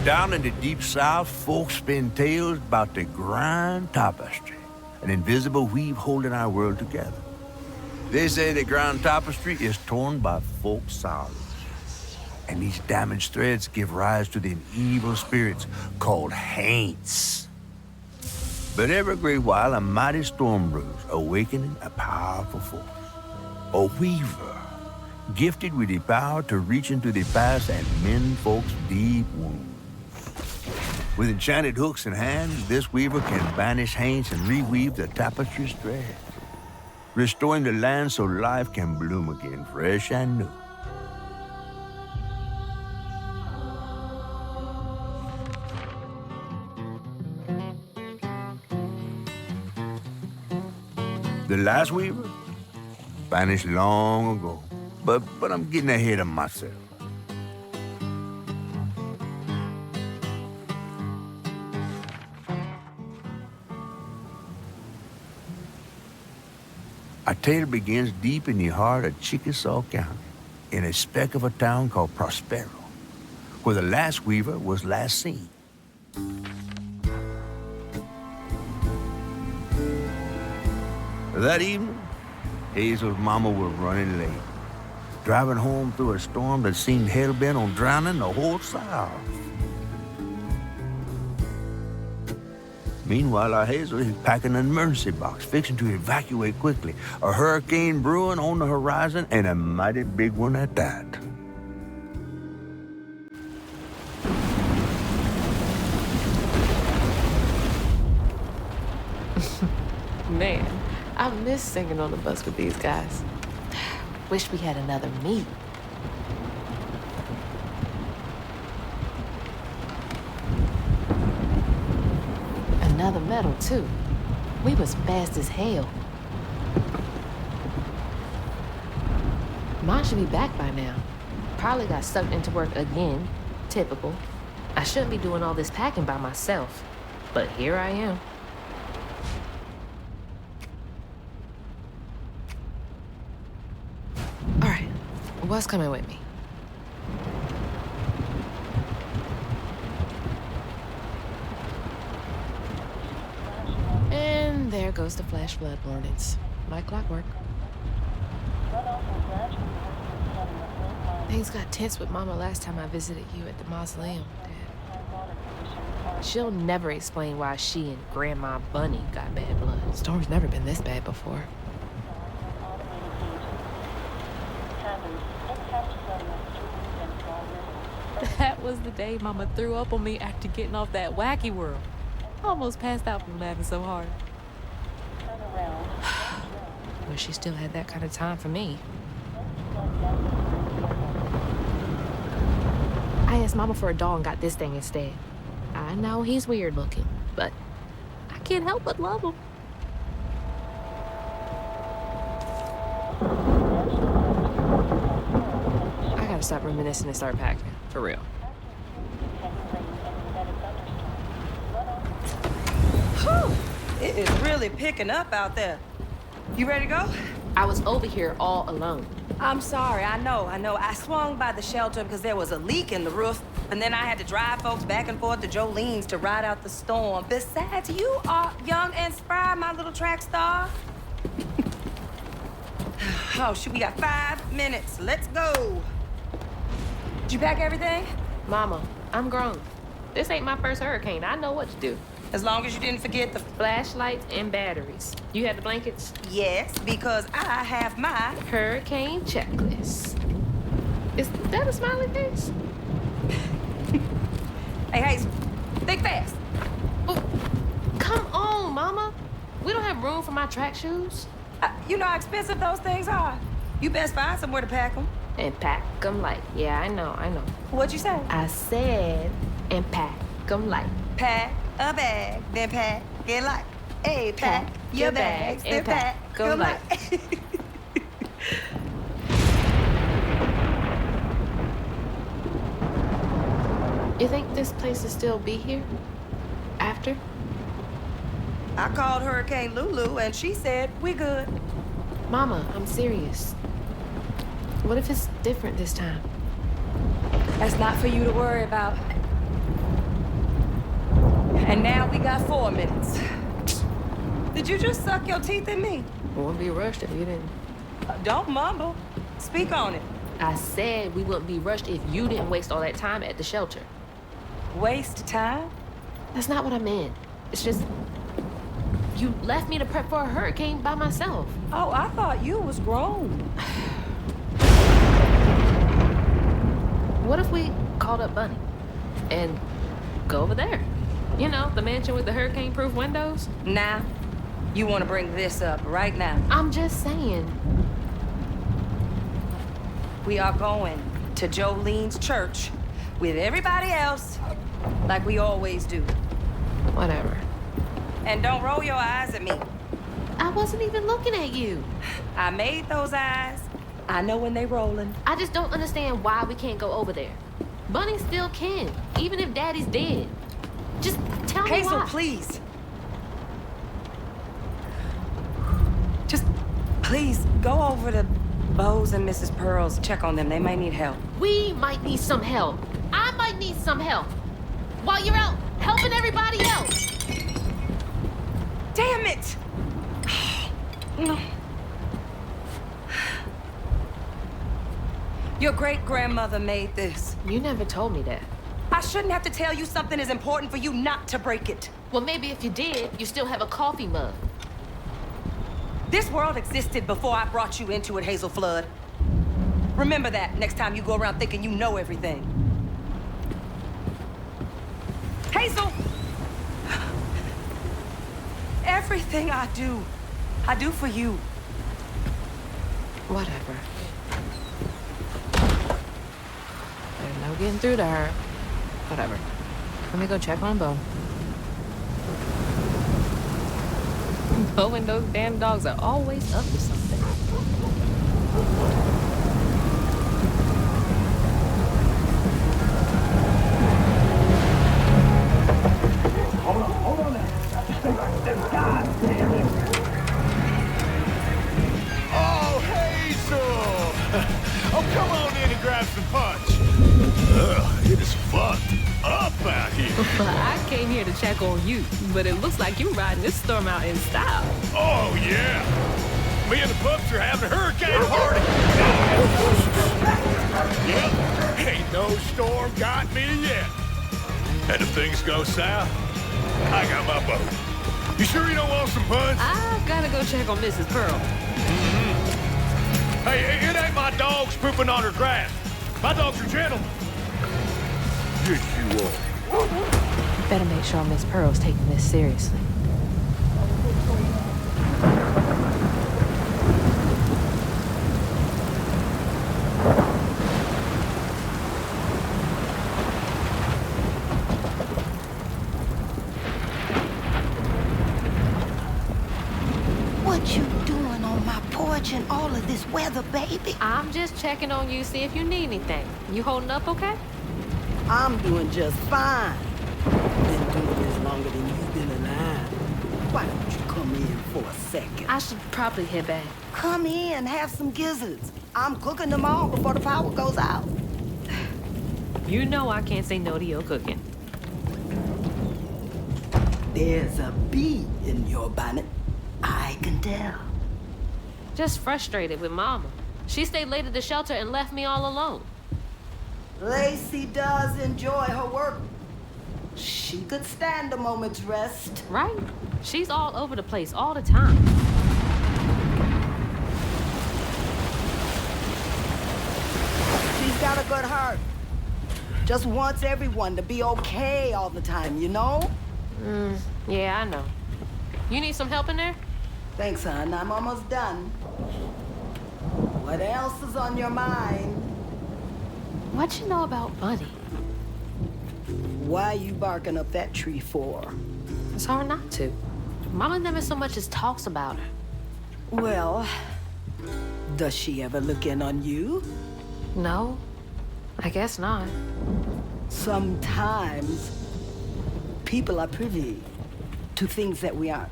Down in the deep south, folks spin tales about the grand tapestry, an invisible weave holding our world together. They say the grand tapestry is torn by folk sorrows, and these damaged threads give rise to the evil spirits called haints. But every great while, a mighty storm brews, awakening a powerful force. A weaver, gifted with the power to reach into the past and mend folks' deep wounds. With enchanted hooks in hand, this weaver can banish haints and reweave the tapestry's threads, restoring the land so life can bloom again, fresh and new. The last weaver vanished long ago, but I'm getting ahead of myself. Our tale begins deep in the heart of Chickasaw County, in a speck of a town called Prospero, where the last weaver was last seen. That evening, Hazel's mama was running late, driving home through a storm that seemed hell-bent on drowning the whole South. Meanwhile, our Hazel is packing an emergency box, fixing to evacuate quickly. A hurricane brewing on the horizon, and a mighty big one at that. Man, I miss singing on the bus with these guys. Wish we had another meet. Another medal, too. We was fast as hell. Mine should be back by now. Probably got sucked into work again. Typical. I shouldn't be doing all this packing by myself. But here I am. All right, what's coming with me? And there goes the flash flood warnings. Like clockwork. Things got tense with Mama last time I visited you at the mausoleum, Dad. She'll never explain why she and Grandma Bunny got bad blood. Storm's never been this bad before. That was the day Mama threw up on me after getting off that wacky world. Almost passed out from laughing so hard. Wish she still had that kind of time for me. I asked Mama for a doll and got this thing instead. I know he's weird looking, but I can't help but love him. I gotta stop reminiscing and start packing, for real. Whew. It is really picking up out there. You ready to go? I was over here all alone. I'm sorry, I know. I swung by the shelter because there was a leak in the roof, and then I had to drive folks back and forth to Jolene's to ride out the storm. Besides, you are young and spry, my little track star. Oh, shoot, we got 5 minutes. Let's go. Did you pack everything? Mama, I'm grown. This ain't my first hurricane. I know what to do. As long as you didn't forget the flashlights and batteries. You have the blankets? Yes, because I have my hurricane checklist. Is that a smiley face? Hey, Hazel, think fast. Oh, come on, Mama. We don't have room for my track shoes. You know how expensive those things are. You best find somewhere to pack them. And pack them light. Yeah, I know. What'd you say? I said, and pack them light. Pack a bag, then pack it light. Hey, pack your bags, then pack them light. You think this place will still be here? After? I called Hurricane Lulu, and she said, we good. Mama, I'm serious. What if it's different this time? That's not for you to worry about. And now we got 4 minutes. Did you just suck your teeth at me? We wouldn't be rushed if you didn't. Don't mumble. Speak on it. I said we wouldn't be rushed if you didn't waste all that time at the shelter. Waste time? That's not what I meant. It's just... you left me to prep for a hurricane by myself. Oh, I thought you was grown. What if we called up Bunny and go over there? You know, the mansion with the hurricane-proof windows? Now, you want to bring this up right now. I'm just saying. We are going to Jolene's church with everybody else, like we always do. Whatever. And don't roll your eyes at me. I wasn't even looking at you. I made those eyes. I know when they rolling. I just don't understand why we can't go over there. Bunny still can, even if Daddy's dead. Just tell me Hazel, why. please. Just, please, go over to Bo's and Mrs. Pearl's. Check on them. They may need help. We might need some help. I might need some help. While you're out helping everybody else. Damn it! No. Your great-grandmother made this. You never told me that. I shouldn't have to tell you something is important for you not to break it. Well, maybe if you did, you still have a coffee mug. This world existed before I brought you into it, Hazel Flood. Remember that next time you go around thinking you know everything. Hazel! Everything I do for you. Whatever. There's no getting through to her. Whatever. Let me go check on Bo. Bo and those damn dogs are always up to something. Hold on now. God damn it. Oh, Hazel! Oh, come on in and grab some punch. Ugh, it is fucked up out here. I came here to check on you, but it looks like you're riding this storm out in style. Oh, yeah. Me and the pups are having a hurricane party. Yep, ain't no storm got me yet. And if things go south, I got my boat. You sure you don't want some punch? I gotta go check on Mrs. Pearl. Hey, it ain't my dogs pooping on her grass. My dogs are gentlemen. Yes, you are. Better make sure Miss Pearl's taking this seriously. What you doing on my porch in all of this weather, baby? I'm just checking on you, see if you need anything. You holding up okay? I'm doing just fine. Been doing this longer than you've been alive. Why don't you come in for a second? I should probably head back. Come in, have some gizzards. I'm cooking them all before the power goes out. You know I can't say no to your cooking. There's a bee in your bonnet. I can tell. Just frustrated with Mama. She stayed late at the shelter and left me all alone. Lacey does enjoy her work. She could stand a moment's rest. Right? She's all over the place all the time. She's got a good heart. Just wants everyone to be okay all the time, you know? Yeah, I know. You need some help in there? Thanks, hon. I'm almost done. What else is on your mind? What you know about Bunny? Why you barking up that tree for? It's hard not to. Mama never so much as talks about her. Well, does she ever look in on you? No, I guess not. Sometimes people are privy to things that we aren't.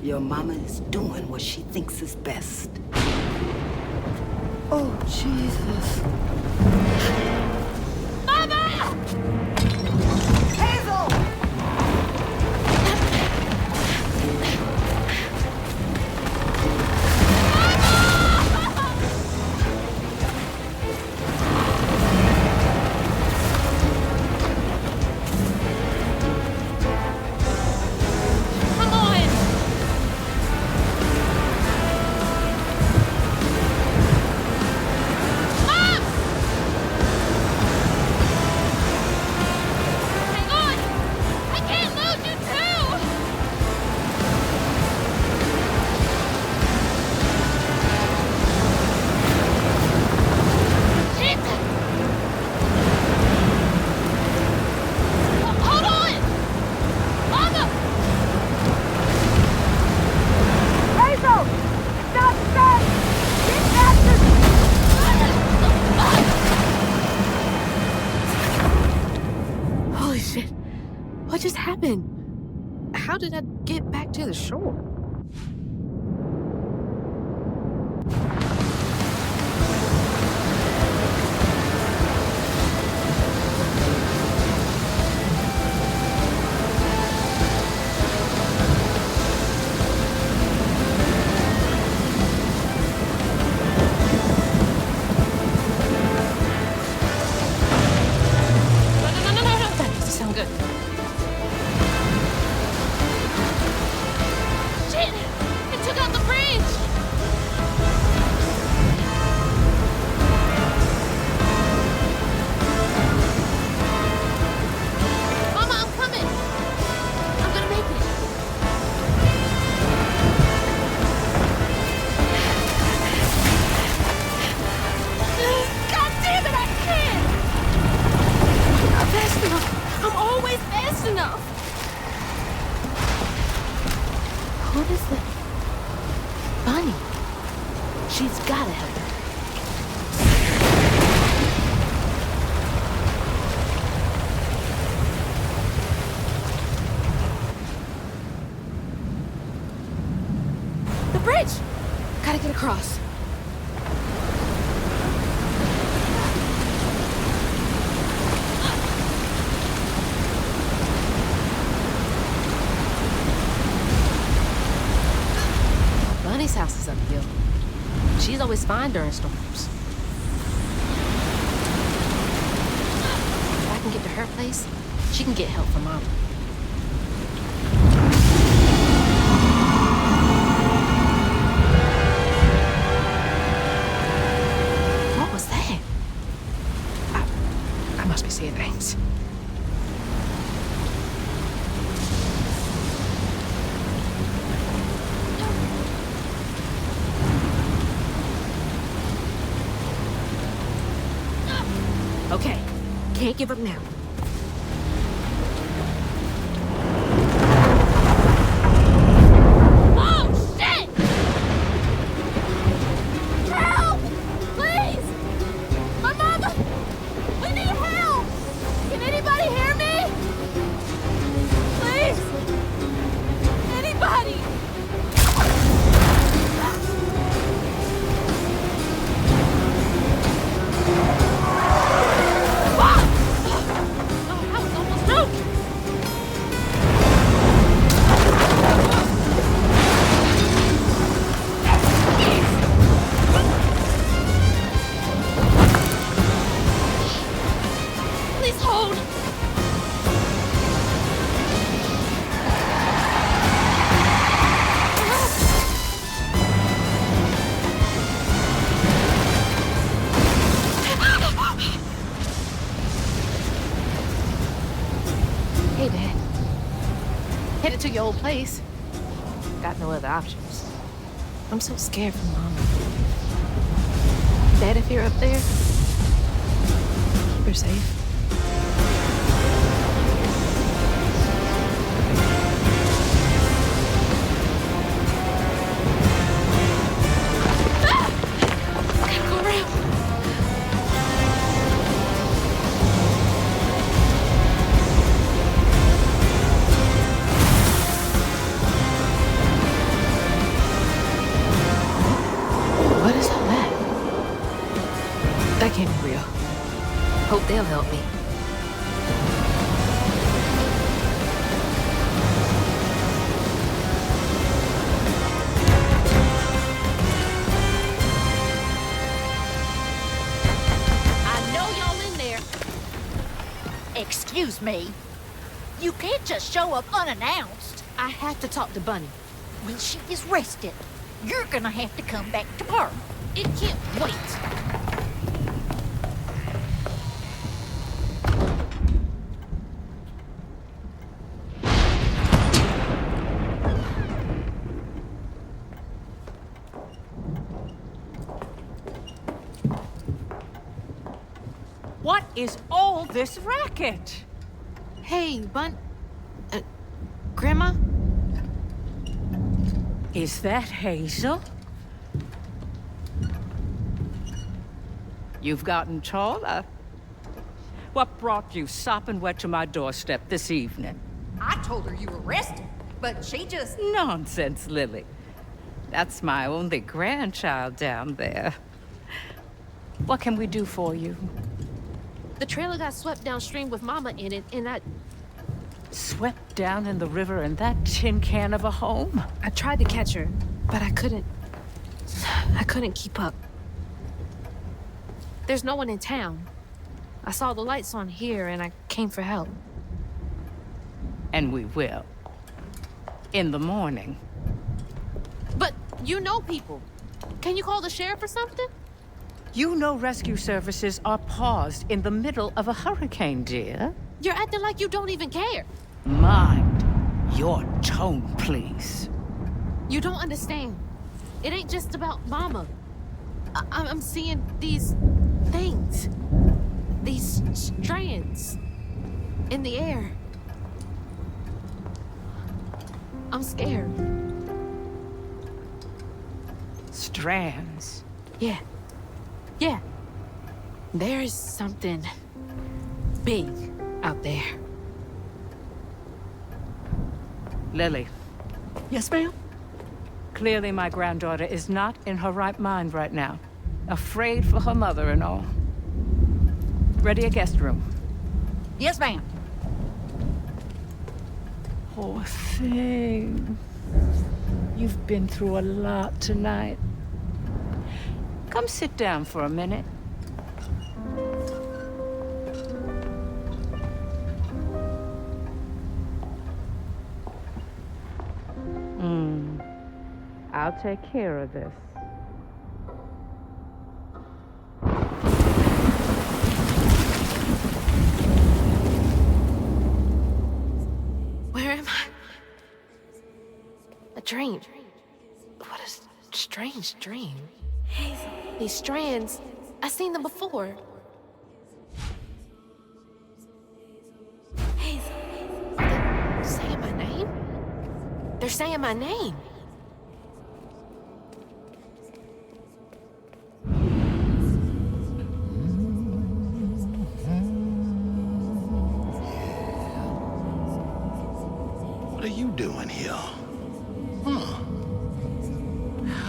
Your mama is doing what she thinks is best. Oh, Jesus. Mama! Hazel! just happened? How did I get back to the shore? Gotta get across. Bunny's house is uphill. She's always fine during storms. If I can get to her place, she can get help from Mama. Seeing things. Okay, can't give up now. To your old place. Got no other options. I'm so scared for Mama. Dad, if you're up there, keep her safe. Gotta go around. That can't be real. Hope they'll help me. I know y'all in there. Excuse me. You can't just show up unannounced. I have to talk to Bunny. Well, she is rested. You're gonna have to come back tomorrow. It can't wait. What is all this racket? Hey, Grandma? Is that Hazel? You've gotten taller. What brought you sopping wet to my doorstep this evening? I told her you were arrested, but she just... Nonsense, Lily. That's my only grandchild down there. What can we do for you? The trailer got swept downstream with Mama in it, and I Swept down in the river in that tin can of a home? tried to catch her, but I couldn't keep up. There's no one in town. I saw the lights on here, and I came for help. And we will. In the morning. But you know people. Can you call the sheriff or something? You know rescue services are paused in the middle of a hurricane, dear. You're acting like you don't even care. Mind your tone, please. You don't understand. It ain't just about Mama. I'm seeing these things. These strands in the air. I'm scared. Strands. Yeah. Yeah. There's something big out there. Lily, Yes, ma'am? clearly my granddaughter is not in her right mind right now. Afraid for her mother and all. Ready a guest room. Yes, ma'am. Poor thing. You've been through a lot tonight. Come sit down for a minute. I'll take care of this. Where am I? A dream. What a strange dream. Hazel. These strands, I've seen them before. Hazel. Are they saying my name? They're saying my name. What are you doing here?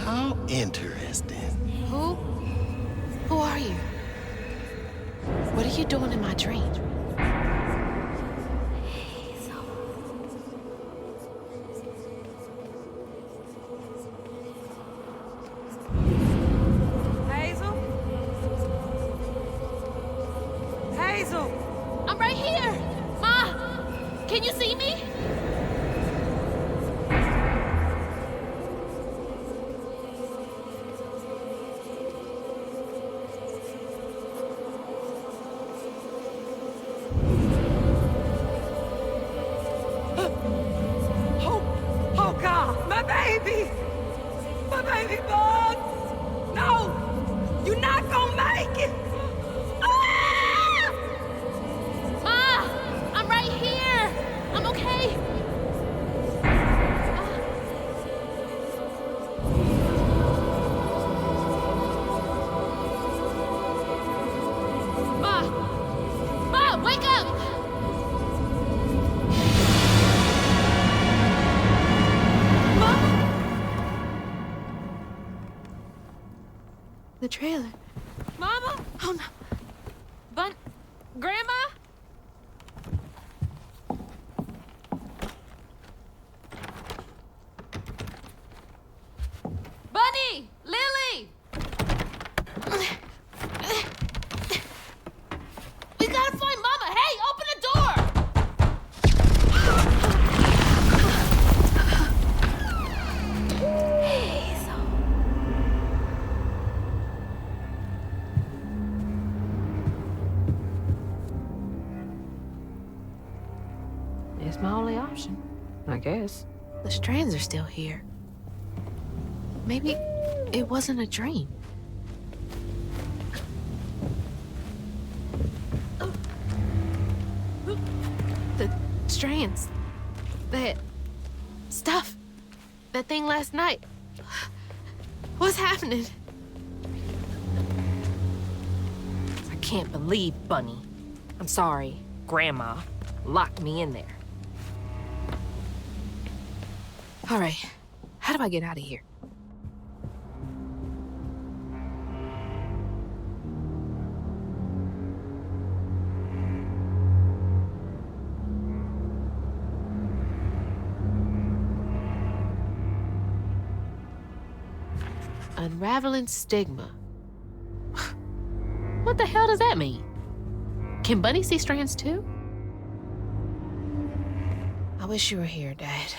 How interesting. Who are you? What are you doing in my dream? Hazel? Hazel! I'm right here! Ma! Can you see me? Oh God, my baby! My baby bug! No! You're not gonna make it! Ah! Ma! I'm right here! I'm okay! Ma! Ma, wake up! The trailer. Mama? Oh no. Grandma? Bunny! Lily! We gotta find Mama! Hey, open the door! It's my only option, I guess. The strands are still here. Maybe it wasn't a dream. The strands. That stuff. That thing last night. What's happening? I can't believe Bunny. I'm sorry, Grandma locked me in there. All right, how do I get out of here? Unraveling stigma. What the hell does that mean? Can Bunny see strands too? I wish you were here, Dad.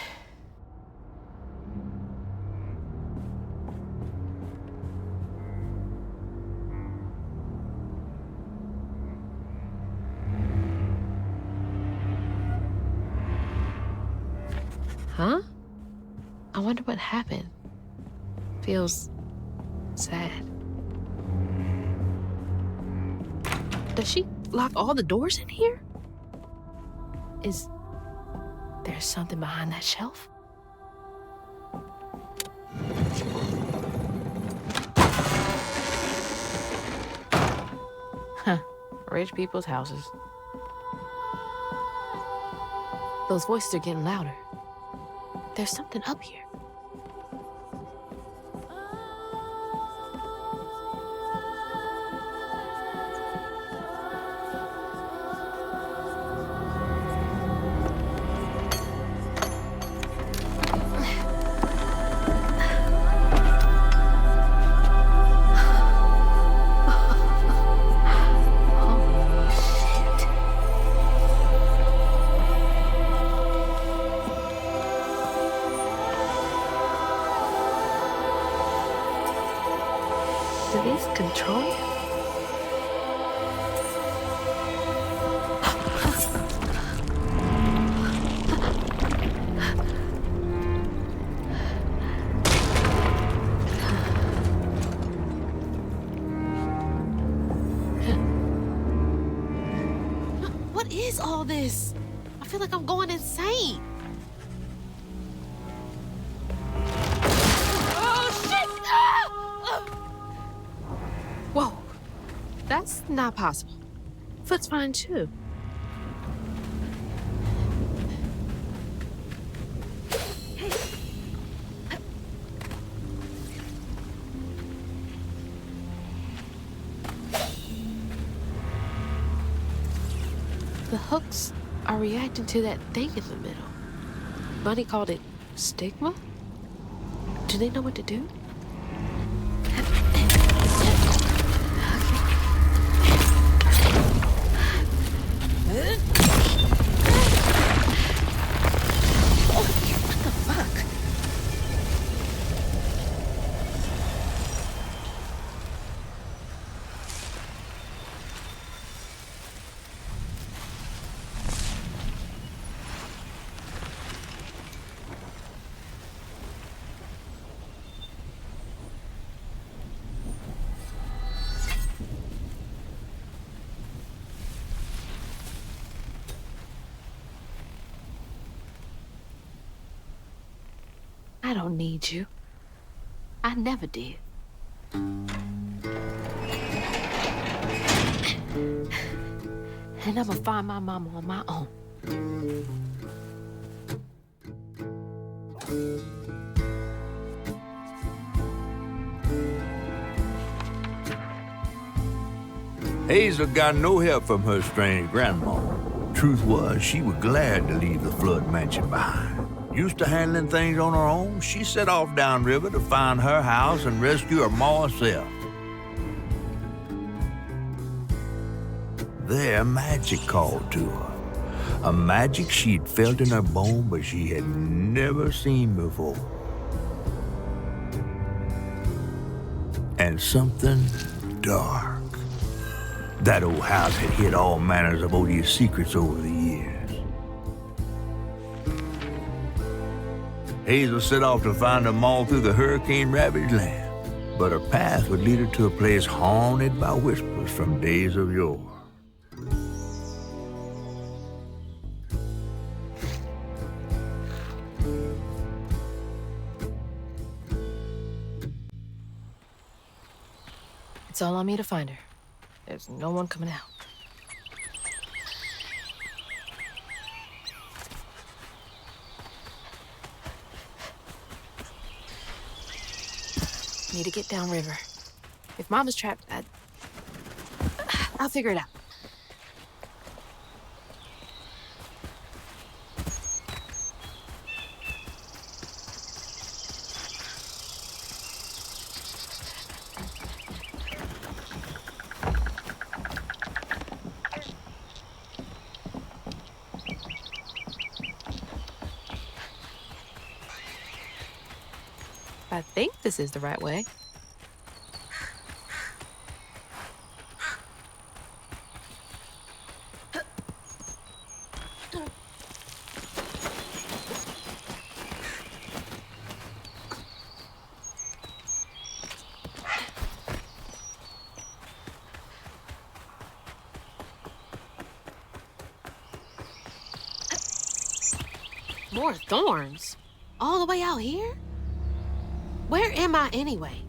Huh? I wonder what happened. Feels sad. Does she lock all the doors in here? Is there something behind that shelf? Huh. Rich people's houses. Those voices are getting louder. There's something up here. Do these control you? What is all this? I feel like I'm going insane. Whoa, that's not possible. Foot's fine too. The hooks are reacting to that thing in the middle. Bunny called it stigma? Do they know what to do? I don't need you. I never did. And I'm gonna find my mama on my own. Hazel got no help from her strange grandma. Truth was, she was glad to leave the flood mansion behind. Used to handling things on her own, she set off downriver to find her house and rescue her ma herself. There, magic called to her. A magic she'd felt in her bone, but she had never seen before. And something dark. That old house had hid all manners of odious secrets over the years. Hazel set off to find them all through the hurricane-ravaged land, but her path would lead her to a place haunted by whispers from days of yore. It's all on me to find her. There's no one coming out. Need to get downriver. If Mama's trapped, I'll figure it out. I think this is the right way. More thorns? All the way out here? Where am I anyway?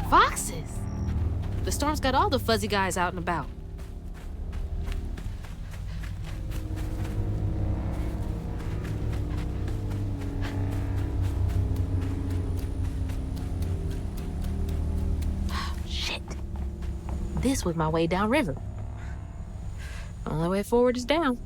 Foxes! The storm's got all the fuzzy guys out and about. This was my way downriver. Only way forward is down.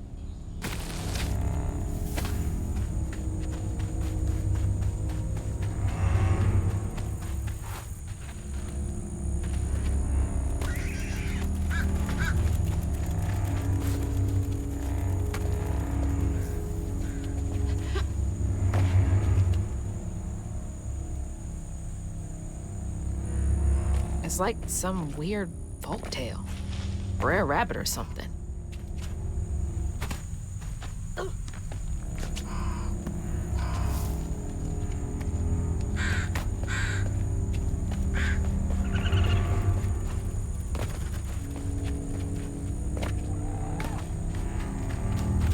It's like some weird folktale. Rare rabbit or something.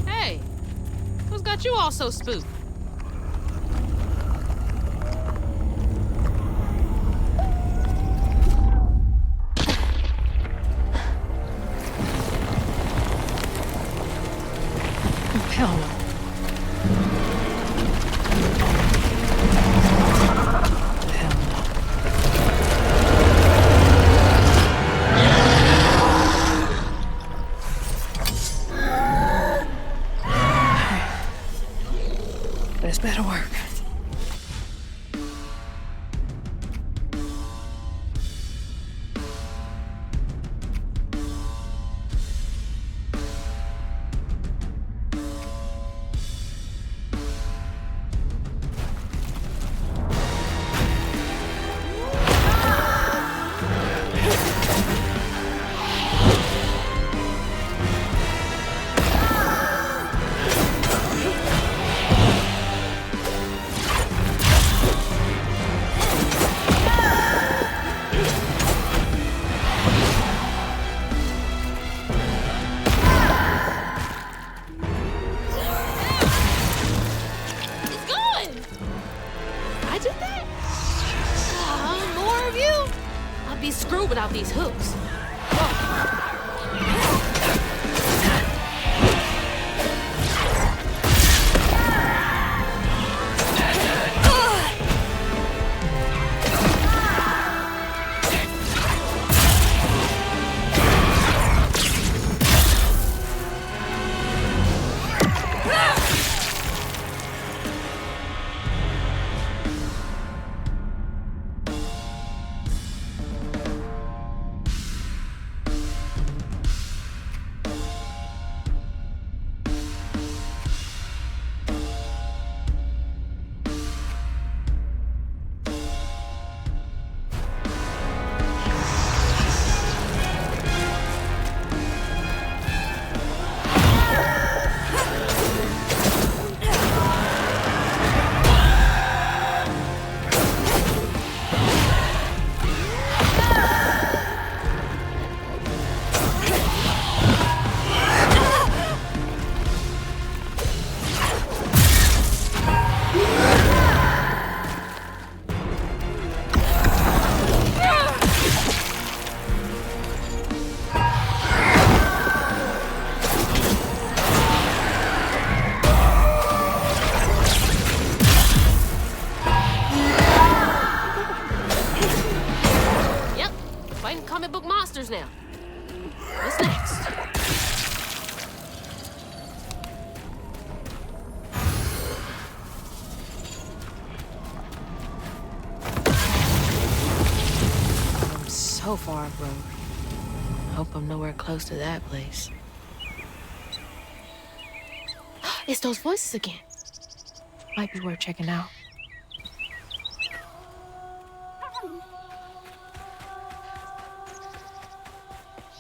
Hey, who's got you all so spooked? Hell no. Hell no. This better work. Without these hooks. monsters now. What's next? I'm so far off road. Hope I'm nowhere close to that place. It's those voices again. Might be worth checking out.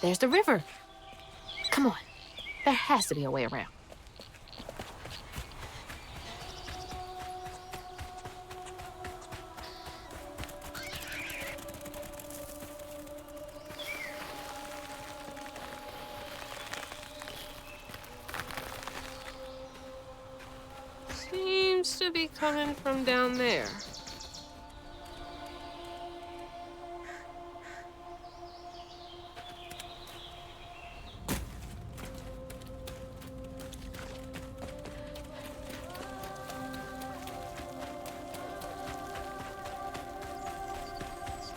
There's the river. Come on. There has to be a way around. Seems to be coming from down there.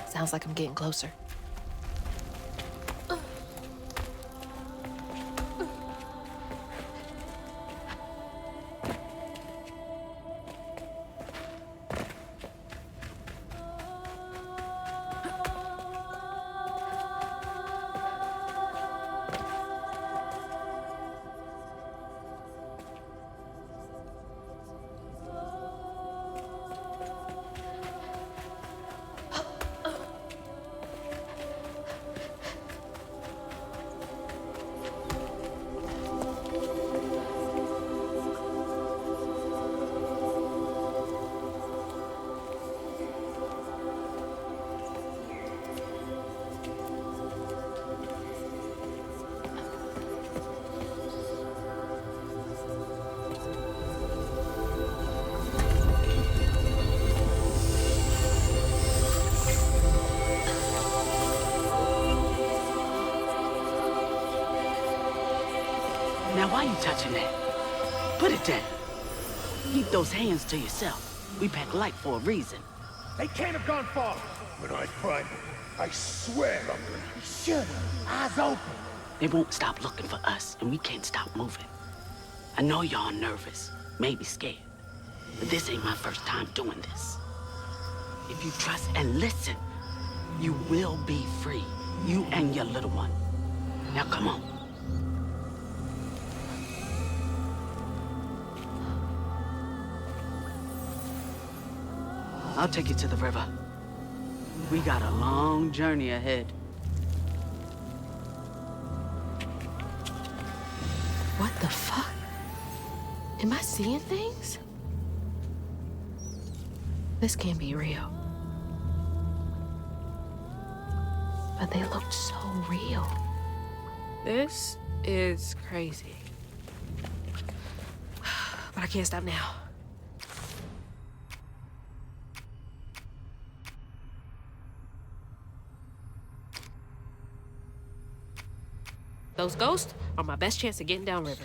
Sounds like I'm getting closer. Now, why you touching that? Put it down. Keep those hands to yourself. We pack light for a reason. They can't have gone far. When I find them, I swear I'm gonna... Shut up. Eyes open. They won't stop looking for us, and we can't stop moving. I know y'all nervous, maybe scared, but this ain't my first time doing this. If you trust and listen, you will be free. You and your little one. Now come on. I'll take you to the river. We got a long journey ahead. What the fuck? Am I seeing things? This can't be real. But they looked so real. This is crazy. But I can't stop now. Those ghosts are my best chance of getting downriver.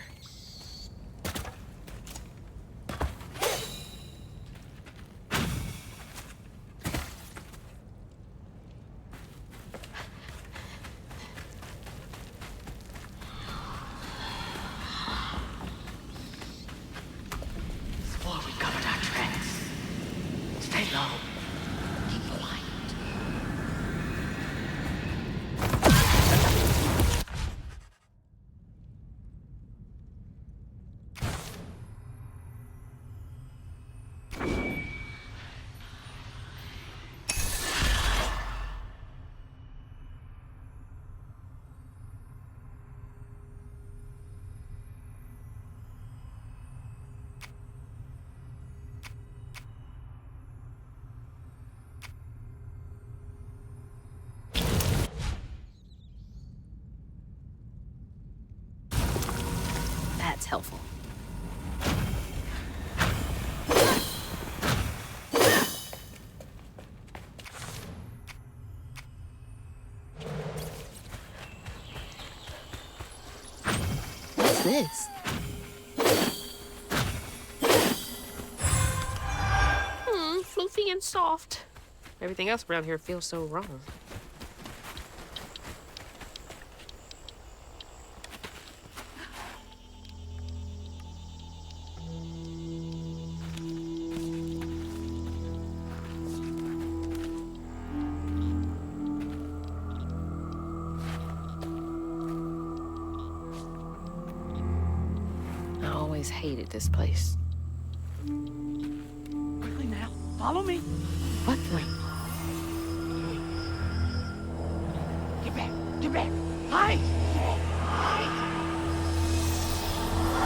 Before we covered our tracks. Stay low. Keep quiet. That's helpful. What's this? Floofy and soft. Everything else around here feels so wrong. always hated this place. Quickly now, follow me. What the? Get back, get back. Hide!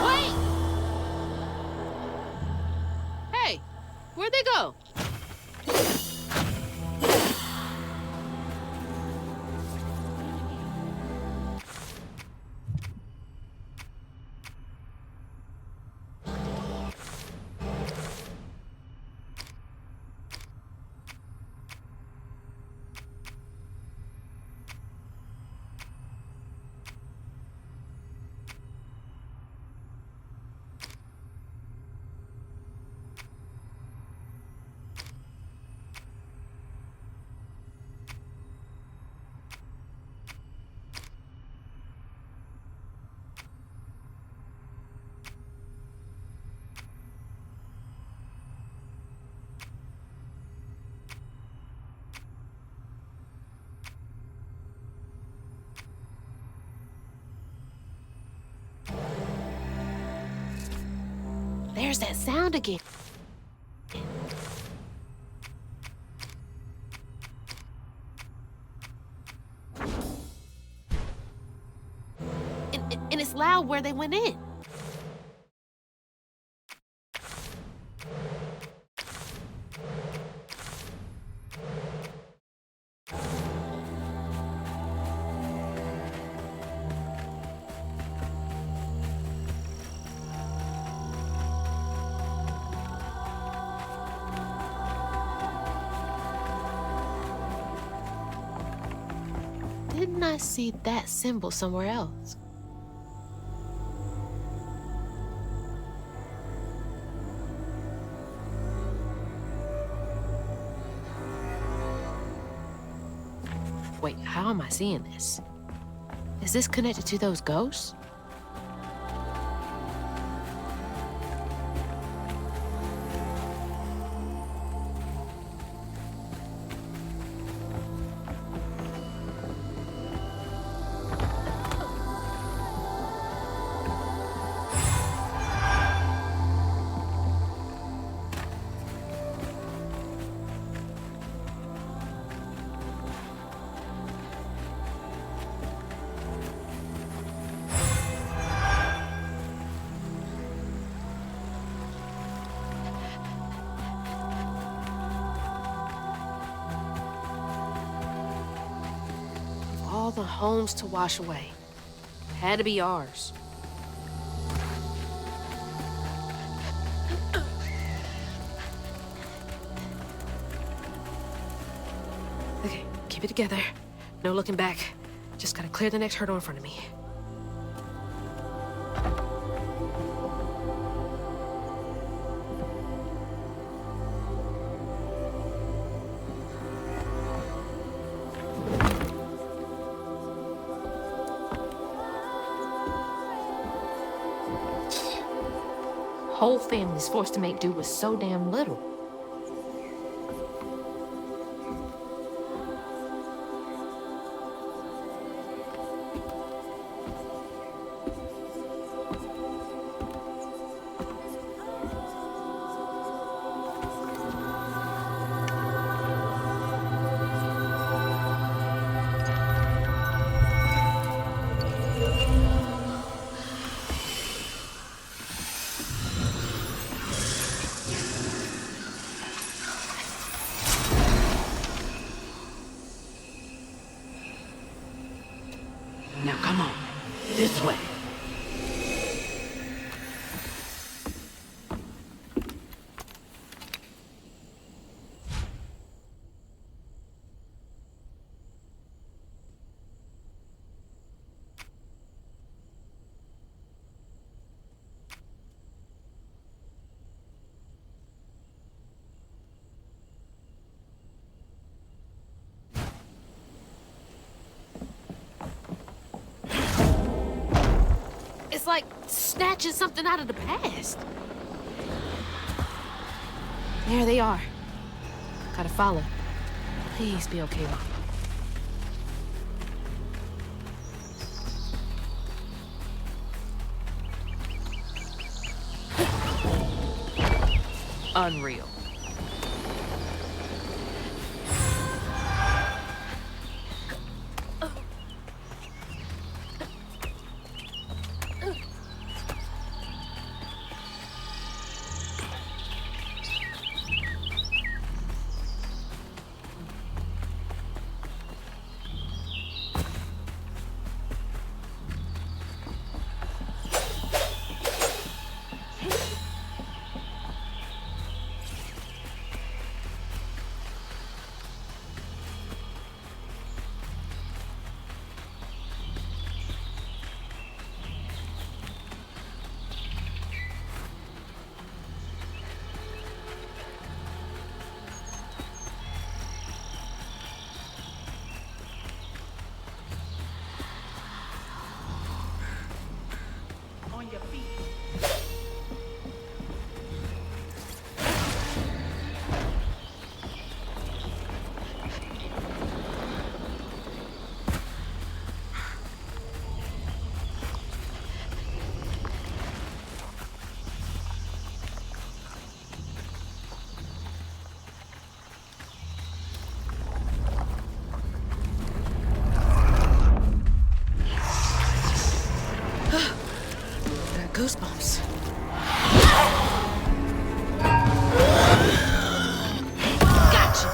Wait! Hey, where'd they go? There's that sound again. And it's loud where they went in. Didn't I see that symbol somewhere else? Wait, how am I seeing this? Is this connected to those ghosts? All the homes to wash away. Had to be ours. Okay, keep it together. No looking back. Just gotta clear the next hurdle in front of me. Whole family's forced to make do with so damn little. Now come on, this way. It's like snatching something out of the past. There they are. Gotta follow. Please be okay, Mom. unreal. Goosebumps. Gotcha.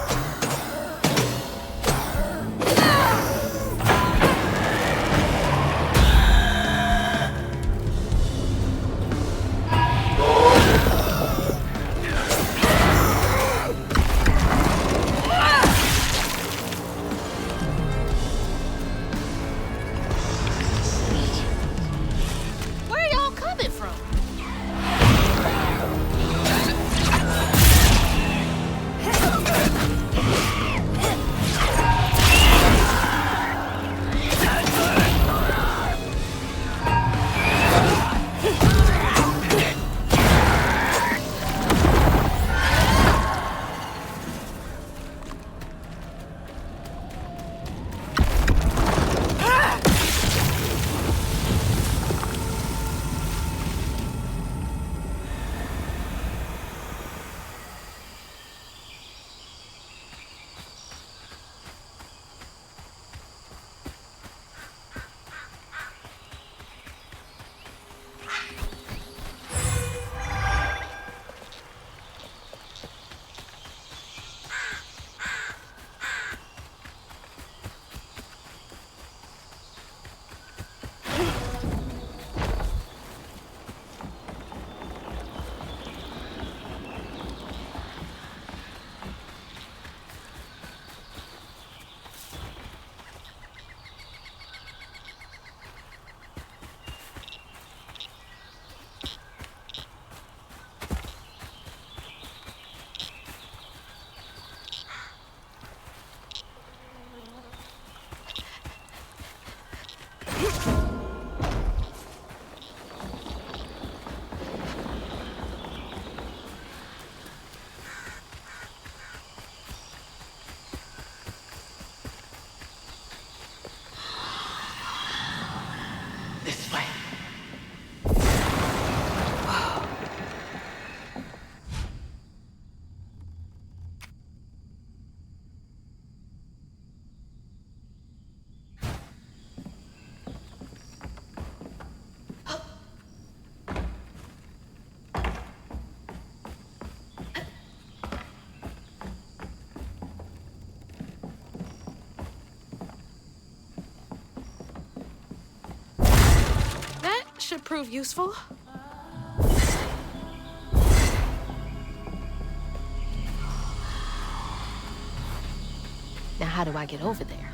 Should prove useful. Now, how do I get over there?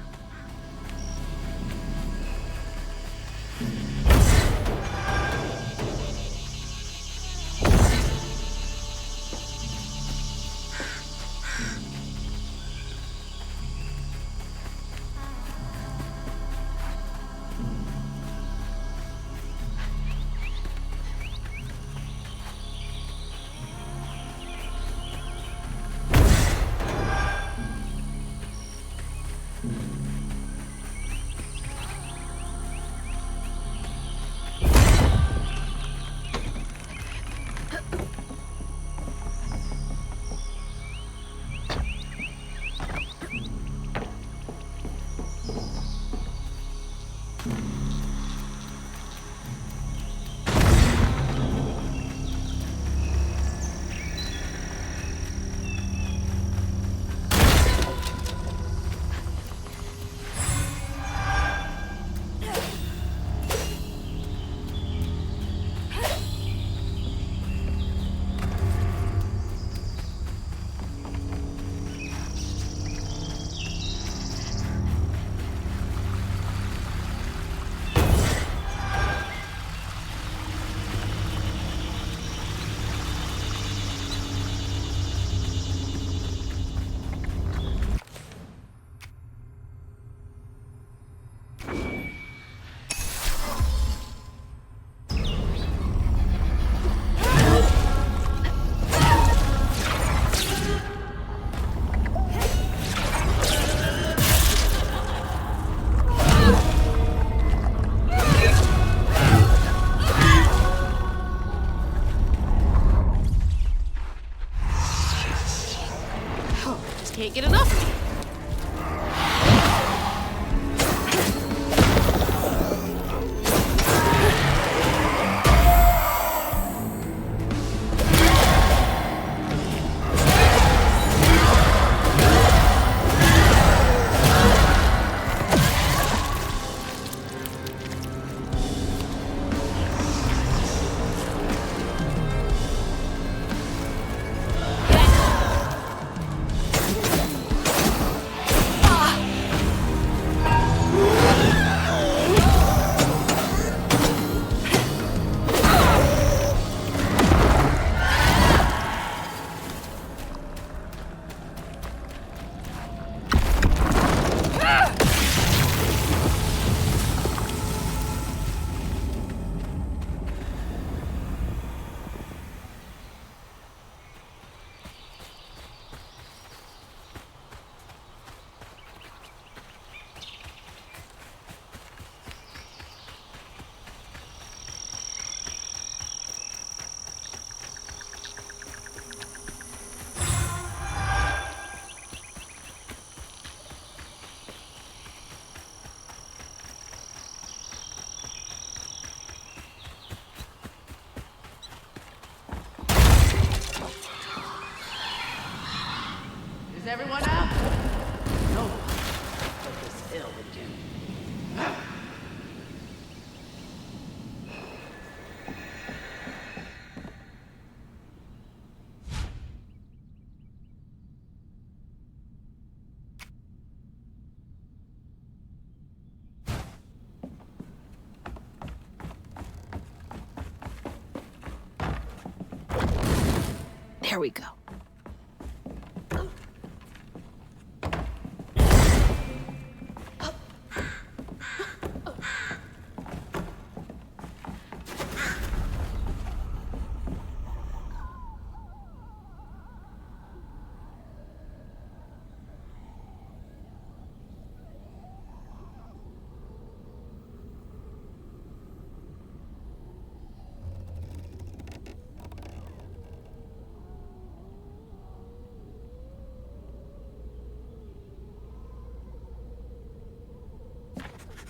There we go.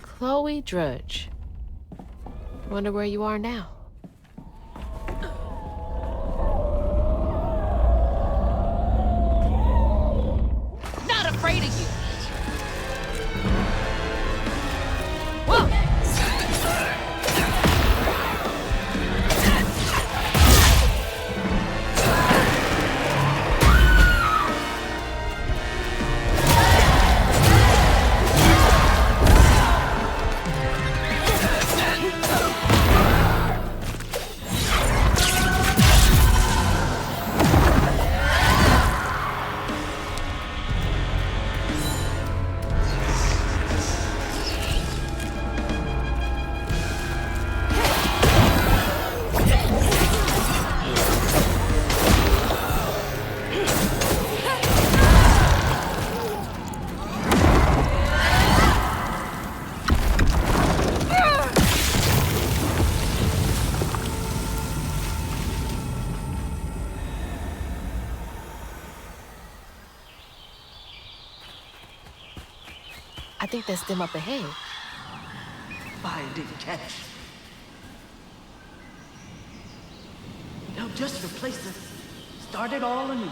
Chloe Drudge. Wonder where you are now. Not afraid of you. Whoa! I think that's them up ahead. Fire didn't catch. They'll just replace us. Start it all anew.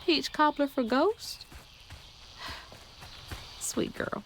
Peach cobbler for Ghost? Sweet girl.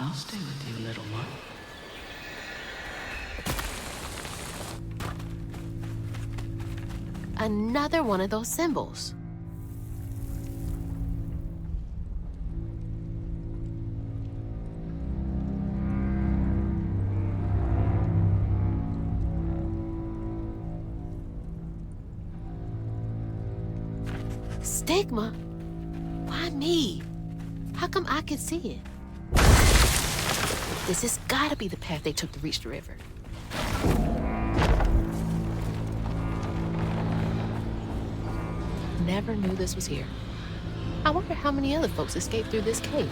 I'll stay with you, little one. Another one of those symbols. Stigma? Why me? How come I can see it? This has gotta be the path they took to reach the river. Never knew this was here. I wonder how many other folks escaped through this cave.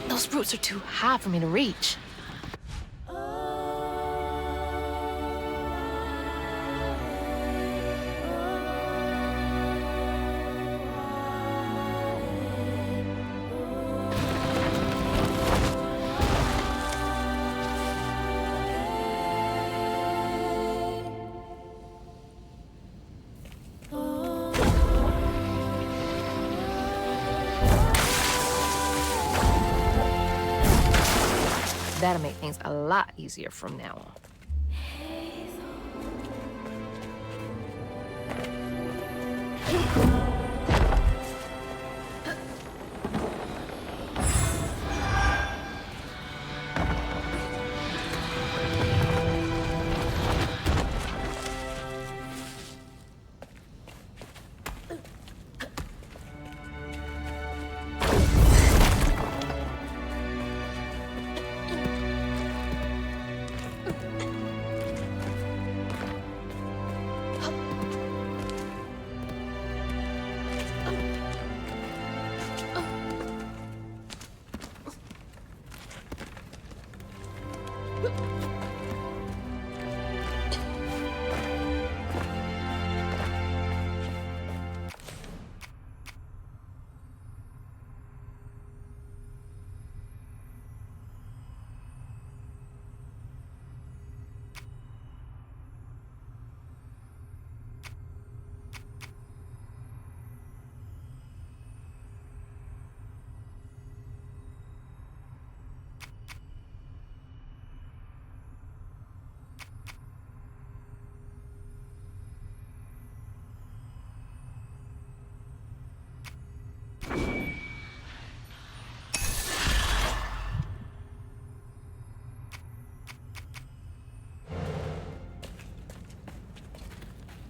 Those roots are too high for me to reach. That'll make things a lot easier from now on.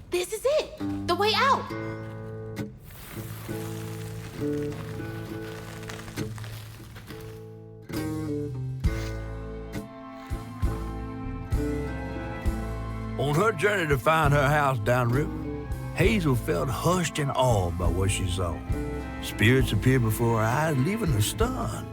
This is it! The way out! On her journey to find her house downriver, Hazel felt hushed and awed by what she saw. Spirits appeared before her eyes, leaving her stunned.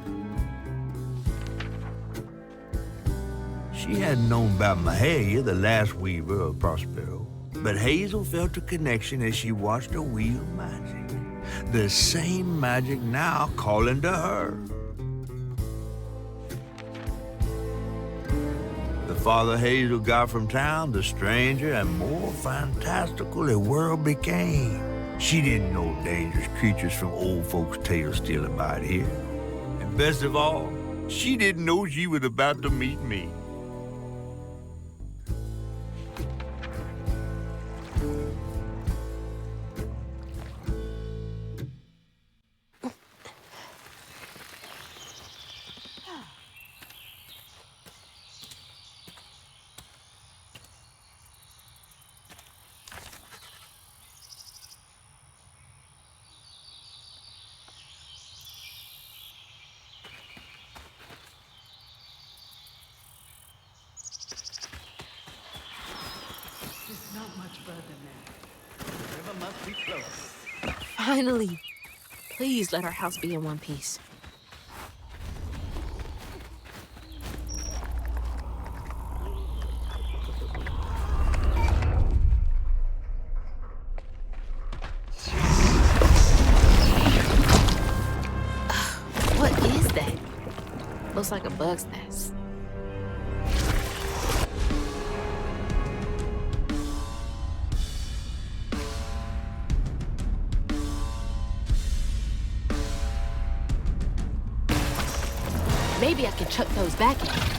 She hadn't known about Mahaya, the last weaver of Prospero, but Hazel felt a connection as she watched her wheel magic. The same magic now calling to her. The farther Hazel got from town, the stranger and more fantastical the world became. She didn't know dangerous creatures from old folks' tales still abide here. And best of all, she didn't know she was about to meet me. Finally! Please let our house be in one piece. What is that? Looks like a bug's nest. Maybe I can chuck those back in.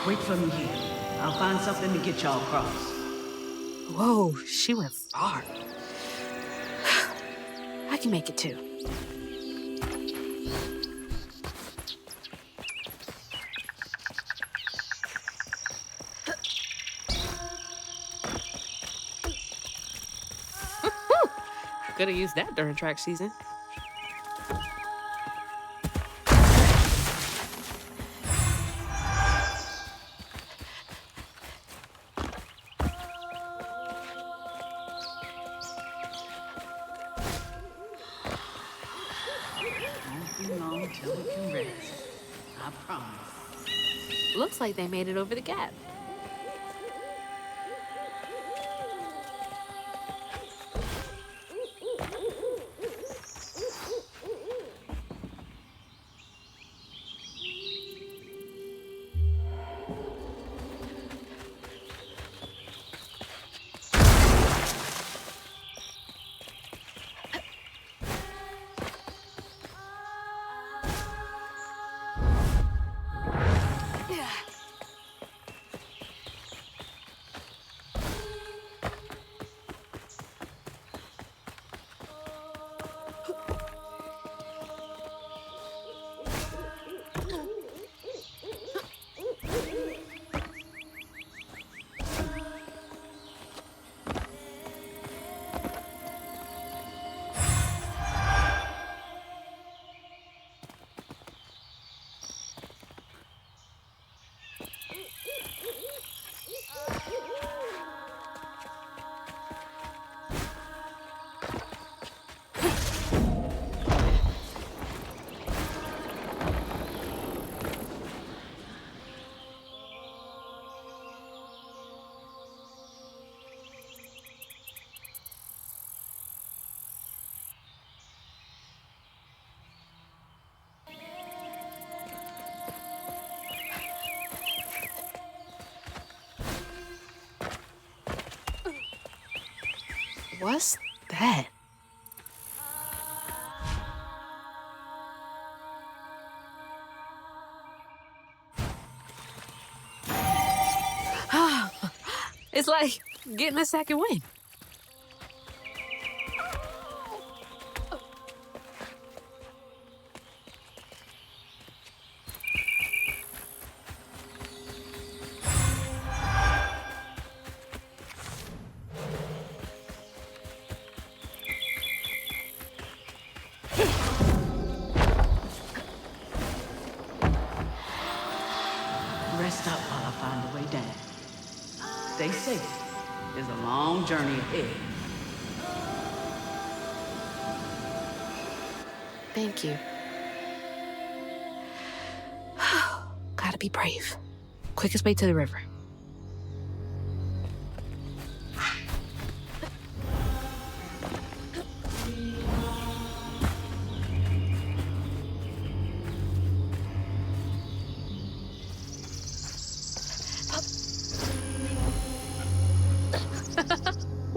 Wait for me here. I'll find something to get y'all across. Whoa, she went far. I can make it too. Could have used that during track season. Till we can rest. I promise. Looks like they made it over the gap. What's that? It's like getting a second wind. Rest up while I find a way down. Stay safe. There's a long journey ahead. Thank you. Gotta be brave. Quickest way to the river.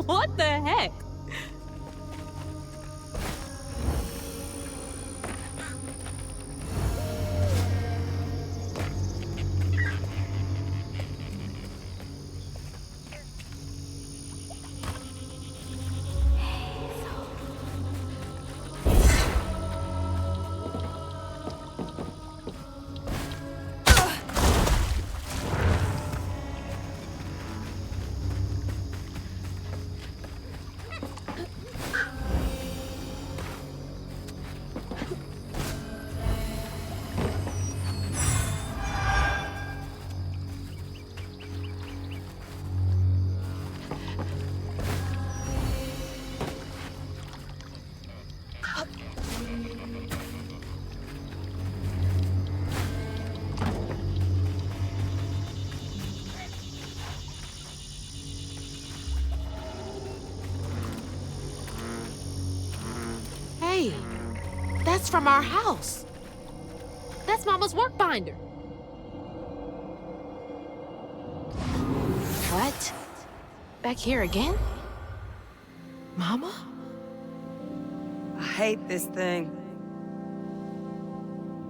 What the heck? Hey, that's from our house. That's Mama's work binder. What? Back here again? Mama? I hate this thing.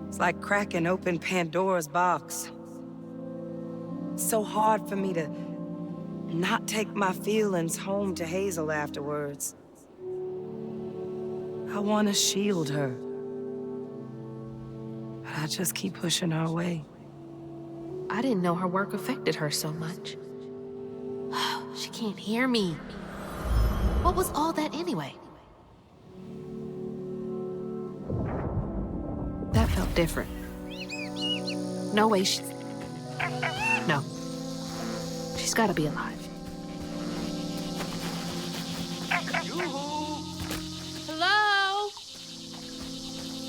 It's like cracking open Pandora's box. It's so hard for me to not take my feelings home to Hazel afterwards. I want to shield her. But I just keep pushing her away. I didn't know her work affected her so much. She can't hear me. What was all that anyway? That felt different. No way she's... No. She's gotta be alive. Hello?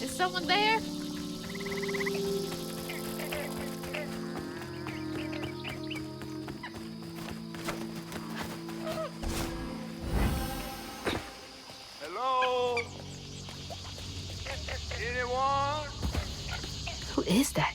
Is someone there? Hello? Anyone? Who is that?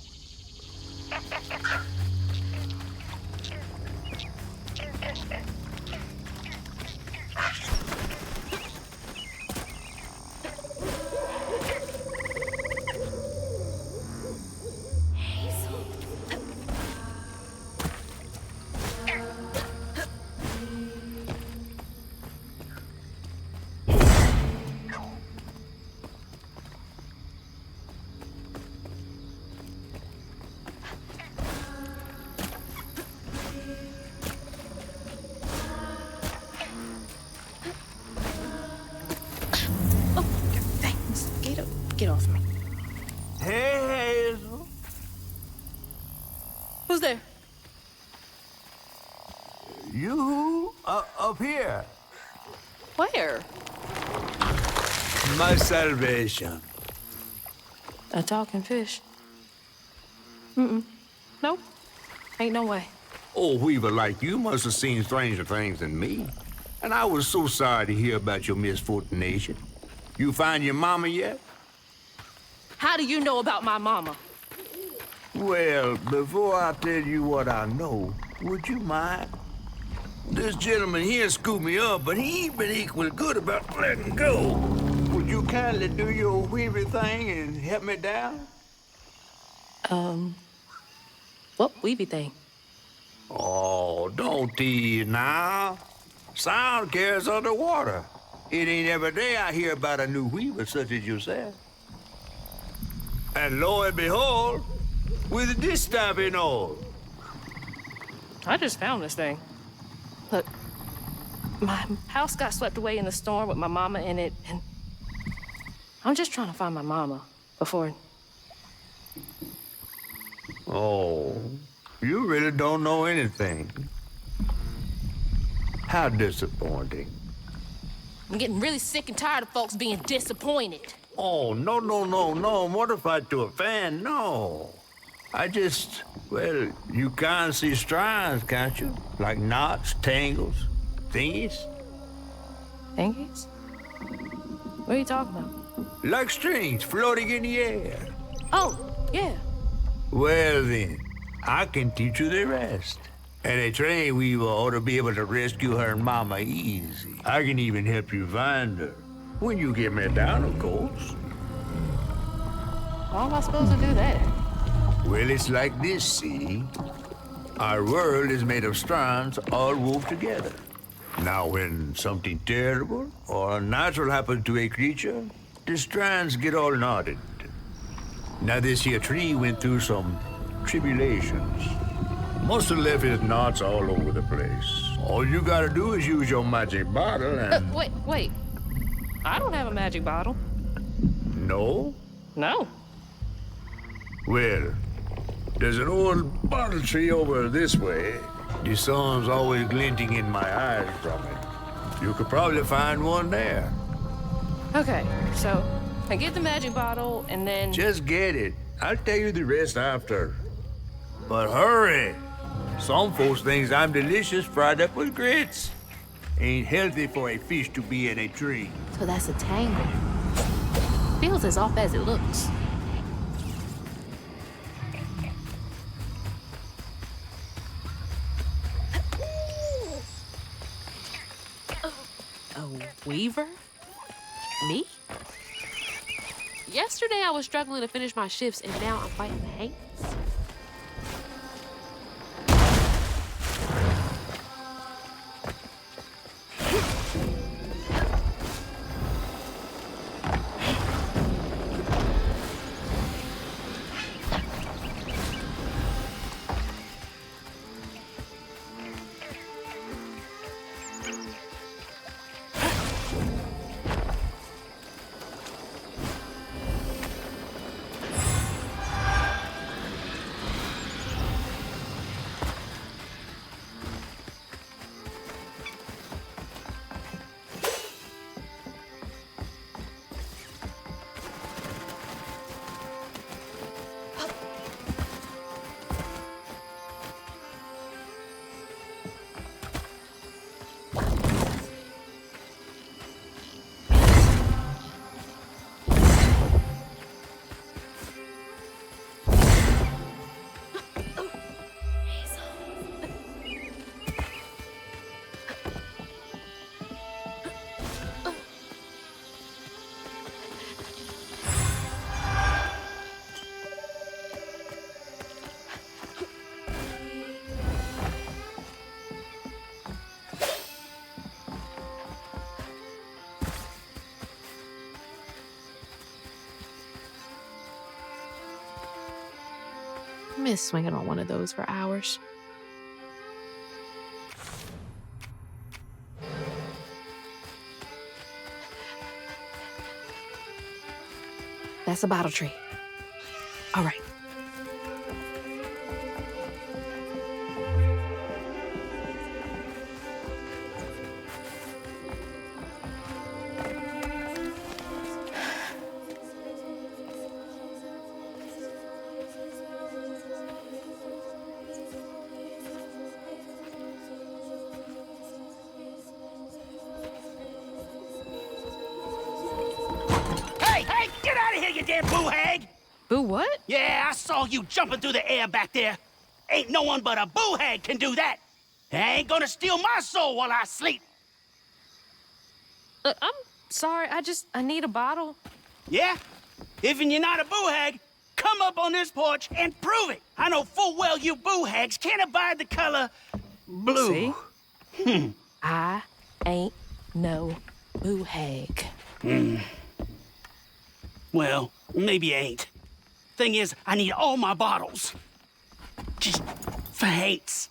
Get off me. Hey, Hazel. Who's there? You up here. Where? My salvation. A talking fish? Nope. Ain't no way. Oh, Weaver like you must have seen stranger things than me. And I was so sorry to hear about your misfortune. You find your mama yet? How do you know about my mama? Well, before I tell you what I know, would you mind? This gentleman here scooped me up, but he ain't been equally good about letting go. Would you kindly do your Weaver thing and help me down? What weavy thing? Oh, don't tease now. Sound carries underwater. It ain't every day I hear about a new weaver such as yourself. And lo and behold, with this stopping all. I just found this thing. Look, my house got swept away in the storm with my mama in it, and I'm just trying to find my mama before... Oh, you really don't know anything. How disappointing. I'm getting really sick and tired of folks being disappointed. Oh, no, mortified to a fan, no. I just, well, you can't see strands, can't you? Like knots, tangles, thingies? Thingies? What are you talking about? Like strings floating in the air. Oh, yeah. Well then, I can teach you the rest. And a train weaver ought to be able to rescue her mama easy. I can even help you find her. When you get me down, of course. How am I supposed to do that? Well, it's like this, see? Our world is made of strands all wove together. Now, when something terrible or unnatural happens to a creature, the strands get all knotted. Now, this here tree went through some tribulations. Must have left his knots all over the place. All you gotta do is use your magic bottle and... Wait. I don't have a magic bottle. No? No. Well, there's an old bottle tree over this way. The sun's always glinting in my eyes from it. You could probably find one there. Okay, so I get the magic bottle and then... Just get it. I'll tell you the rest after. But hurry. Some folks think I'm delicious fried up with grits. Ain't healthy for a fish to be in a tree. So that's a tangle. Feels as off as it looks. A weaver? Me? Yesterday I was struggling to finish my shifts and now I'm fighting the hate. I miss swinging on one of those for hours. That's a bottle tree. All right. Hey, get out of here, you damn boo hag! Boo what? Yeah, I saw you jumping through the air back there. Ain't no one but a boo hag can do that. I ain't gonna steal my soul while I sleep. I'm sorry, I need a bottle. Yeah? Even you're not a boo hag, come up on this porch and prove it. I know full well you boo hags can't abide the color blue. See? I ain't no boo hag. Well, maybe you ain't. Thing is, I need all my bottles. Just for hates.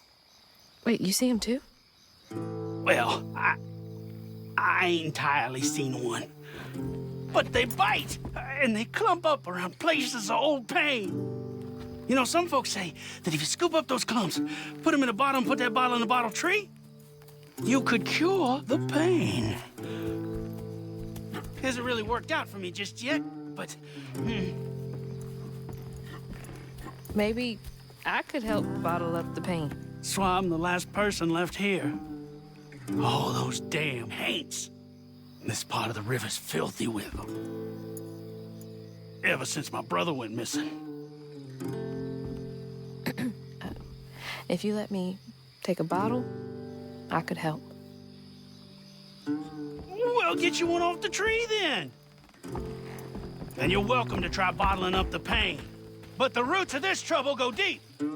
Wait, you see him too? Well, I ain't entirely seen one. But they bite, and they clump up around places of old pain. You know, some folks say that if you scoop up those clumps, put them in a bottle and put that bottle in a bottle tree, you could cure the pain. Hasn't really worked out for me just yet, but... Maybe I could help bottle up the pain. That's why I'm the last person left here. All those damn haints. This part of the river's filthy with them. Ever since my brother went missing. If you let me take a bottle, I could help. Well, get you one off the tree then. And you're welcome to try bottling up the pain. But the roots of this trouble go deep. The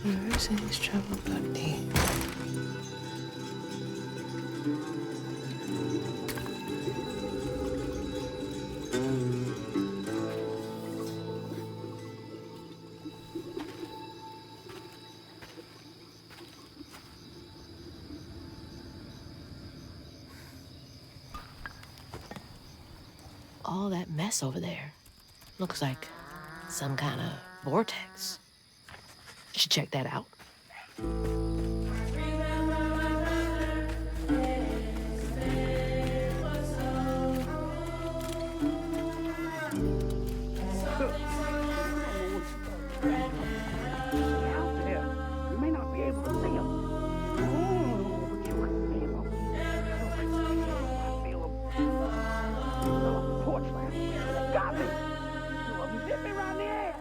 roots of this trouble go deep. All that mess over there looks like some kind of vortex. Should check that out. You may not be able to see them. But you can see them. I feel them. Porch lamp. They got me. Two of them hit me right in the ass.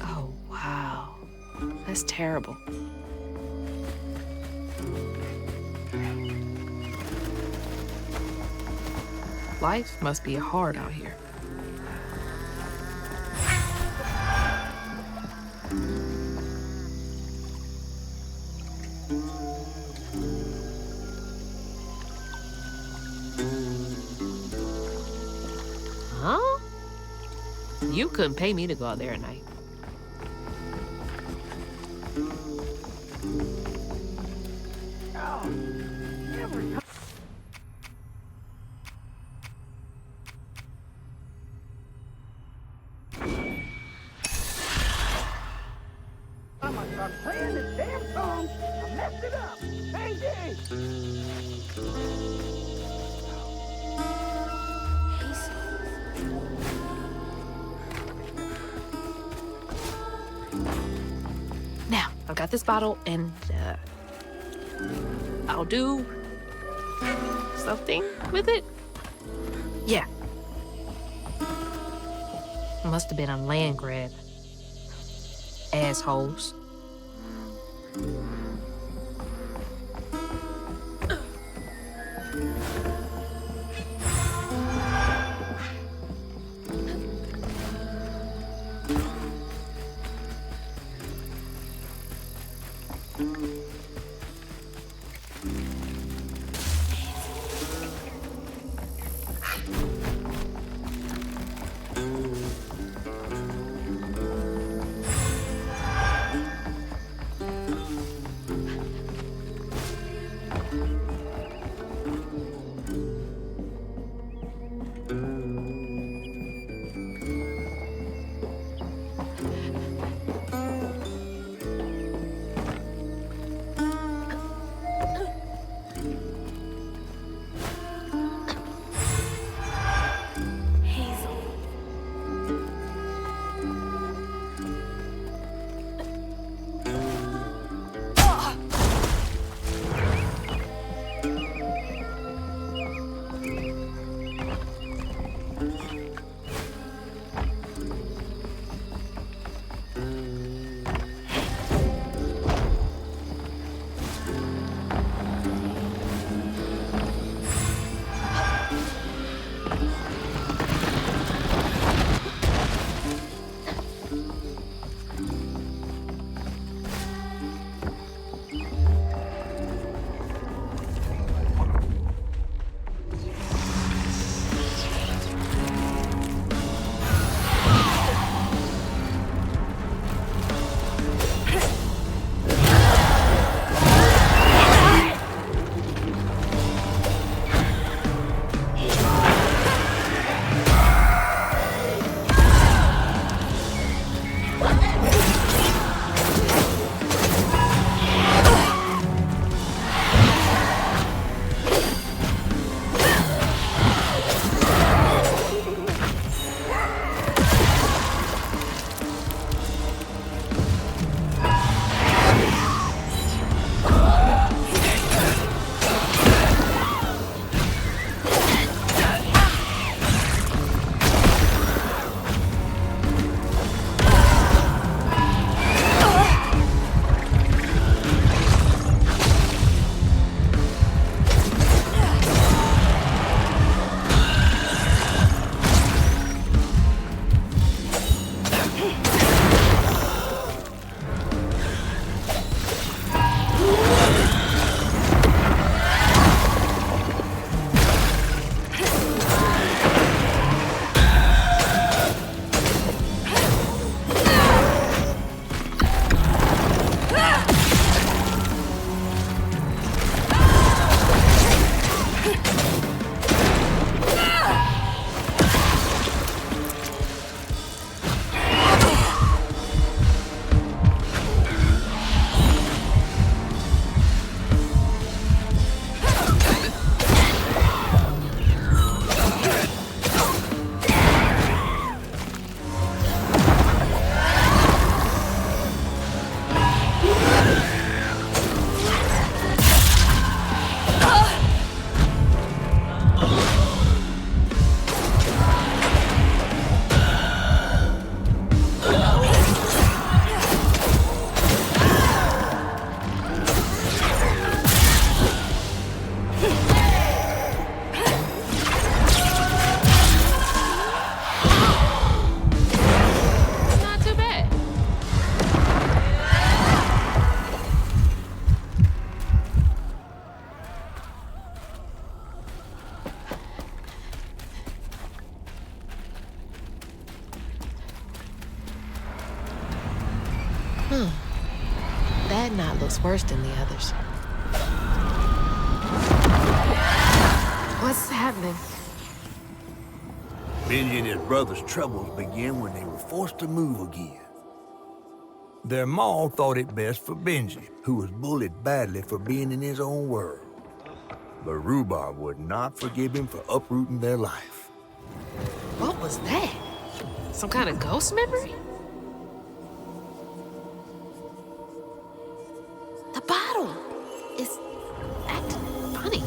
Oh, wow. That's terrible. Life must be hard out here. Huh? You couldn't pay me to go out there at night. I'm gonna start playing this damn song. I messed it up. Thank you. Now, I've got this bottle and I'll do something with it. Yeah. Must have been a land grab. Assholes. That knot looks worse than the others. What's happening? Benji and his brother's troubles began when they were forced to move again. Their ma thought it best for Benji, who was bullied badly for being in his own world. But Rhubarb would not forgive him for uprooting their life. What was that? Some kind of ghost memory? The bottle is acting funny.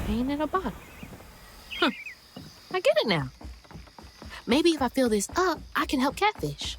Ain't in a bottle. Huh. I get it now. Maybe if I fill this up, I can help catfish.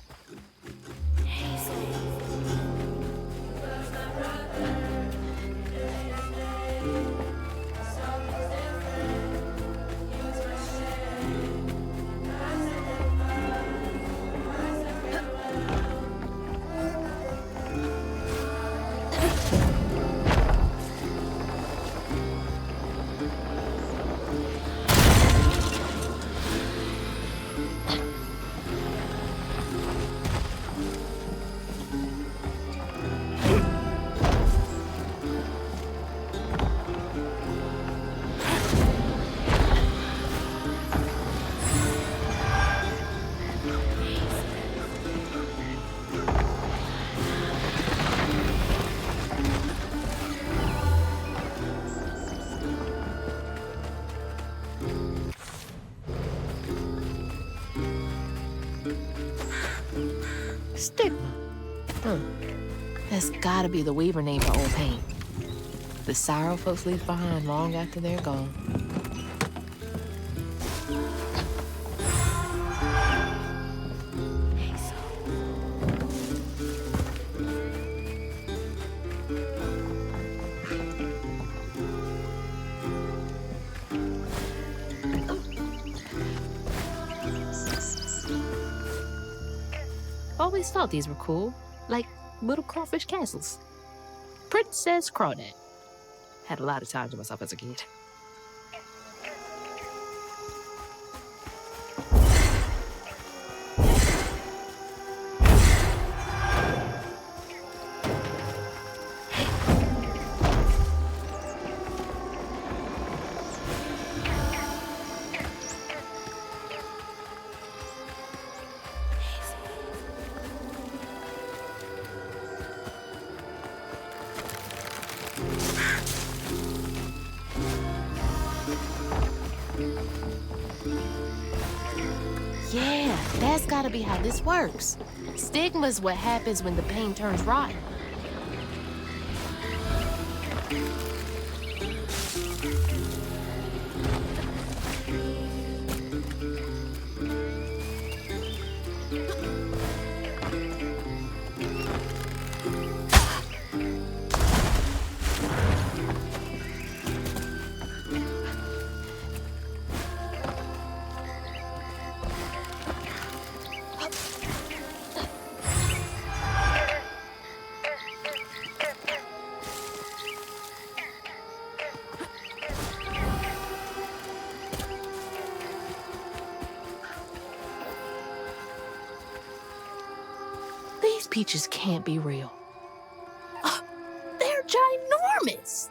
Stigma. That's gotta be the Weaver name for old pain. The sorrow folks leave behind long after they're gone. Always thought these were cool, like little crawfish castles. Princess Crawdad. Had a lot of time to myself as a kid. Yeah, that's gotta be how this works. Stigma's what happens when the pain turns rotten. These peaches can't be real. They're ginormous!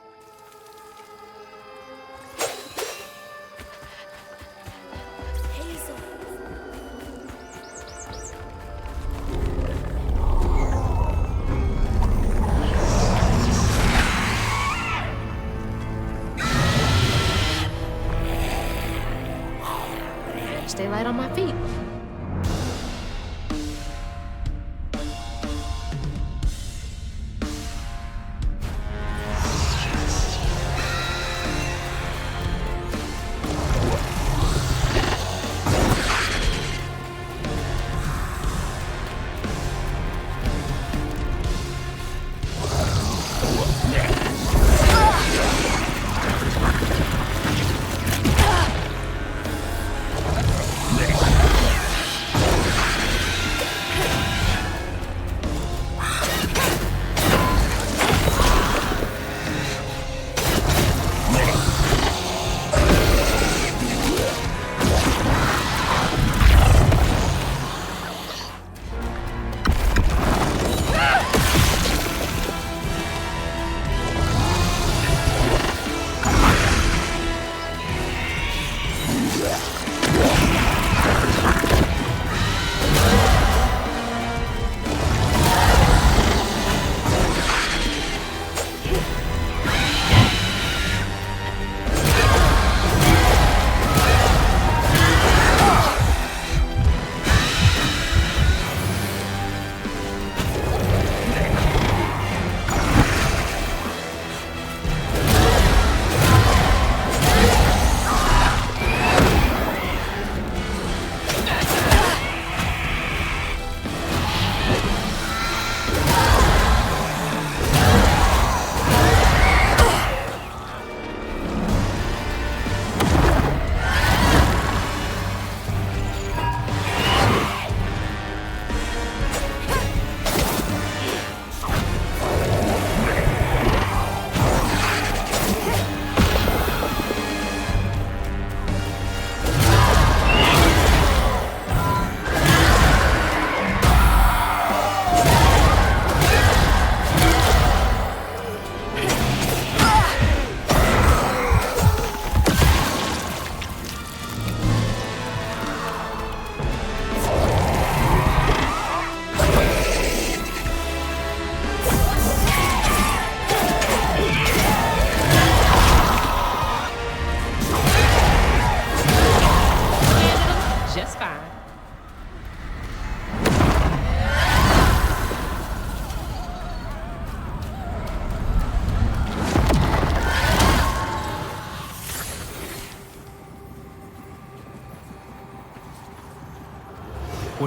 Hazel. Stay light on my feet.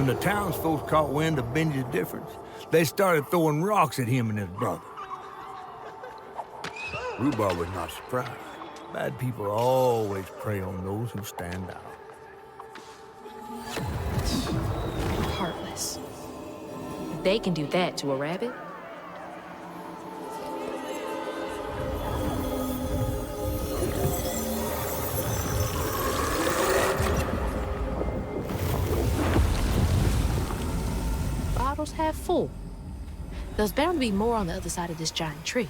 when the townsfolk caught wind of Benji's difference, they started throwing rocks at him and his brother. Rhubarb was not surprised. Bad people always prey on those who stand out. Heartless. They can do that to a rabbit. Bottles half full. There's bound to be more on the other side of this giant tree.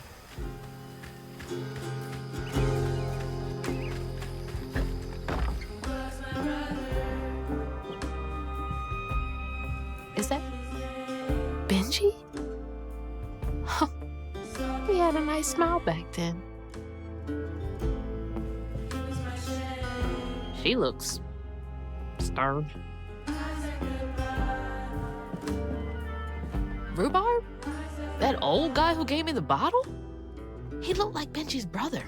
Is that Benji? Huh. He had a nice smile back then. She looks stern. Rhubarb? That old guy who gave me the bottle? He looked like Benji's brother.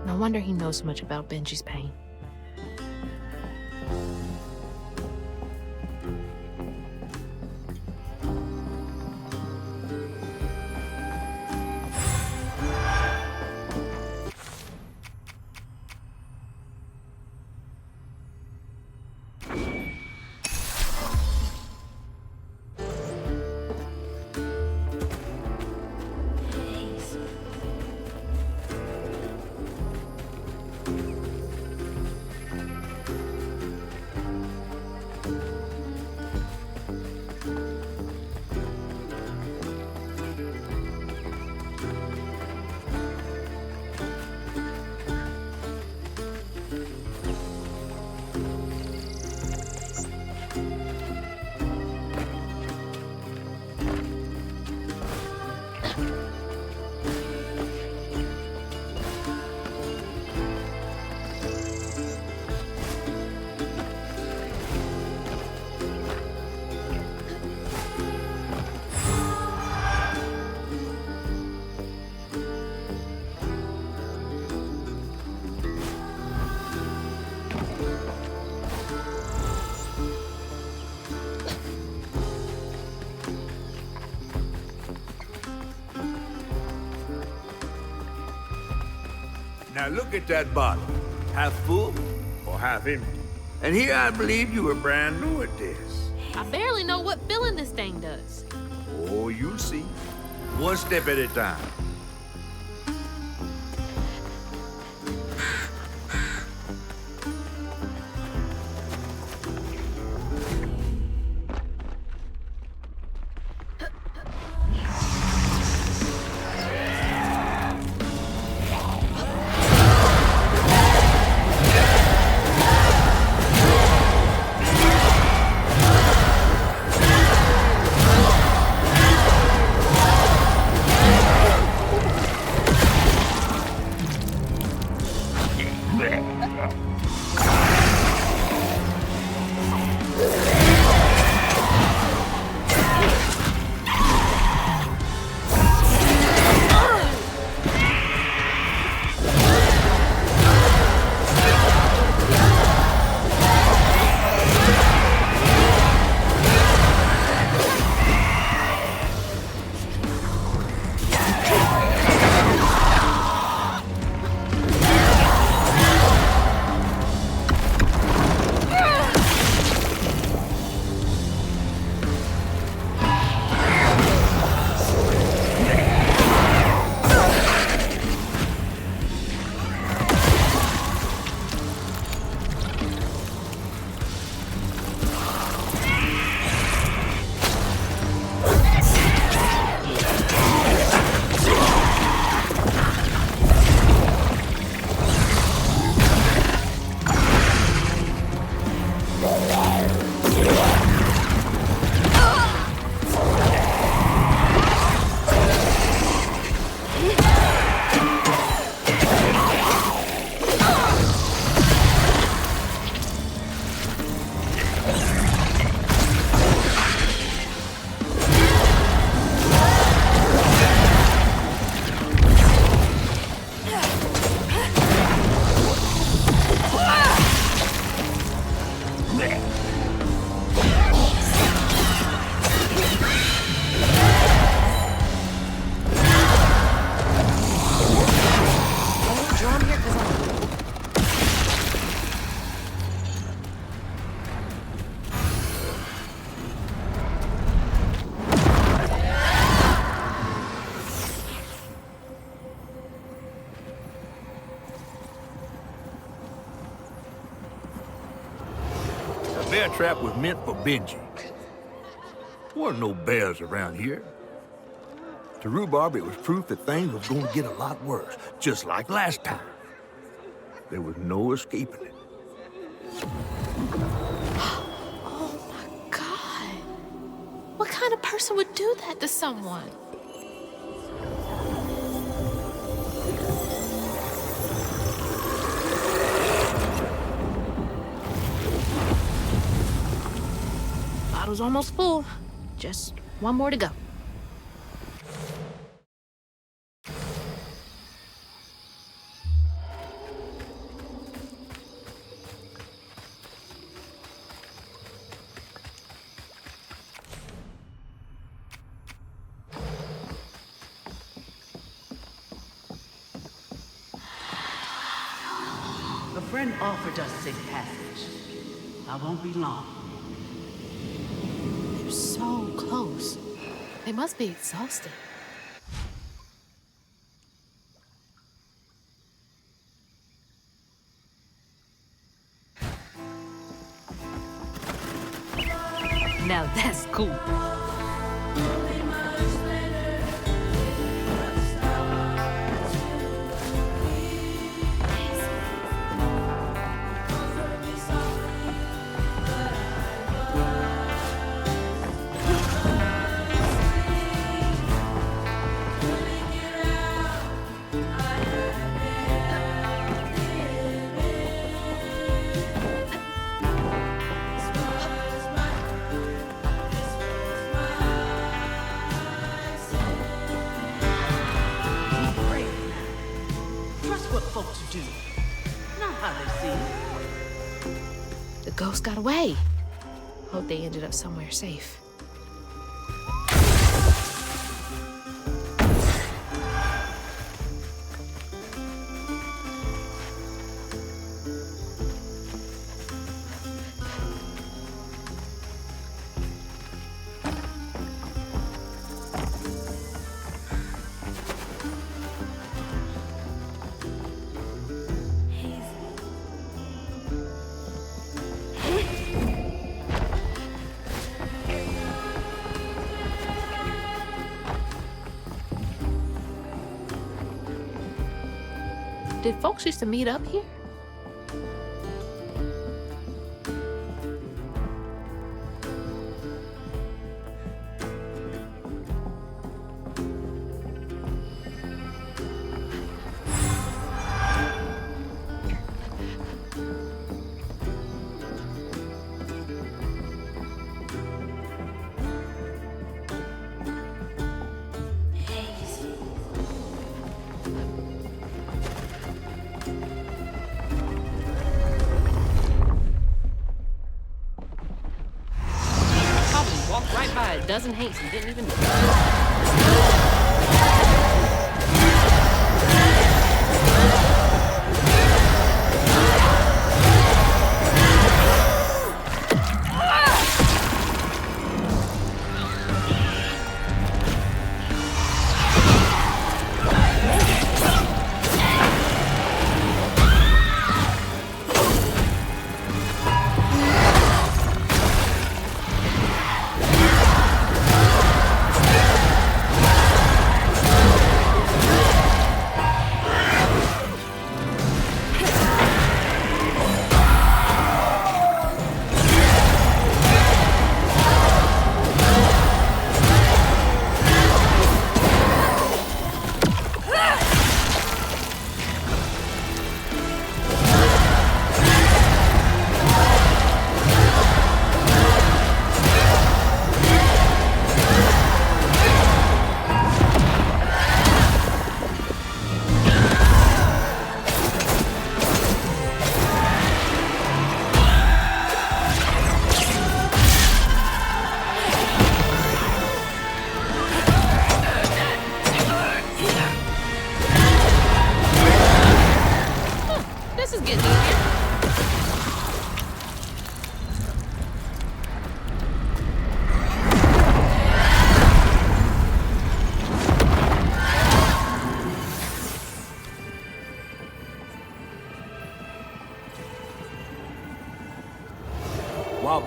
No wonder he knows so much about Benji's pain. Now look at that bottle. Half full or half empty. And here I believe you were brand new at this. I barely know what filling this thing does. Oh, you'll see. One step at a time. trap was meant for Benji. There weren't no bears around here. To rhubarb, it was proof that things was going to get a lot worse, just like last time. There was no escaping it. Oh my God. What kind of person would do that to someone? Bottle's almost full. Just one more to go. A friend offered us safe passage. I won't be long. They're so close. They must be exhausted. Now that's cool. The ghost got away. Hope they ended up somewhere safe. Did folks used to meet up here? Right by a dozen hates and didn't even...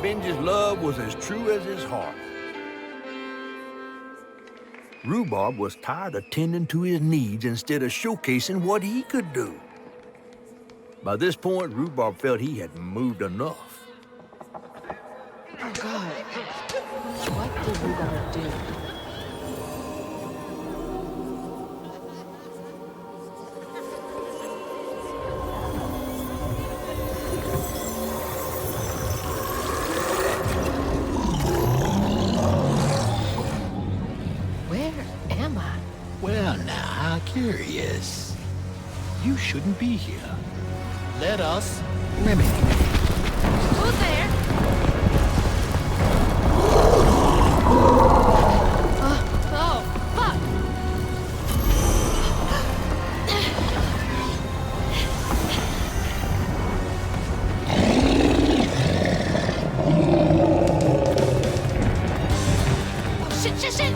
Benji's love was as true as his heart. Rhubarb was tired of tending to his needs instead of showcasing what he could do. By this point, Rhubarb felt he had moved enough. Oh, God. What did Rhubarb do? Well, now, how curious. You shouldn't be here. Let us remedy. Who's there? Oh, fuck! Oh, shit!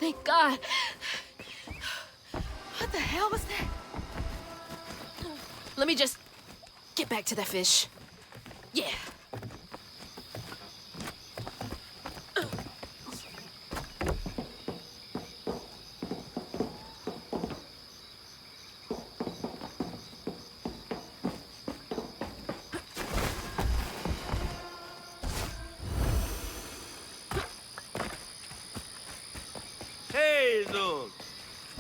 Thank God. What the hell was that? Let me just get back to that fish. Yeah. Hazel,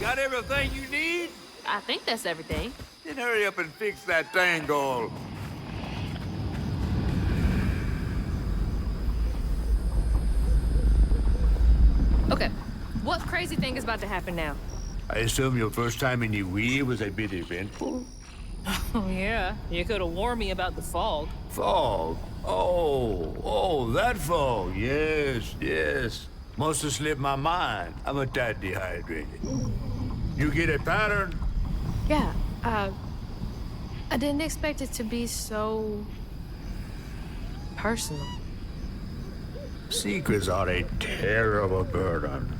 got everything you need? I think that's everything. Then hurry up and fix that tangle. Okay, what crazy thing is about to happen now? I assume your first time in Reweaving was a bit eventful? Oh, yeah. You could have warned me about the fog. Fog? Oh, that fog. Yes. Must have slipped my mind. I'm a tad dehydrated. You get a pattern? Yeah, I didn't expect it to be so personal. Secrets are a terrible burden.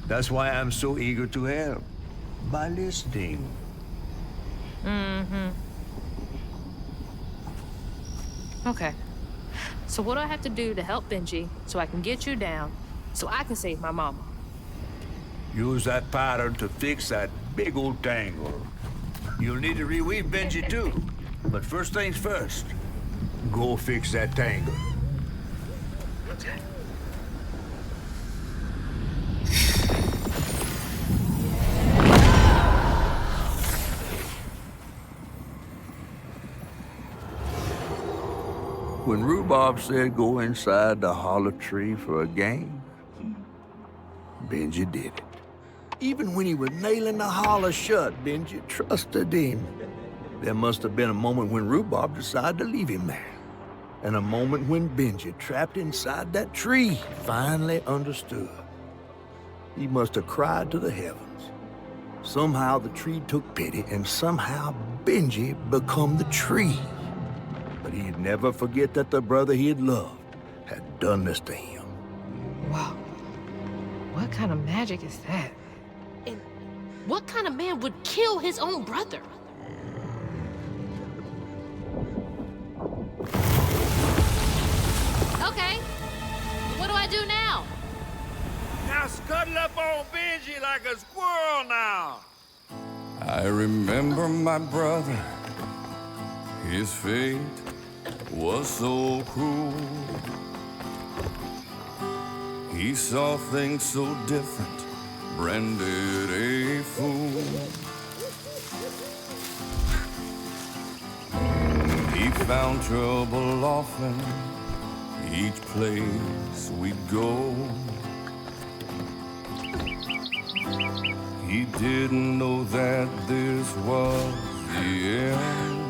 That's why I'm so eager to help. By listening. Mm-hmm. Okay. So what do I have to do to help Benji so I can get you down, so I can save my mama? Use that pattern to fix that big old tangle. You'll need to reweave Benji too. But first things first, go fix that tangle. Okay. When Rhubarb said go inside the hollow tree for a game, Benji did it. Even when he was nailing the hollow shut, Benji trusted him. There must have been a moment when Rhubarb decided to leave him there. And a moment when Benji, trapped inside that tree, finally understood. He must have cried to the heavens. Somehow the tree took pity, and somehow Benji become the tree. But he'd never forget that the brother he had loved had done this to him. Wow. What kind of magic is that? And what kind of man would kill his own brother? Okay. What do I do now? Now scuttle up on Benji like a squirrel now. I remember my brother. His fate was so cruel. He saw things so different, branded a fool. He found trouble often, each place we'd go. He didn't know that this was the end.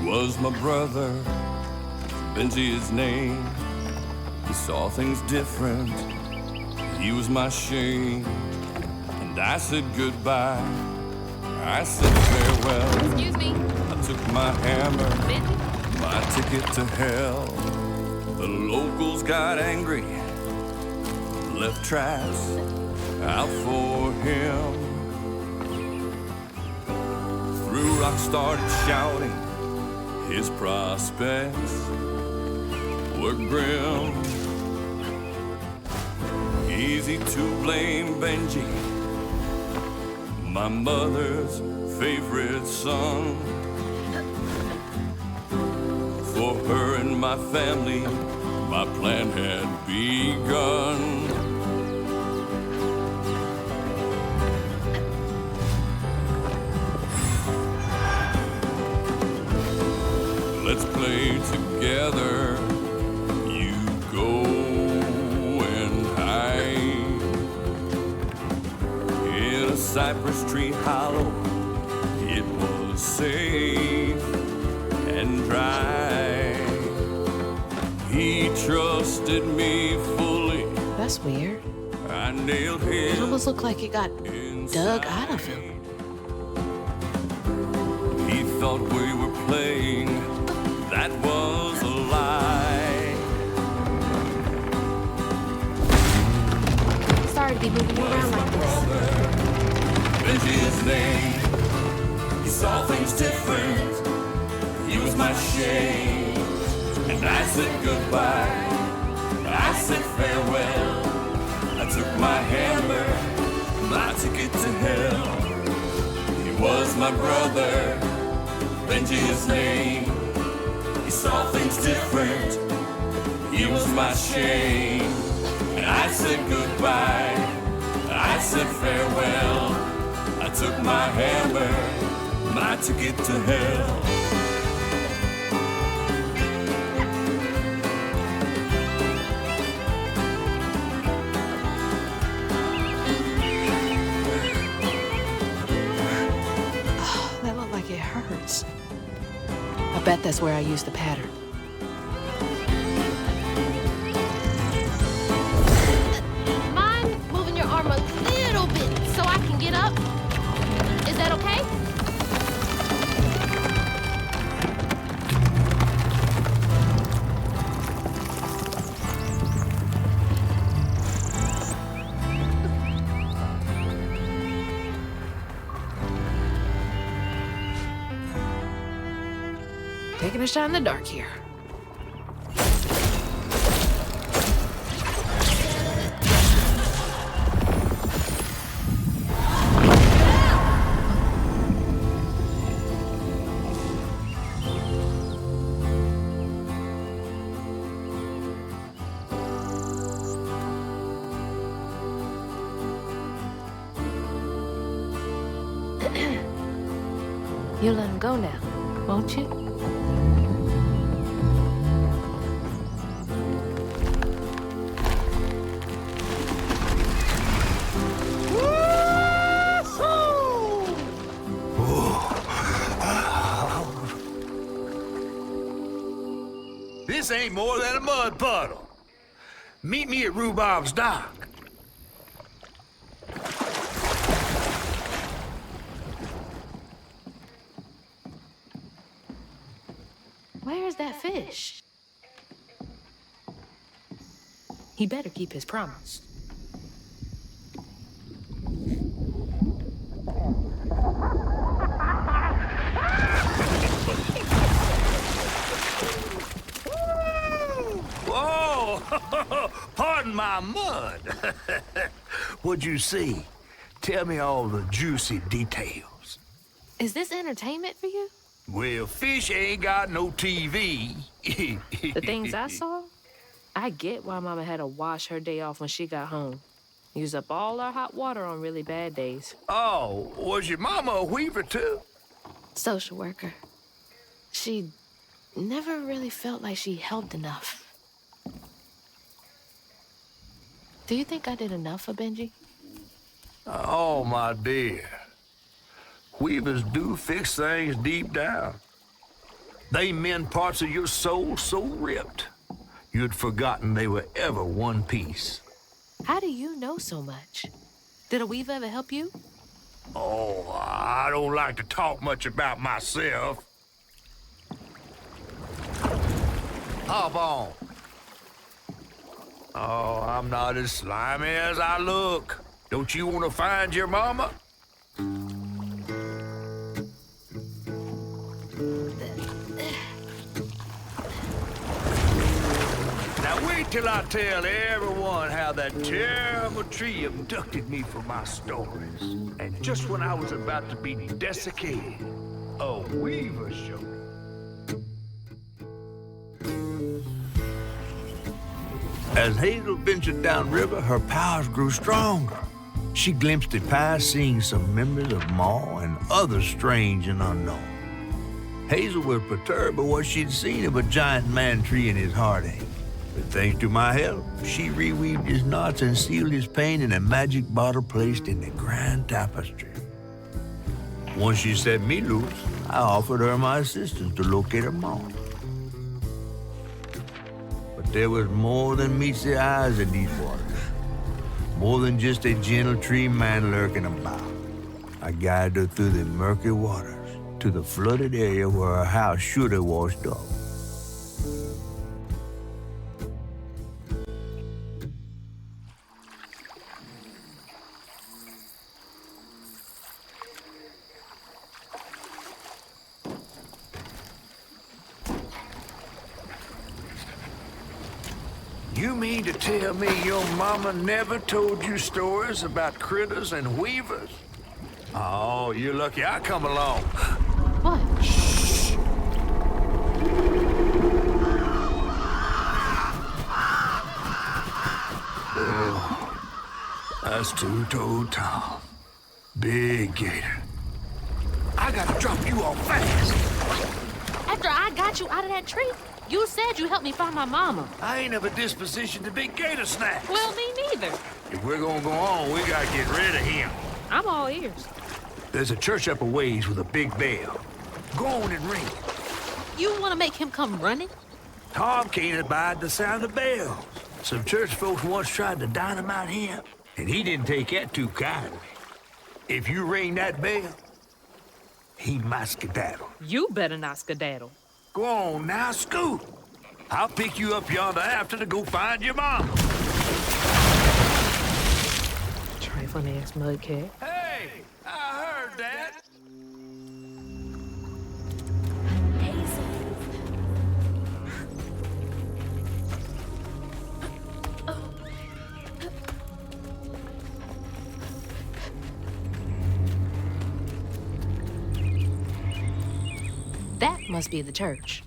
He was my brother, Benji his name. He saw things different, he was my shame. And I said goodbye, I said farewell. Excuse me. I took my hammer, Benji? my ticket to hell. The locals got angry, left traps out for him. Threw rocks, started shouting, his prospects were grim. Easy to blame Benji, my mother's favorite son. For her and my family, my plan had begun. Let's play together. You go and hide in a cypress tree hollow. It was safe and dry. He trusted me fully. That's weird. I nailed him. It almost looked like it got dug out of him. He thought we were playing. That was a lie. Sorry to be moving you around like this. Benji his name. He saw things different. He was my shame. And I said goodbye. I said farewell. I took my hammer, my ticket to hell. He was my brother, Benji his name. He saw things different. He was my shame. And I said goodbye. I said farewell. I took my hammer, my ticket to hell. I bet that's where I used the pattern. Mind moving your arm a little bit so I can get up? Is that okay? gonna shine the dark here. You'll let him go now, won't you? This ain't more than a mud puddle. Meet me at Rhubob's dock. Where's that fish? He better keep his promise. Whoa! Pardon my mud. What'd you see? Tell me all the juicy details. Is this entertainment for you? Well, fish ain't got no TV. The things I saw, I get why Mama had to wash her day off when she got home. Use up all our hot water on really bad days. Oh, was your mama a weaver too? Social worker. She never really felt like she helped enough. Do you think I did enough for Benji? Oh, my dear. Weavers do fix things deep down. They mend parts of your soul so ripped, you'd forgotten they were ever one piece. How do you know so much? Did a weaver ever help you? Oh, I don't like to talk much about myself. Hop on. Oh, I'm not as slimy as I look. Don't you want to find your mama? Now wait till I tell everyone how that terrible tree abducted me for my stories. And just when I was about to be desiccated, a weaver showed me. As Hazel ventured downriver, her powers grew stronger. She glimpsed it past, seeing some members of Ma and others strange and unknown. Hazel was perturbed by what she'd seen of a giant man tree in his heartache. But thanks to my help, she reweaved his knots and sealed his pain in a magic bottle placed in the grand tapestry. Once she set me loose, I offered her my assistance to locate her mom. But there was more than meets the eyes in these waters. More than just a gentle tree man lurking about. I guided her through the murky waters to the flooded area where her house should have washed up. You mean to tell me your mama never told you stories about critters and weavers? Oh, you're lucky I come along. What? Shh. Oh, that's two-toed Tom. Big gator. I gotta drop you off fast. After I got you out of that tree, you said you helped me find my mama. I ain't of a disposition to be gator snacks. Well, me neither. If we're gonna go on, we gotta get rid of him. I'm all ears. There's a church up a ways with a big bell. Go on and ring it. You want to make him come running? Tom can't abide the sound of bells. Some church folks once tried to dynamite him, and he didn't take that too kindly. If you ring that bell, he might skedaddle. You better not skedaddle. Go on now, scoot. I'll pick you up yonder after to go find your mom. Trifling ass mudcat. Hey, I heard that. Hazel, That must be the church.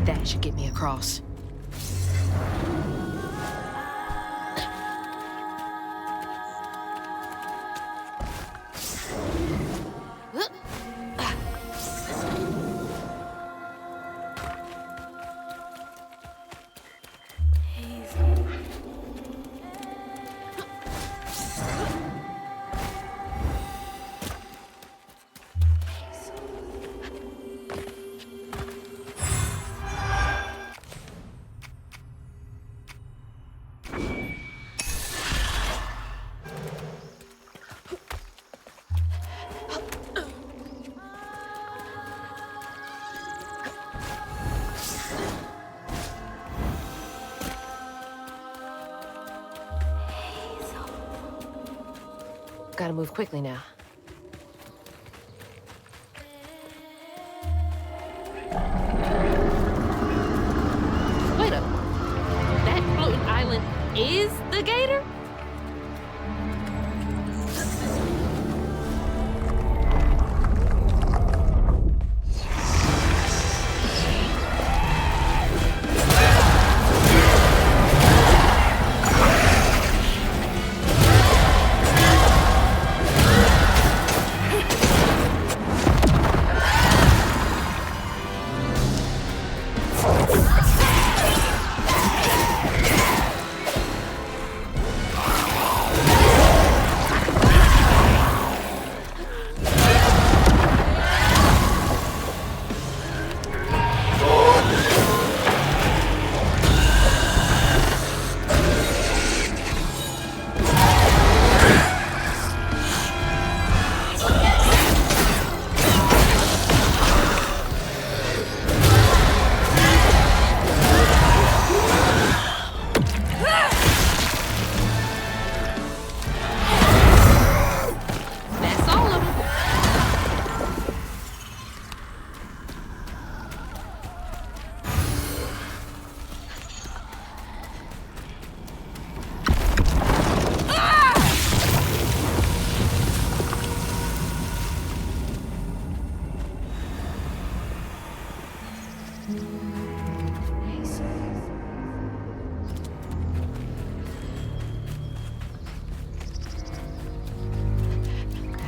That should get me across. Gotta move quickly now. Wait up. That floating island is the gator?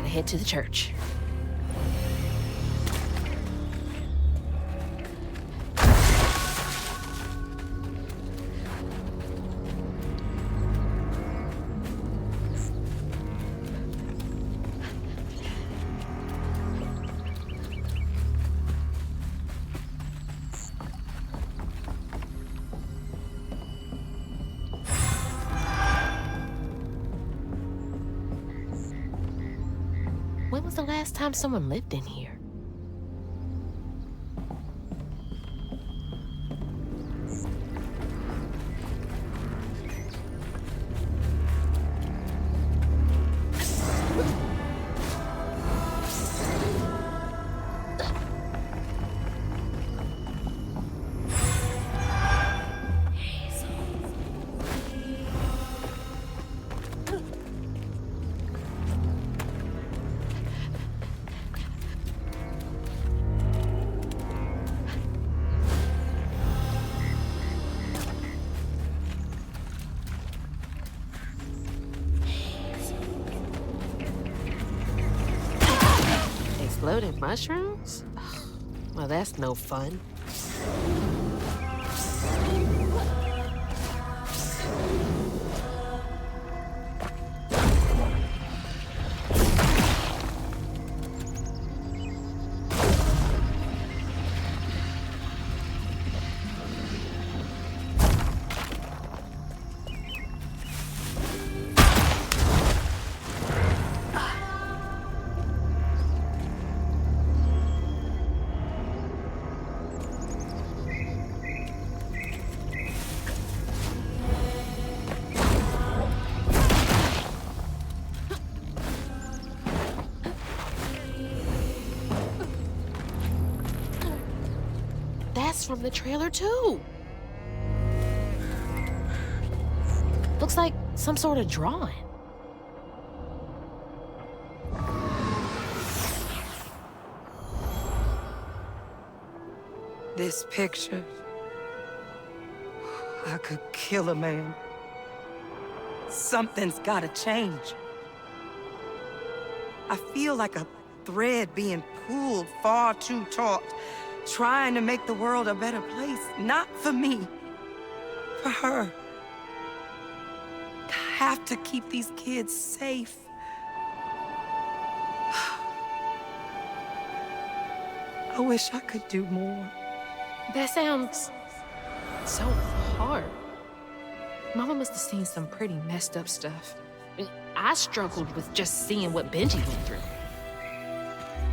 Head to the church. When was the last time someone lived in here? Exploding mushrooms? Well, that's no fun. From the trailer too. Looks like some sort of drawing. This picture, I could kill a man. Something's gotta change. I feel like a thread being pulled far too taut, trying to make the world a better place. Not for me, for her. I have to keep these kids safe. I wish I could do more. That sounds so hard. Mama must have seen some pretty messed up stuff. I struggled with just seeing what Benji went through.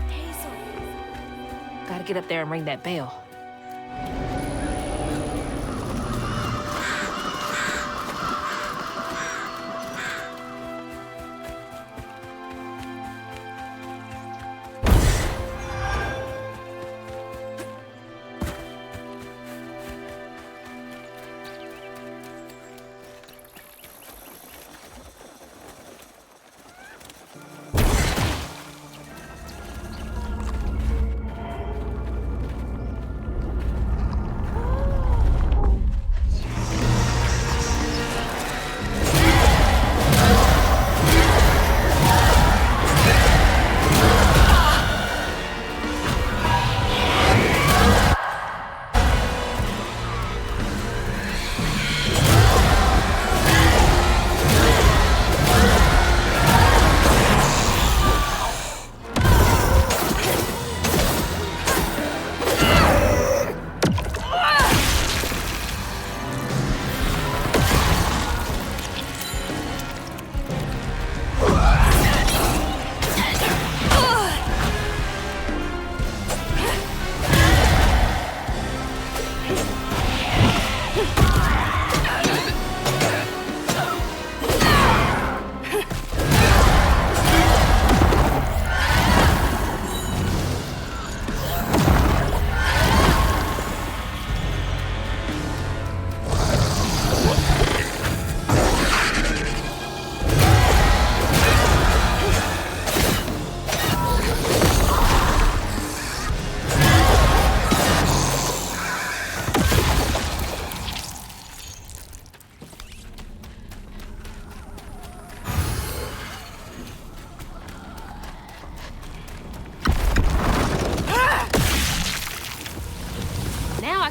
Hazel. Gotta get up there and ring that bell.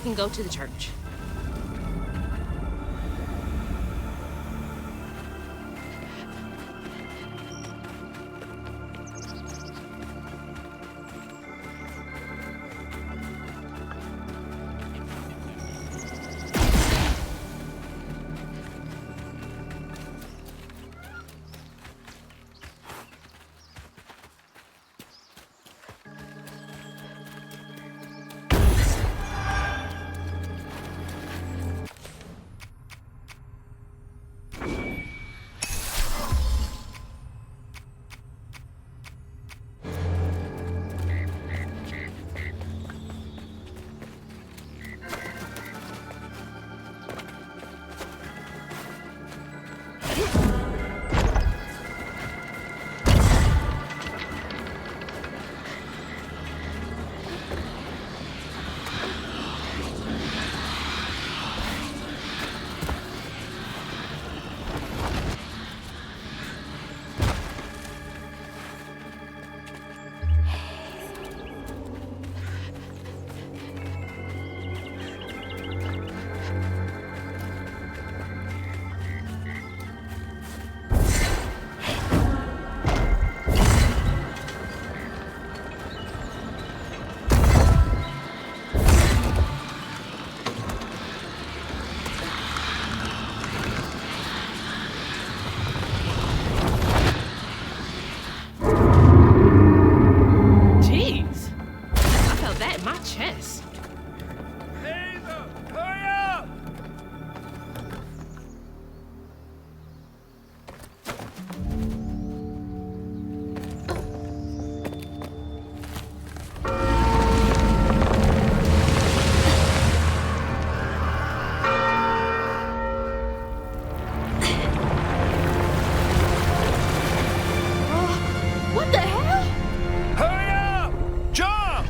Can go to the church. chance. Hazel, hurry up! What the hell? Hurry up! Jump!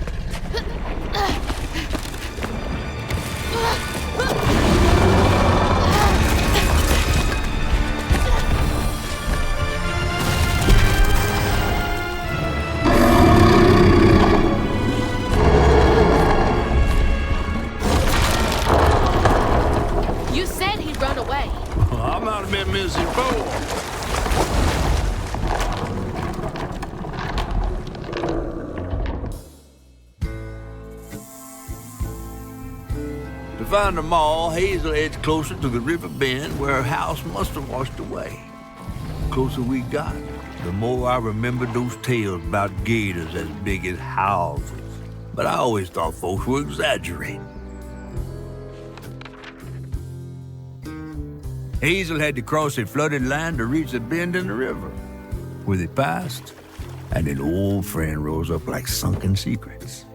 You said he'd run away. I might have been missing before. To find them all, Hazel heads closer to the river bend where her house must have washed away. The closer we got, the more I remembered those tales about gators as big as houses. But I always thought folks were exaggerating. Hazel had to cross a flooded land to reach the bend in the river, where they passed, and an old friend rose up like sunken secrets.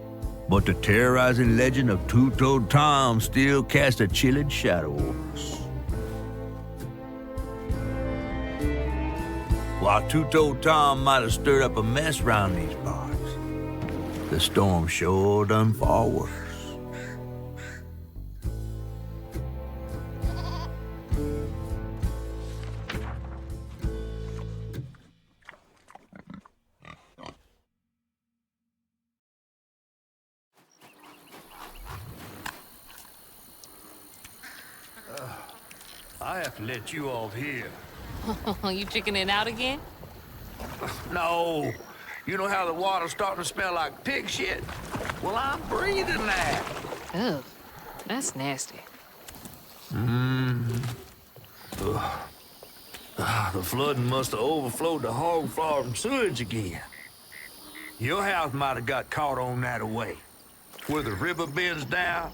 But the terrorizing legend of Two-Toed Tom still cast a chilling shadow over us. While Two-Toed Tom might have stirred up a mess round these parts, the storm sure done far worse. I have to let you off here. You chickening out again? No. You know how the water's starting to smell like pig shit? Well, I'm breathing that. Ugh, that's nasty. The flooding must have overflowed the hog farm sewage again. Your house might have got caught on that away, where the river bends down.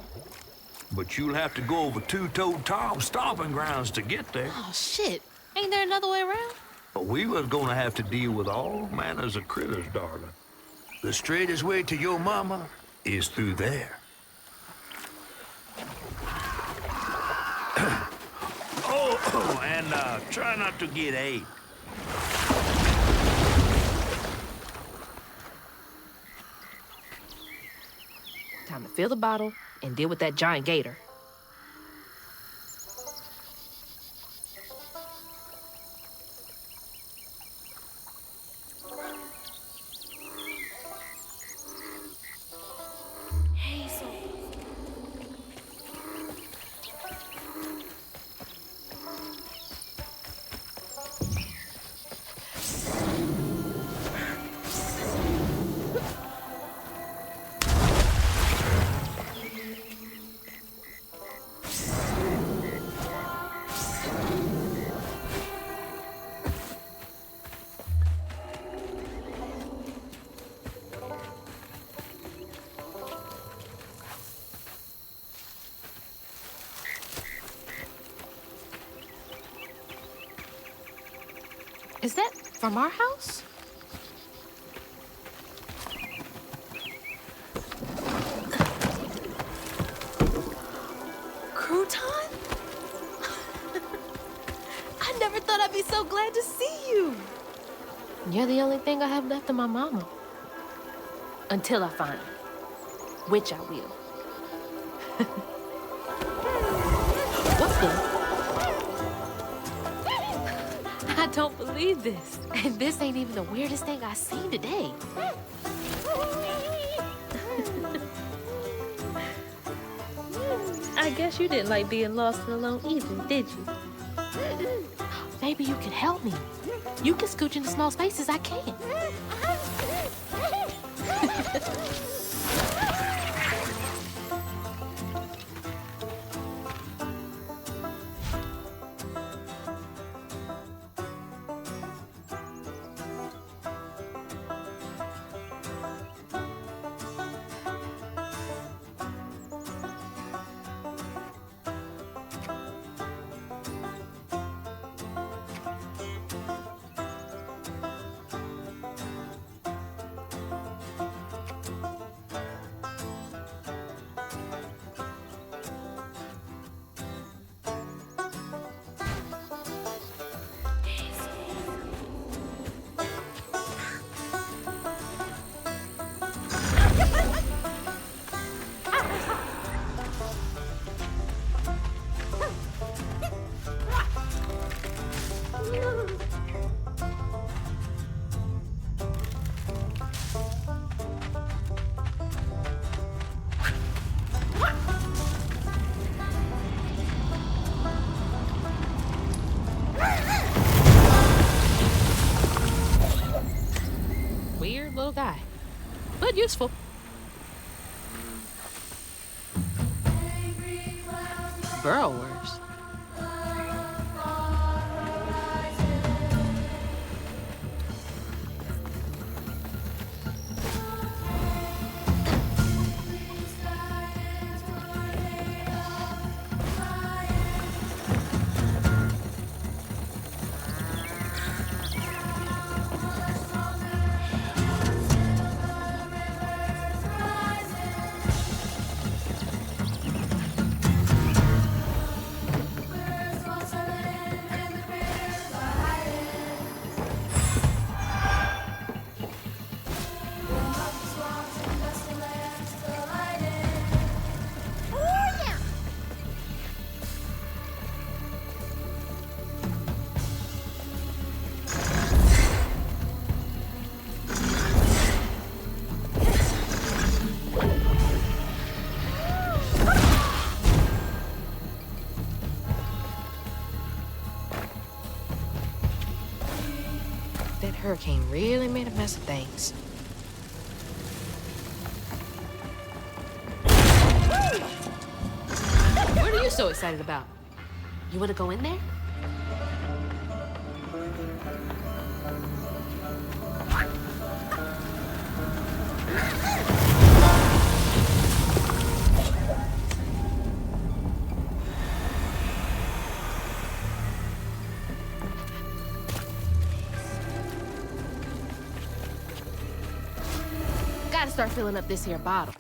But you'll have to go over Two-Toed Tom's stomping grounds to get there. Oh, shit. Ain't there another way around? But we was gonna have to deal with all manners of critters, darling. The straightest way to your mama is through there. And try not to get ate. Time to fill the bottle and deal with that giant gator. Hazel. Is that from our house? Crouton? I never thought I'd be so glad to see you. You're the only thing I have left of my mama. Until I find her. Which I will. What the? I don't believe this. And this ain't even the weirdest thing I've seen today. I guess you didn't like being lost and alone either, did you? Maybe you can help me. You can scooch into small spaces I can't. but useful. Burrowers. Hurricane really made a mess of things. What are you so excited about? You want to go in there? Gotta start filling up this here bottle.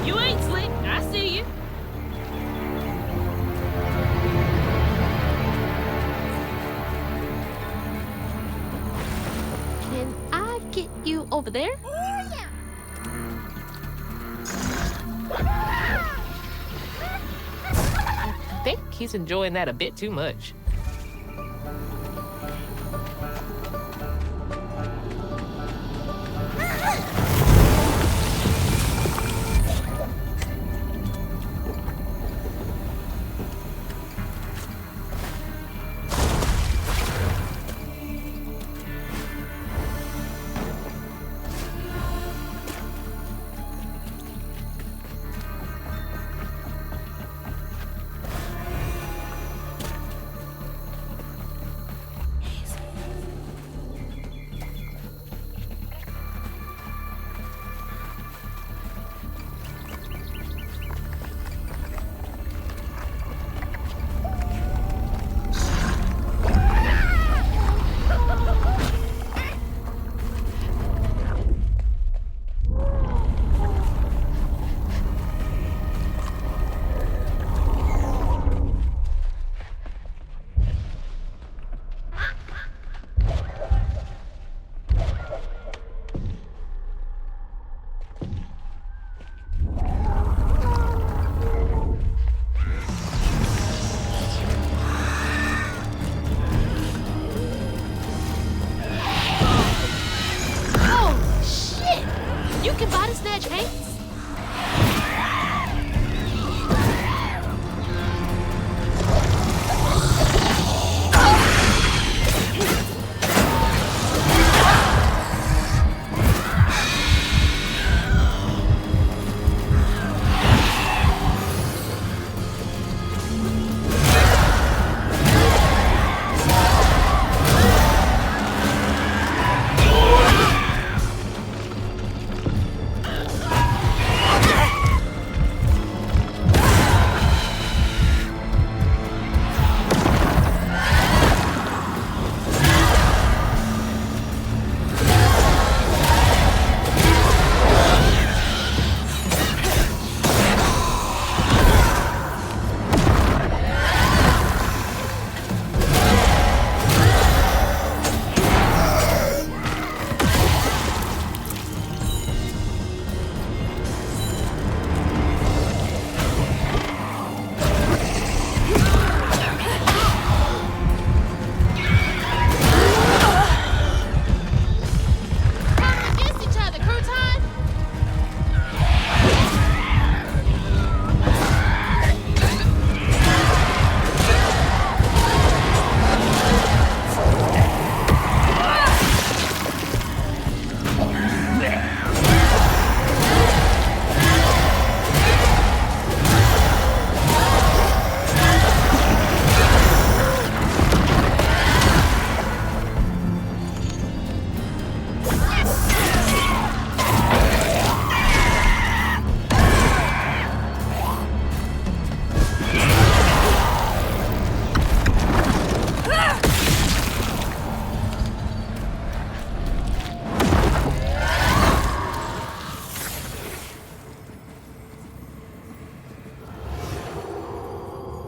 You ain't slick. I see you. Can I get you over there? I think he's enjoying that a bit too much.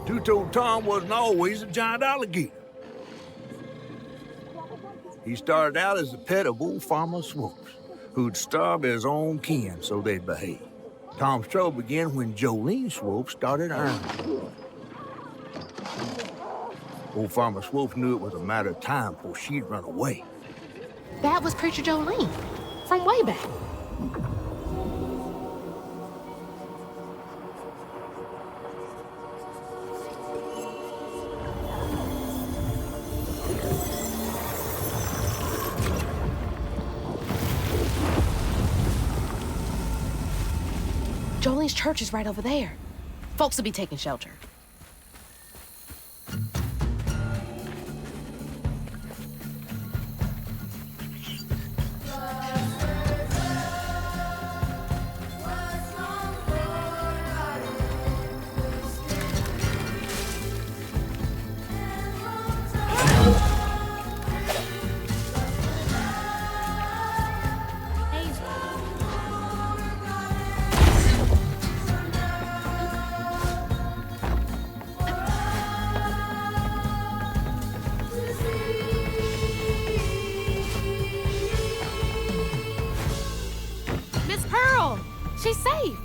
Two-Toed Tom wasn't always a giant alligator. He started out as the pet of old Farmer Swoops, who'd starve his own kin so they'd behave. Tom's trouble began when Jolene Swope started earning. Old Farmer Swope knew it was a matter of time before she'd run away. That was Preacher Jolene, from way back. Jolene's church is right over there. Folks will be taking shelter. She's safe.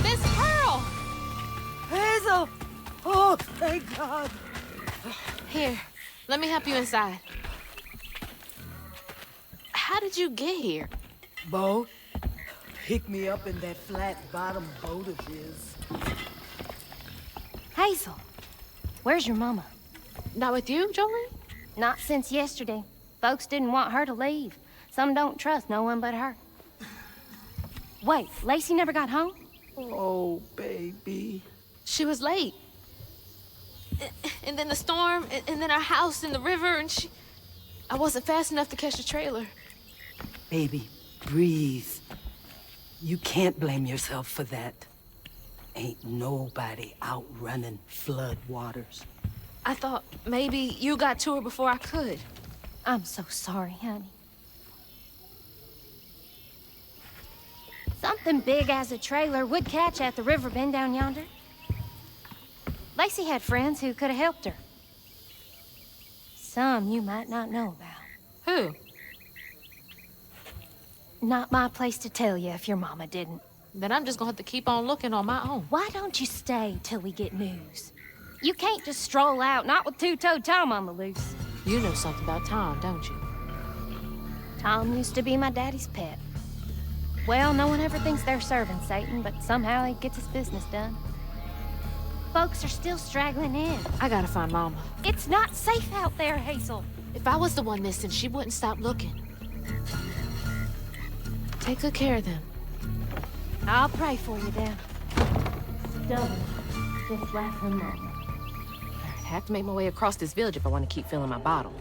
Miss Pearl! Hazel! Oh, thank God. Here, let me help you inside. How did you get here? Bo, pick me up in that flat-bottom boat of his. Hazel, where's your mama? Not with you, Jolene? Not since yesterday. Folks didn't want her to leave. Some don't trust no one but her. Wait, Lacey never got home? Oh, baby. She was late. And then the storm, and then our house in the river, and I wasn't fast enough to catch the trailer. Baby, breathe. You can't blame yourself for that. Ain't nobody outrunning flood waters. I thought maybe you got to her before I could. I'm so sorry, honey. Something big as a trailer would catch at the river bend down yonder. Lacey had friends who could have helped her. Some you might not know about. Who? Not my place to tell you if your mama didn't. Then I'm just gonna have to keep on looking on my own. Why don't you stay till we get news? You can't just stroll out, not with Two-Toed Tom on the loose. You know something about Tom, don't you? Tom used to be my daddy's pet. Well, no one ever thinks they're serving Satan, but somehow he gets his business done. Folks are still straggling in. I gotta find Mama. It's not safe out there, Hazel. If I was the one missing, she wouldn't stop looking. Take good care of them. I'll pray for you then. Stubborn, just like her mama. I have to make my way across this village if I want to keep filling my bottle.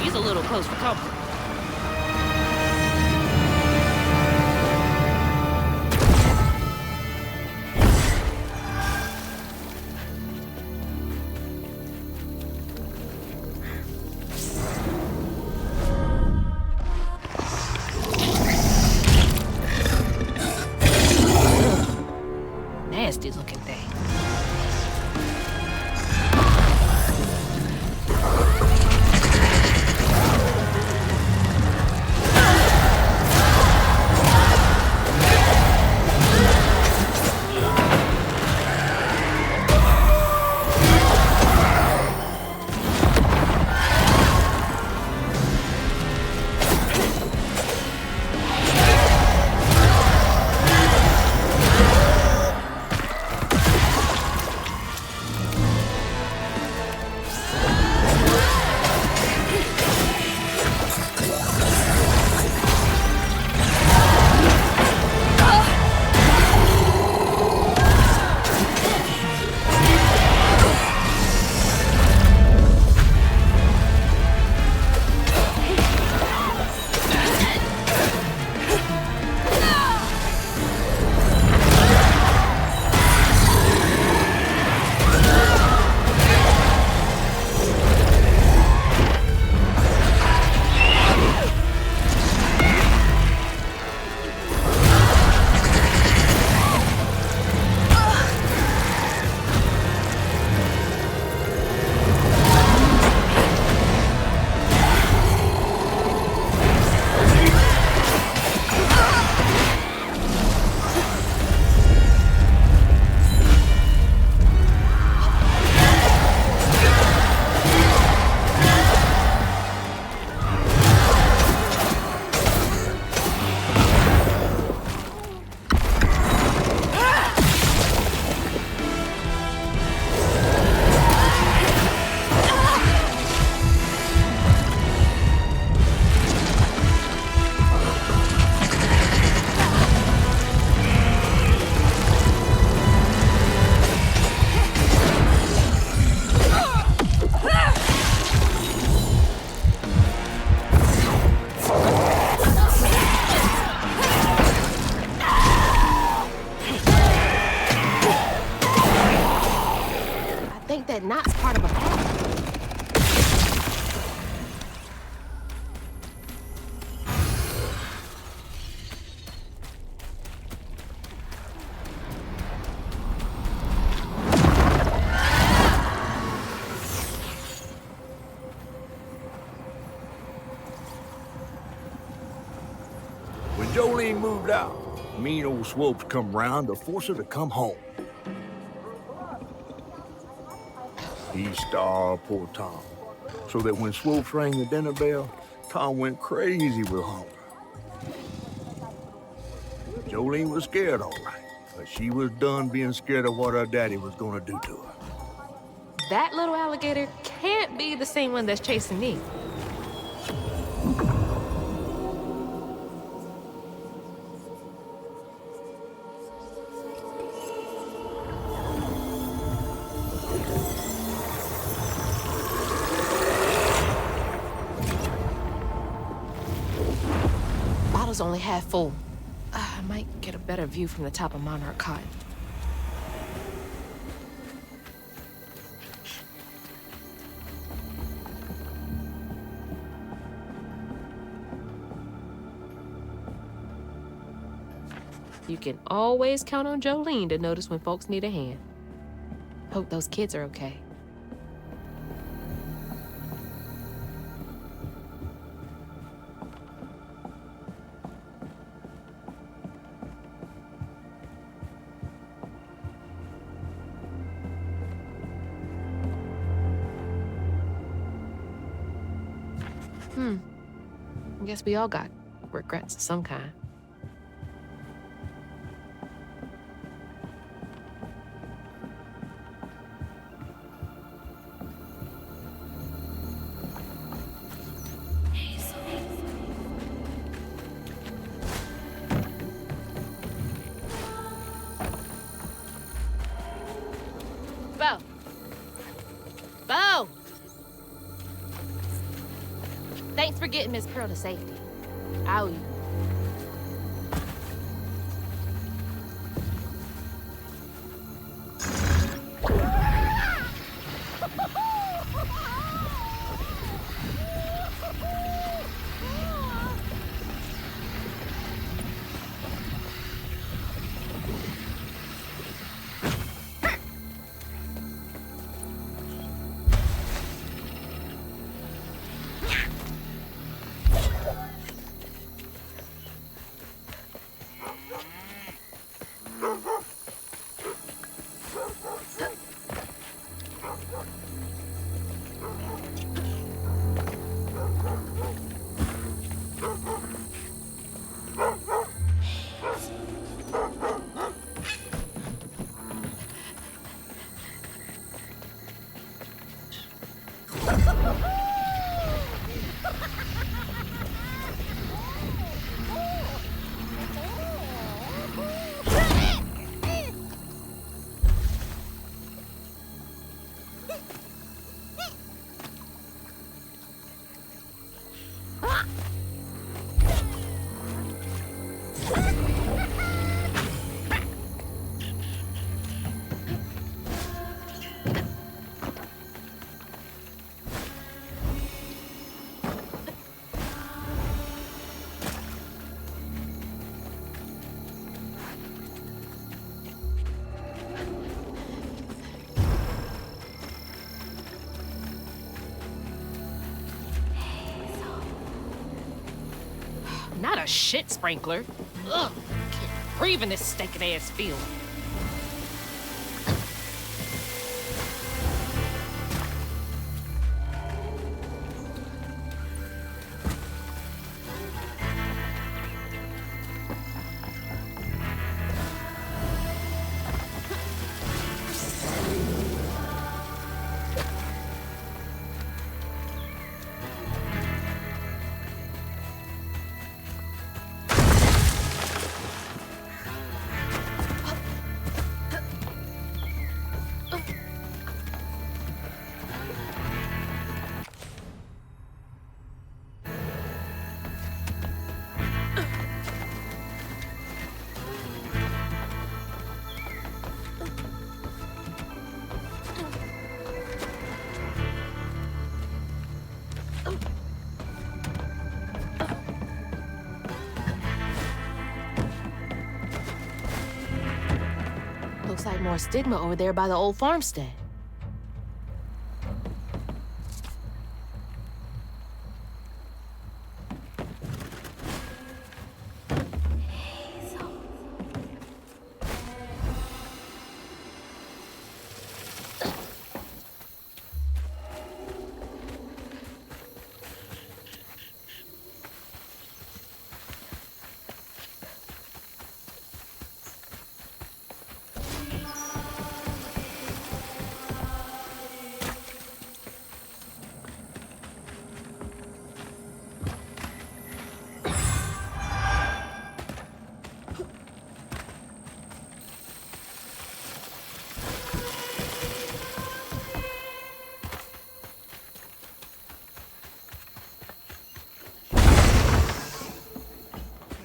She's a little close for comfort. Nasty looking thing. That knot's part of a pattern. When Jolene moved out, mean old Swopes come round to force her to come home. He starved poor Tom, so that when Swopes rang the dinner bell, Tom went crazy with hunger. Jolene was scared, all right, but she was done being scared of what her daddy was gonna do to her. That little alligator can't be the same one that's chasing me. Bottle's only half full. I might get a better view from the top of Monarch Cotton. You can always count on Jolene to notice when folks need a hand. Hope those kids are okay. I guess we all got regrets of some kind. Bo! Bo! Thanks for getting Miss Pearl to safety. I owe you. Not a shit sprinkler. Ugh, can't breathe in this stinking ass field. Looks like more stigma over there by the old farmstead.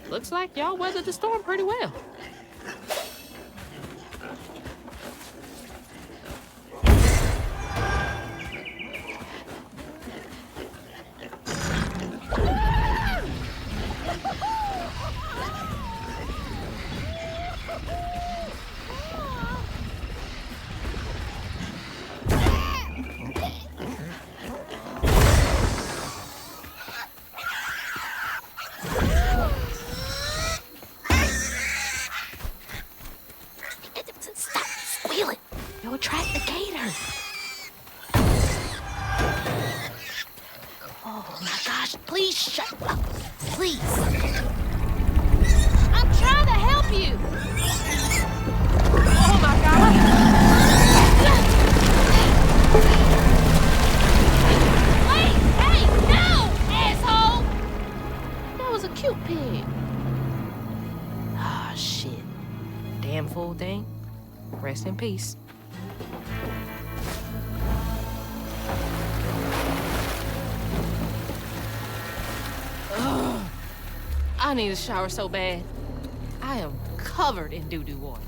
Looks like y'all weathered the storm pretty well. Rest in peace. I need a shower so bad. I am covered in doo-doo water.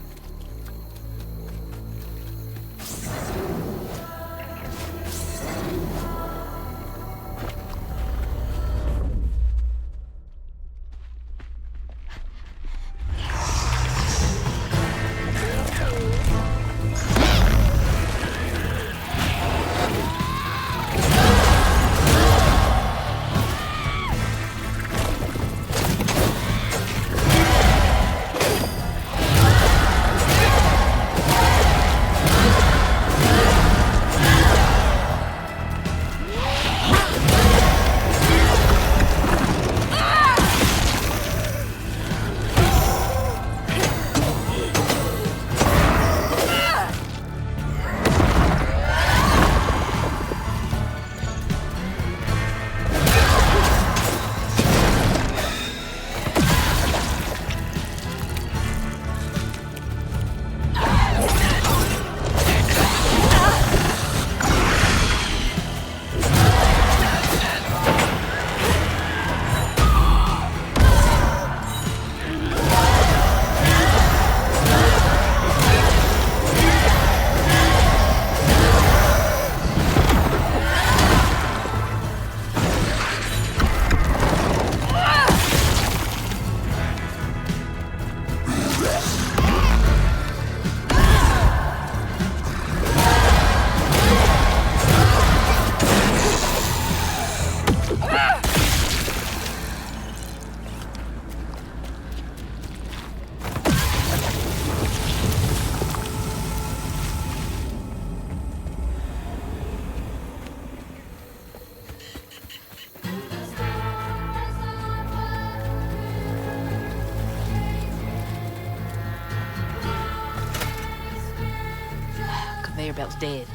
Conveyor belt's dead.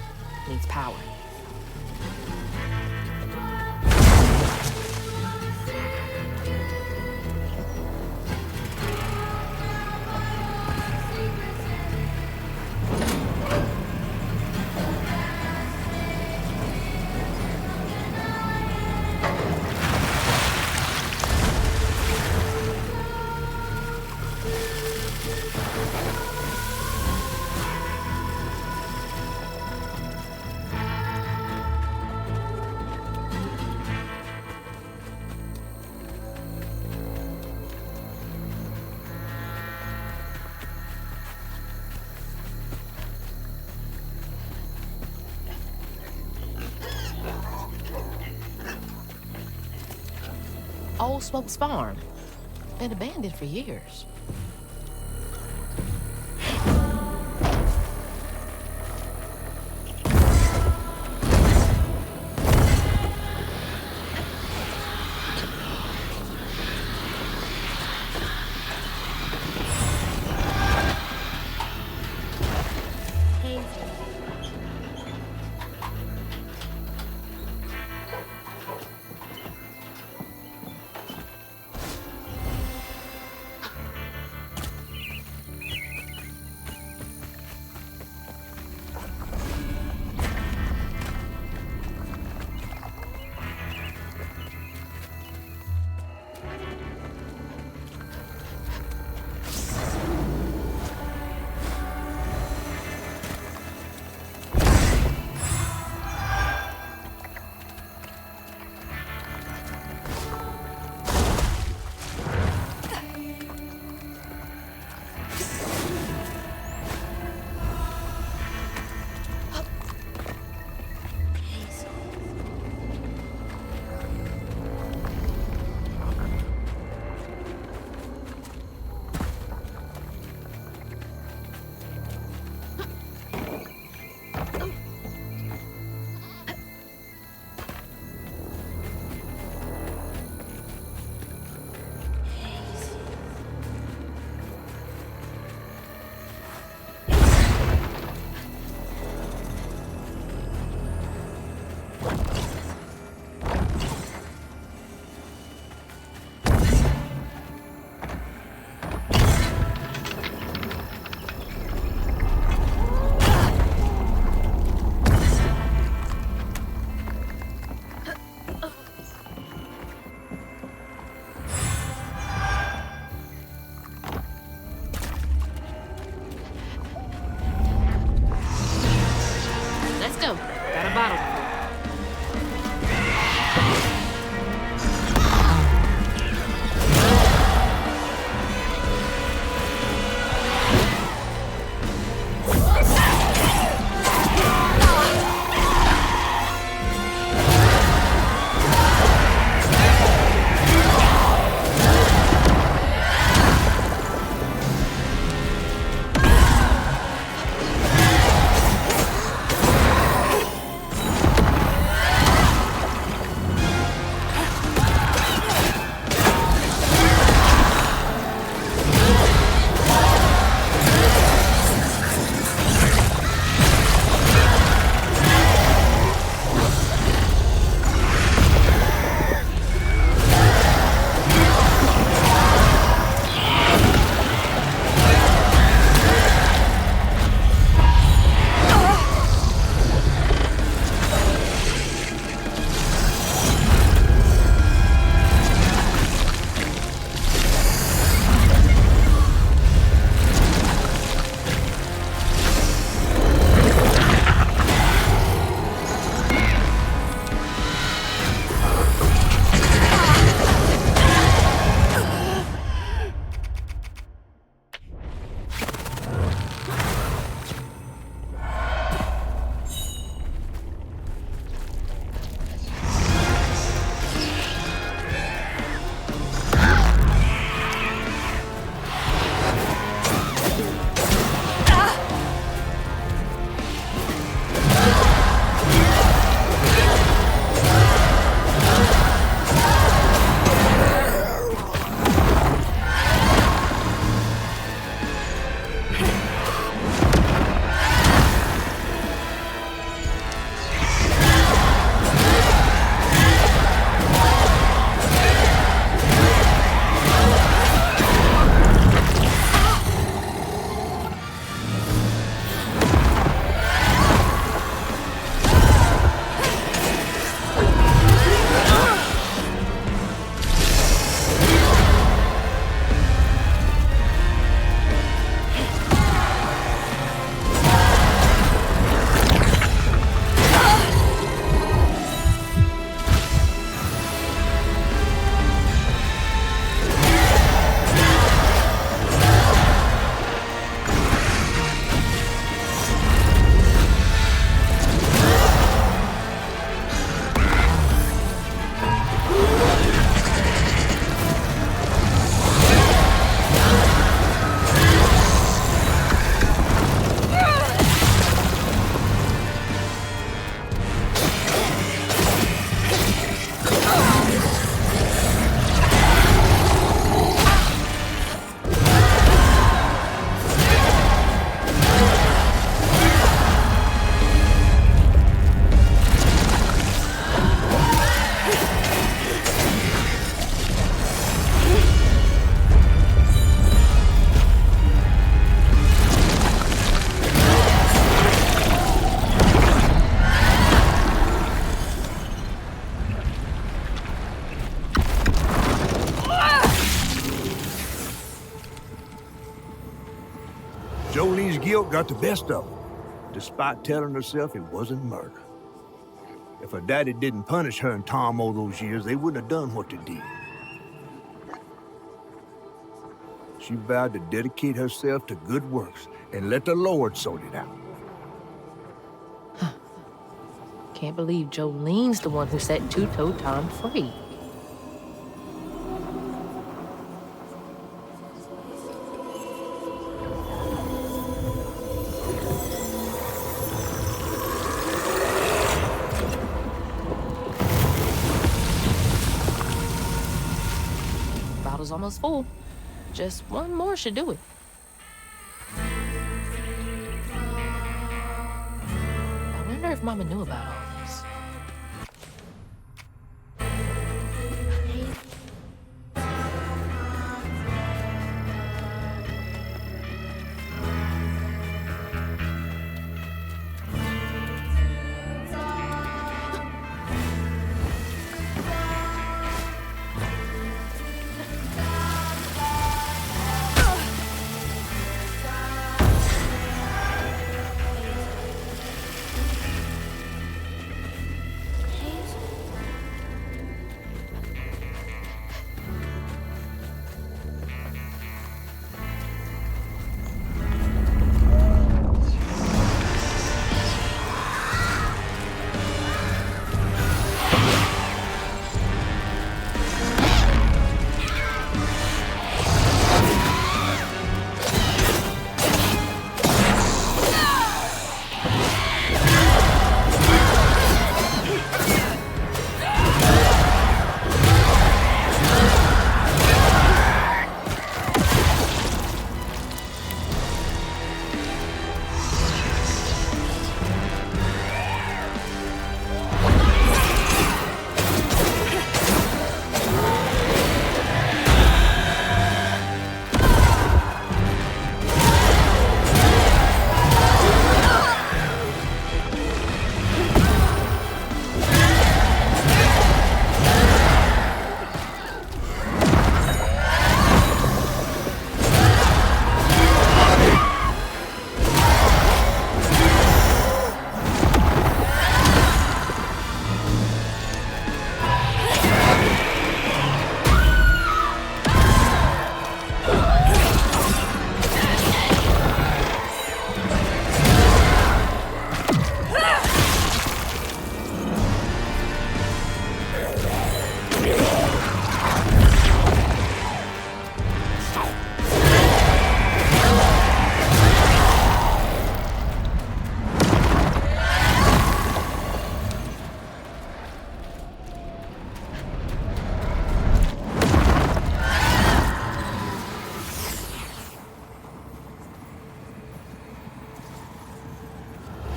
Needs power. Old Smoke's farm. Been abandoned for years. guilt got the best of her, despite telling herself it wasn't murder. If her daddy didn't punish her and Tom all those years, they wouldn't have done what they did. She vowed to dedicate herself to good works and let the Lord sort it out. Can't believe Jolene's the one who set Two-Toe Tom free. Bottle's almost full. Just one more should do it. I wonder if Mama knew about all this.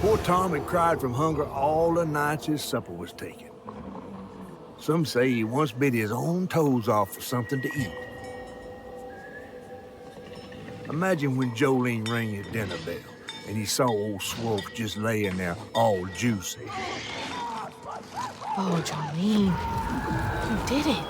Poor Tom had cried from hunger all the nights his supper was taken. Some say he once bit his own toes off for something to eat. Imagine when Jolene rang his dinner bell and he saw old Swolf just laying there all juicy. Oh, Jolene, you did it.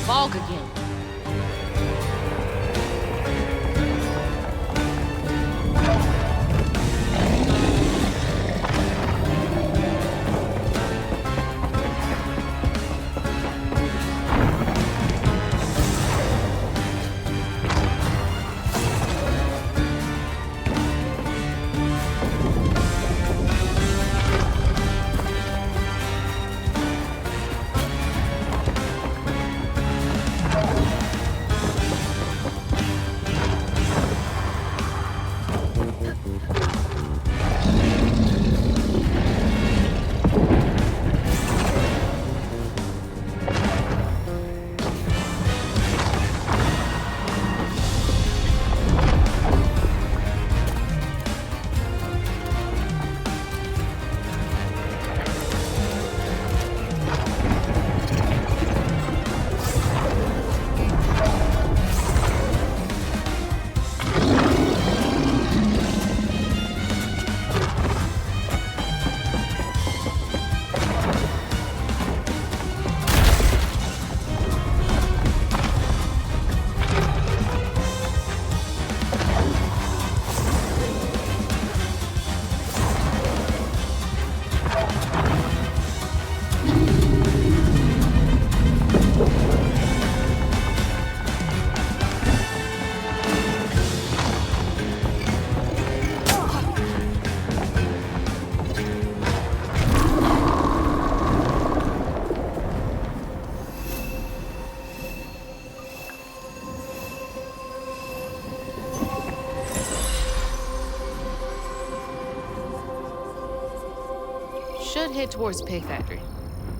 Fog again. should head towards the pig factory.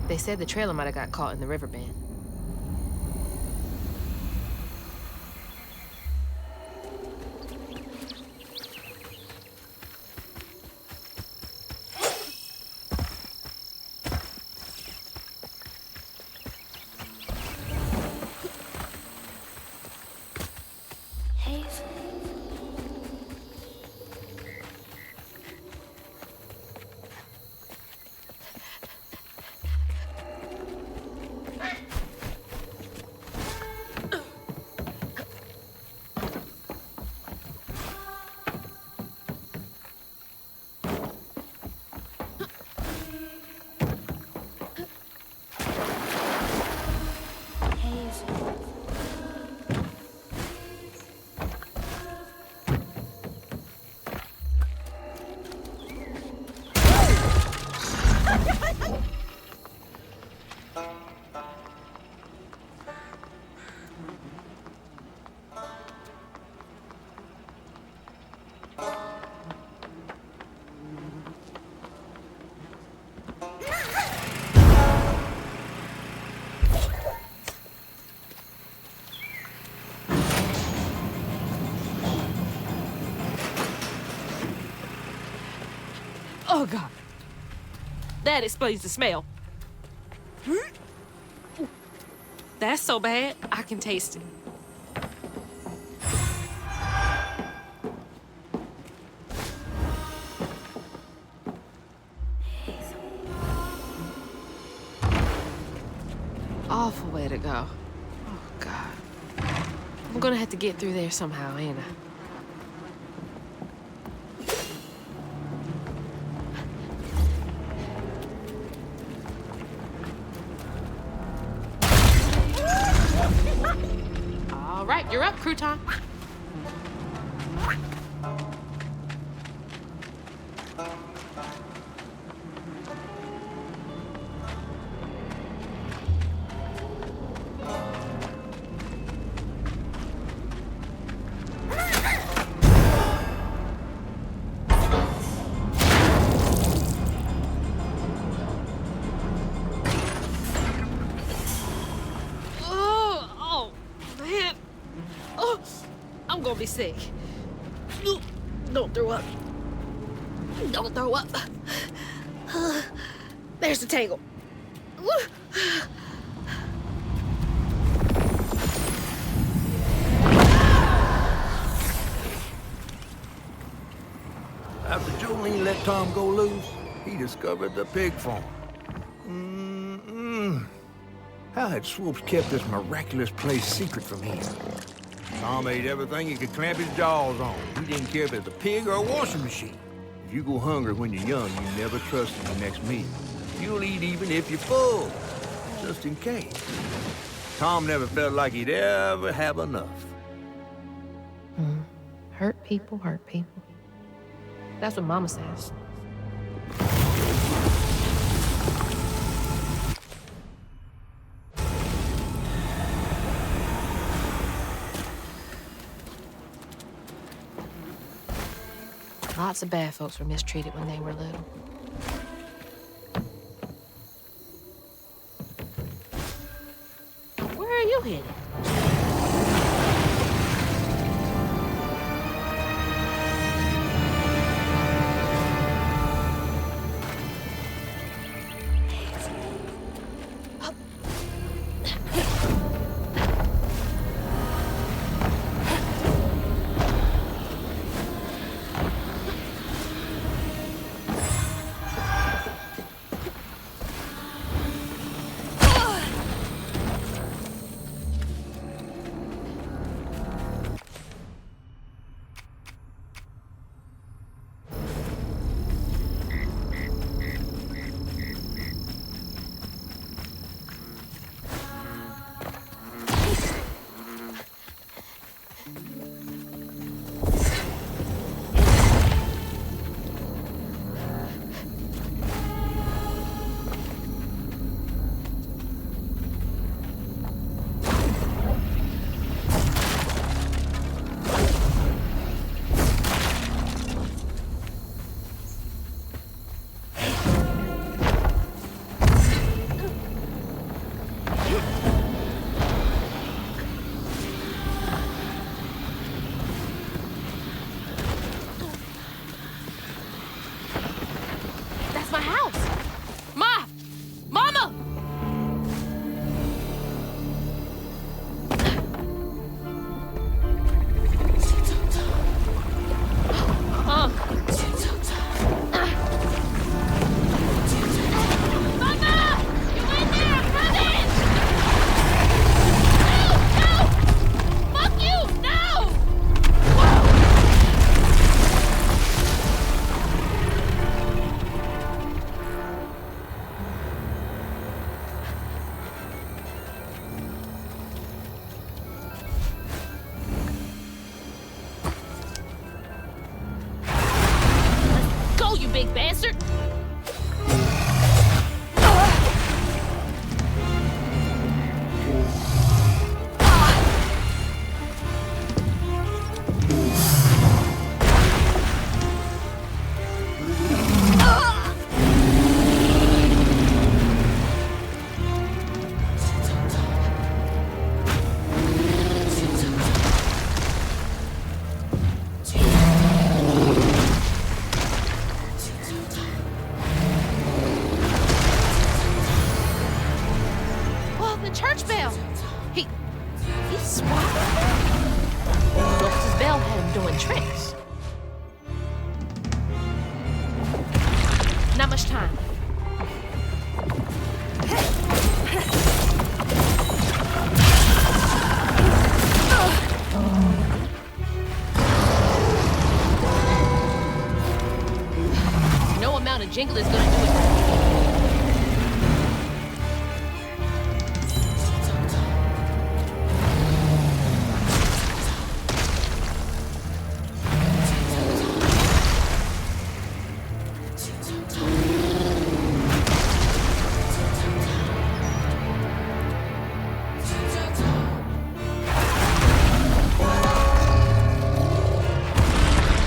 They said the trailer might have got caught in the river bend. Oh, God. That explains the smell. That's so bad, I can taste it. Awful way to go. Oh, God. I'm gonna have to get through there somehow, ain't I? All right, you're up, Crouton. Be sick. Don't throw up. Don't throw up. There's the tangle. After Jolene let Tom go loose, he discovered the pig farm. How had Swoops kept this miraculous place secret from him? Tom ate everything he could clamp his jaws on. He didn't care if it was a pig or a washing machine. If you go hungry when you're young, you never trust in your next meal. You'll eat even if you're full, just in case. Tom never felt like he'd ever have enough. Hurt people, hurt people. That's what Mama says. Lots of bad folks were mistreated when they were little. Where are you headed? big bastard! Jingle is gonna do it.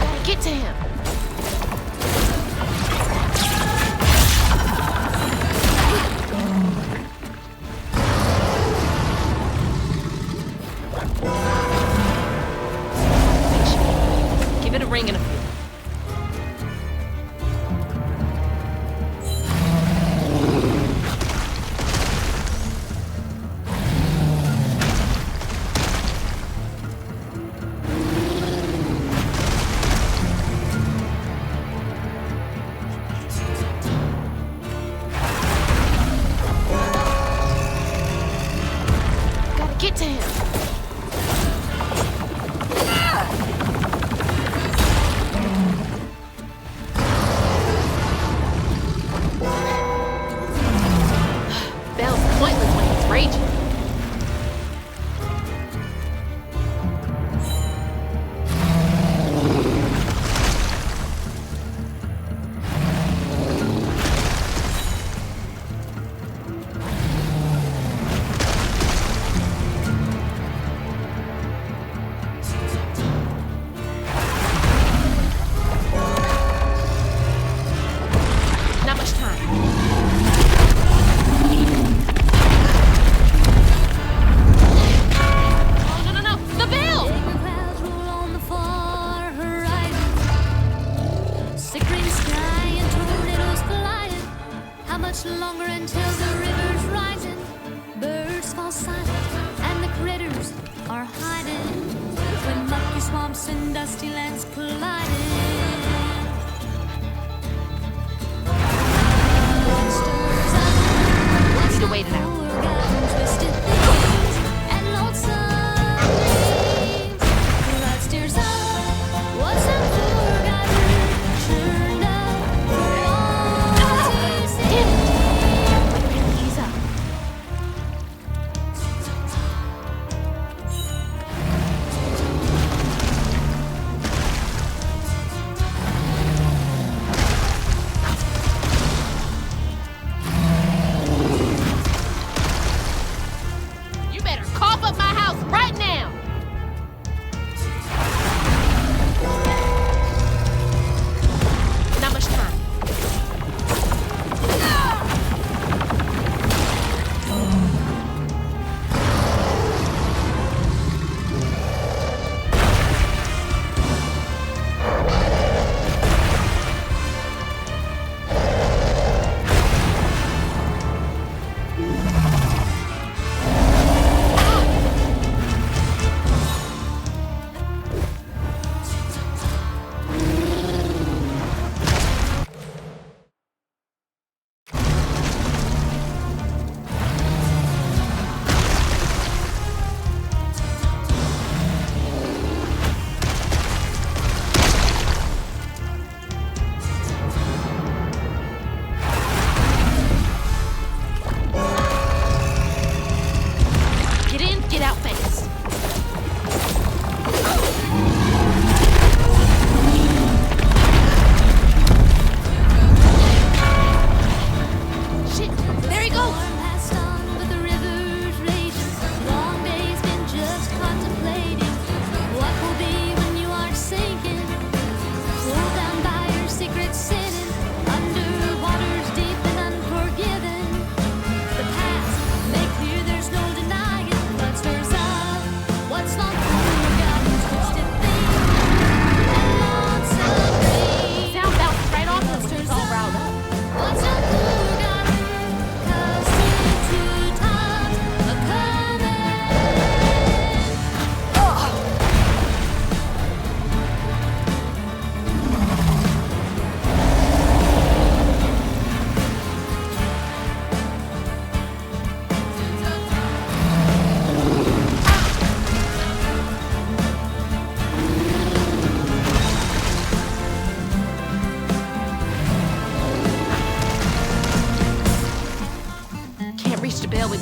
Gotta get to him. Ring in a few. Gotta get to him.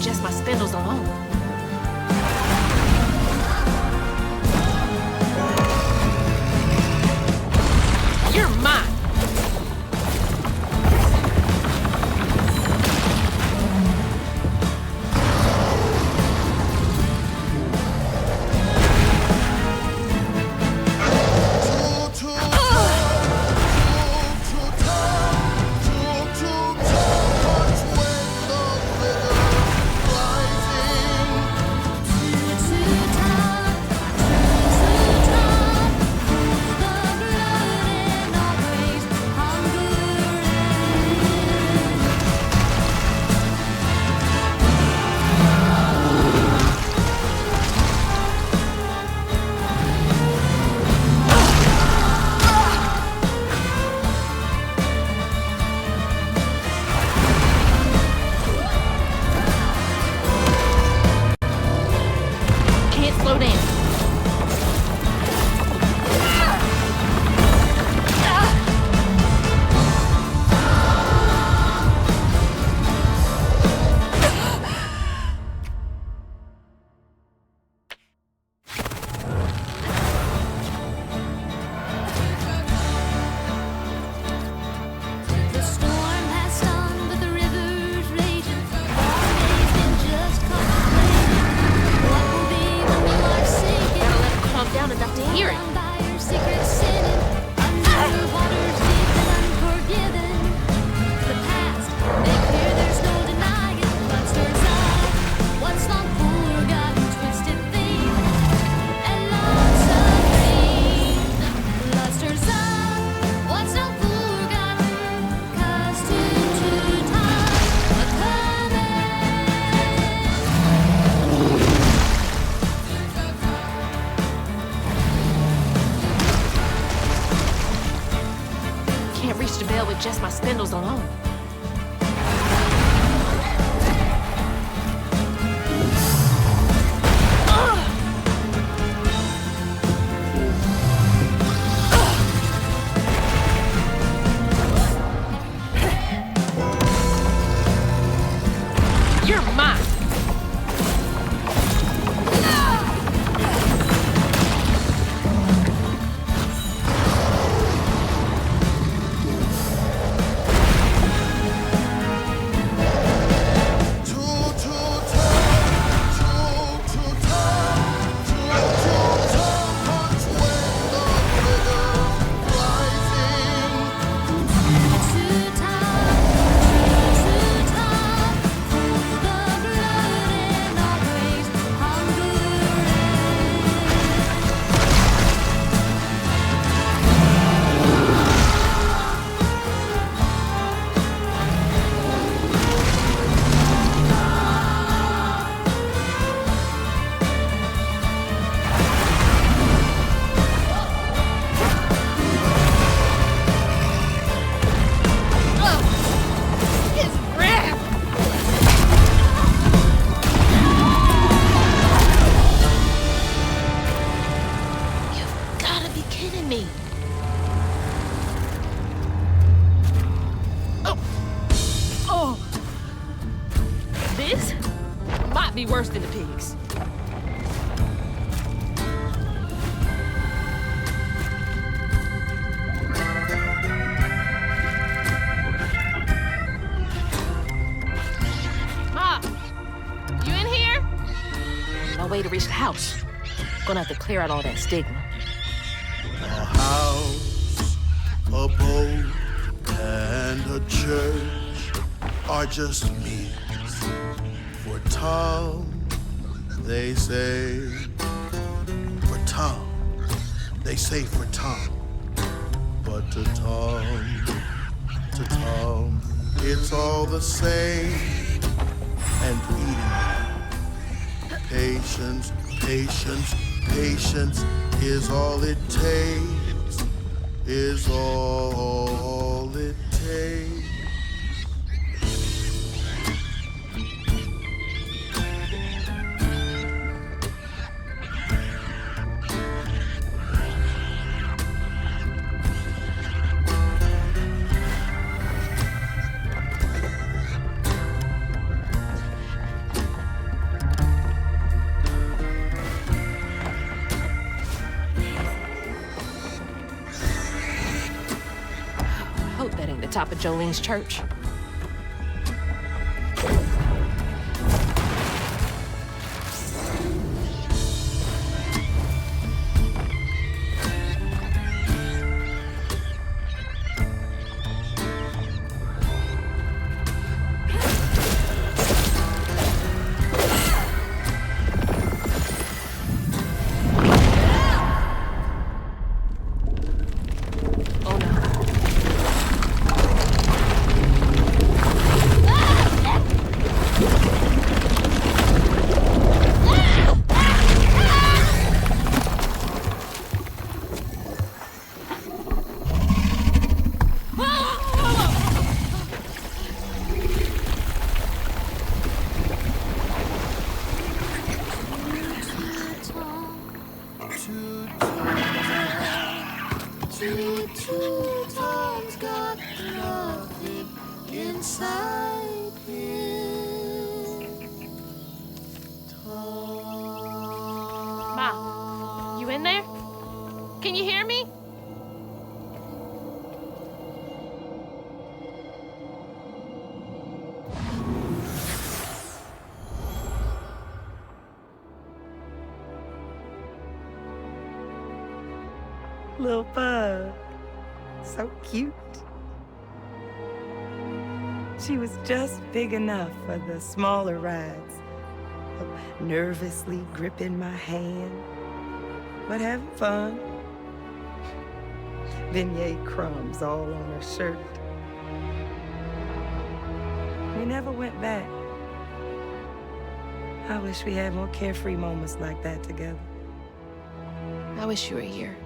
just my spindles alone. You're mine. Just my spindles alone. You're mine. Worse than the pigs. Ma, you in here? No way to reach the house. Gonna have to clear out all that stigma. A house, a boat, and a church are just means for Tom. They say for Tom. They say for Tom. But to Tom, it's all the same. And eating. Patience, patience, patience is all it takes. Is all it takes. hope that ain't the top of Jolene's church. Ma, you in there? Can you hear me? Little bug. So cute. She was just big enough for the smaller rides. Nervously gripping my hand, but having fun. Beignet crumbs all on her shirt. We never went back. I wish we had more carefree moments like that together. I wish you were here.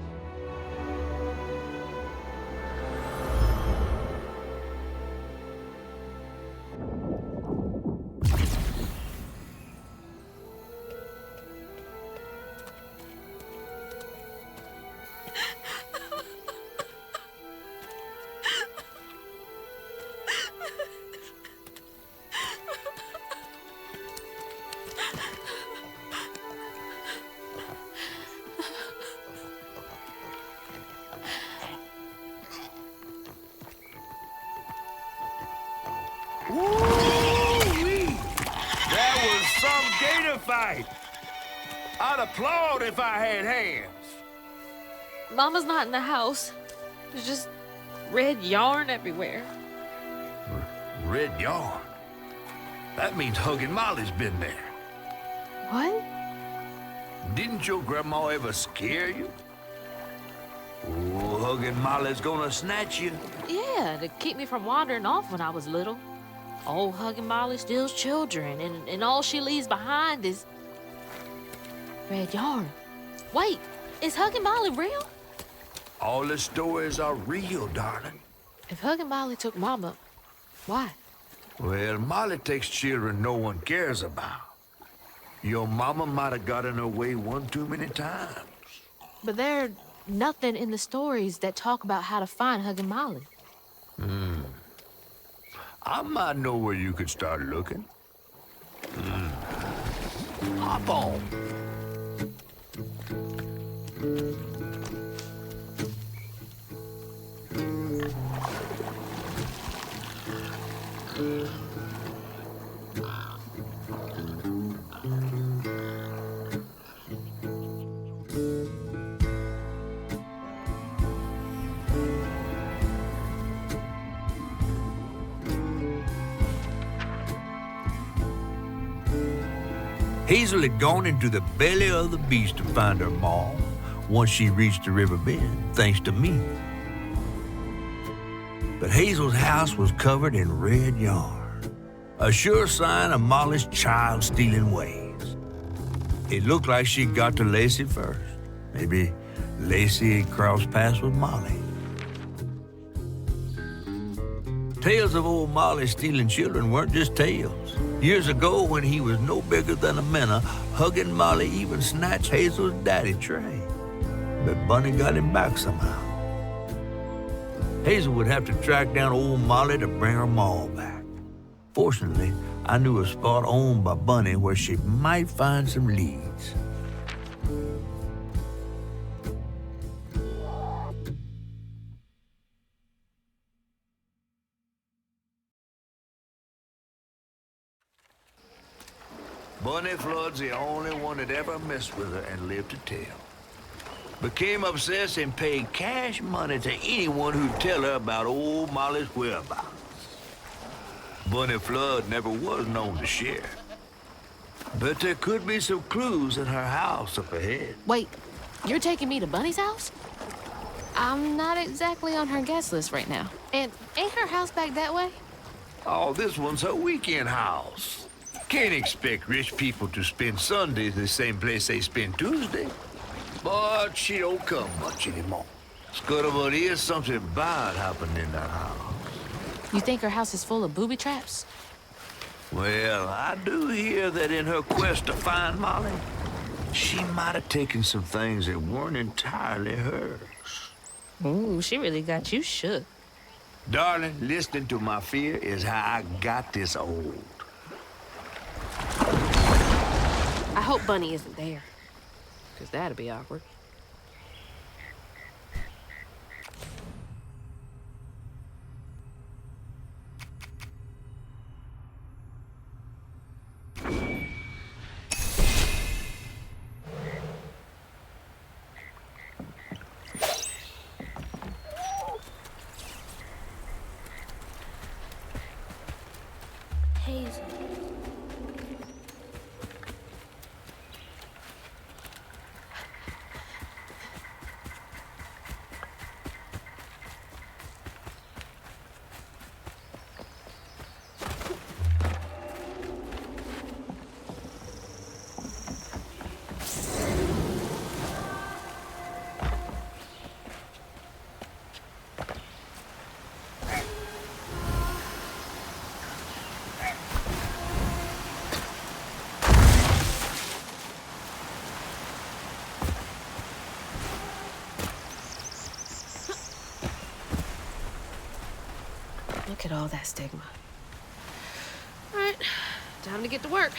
Woo-wee! That was some gator fight. I'd applaud if I had hands. Mama's not in the house. There's just red yarn everywhere. Red yarn? That means Huggin' Molly's been there. What? Didn't your grandma ever scare you? Oh, Huggin' Molly's gonna snatch you. Yeah, to keep me from wandering off when I was little. Old Huggin' Molly steals children, and all she leaves behind is red yarn. Wait, is Huggin' Molly real? All the stories are real, darling. If Huggin' Molly took Mama, why? Well, Molly takes children no one cares about. Your mama might have gotten away one too many times. But there's nothing in the stories that talk about how to find Huggin' Molly. I might know where you could start looking. Hop on. Hazel had gone into the belly of the beast to find her mom once she reached the river bend, thanks to me. But Hazel's house was covered in red yarn, a sure sign of Molly's child-stealing ways. It looked like she got to Lacey first. Maybe Lacey had crossed paths with Molly. Tales of old Molly stealing children weren't just tales. Years ago, when he was no bigger than a minnow, Huggin' Molly even snatched Hazel's daddy, Trey. But Bunny got him back somehow. Hazel would have to track down old Molly to bring her ma back. Fortunately, I knew a spot owned by Bunny where she might find some leads. Bunny Flood's the only one that ever messed with her and lived to tell. Became obsessed and paid cash money to anyone who'd tell her about old Molly's whereabouts. Bunny Flood never was known to share. But there could be some clues in her house up ahead. Wait, you're taking me to Bunny's house? I'm not exactly on her guest list right now. And ain't her house back that way? Oh, this one's her weekend house. Can't expect rich people to spend Sundays the same place they spend Tuesday. But she don't come much anymore. Scuttlebutt is something bad happening in that house. You think her house is full of booby traps? Well, I do hear that in her quest to find Molly, she might have taken some things that weren't entirely hers. Ooh, she really got you shook. Darling, listening to my fear is how I got this old. I hope Bunny isn't there, because that'd be awkward. Hazel. Look at all that stigma. All right, time to get to work.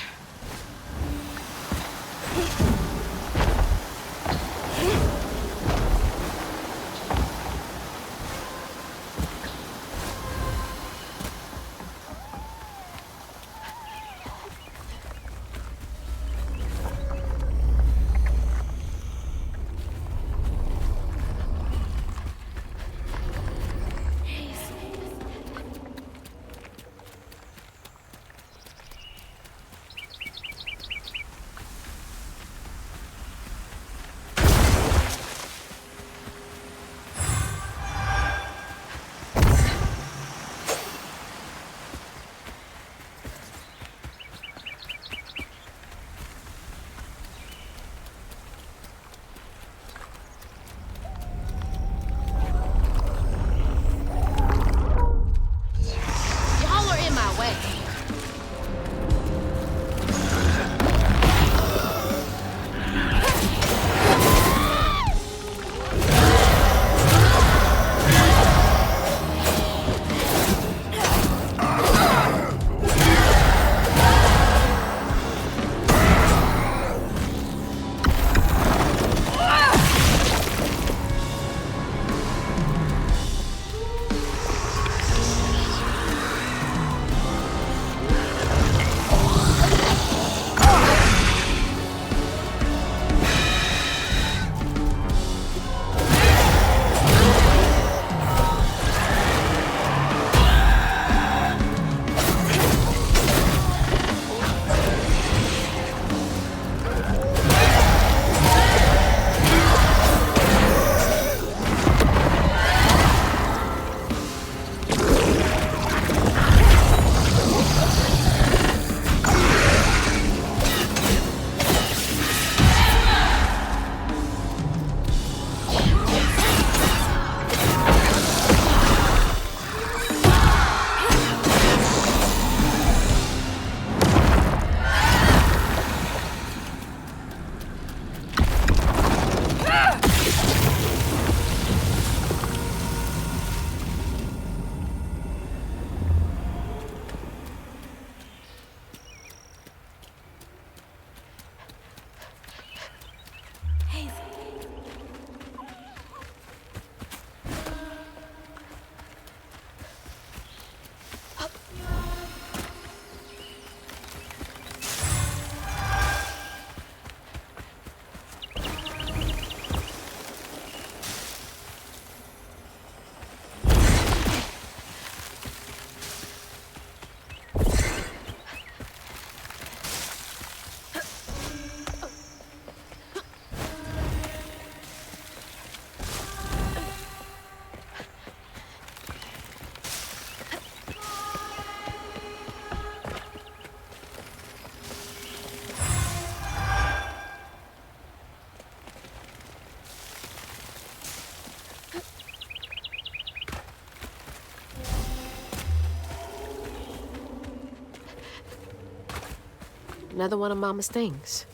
Another one of Mama's things.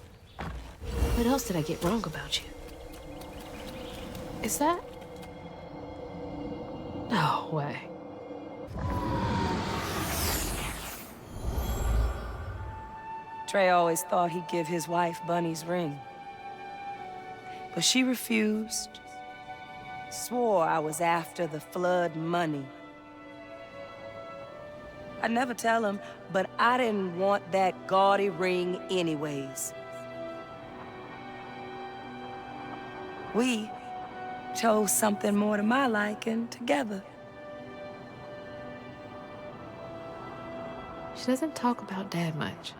What else did I get wrong about you? Is that? No way. Trey always thought he'd give his wife Bunny's ring. But she refused. Swore I was after the flood money. I'd never tell him, but I didn't want that gaudy ring anyways. We chose something more to my liking together. She doesn't talk about Dad much.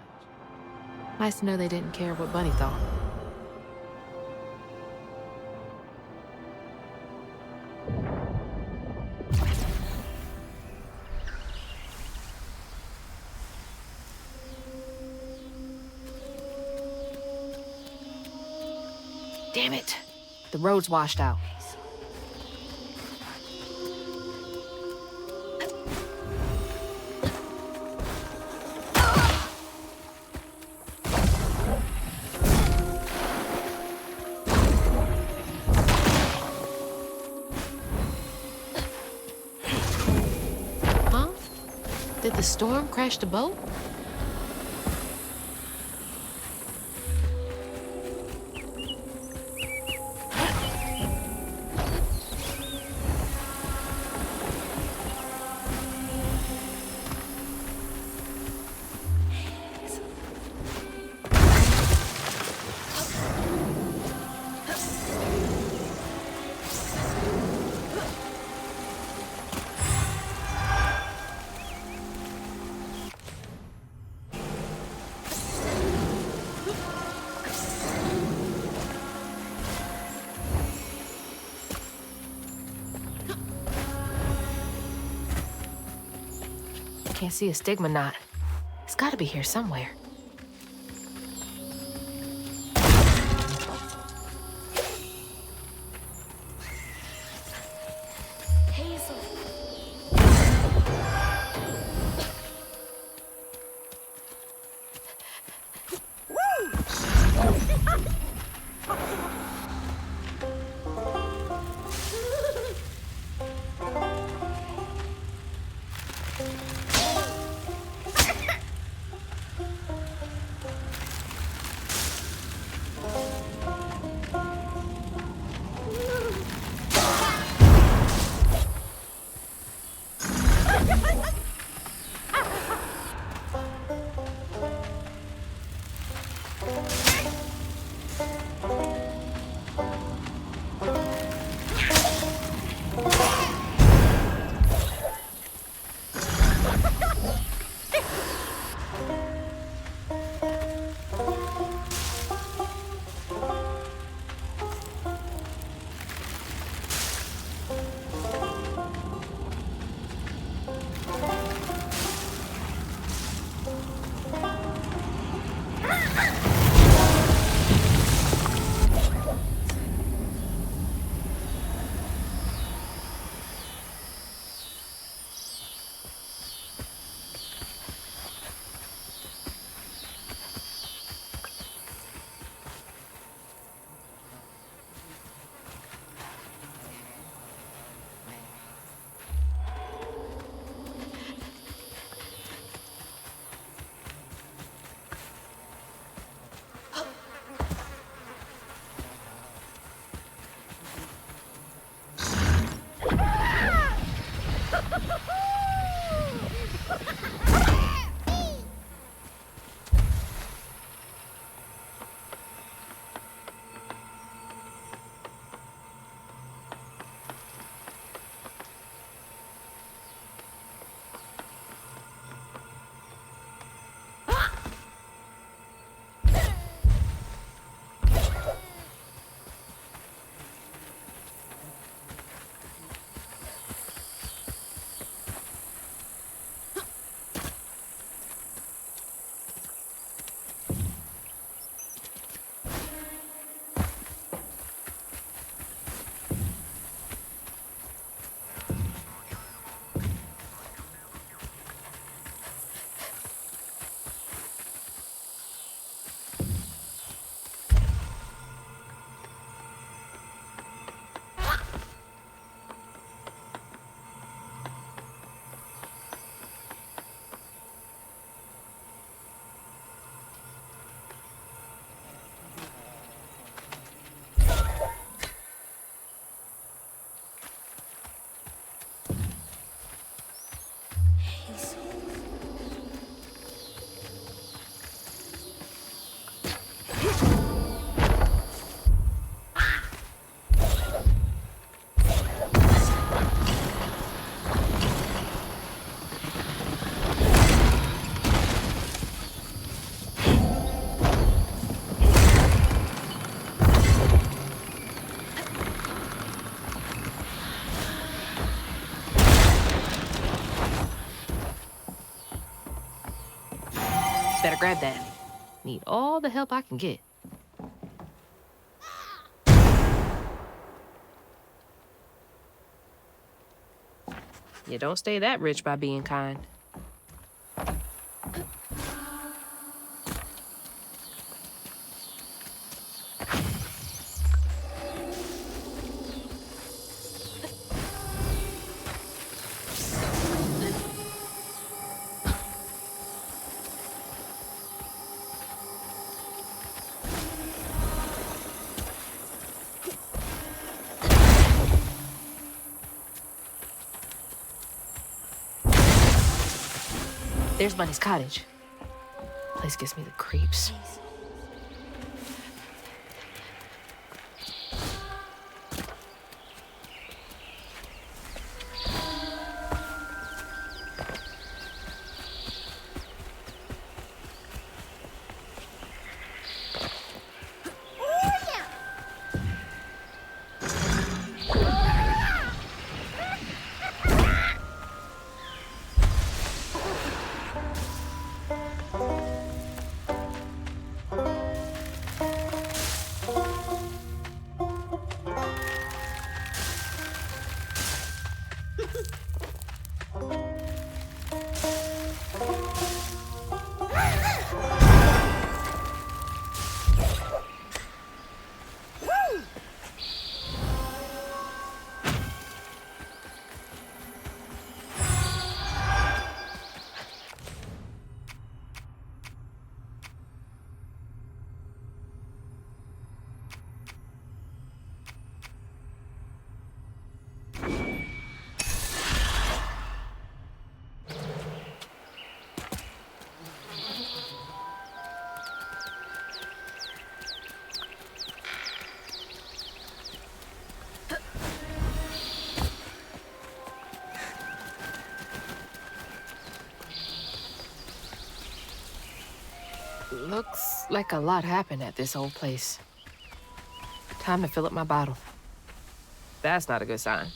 Nice to know they didn't care what Bunny thought. Damn it! The road's washed out. Huh? Did the storm crash the boat? Can't see a stigma knot. It's gotta be here somewhere. Hazel. Better grab that. Need all the help I can get. You don't stay that rich by being kind. There's Bunny's cottage. Place gives me the creeps. Looks like a lot happened at this old place. Time to fill up my bottle. That's not a good sign.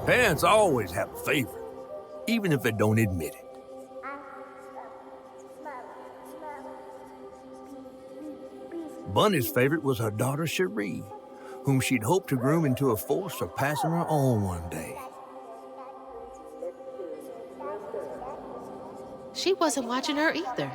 Parents always have a favorite, even if they don't admit it. Bunny's favorite was her daughter Cherie, whom she'd hoped to groom into a force surpassing her own one day. She wasn't watching her either.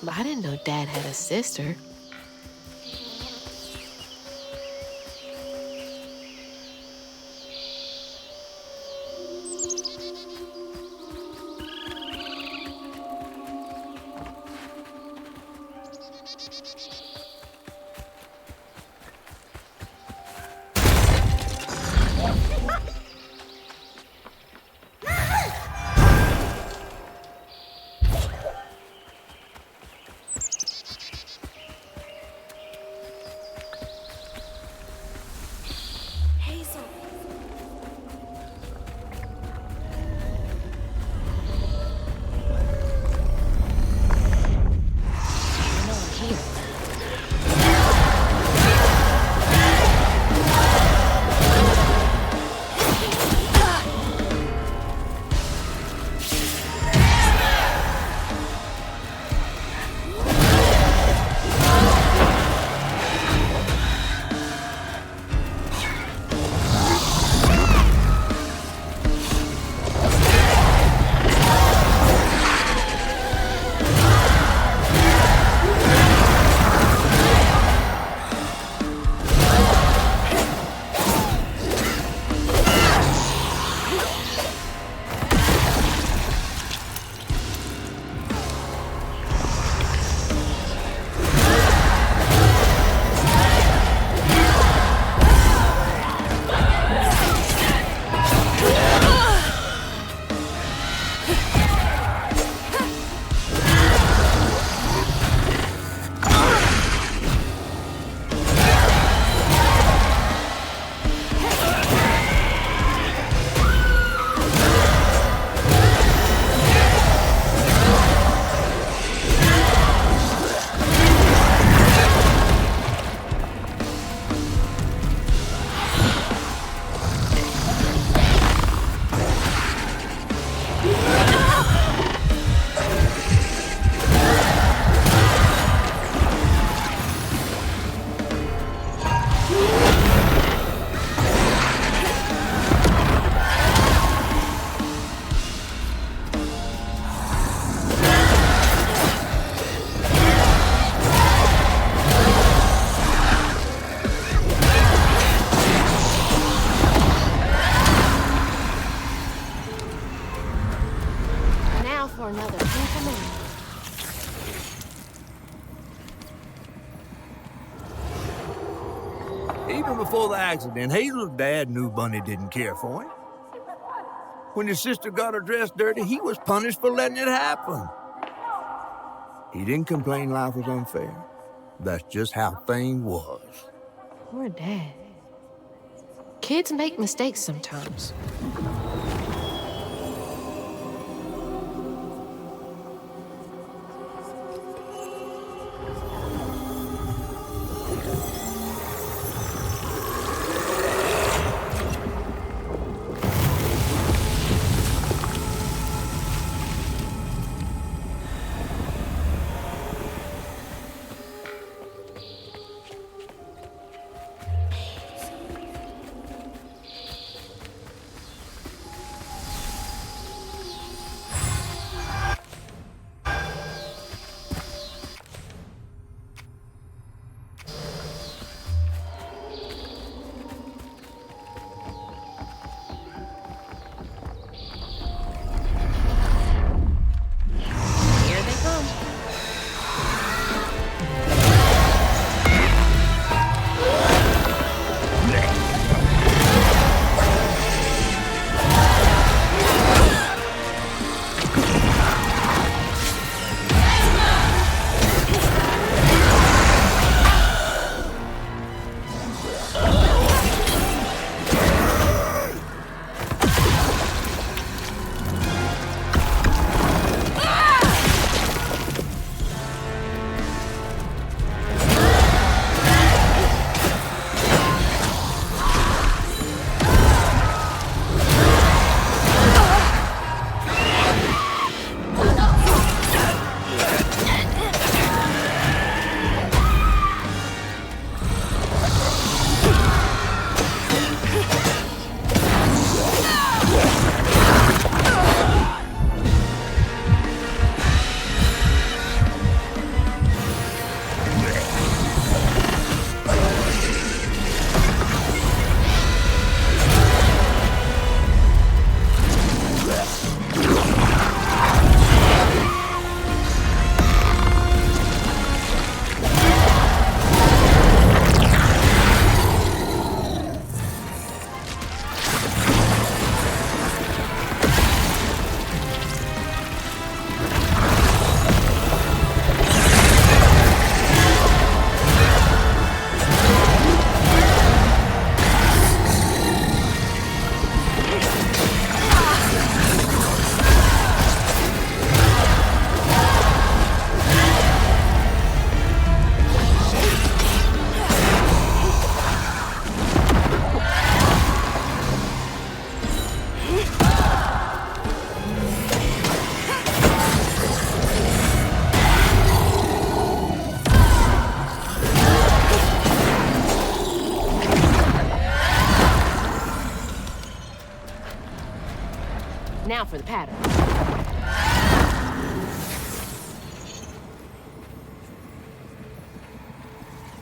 I didn't know Dad had a sister. Even before the accident, Hazel's dad knew Bunny didn't care for him. When his sister got her dress dirty, he was punished for letting it happen. He didn't complain life was unfair. That's just how things was. Poor Dad. Kids make mistakes sometimes. Now for the pattern.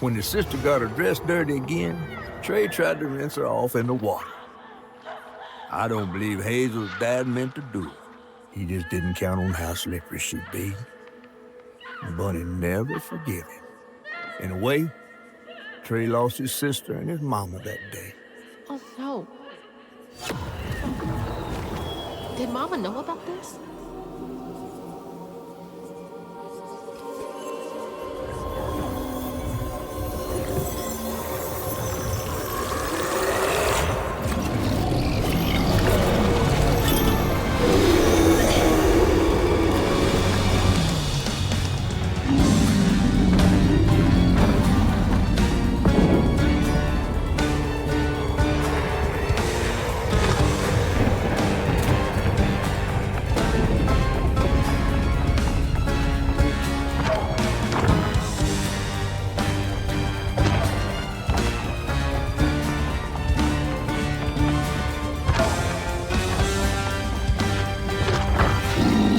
When the sister got her dress dirty again, Trey tried to rinse her off in the water. I don't believe Hazel's dad meant to do it. He just didn't count on how slippery she'd be. Bunny never forgave him. In a way, Trey lost his sister and his mama that day. Oh, no. Did Mama know about this?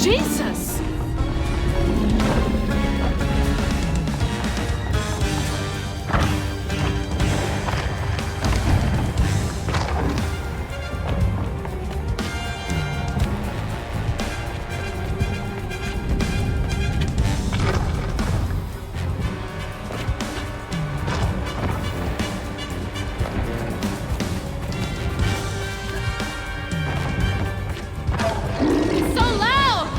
Jesus! It's so loud!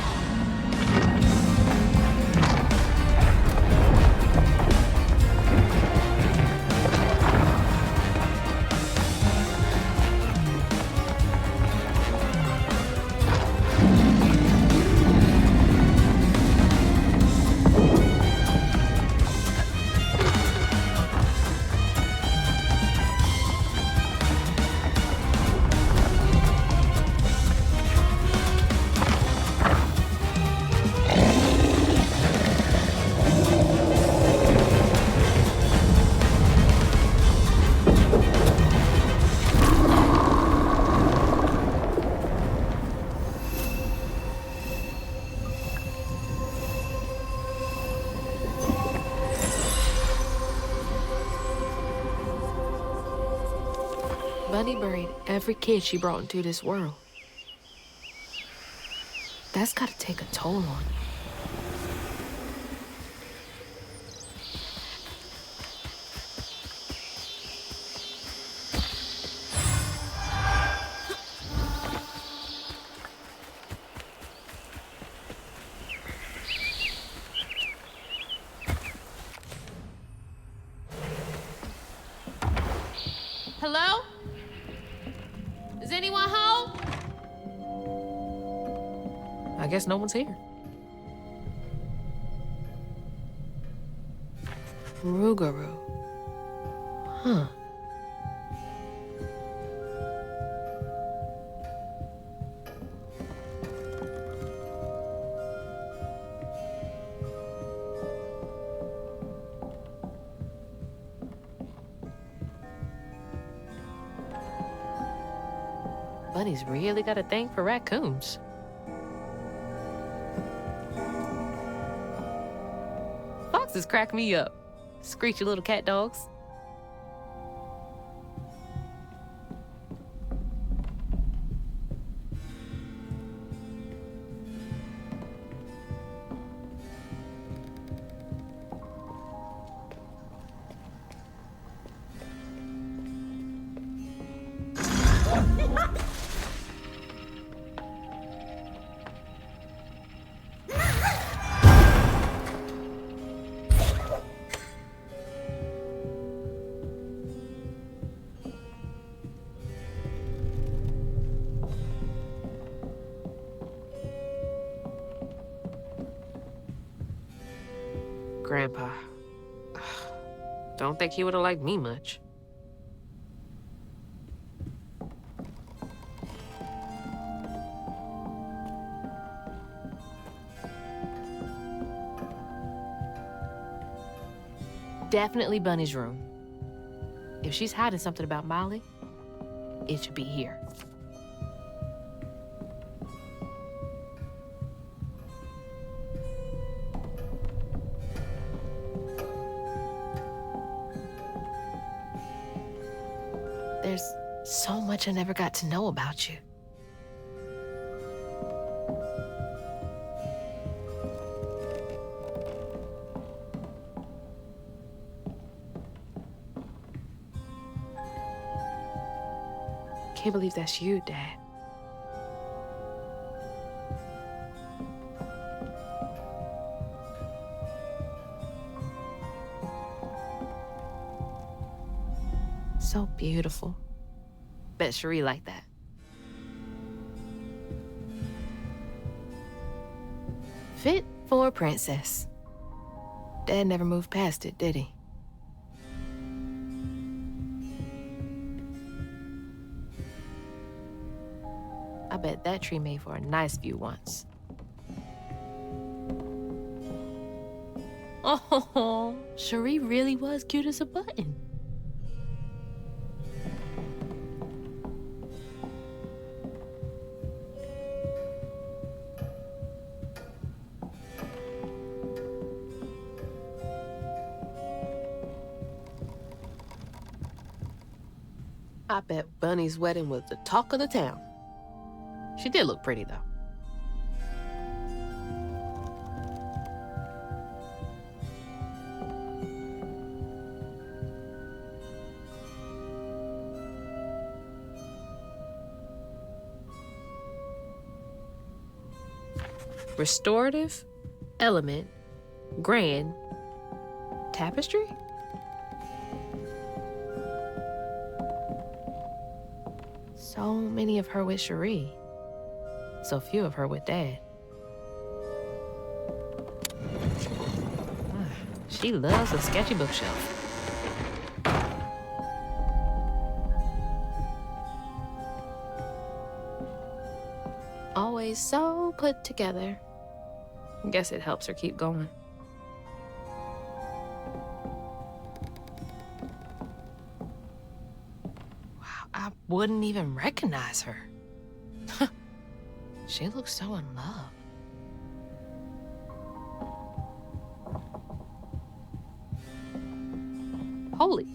Bunny buried every kid she brought into this world. That's gotta take a toll on you. Hello? Is anyone home? I guess no one's here. Rugaroo. Huh. Bunny's really got a thing for raccoons. Foxes crack me up. Screechy little cat dogs. Grandpa. Don't think he would have liked me much. Definitely Bunny's room. If she's hiding something about Molly, it should be here. much I never got to know about you. Can't believe that's you, Dad. So beautiful. Bet Cherie like that. Fit for a princess. Dad never moved past it, did he? I bet that tree made for a nice view once. Oh, Cherie really was cute as a button. I bet Bunny's wedding was the talk of the town. She did look pretty, though. Restorative, element, grand, tapestry? So many of her with Cherie. So few of her with Dad. She loves a sketchy bookshelf. Always so put together. Guess it helps her keep going. Wow, I wouldn't even recognize her. She looks so in love. Holy.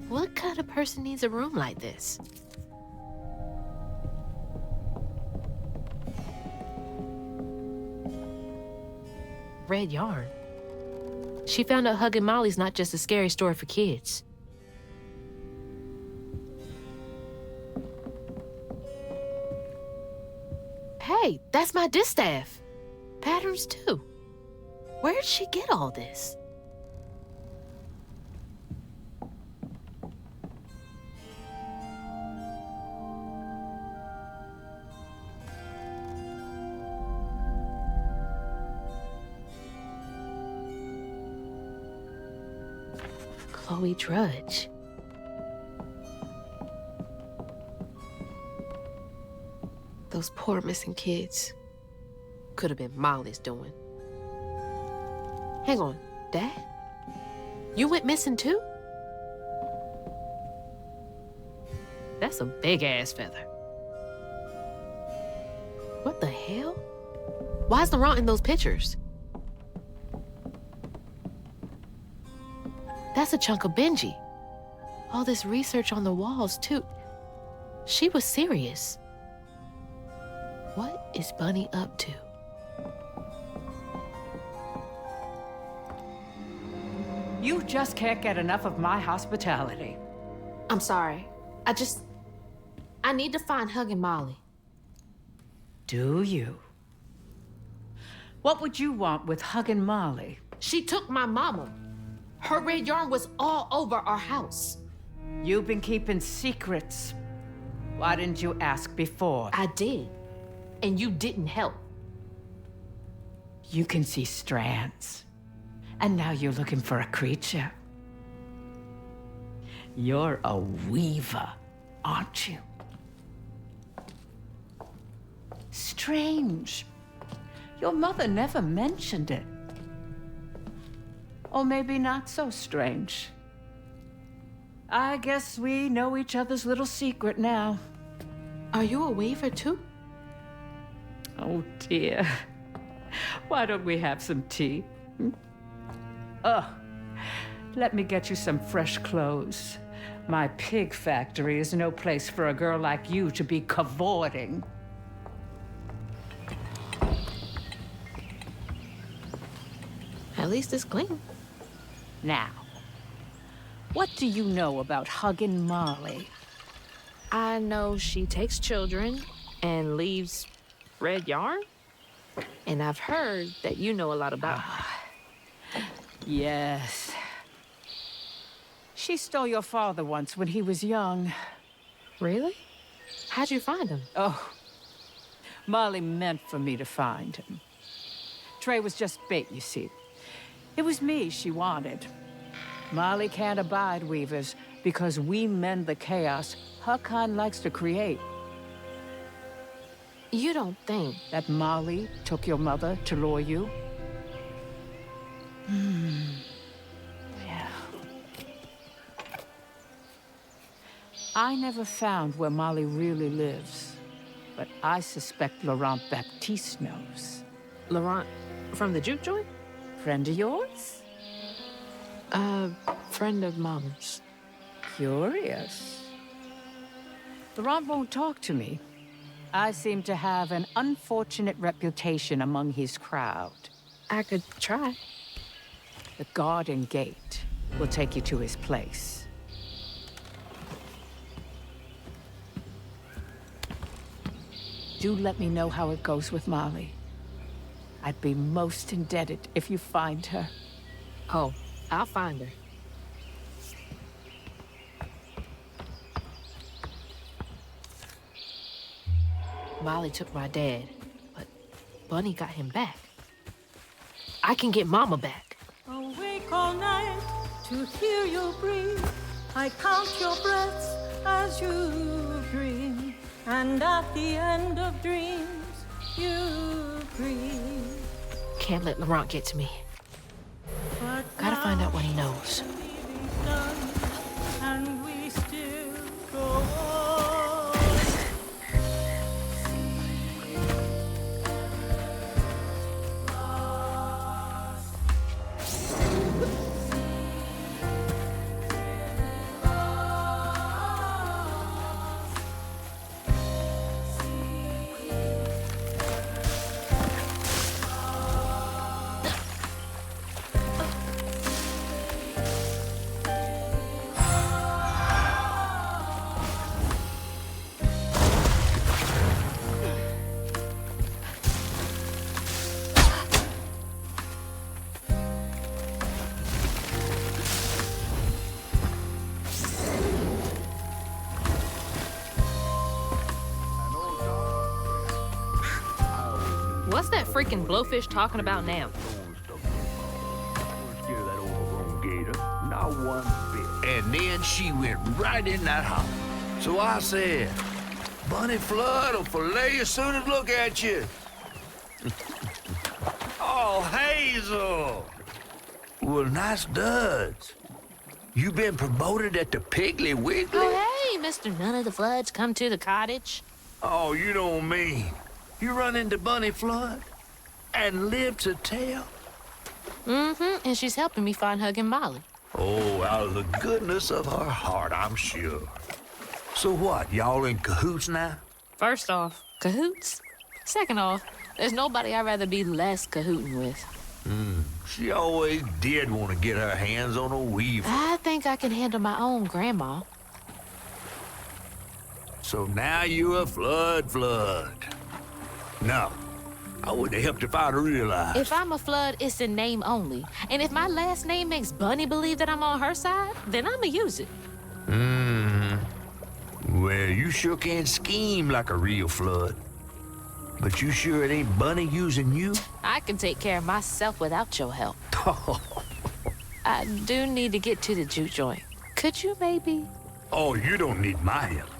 What kind of person needs a room like this? Red yarn. She found out Hugging Molly's not just a scary story for kids. Hey, that's my distaff. Patterns, too. Where'd she get all this? Chloe Drudge. Those poor missing kids. Could have been Molly's doing. Hang on, Dad? You went missing too? That's a big-ass feather. What the hell? Why's Laurent in those pictures? That's a chunk of Benji. All this research on the walls, too. She was serious. What is Bunny up to? You just can't get enough of my hospitality. I'm sorry. I need to find Hugging Molly. Do you? What would you want with Hugging Molly? She took my mama. Her red yarn was all over our house. You've been keeping secrets. Why didn't you ask before? I did. And you didn't help. You can see strands. And now you're looking for a creature. You're a weaver, aren't you? Strange. Your mother never mentioned it. Or maybe not so strange. I guess we know each other's little secret now. Are you a weaver too? Oh dear. Why don't we have some tea? Oh, let me get you some fresh clothes. My pig factory is no place for a girl like you to be cavorting. At least it's clean. Now, what do you know about hugging Molly? I know she takes children and leaves red yarn. And I've heard that you know a lot about her. Yes. She stole your father once when he was young. Really? How'd you find him? Oh, Molly meant for me to find him. Trey was just bait, you see. It was me she wanted. Molly can't abide weavers because we mend the chaos her kind likes to create. You don't think that Molly took your mother to lure you? Yeah. I never found where Molly really lives, but I suspect Laurent Baptiste knows. Laurent from the juke joint? Friend of yours? Friend of Mama's. Curious. Laurent won't talk to me. I seem to have an unfortunate reputation among his crowd. I could try. The garden gate will take you to his place. Do let me know how it goes with Molly. I'd be most indebted if you find her. Oh, I'll find her. Molly took my dad, but Bunny got him back. I can get Mama back. Awake all night to hear you breathe. I count your breaths as you dream. And at the end of dreams, you breathe. Can't let Laurent get to me. Gotta find out what he knows. And we still go on. What's that freaking blowfish talking about now? Not one bit. And then she went right in that house. So I said, Bunny Flood will fillet you as soon as look at you. Oh, Hazel. Well, nice duds. You been promoted at the Piggly Wiggly? Oh, hey, Mr. None of the Floods, come to the cottage. Oh, you don't mean. You run into Bunny Flood and live to tell? Mm-hmm, and she's helping me find Huggin' Molly. Oh, out of the goodness of her heart, I'm sure. So what, y'all in cahoots now? First off, cahoots. Second off, there's nobody I'd rather be less cahooting with. She always did want to get her hands on a weaver. I think I can handle my own grandma. So now you're a Flood. No, I wouldn't have helped if I'd realized. If I'm a Flood, it's in name only. And if my last name makes Bunny believe that I'm on her side, then I'ma use it. Well, you sure can scheme like a real Flood. But you sure it ain't Bunny using you? I can take care of myself without your help. I do need to get to the juke joint. Could you maybe? Oh, you don't need my help.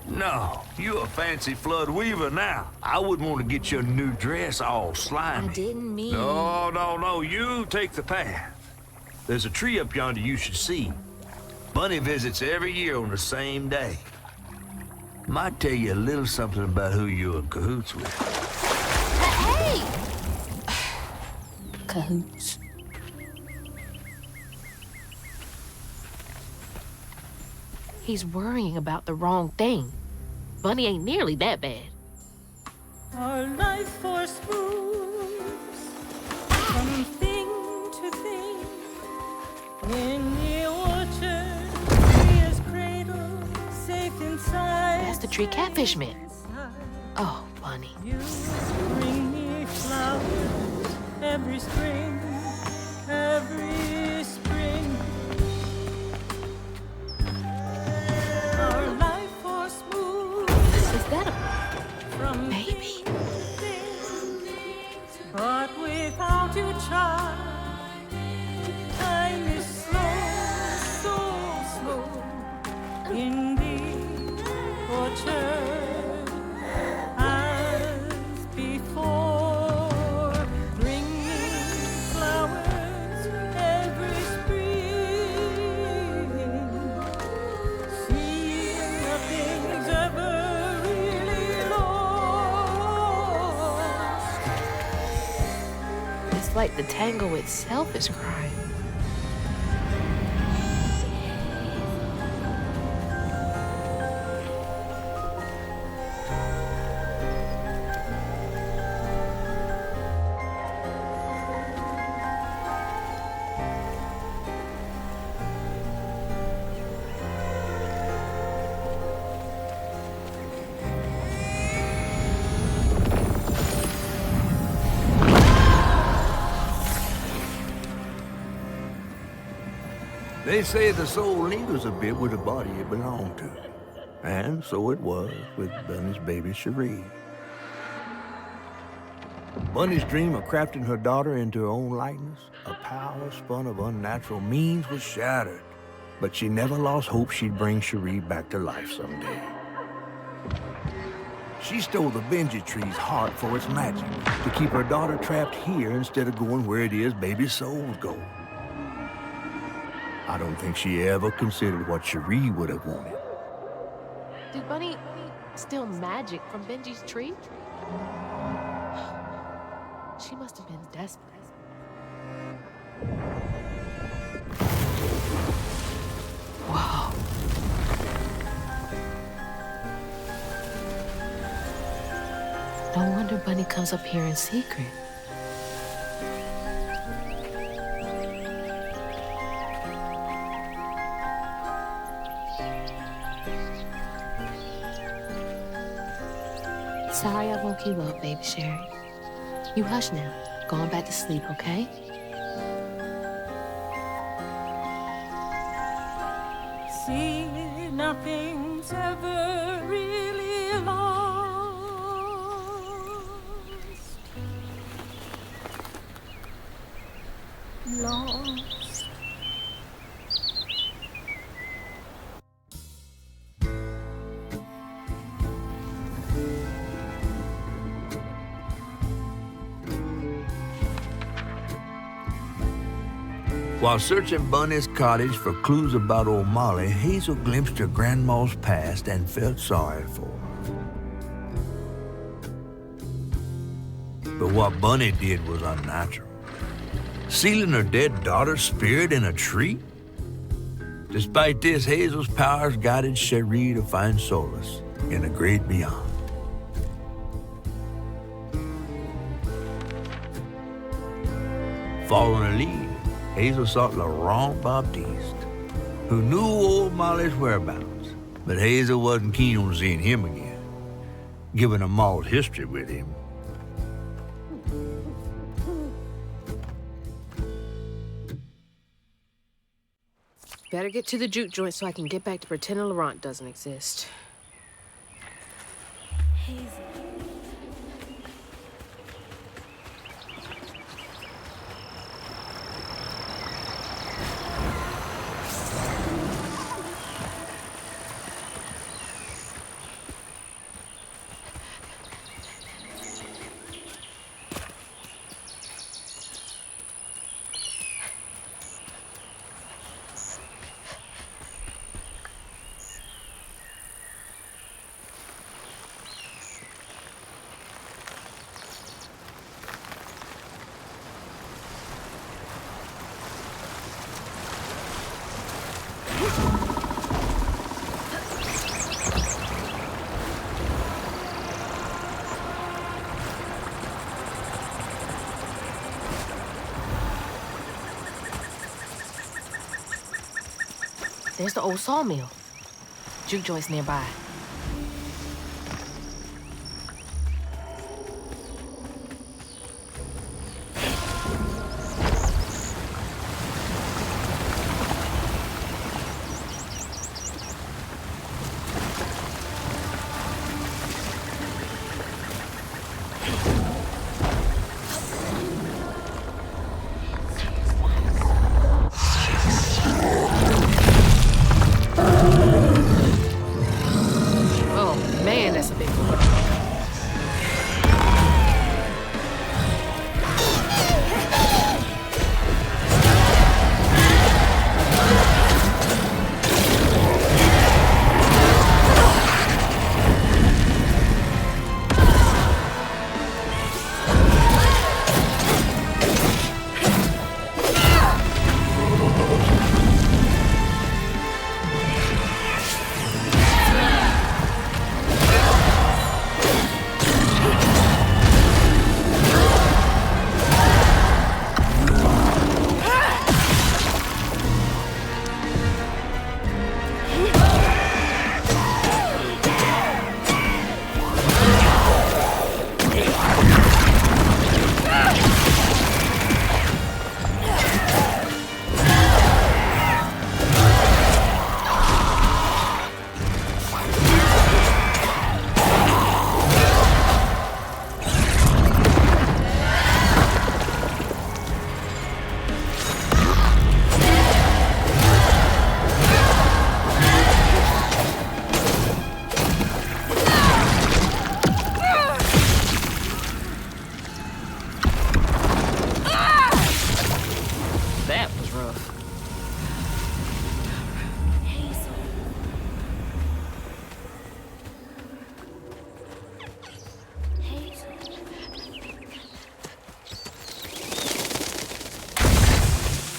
No, you a fancy Flood weaver now. I wouldn't want to get your new dress all slimy. I didn't mean... No, you take the path. There's a tree up yonder you should see. Bunny visits every year on the same day. Might tell you a little something about who you're in cahoots with. Hey! Cahoots. He's worrying about the wrong thing. Bunny ain't nearly that bad. Our life force moves from thing to thing. In the orchard, tree is cradled, safe inside. That's the tree catfish man. Oh, Bunny. You bring me flowers every spring, every spring. Our life force moves. Is that a baby? But without you, child, time is slow, so slow. In the orchard, as before, bring me flowers every spring. See nothing's ever really lost. It's like the tango itself is crying. They say the soul lingers a bit with the body it belonged to. And so it was with Bunny's baby Cherie. Bunny's dream of crafting her daughter into her own likeness, a power spun of unnatural means, was shattered. But she never lost hope she'd bring Cherie back to life someday. She stole the Benji tree's heart for its magic, to keep her daughter trapped here instead of going where it is baby souls go. I don't think she ever considered what Cherie would have wanted. Did Bunny steal magic from Benji's tree? She must have been desperate. Wow. No wonder Bunny comes up here in secret. Sorry I woke you up, baby Sherry. You hush now. Going back to sleep, okay? See, nothing's ever really lost. Lost. While searching Bunny's cottage for clues about old Molly, Hazel glimpsed her grandma's past and felt sorry for her. But what Bunny did was unnatural. Sealing her dead daughter's spirit in a tree? Despite this, Hazel's powers guided Cherie to find solace in the great beyond. Following her lead, Hazel sought Laurent Baptiste, who knew old Molly's whereabouts, but Hazel wasn't keen on seeing him again, given a mauled history with him. Better get to the juke joint so I can get back to pretending Laurent doesn't exist. Hazel. There's the old sawmill. Juke joint's nearby.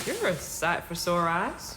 You're a sight for sore eyes.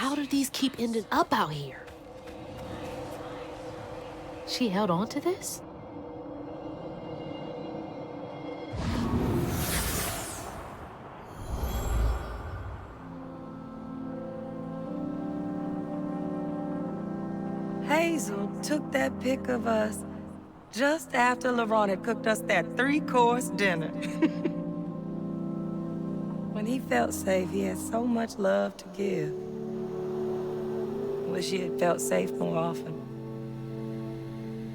How do these keep ending up out here? she held on to this? Hazel took that pic of us just after LaRon had cooked us that 3-course dinner. When he felt safe, he had so much love to give. Wish he had felt safe more often.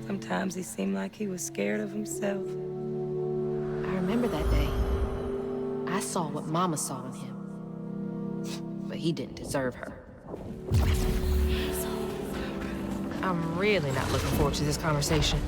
Sometimes he seemed like he was scared of himself. I remember that day. I saw what Mama saw in him. But he didn't deserve her. I'm really not looking forward to this conversation.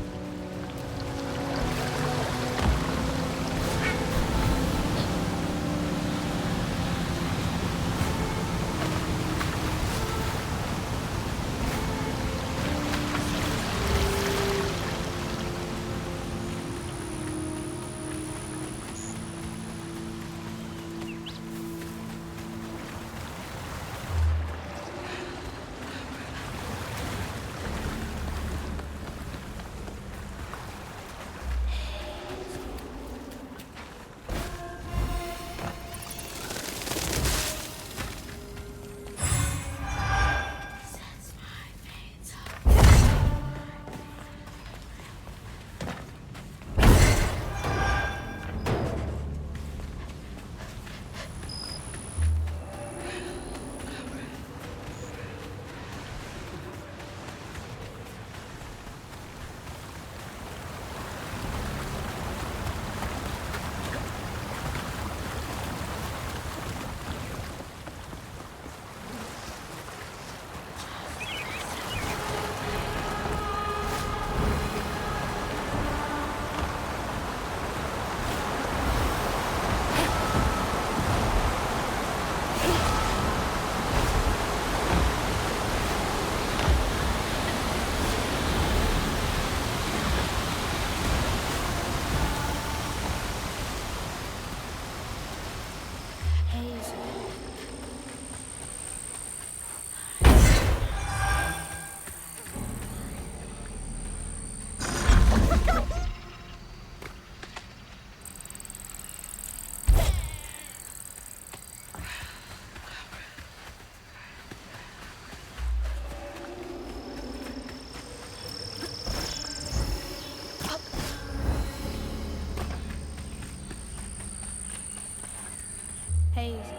Hazel.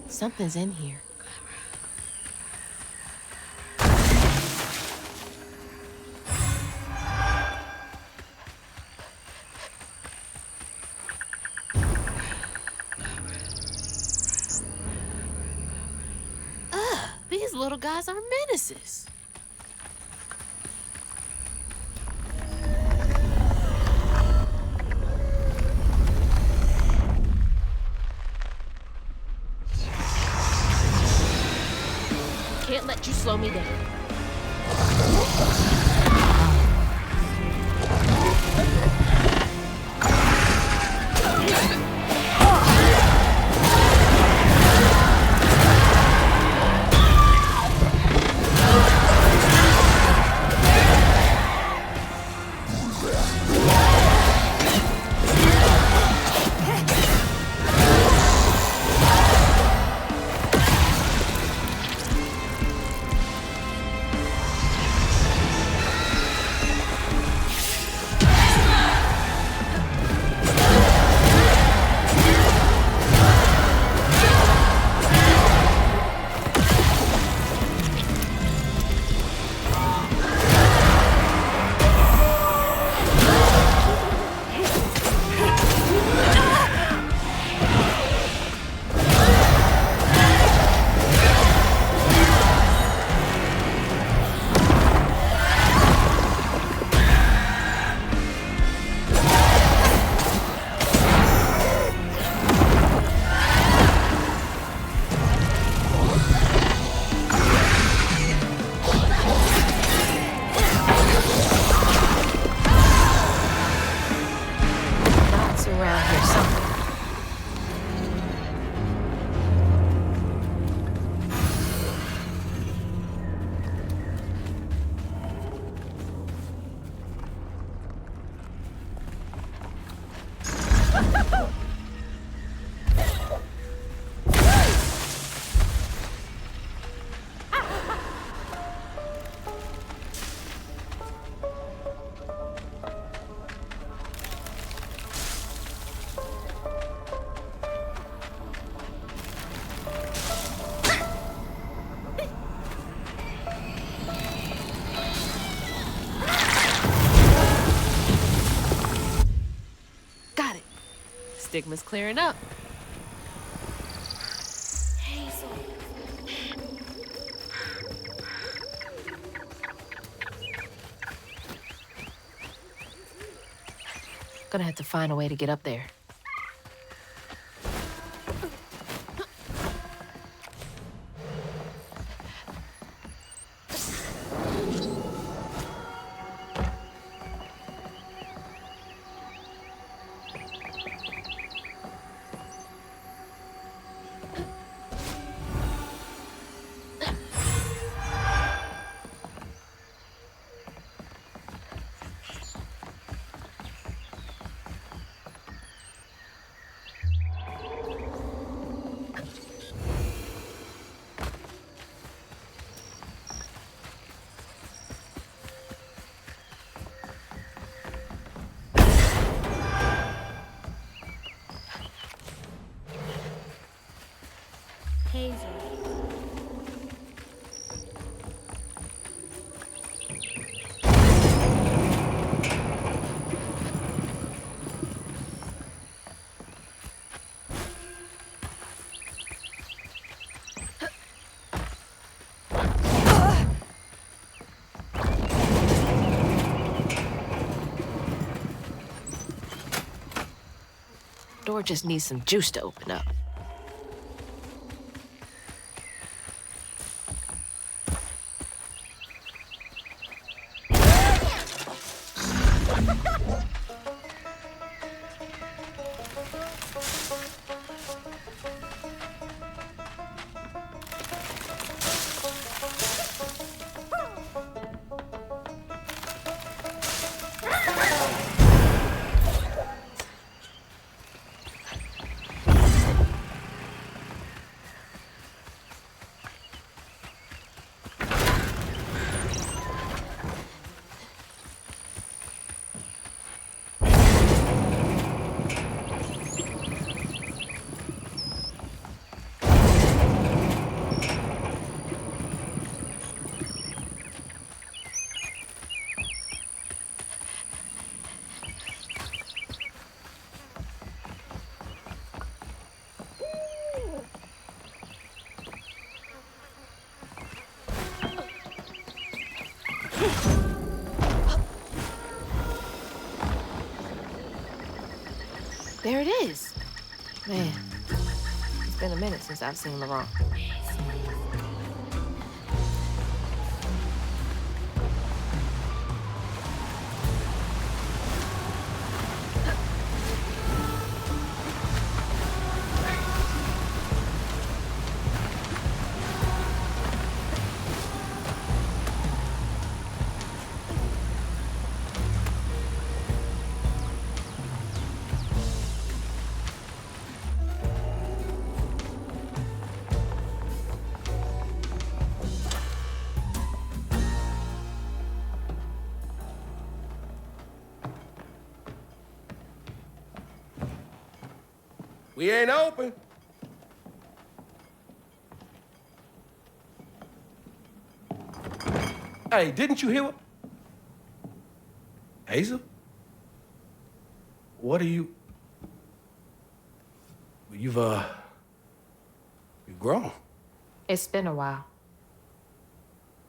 Something's in here. These little guys are menaces. Can't let you slow me down. stigma's clearing up. Hazel. Gonna have to find a way to get up there. Hazel. Door just needs some juice to open up. There it is. Man, it's been a minute since I've seen Laurent. We ain't open. Hey, didn't you hear what? Hazel? What are you? You've grown. It's been a while.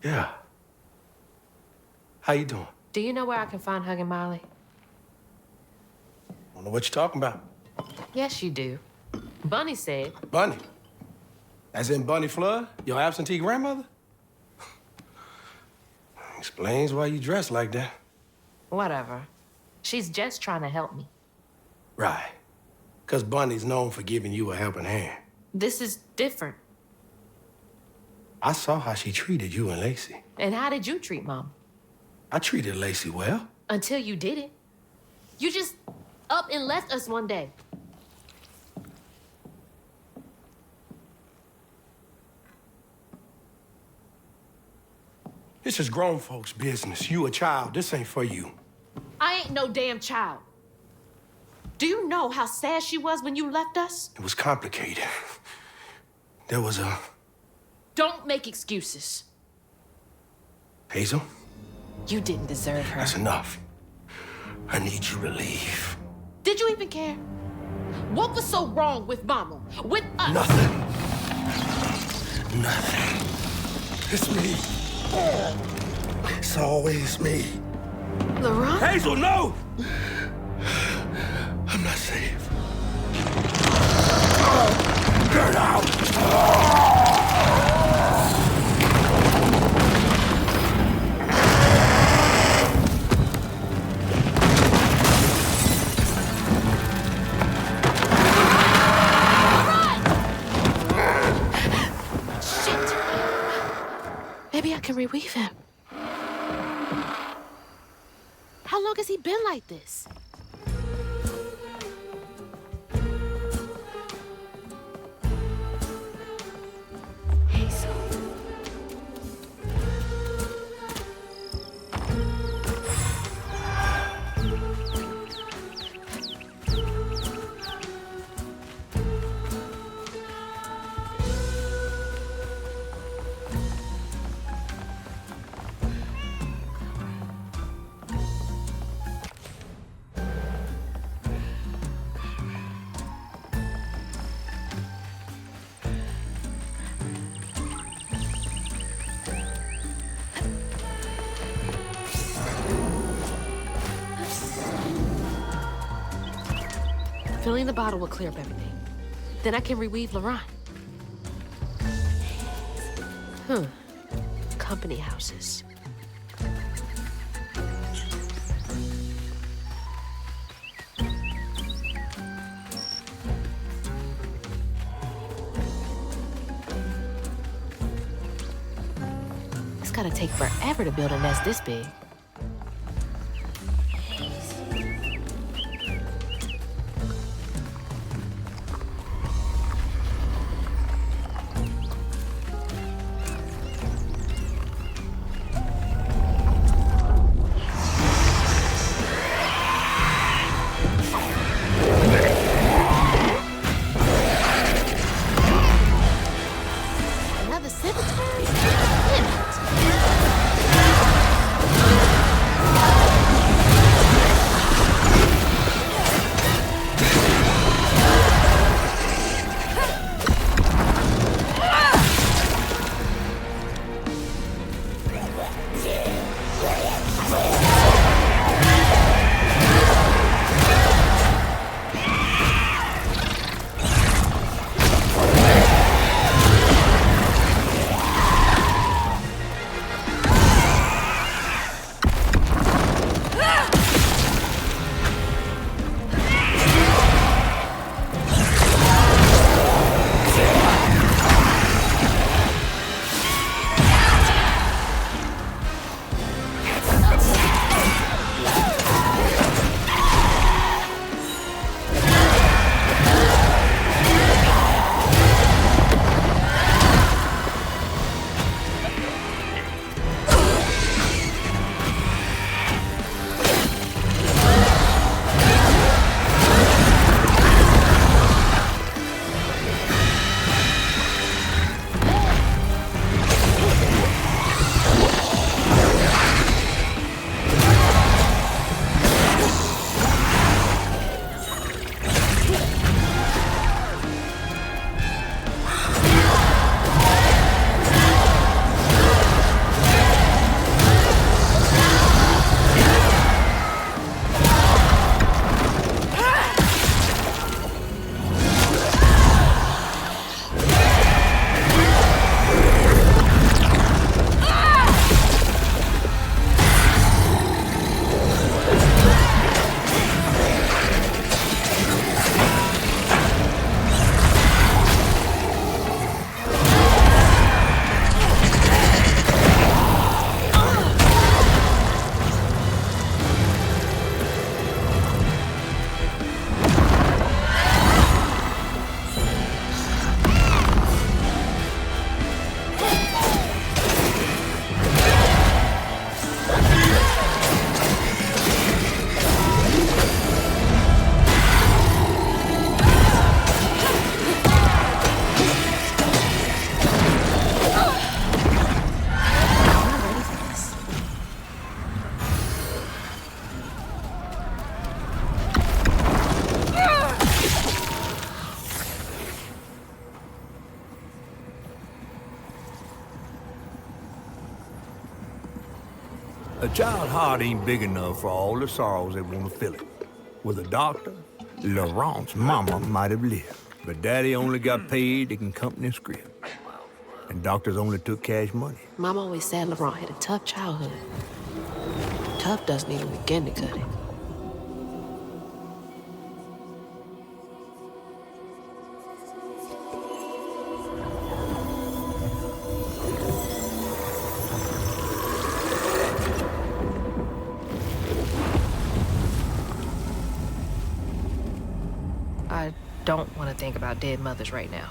Yeah. How you doing? Do you know where I can find Huggin' Molly? I don't know what you're talking about. Yes, you do. Bunny said. Bunny? As in Bunny Flood, your absentee grandmother? Explains why you dress like that. Whatever. She's just trying to help me. Right. Because Bunny's known for giving you a helping hand. This is different. I saw how she treated you and Lacey. And how did you treat Mom? I treated Lacey well. Until you didn't. You just up and left us one day. This is grown folks' business. You a child. This ain't for you. I ain't no damn child. Do you know how sad she was when you left us? It was complicated. There was a... Don't make excuses. Hazel? You didn't deserve her. That's enough. I need you to leave. Did you even care? What was so wrong with Mama? With us? Nothing. It's me. It's always me. Laurent? Hazel, no! I'm not safe. Get out! Maybe I can reweave him. How long has he been like this? Hazel. Filling the bottle will clear up everything. Then I can reweave Laurent. Company houses. It's gotta take forever to build a nest this big. Another cemetery? Damn it. child's heart ain't big enough for all the sorrows that want to fill it. With a doctor, Laurent's mama might have lived, but Daddy only got paid to accompany a script. And doctors only took cash money. Mom always said Laurent had a tough childhood. Tough doesn't even begin to cut it. I don't want to think about dead mothers right now.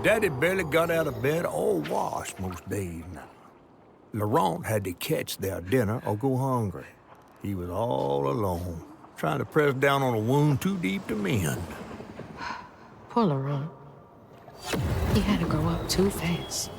Daddy barely got out of bed or washed most days now. Laurent had to catch their dinner or go hungry. He was all alone, trying to press down on a wound too deep to mend. Poor Laurent. He had to grow up too fast.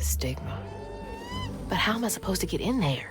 Stigma. But how am I supposed to get in there?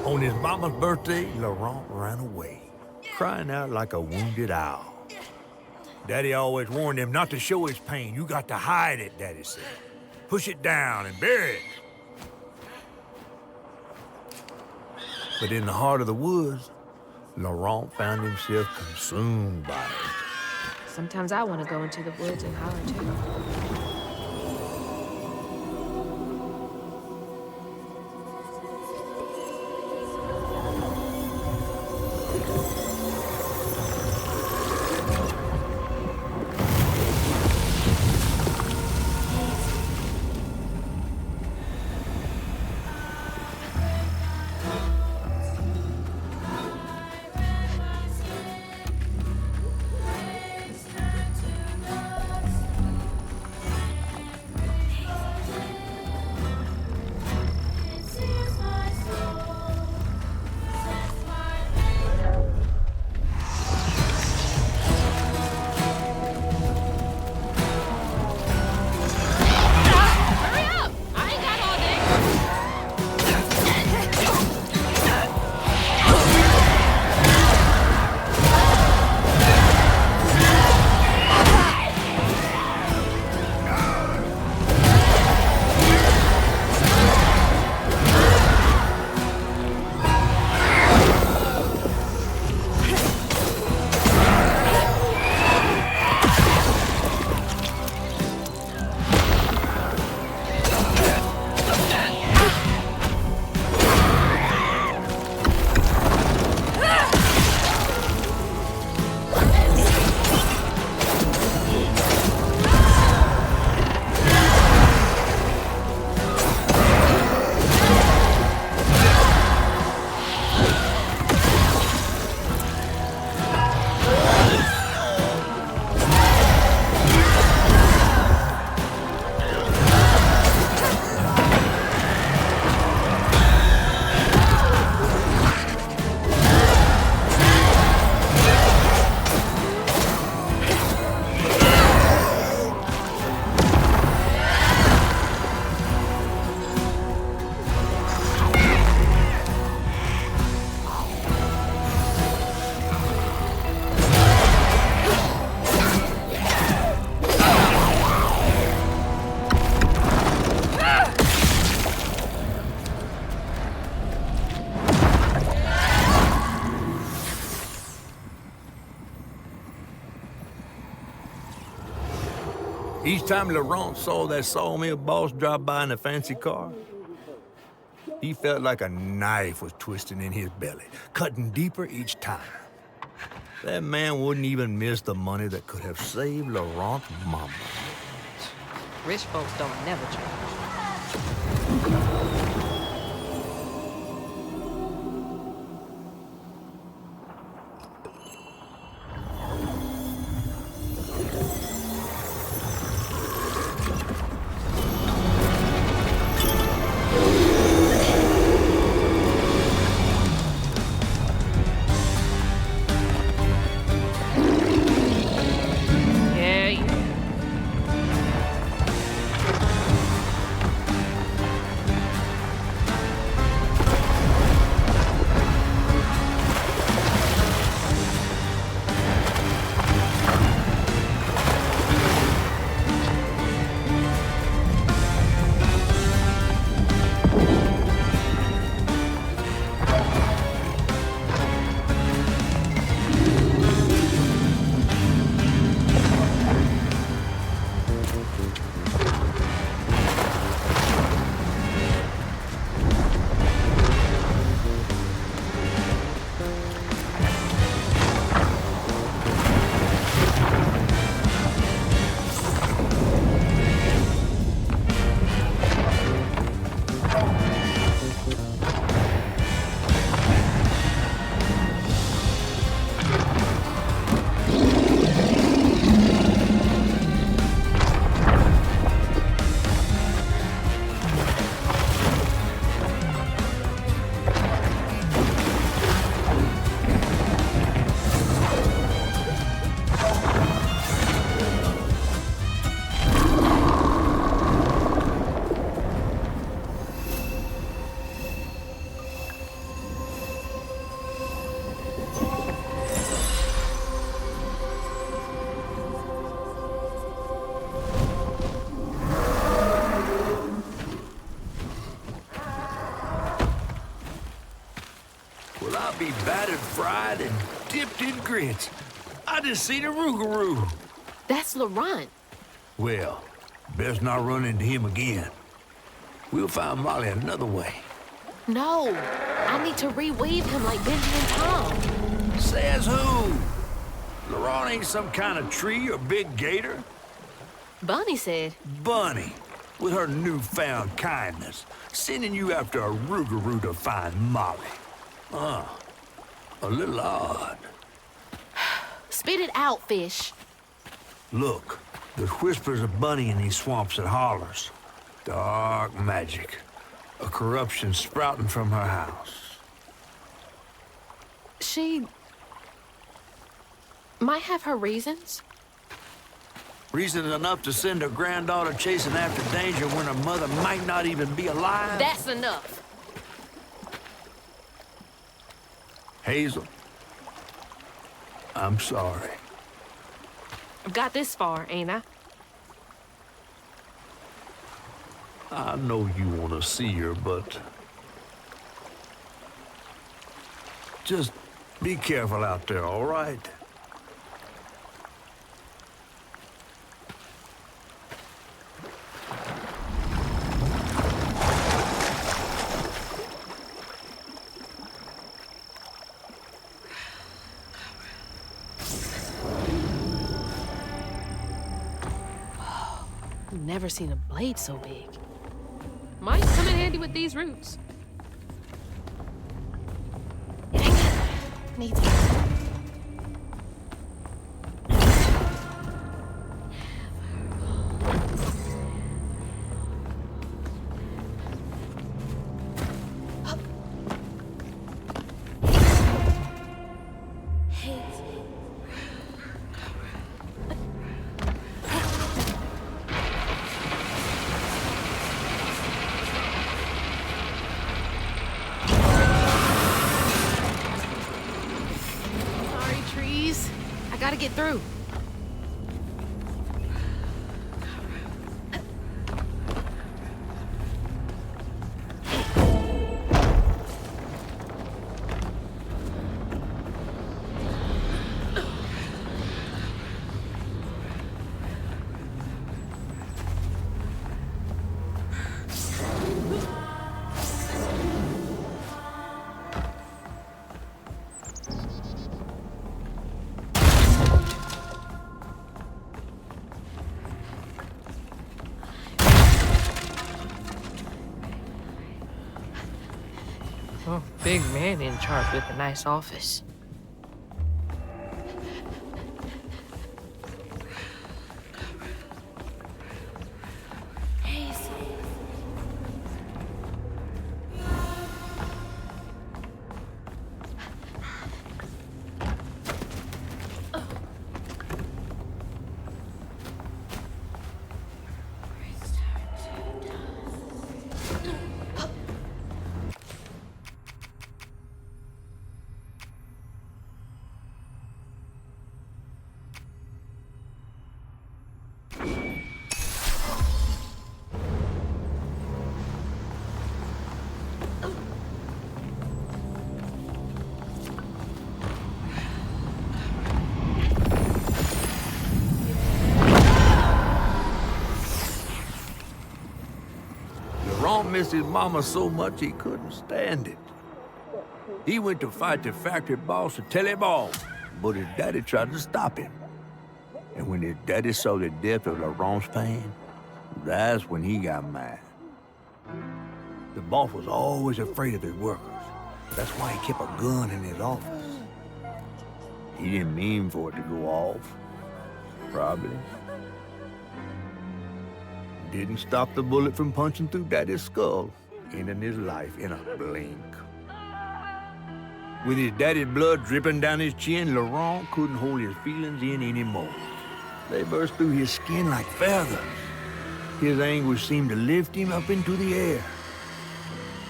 On his mama's birthday, Laurent ran away, crying out like a wounded owl. Daddy always warned him not to show his pain. You got to hide it, Daddy said. Push it down and bury it. But in the heart of the woods, Laurent found himself consumed by it. Sometimes I want to go into the woods and holler too. Each time Laurent saw that sawmill boss drive by in a fancy car, he felt like a knife was twisting in his belly, cutting deeper each time. That man wouldn't even miss the money that could have saved Laurent's mama. Rich folks don't never change. Well, I'll be battered, fried, and dipped in grits. I just seen a rugaroo. That's Laurent. Well, best not run into him again. We'll find Molly another way. No, I need to reweave him like Benji and Tom. Says who? Laurent ain't some kind of tree or big gator. Bunny said. Bunny, with her newfound kindness, sending you after a rugaroo to find Molly. A little odd. Spit it out, fish. Look, there's whispers of Bunny in these swamps and hollers. Dark magic. A corruption sprouting from her house. She might have her reasons. Reason enough to send her granddaughter chasing after danger when her mother might not even be alive? That's enough. Hazel, I'm sorry. I've got this far, ain't I? I know you want to see her, but just be careful out there, all right? Never seen a blade so big. Might come in handy with these roots. Needs gotta get through. Oh, big man in charge with a nice office. Missed his mama so much he couldn't stand it. He went to fight the factory boss to tell him off, but his daddy tried to stop him. And when his daddy saw the depth of Laurent's pain, that's when he got mad. The boss was always afraid of his workers. That's why he kept a gun in his office. He didn't mean for it to go off, probably. Didn't stop the bullet from punching through Daddy's skull, ending his life in a blink. With his daddy's blood dripping down his chin, Laurent couldn't hold his feelings in anymore. They burst through his skin like feathers. His anguish seemed to lift him up into the air.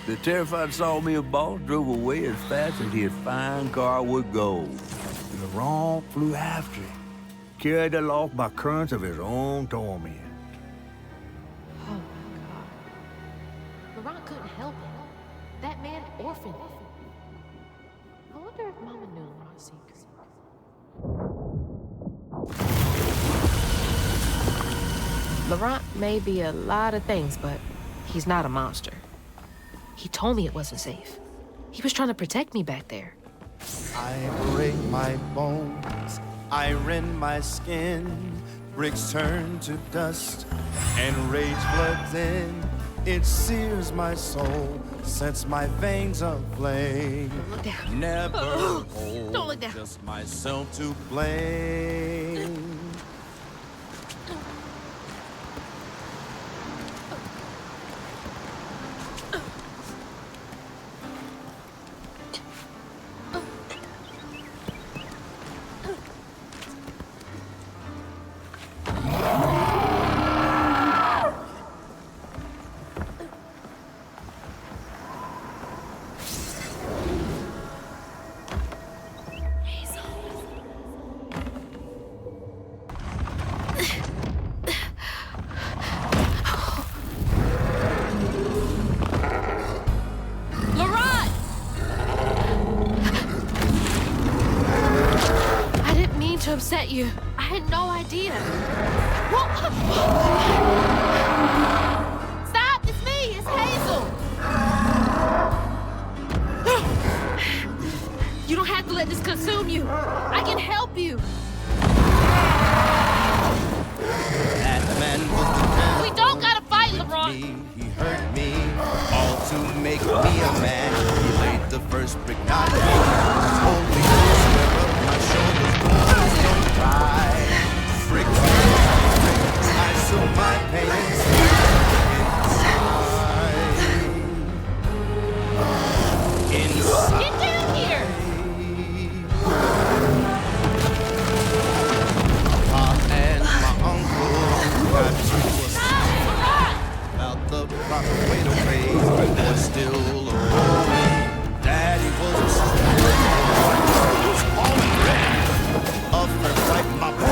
The terrified sawmill boss drove away as fast as his fine car would go. Laurent flew after him, carried aloft by currents of his own torment. Laurent couldn't help it. That man orphaned him. wonder if Mama knew Laurent's secret. Laurent may be a lot of things, but he's not a monster. He told me it wasn't safe. He was trying to protect me back there. I break my bones, I rend my skin, bricks turn to dust, and rage floods in. It sears my soul, sets my veins aflame. Don't look down. Never hold Don't look down. just myself to blame. Upset you. I had no idea. Stop! It's me! It's Hazel! You don't have to let this consume you. I can help you. That man was the man. We don't gotta fight, Laurent. He hurt me, all to make me a man. He laid the first brick, not me. Told me to square up my shoulders. Don't cry. Brick, I saw my pain inside. Get down here! Pop and my uncle got to us about the proper way to raise a boy still a boy. Daddy was a first like my boy.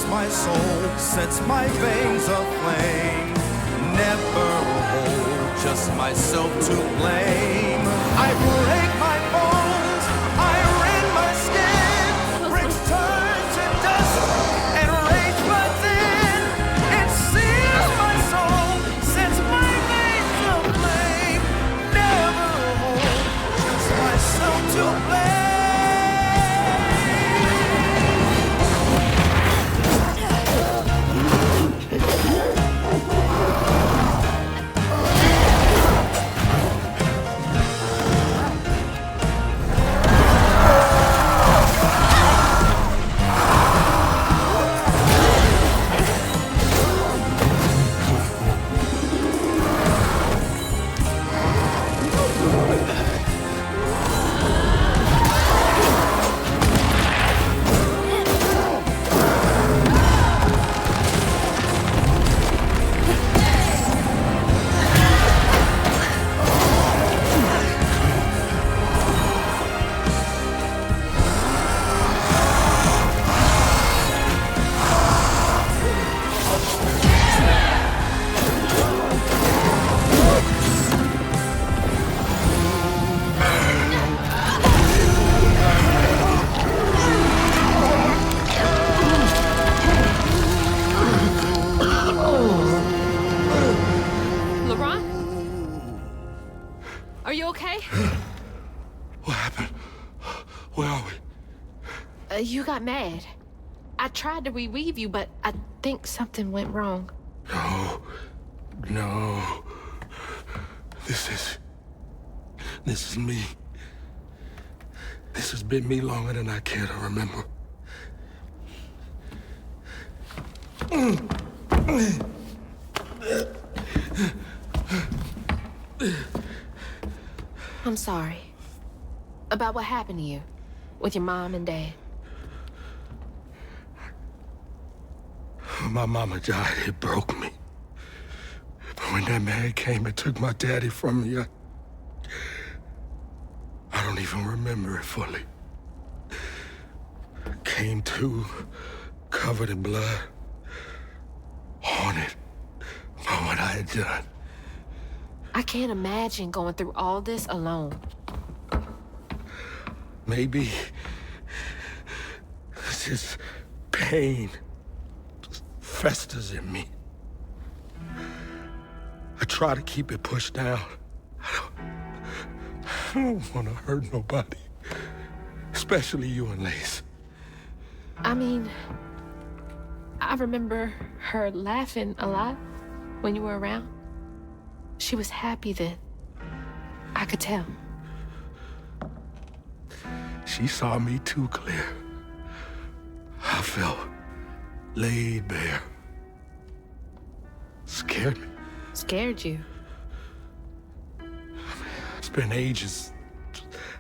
my soul, sets my veins aflame. Never hold just myself to blame. I break my bones, I rend my skin. Bricks turn to dust and rage floods in. It sears my soul, sets my veins aflame. Never hold just myself to blame. Are you okay? What happened? Where are we? You got mad. I tried to reweave you, but I think something went wrong. No. This is me. This has been me longer than I care to remember. I'm sorry. About what happened to you with your mom and dad. My mama died. It broke me. But when that man came and took my daddy from me, I don't even remember it fully. Came to, covered in blood, haunted by what I had done. I can't imagine going through all this alone. Maybe this pain just festers in me. I try to keep it pushed down. I don't want to hurt nobody, especially you and Lace. I mean, I remember her laughing a lot when you were around. She was happy then. I could tell. She saw me too clear. I felt laid bare. Scared me. Scared you? I spent ages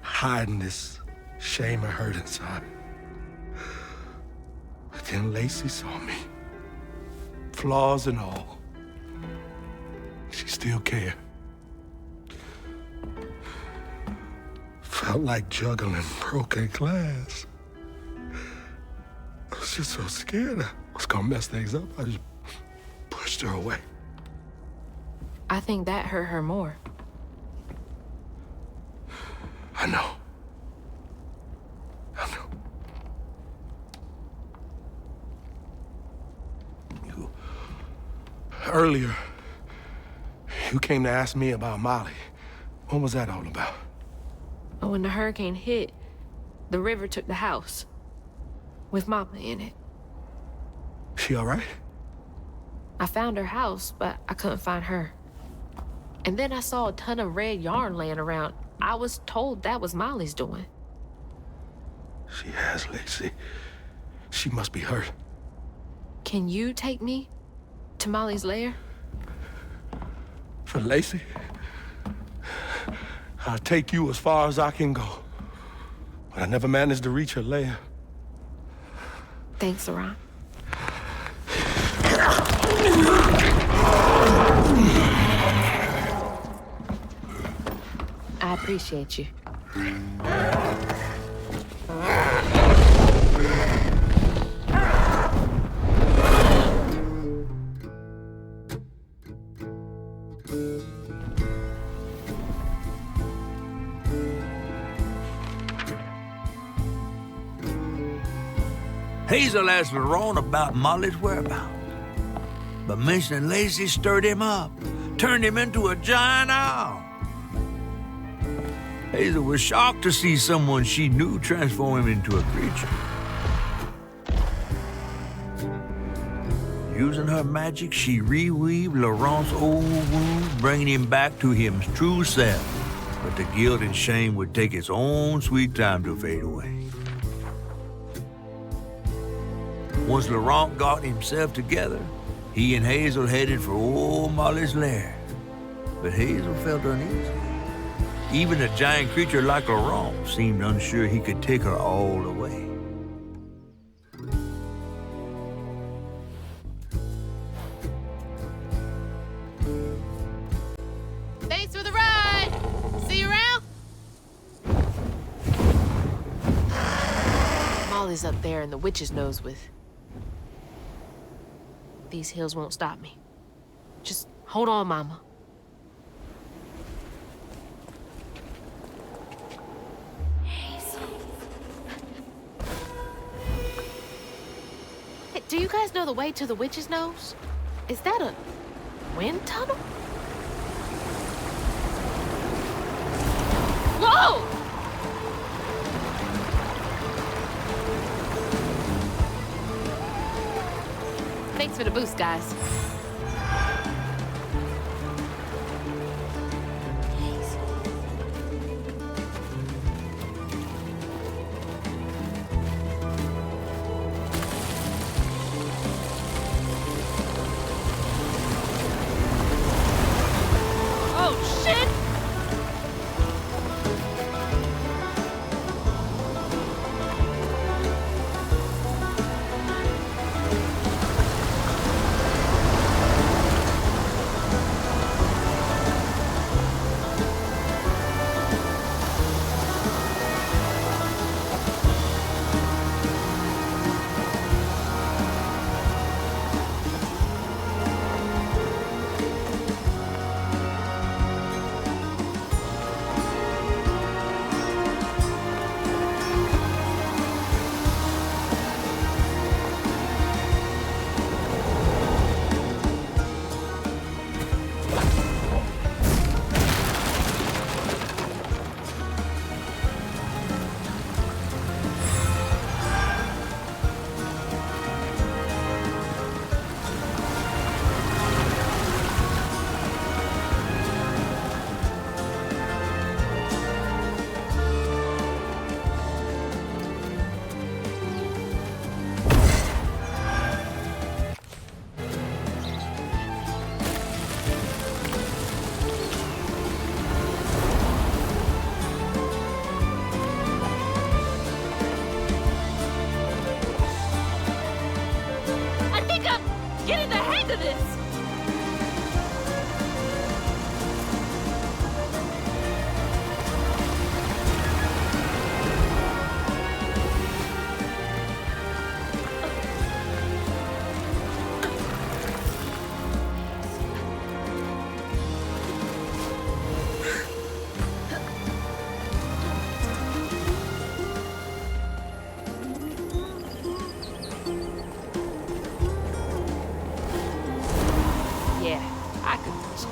hiding this shame and hurt inside. But then Lacey saw me. Flaws and all. She still cared. Felt like juggling broken glass. I was just so scared I was gonna mess things up. I just pushed her away. I think that hurt her more. I know. Earlier, you came to ask me about Molly. What was that all about? When the hurricane hit, the river took the house with Mama in it. She all right? I found her house, but I couldn't find her. And then I saw a ton of red yarn laying around. I was told that was Molly's doing. She has, Lacey. She must be hurt. Can you take me to Molly's lair? For Lacey? I'll take you as far as I can go. But I never managed to reach her lair. Thanks, Ron. I appreciate you. Hazel asked Laurent about Molly's whereabouts. But mentioning Lacey stirred him up, turned him into a giant owl. Hazel was shocked to see someone she knew transform him into a creature. Using her magic, she reweaved Laurent's old wounds, bringing him back to his true self. But the guilt and shame would take its own sweet time to fade away. Once Laurent got himself together, he and Hazel headed for old Molly's lair. But Hazel felt uneasy. Even a giant creature like Laurent seemed unsure he could take her all the way. Thanks for the ride! See you around? Molly's up there in the witch's nose with... These hills won't stop me. Just hold on, Mama. Hazel. Hey, do you guys know the way to the witch's nose? Is that a wind tunnel? Whoa! Thanks for the boost, guys. Oh, shit!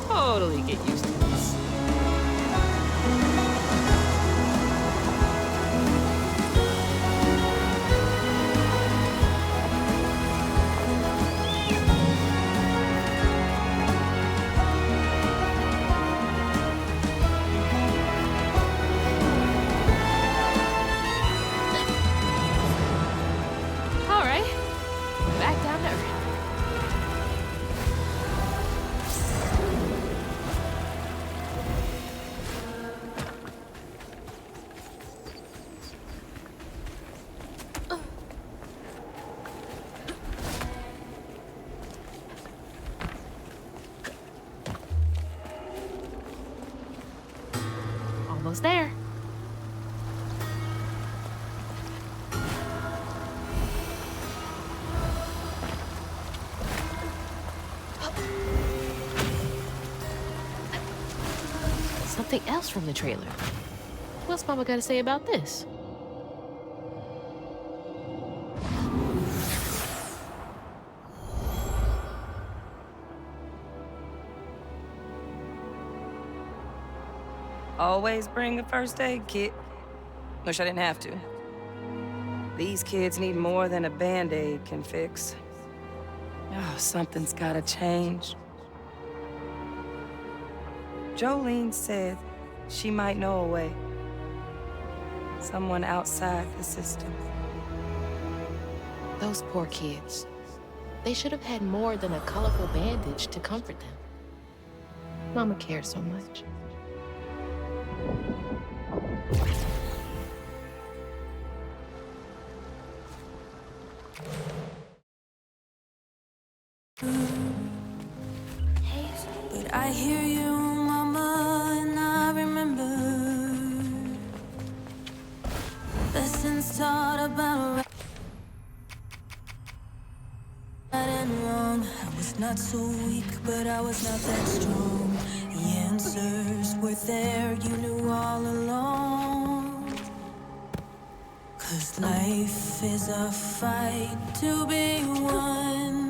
Totally get used to this. All right, back down to earth. Almost there. Something else from the trailer. What's Mama got to say about this? always bring a first aid kit. Wish I didn't have to. These kids need more than a Band-Aid can fix. Oh, something's gotta change. Jolene said she might know a way. Someone outside the system. Those poor kids. They should have had more than a colorful bandage to comfort them. Mama cares so much. But I hear you, Mama, and I remember lessons taught about right and wrong. I was not so weak, but I was not that strong. The answers were there, you knew all along. 'Cause life is a fight to be won.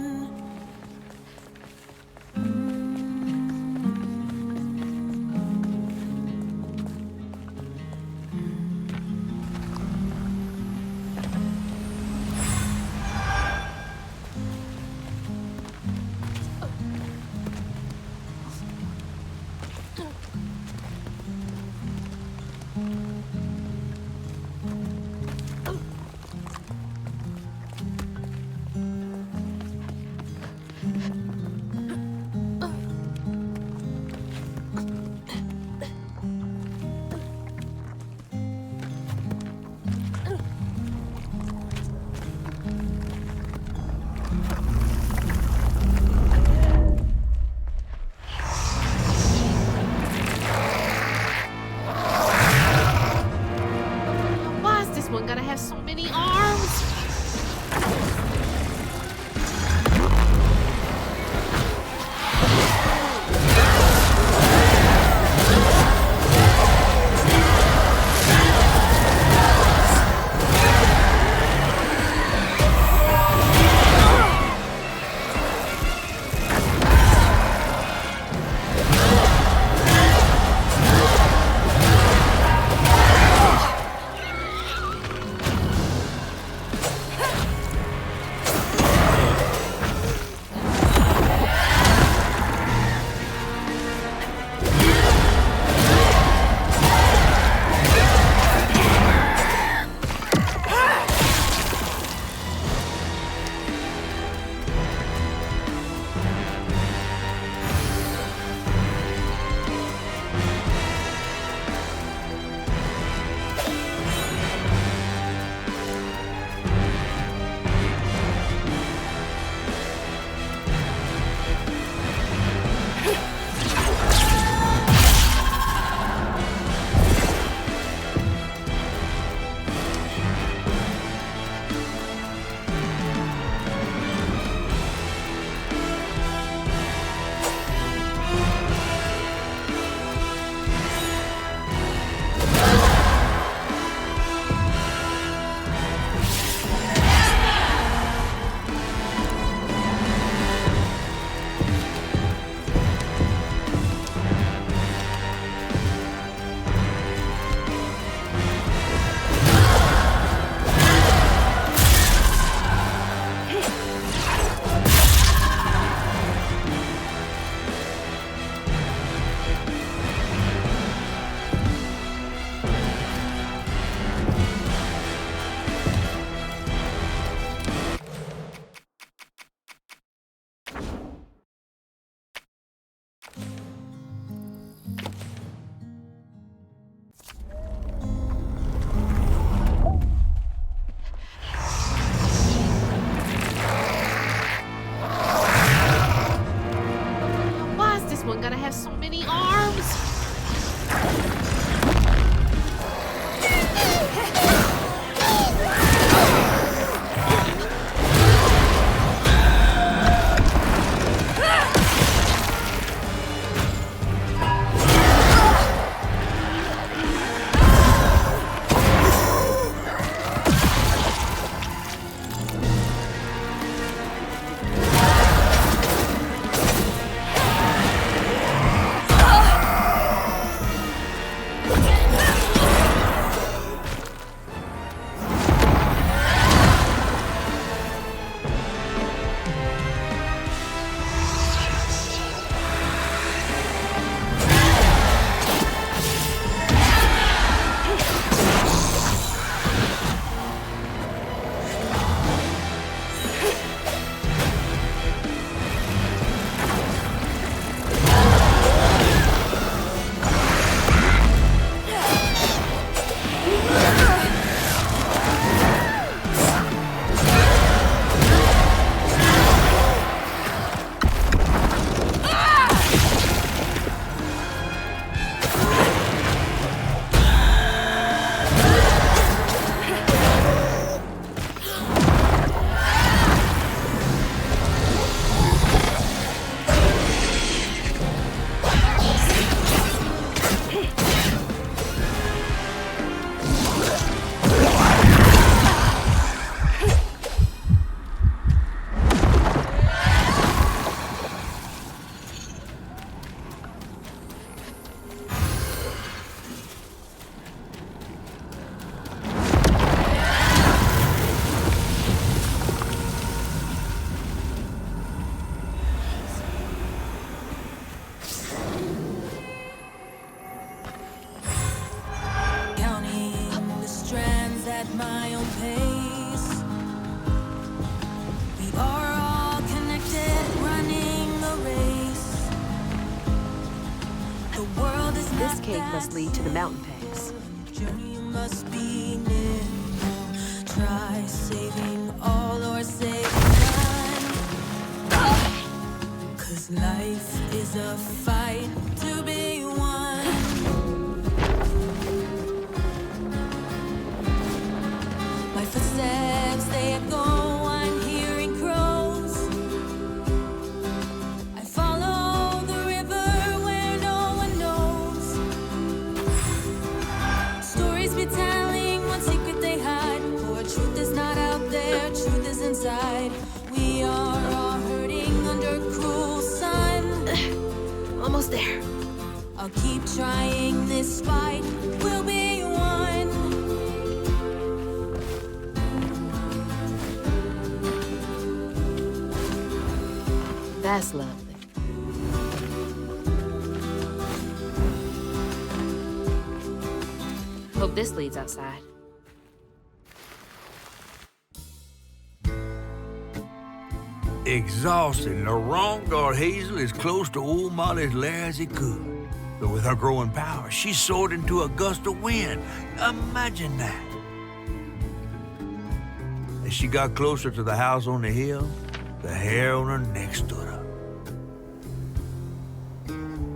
cave must lead to the mountain pass. Journey must be nimble. Try saving all or save none. 'Cause life is a fight to be won. My footsteps, they echo, I'm hearing crows. I follow the river where no one knows. Stories be telling, one secret they hide. For truth is not out there, truth is inside. We are all hurting under cruel sun. Almost there. I'll keep trying, this fight will be won. That's lovely. Hope this leads outside. Exhausted, the wrong guard Hazel as close to old Molly's lair as he could. But with her growing power, she soared into a gust of wind. Imagine that. As she got closer to the house on the hill, the hair on her neck stood up.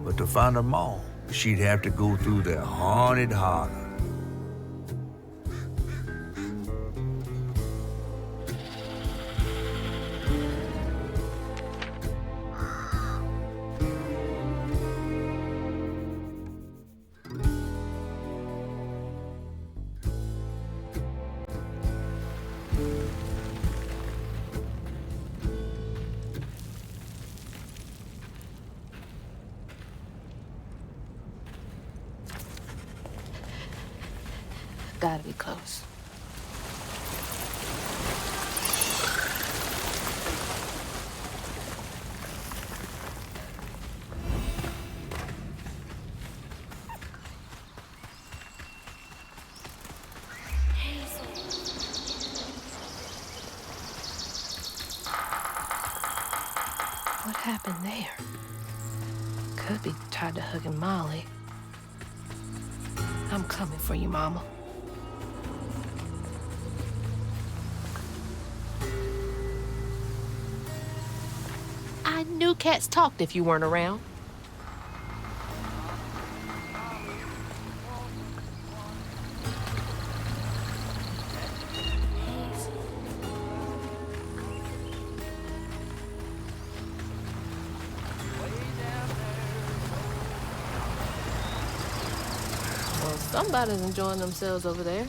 But to find her mom, she'd have to go through the haunted holler. Gotta be close. What happened there? Could be tied to hugging Molly. I'm coming for you, Mama. I knew cats talked if you weren't around. Well, somebody's enjoying themselves over there.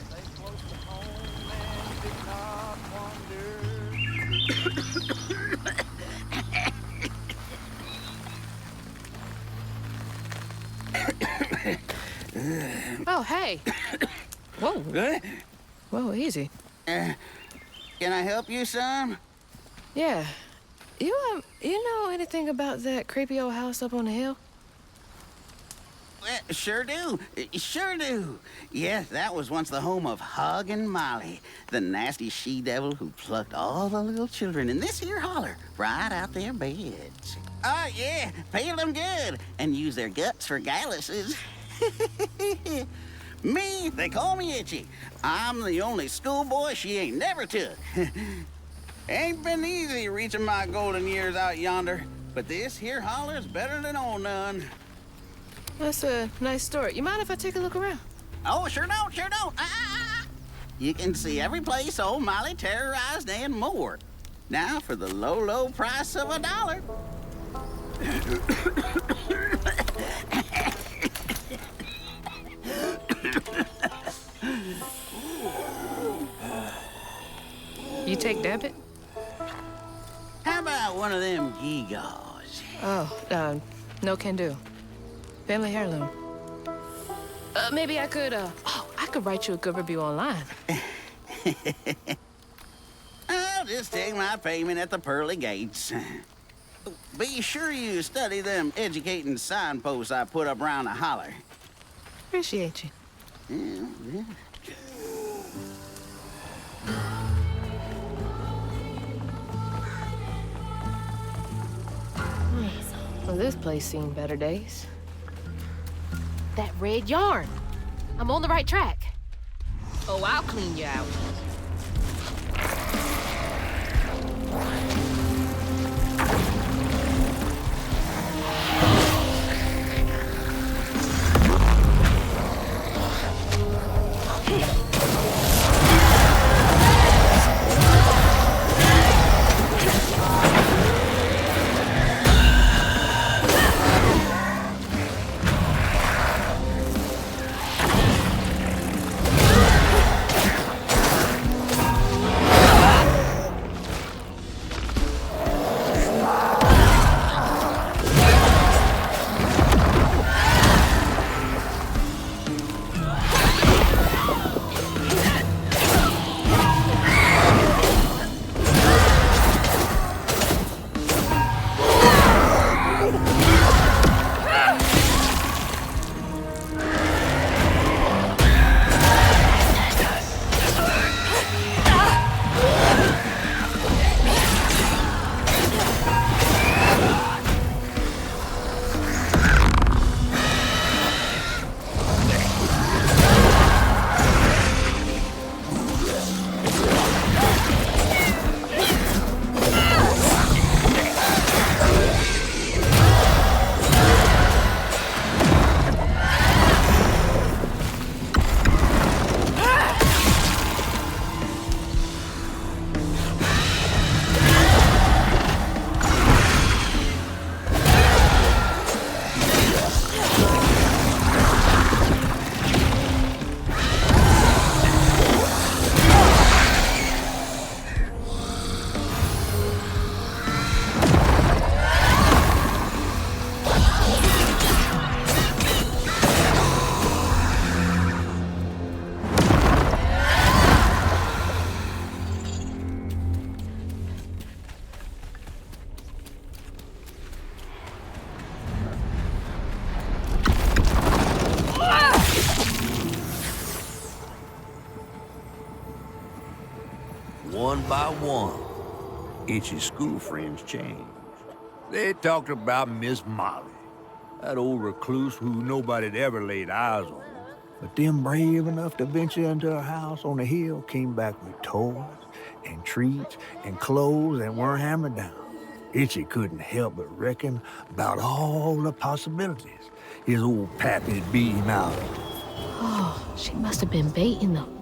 Oh, hey. Whoa. Whoa, easy. Can I help you, son? Yeah. You know anything about that creepy old house up on the hill? Sure do. Sure do. Yes, that was once the home of Hug and Molly, the nasty she-devil who plucked all the little children in this here holler right out their beds. Oh, yeah, pay them good and use their guts for galluses. Me, they call me Itchy. I'm the only schoolboy she ain't never took. Ain't been easy reaching my golden years out yonder, but this here holler's better than old none. That's a nice story. You mind if I take a look around? Oh, sure don't, sure don't. You can see every place old Molly terrorized and more. Now for the low, low price of $1. You take debit? How about one of them gewgaws? Oh, no can do. Family heirloom. Maybe I could, I could write you a good review online. I'll just take my payment at the pearly gates. Be sure you study them educating signposts I put up around the holler. Appreciate you. Yeah. Well, this place seen better days. That red yarn. I'm on the right track. Oh, I'll clean you out. One by one, Itchy's school friends changed. They talked about Miss Molly, that old recluse who nobody'd ever laid eyes on. But them brave enough to venture into her house on the hill came back with toys and treats and clothes that weren't hammered down. Itchy couldn't help but reckon about all the possibilities his old pappy'd beat him out of. Oh, she must have been baiting them.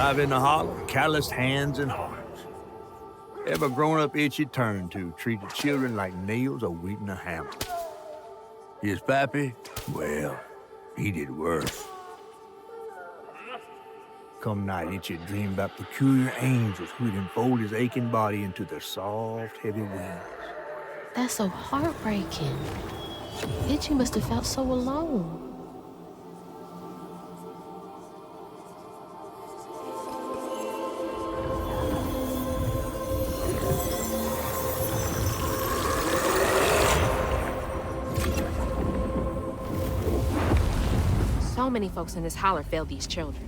alive in the holler, calloused hands and hearts. Every grown-up itch he turned to treated children like nails awaiting a hammer. His pappy, well, he did worse. Come night, Itchy dreamed about peculiar angels who'd enfold his aching body into their soft, heavy wings. That's so heartbreaking. Itchy must have felt so alone. So many folks in this holler failed these children.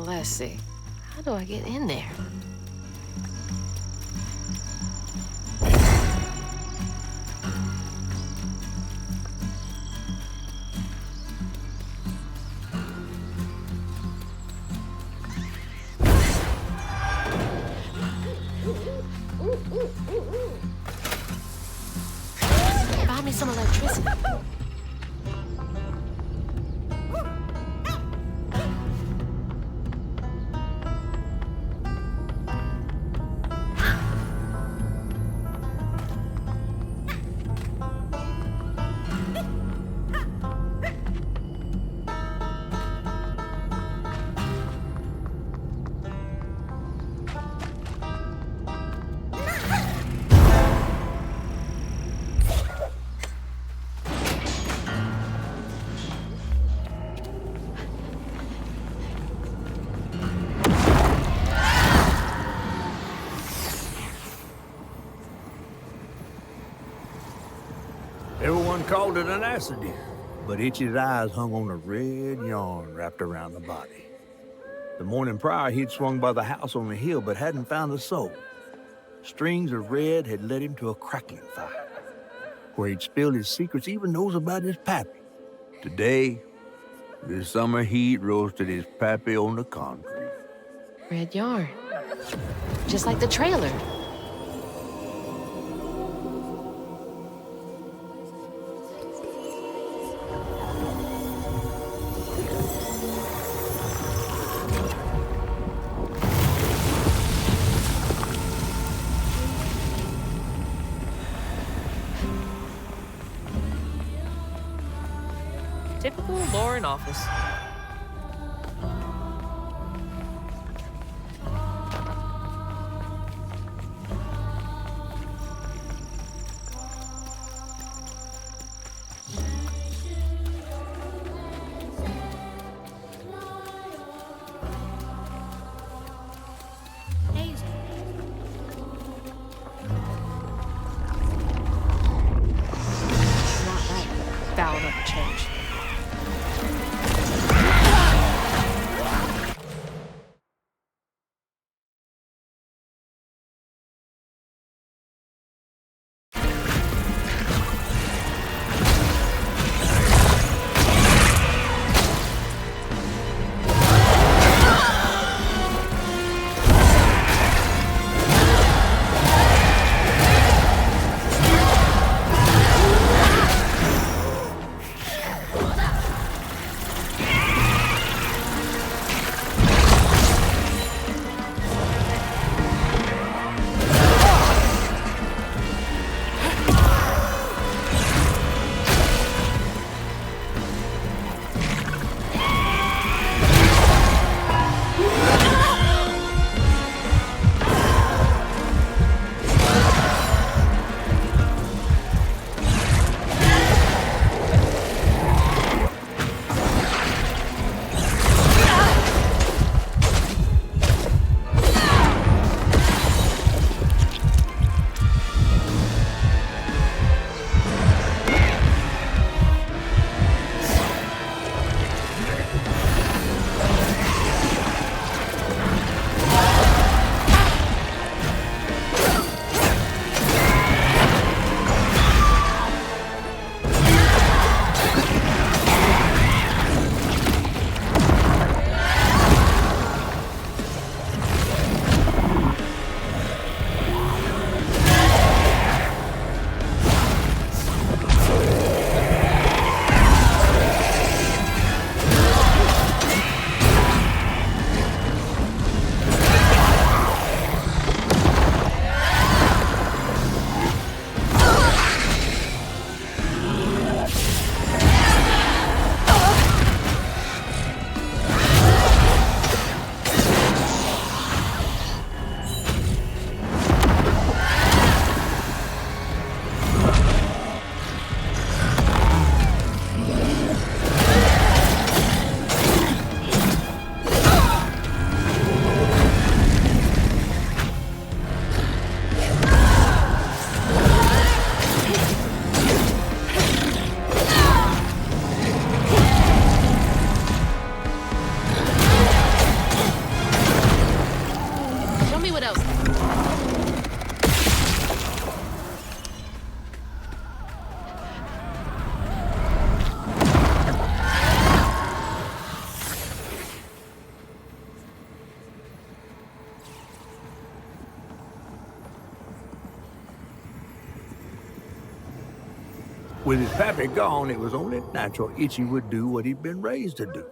Let's see. How do I get in there? Buy me some electricity. Everyone called it an accident, but Itchy's eyes hung on a red yarn wrapped around the body. The morning prior, he'd swung by the house on the hill, but hadn't found the soul. Strings of red had led him to a crackling fire, where he'd spilled his secrets, even those about his pappy. Today, the summer heat roasted his pappy on the concrete. Red yarn. Just like the trailer. Typical Lauren office. Hazel. Not right. Fouled up the church. With his pappy gone, it was only natural Itchy would do what he'd been raised to do.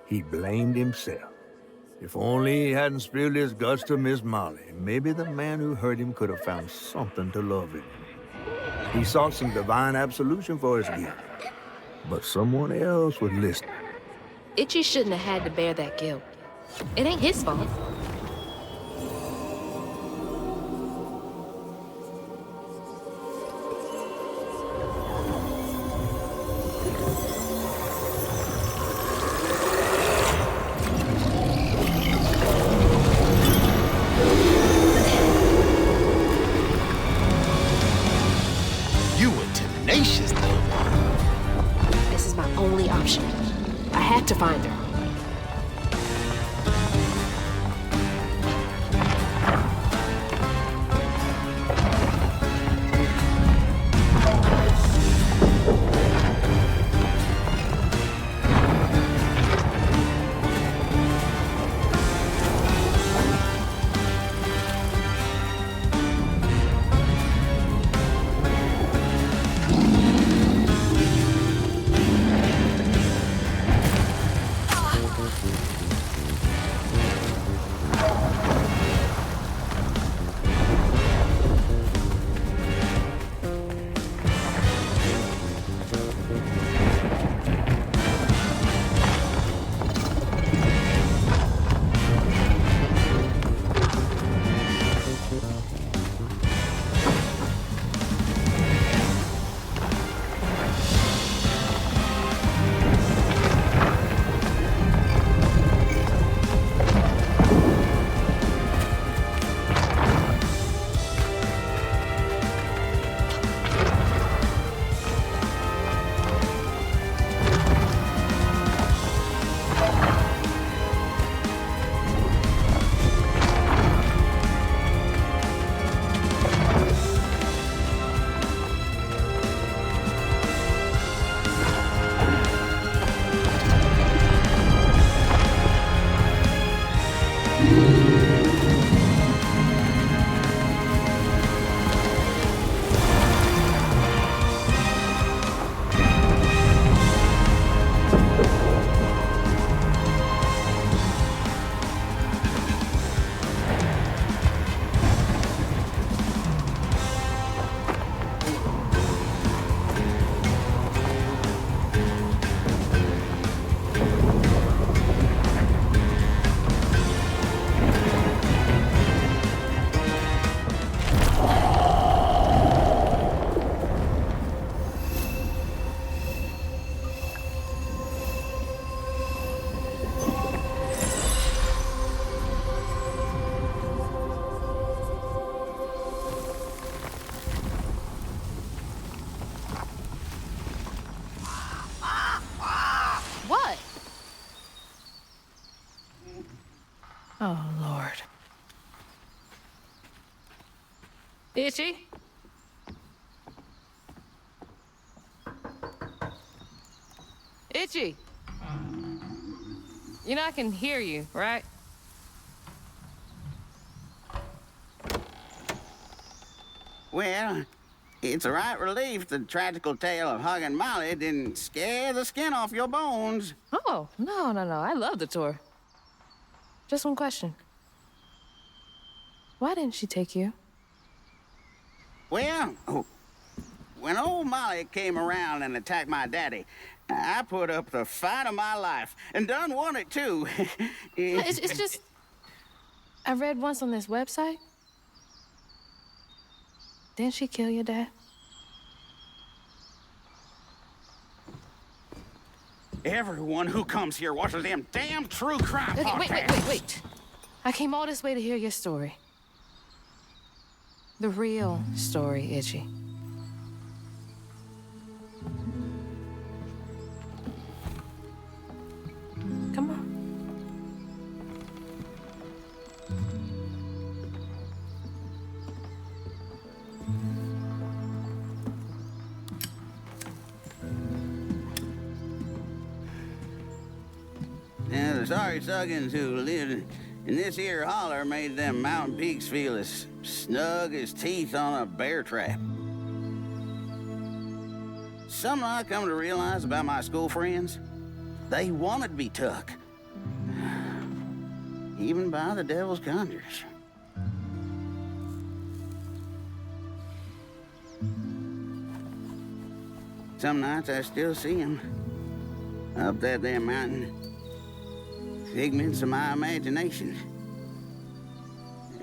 He blamed himself. If only he hadn't spilled his guts to Miss Molly, maybe the man who hurt him could have found something to love him. He sought some divine absolution for his guilt, but someone else was listening. Itchy shouldn't have had to bear that guilt. It ain't his fault. This is my only option. I had to find her. Oh, Lord. Itchy? Itchy? You know I can hear you, right? Well, it's a right relief the tragical tale of Hug and Molly didn't scare the skin off your bones. Oh, no. I love the tour. Just one question. Why didn't she take you? Well, when old Molly came around and attacked my daddy, I put up the fight of my life, and done won it, too. It's just... I read once on this website. Didn't she kill your dad? Everyone who comes here watches them damn true crime podcasts. Wait. I came all this way to hear your story. The real story, Itchy. Come on. the sorry suggins who lived in this here holler made them mountain peaks feel as snug as teeth on a bear trap. Something I come to realize about my school friends, they wanted to be took. Even by the devil's conjures. Some nights I still see them up that there mountain. Figments of my imagination.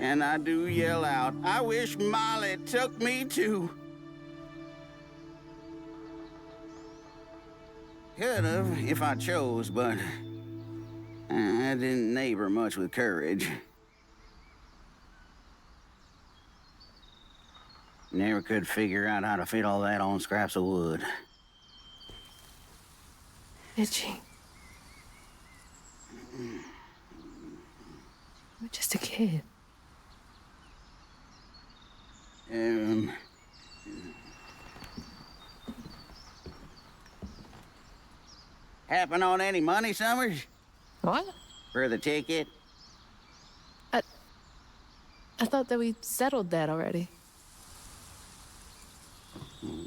And I do yell out, I wish Molly took me too. Could have if I chose, but I didn't neighbor much with courage. Never could figure out how to fit all that on scraps of wood. Did she? You're just a kid. Happen on any money, Summers? What? For the ticket? I thought that we settled that already.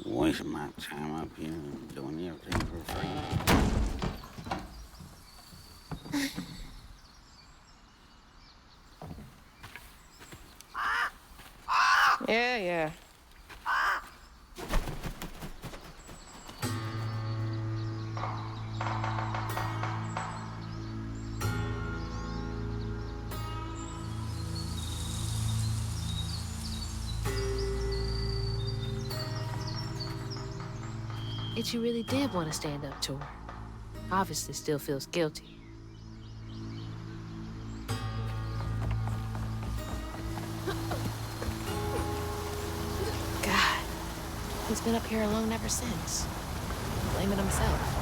Wasting my time up here doing everything for free. Yeah. Itchy really did want to stand up to her. Obviously still feels guilty. God, he's been up here alone ever since. Blaming himself.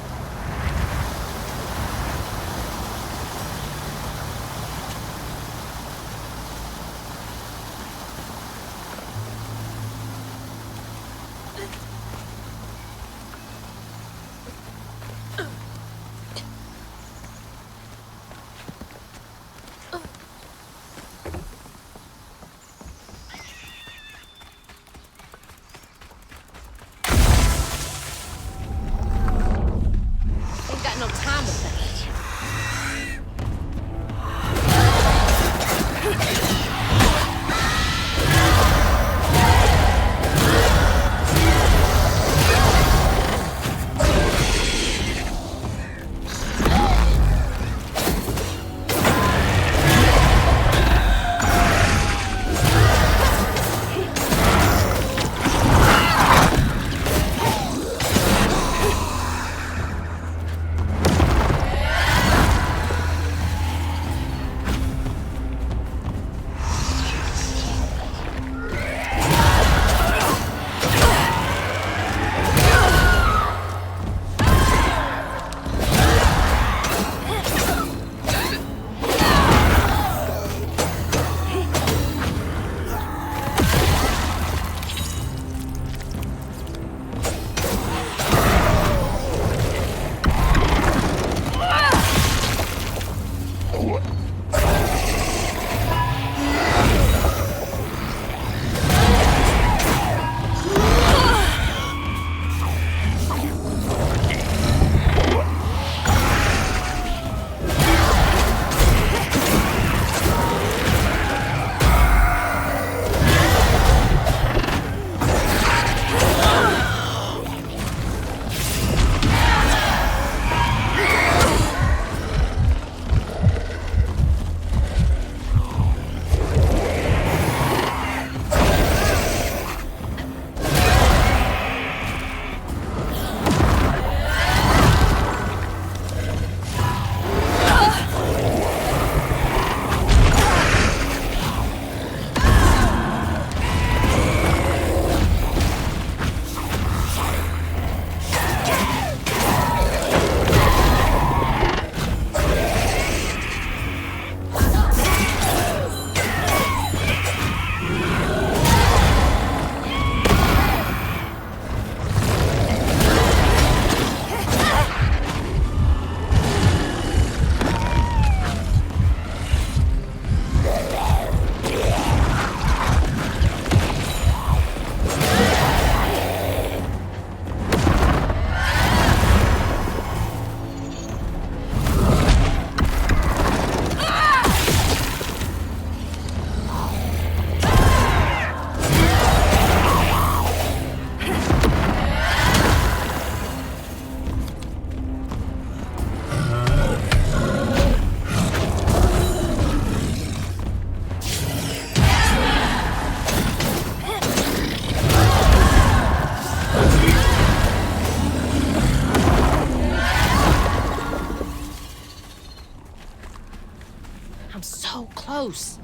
close.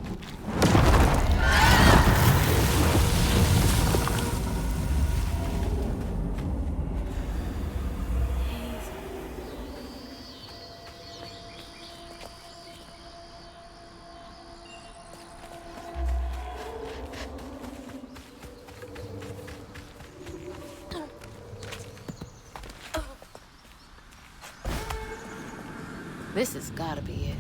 This has gotta be it.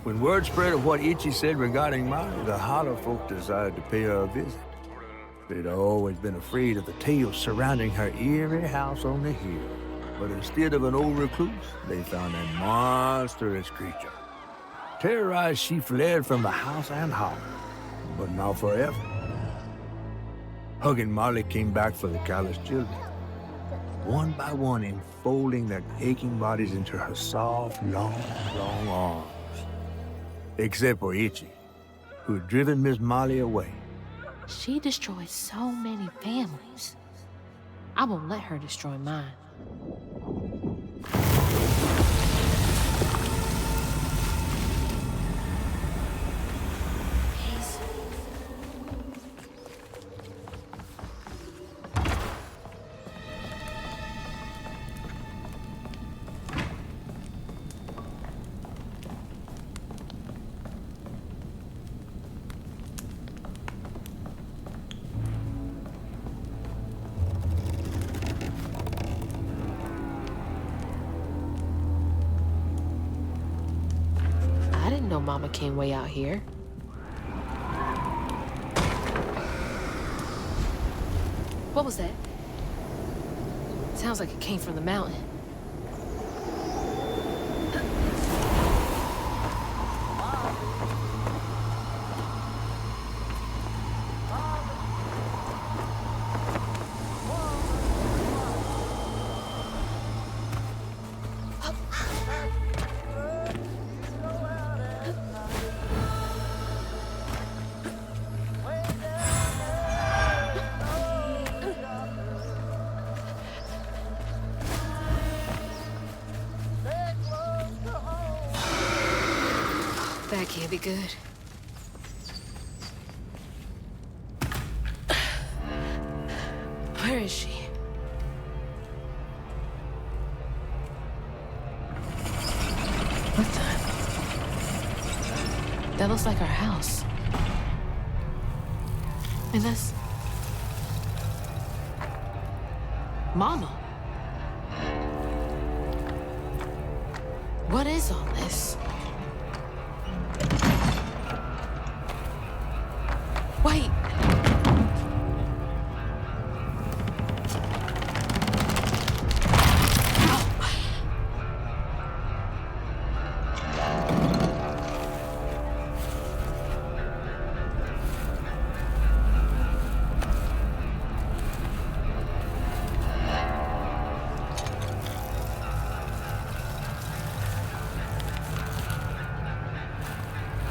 When word spread of what Ichi said regarding Molly, the Hollow folk decided to pay her a visit. They'd always been afraid of the tales surrounding her eerie house on the hill. But instead of an old recluse, they found a monstrous creature. Terrorized, she fled from the house and hollow, but not forever. Hugging Molly came back for the callous children, one by one enfolding their aching bodies into her soft, long arms. Except for Ichi, who had driven Miss Molly away. She destroyed so many families. I won't let her destroy mine. I didn't know Mama came way out here. What was that? Sounds like it came from the mountain. That can't be good. Where is she? What the? That looks like our house. And that's... Mama. What is all this? Wait.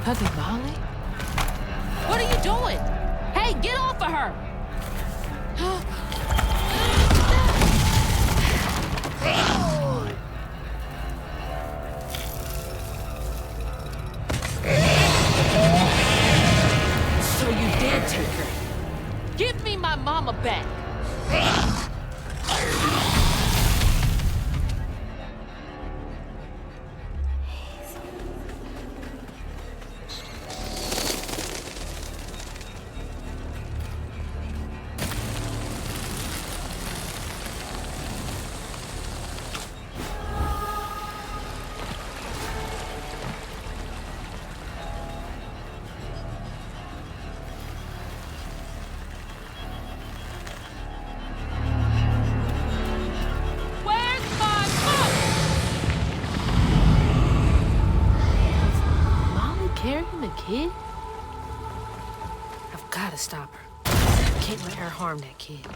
Hugging Molly? What are you doing? Hey, get off of her! So you did take her. Give me my mama back. Kid? gotta stop her. Can't let her harm that kid.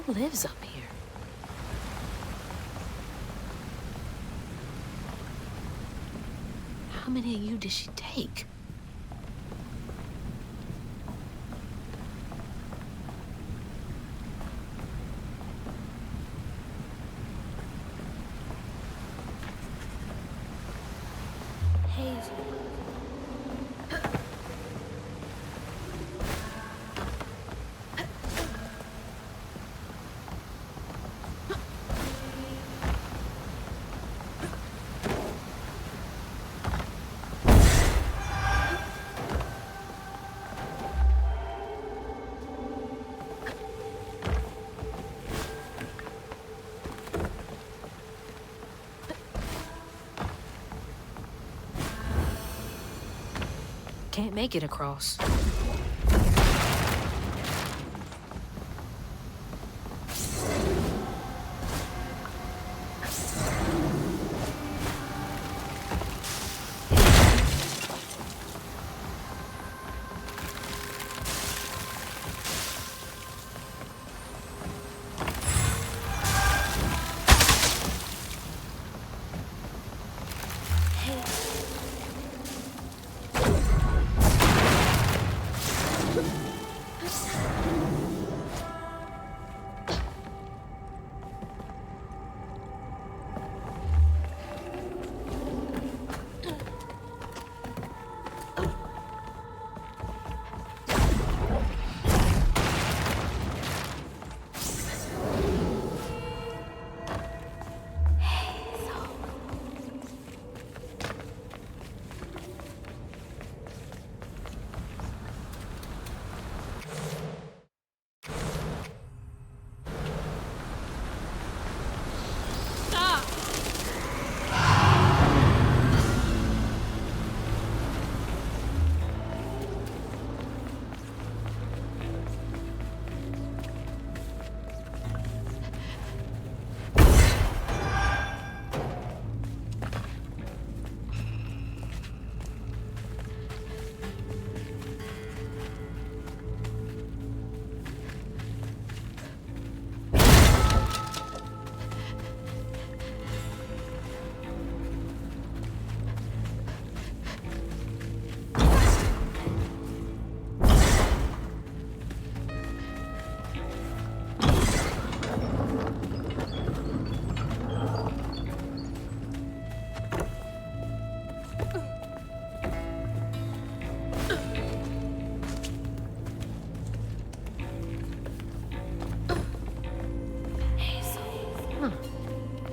Who lives up here? How many of you did she take? Hazel. Can't make it across.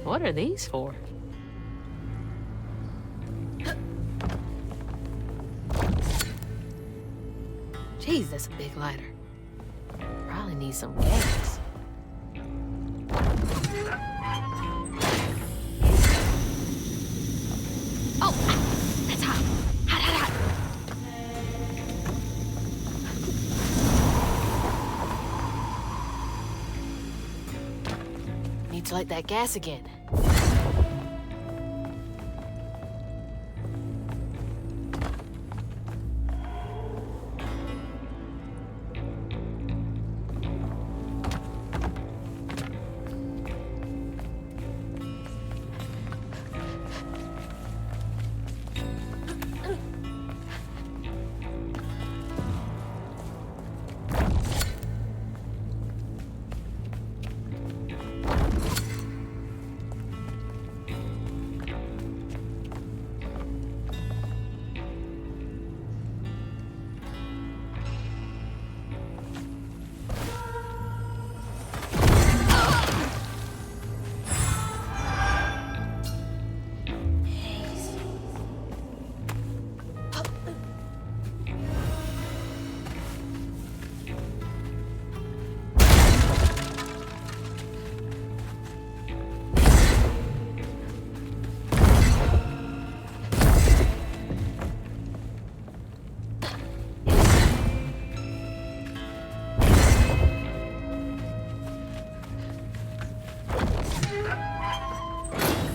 What are these for? Jeez, that's a big lighter. Probably need some gas. Oh, that's hot. Hot, hot, hot. need to light that gas again.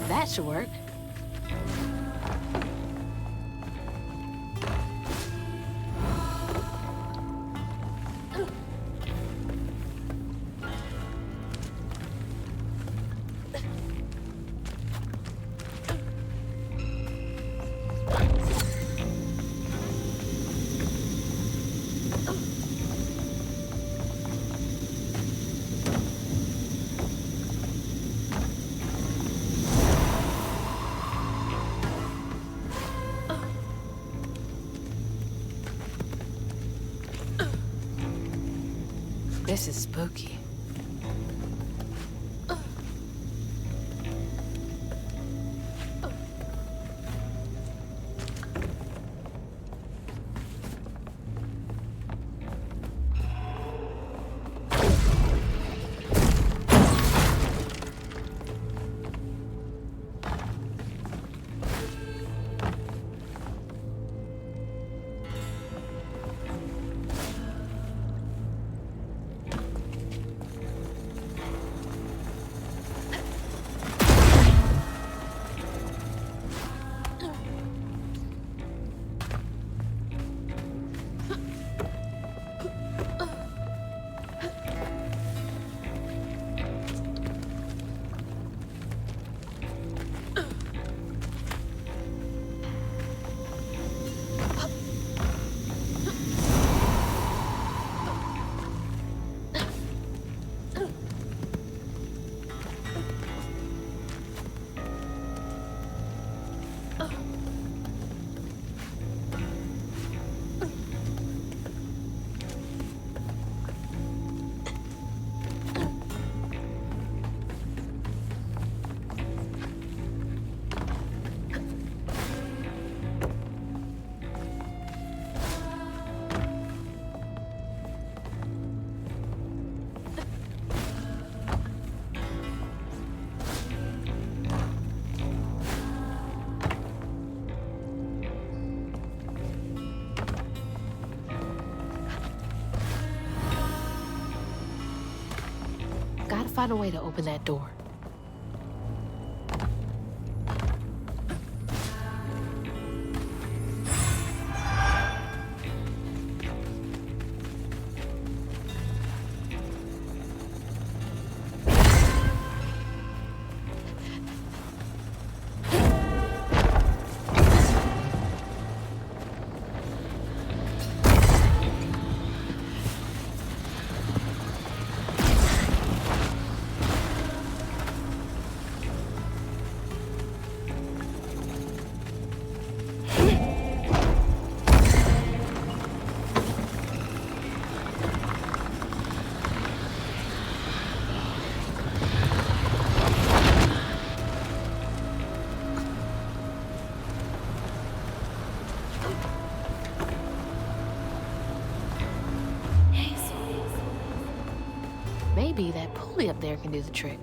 That should work. This is spooky. Gotta find a way to open that door. Maybe that pulley up there can do the trick.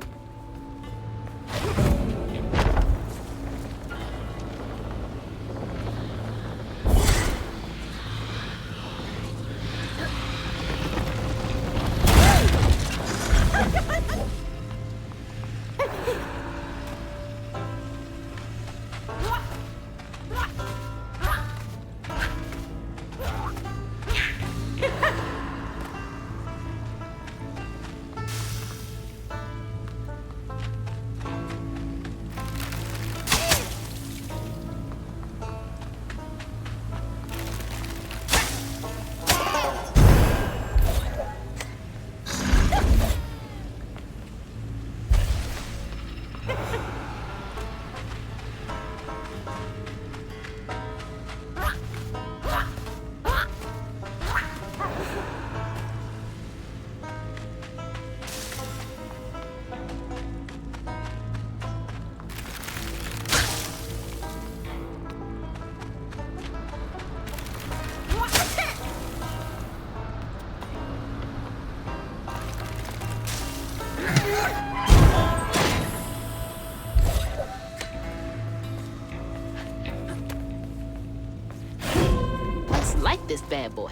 this bad boy.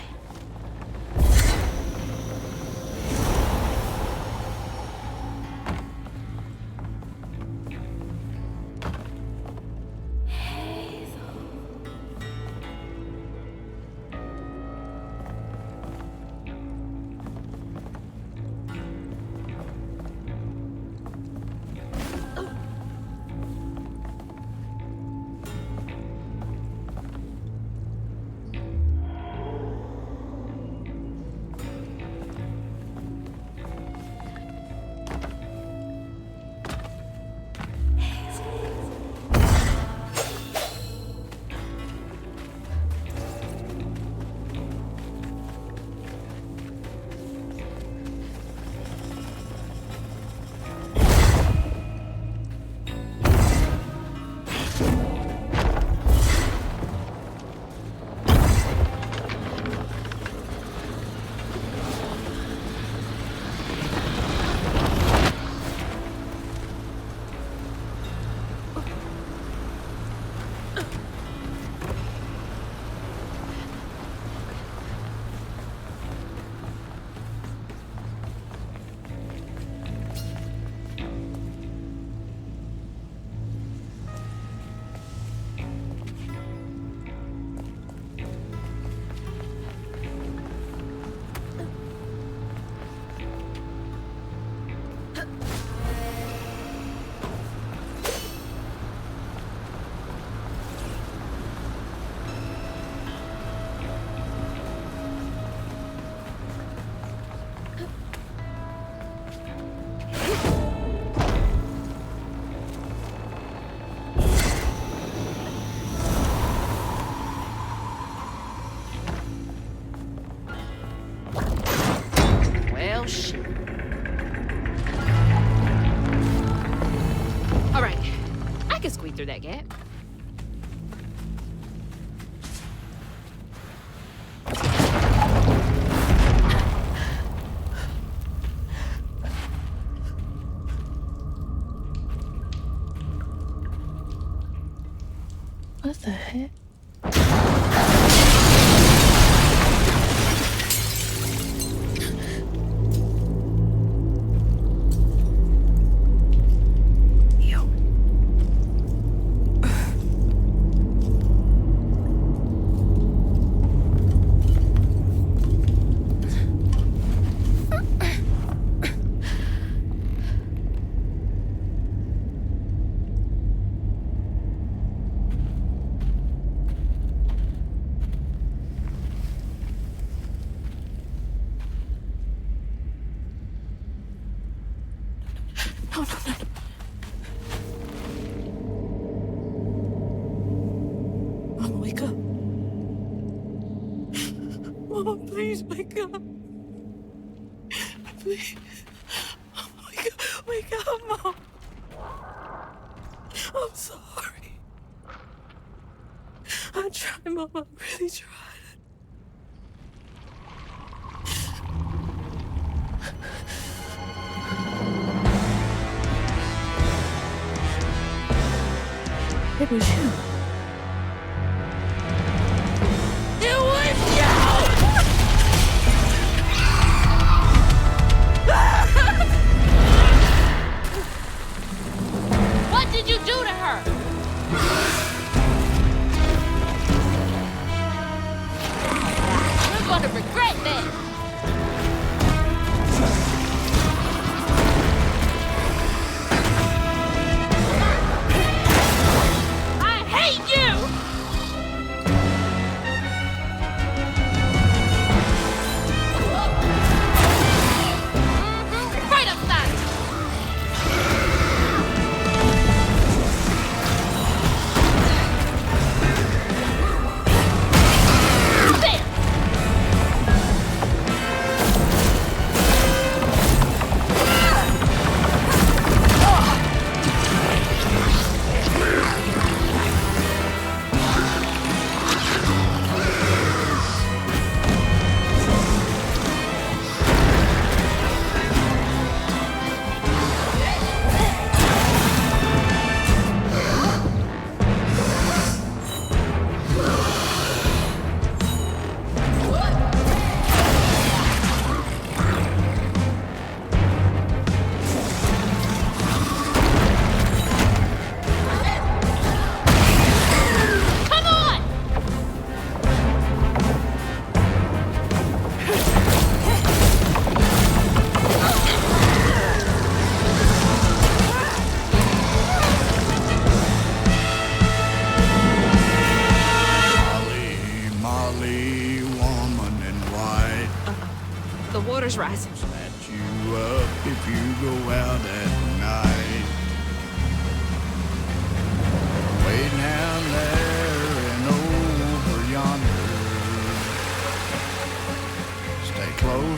Well, shit. All right, I can squeeze through that gap. What the heck? Please wake up. Please. Wake up, Mom. I'm sorry. I tried, Mom. I really tried. It was you. It was you! What did you do to her? You're gonna regret that. I hate you! Right upside. There.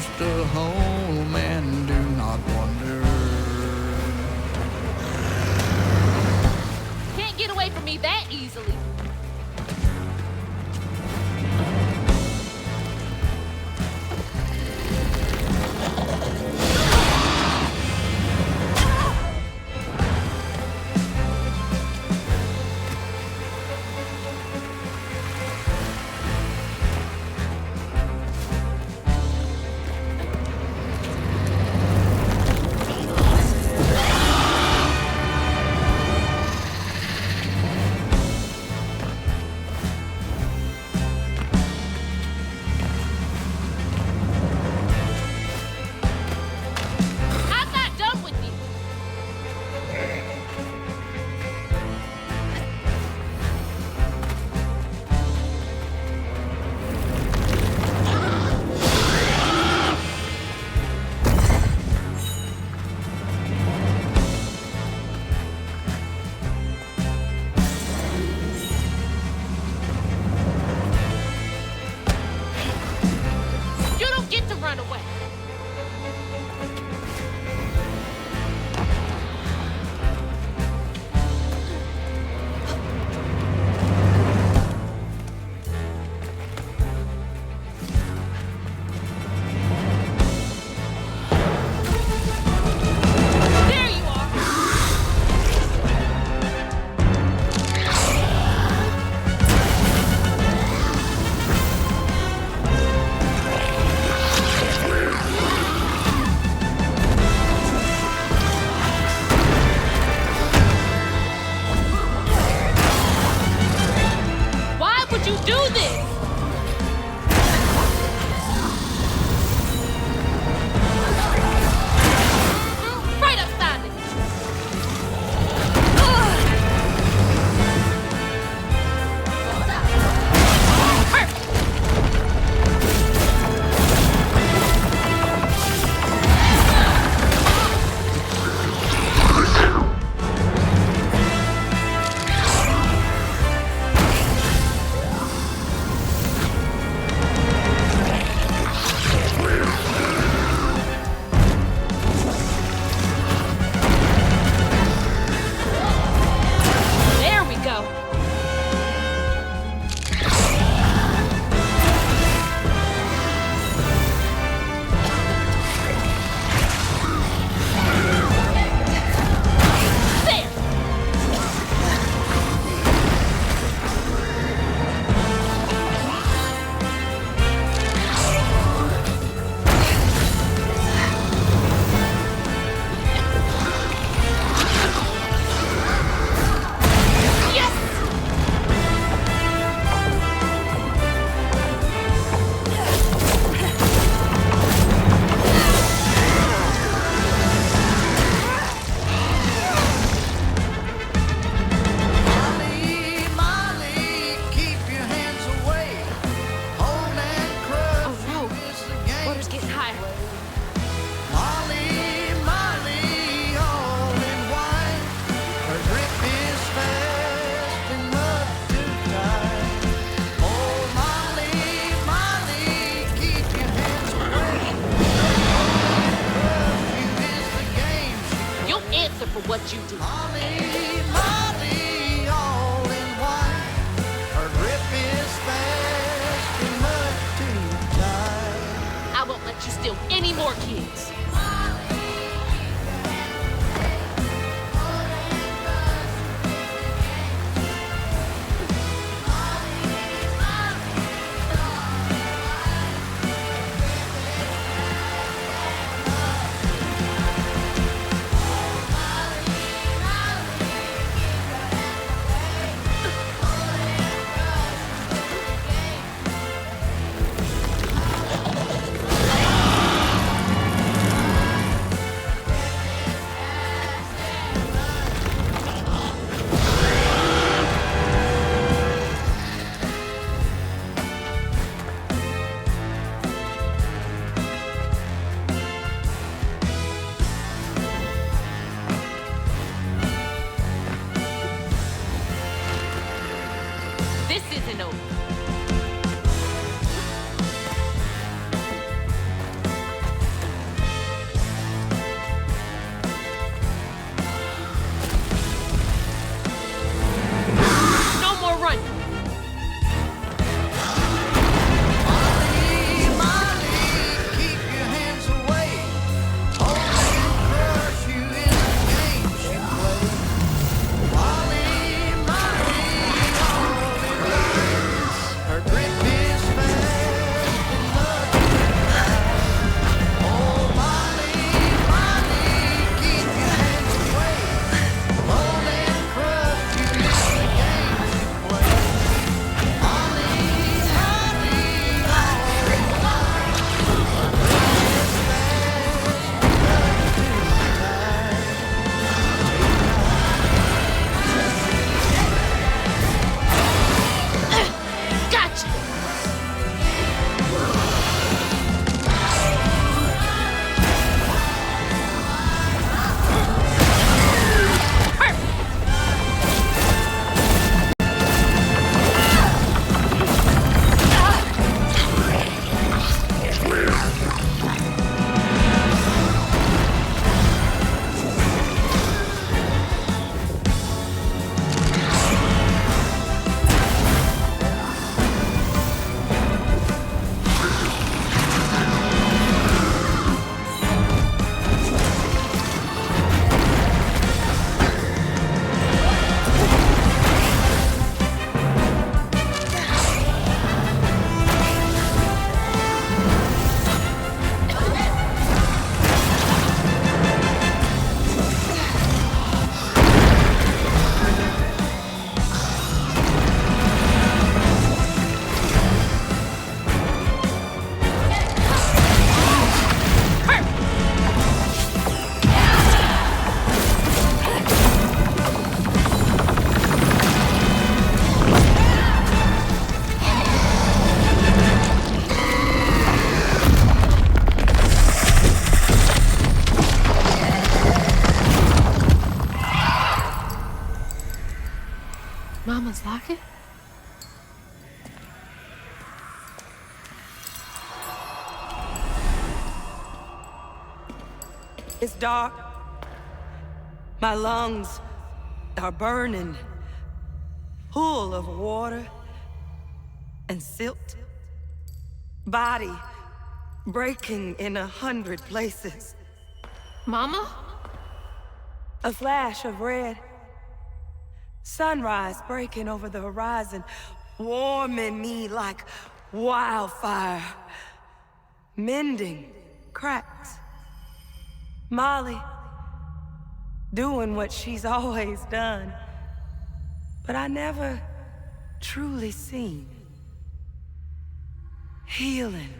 close to home and do not wander. Can't get away from me that easily. what you do. Molly, Molly, all in white. Her grip is fast and much too tight. I won't let you steal any more kids. Mama's locket? It's dark. My lungs are burning, full of water and silt. Body breaking in 100 places. Mama? A flash of red. Sunrise breaking over the horizon, warming me like wildfire. Mending cracks. Molly doing what she's always done, but I never truly seen. Healing.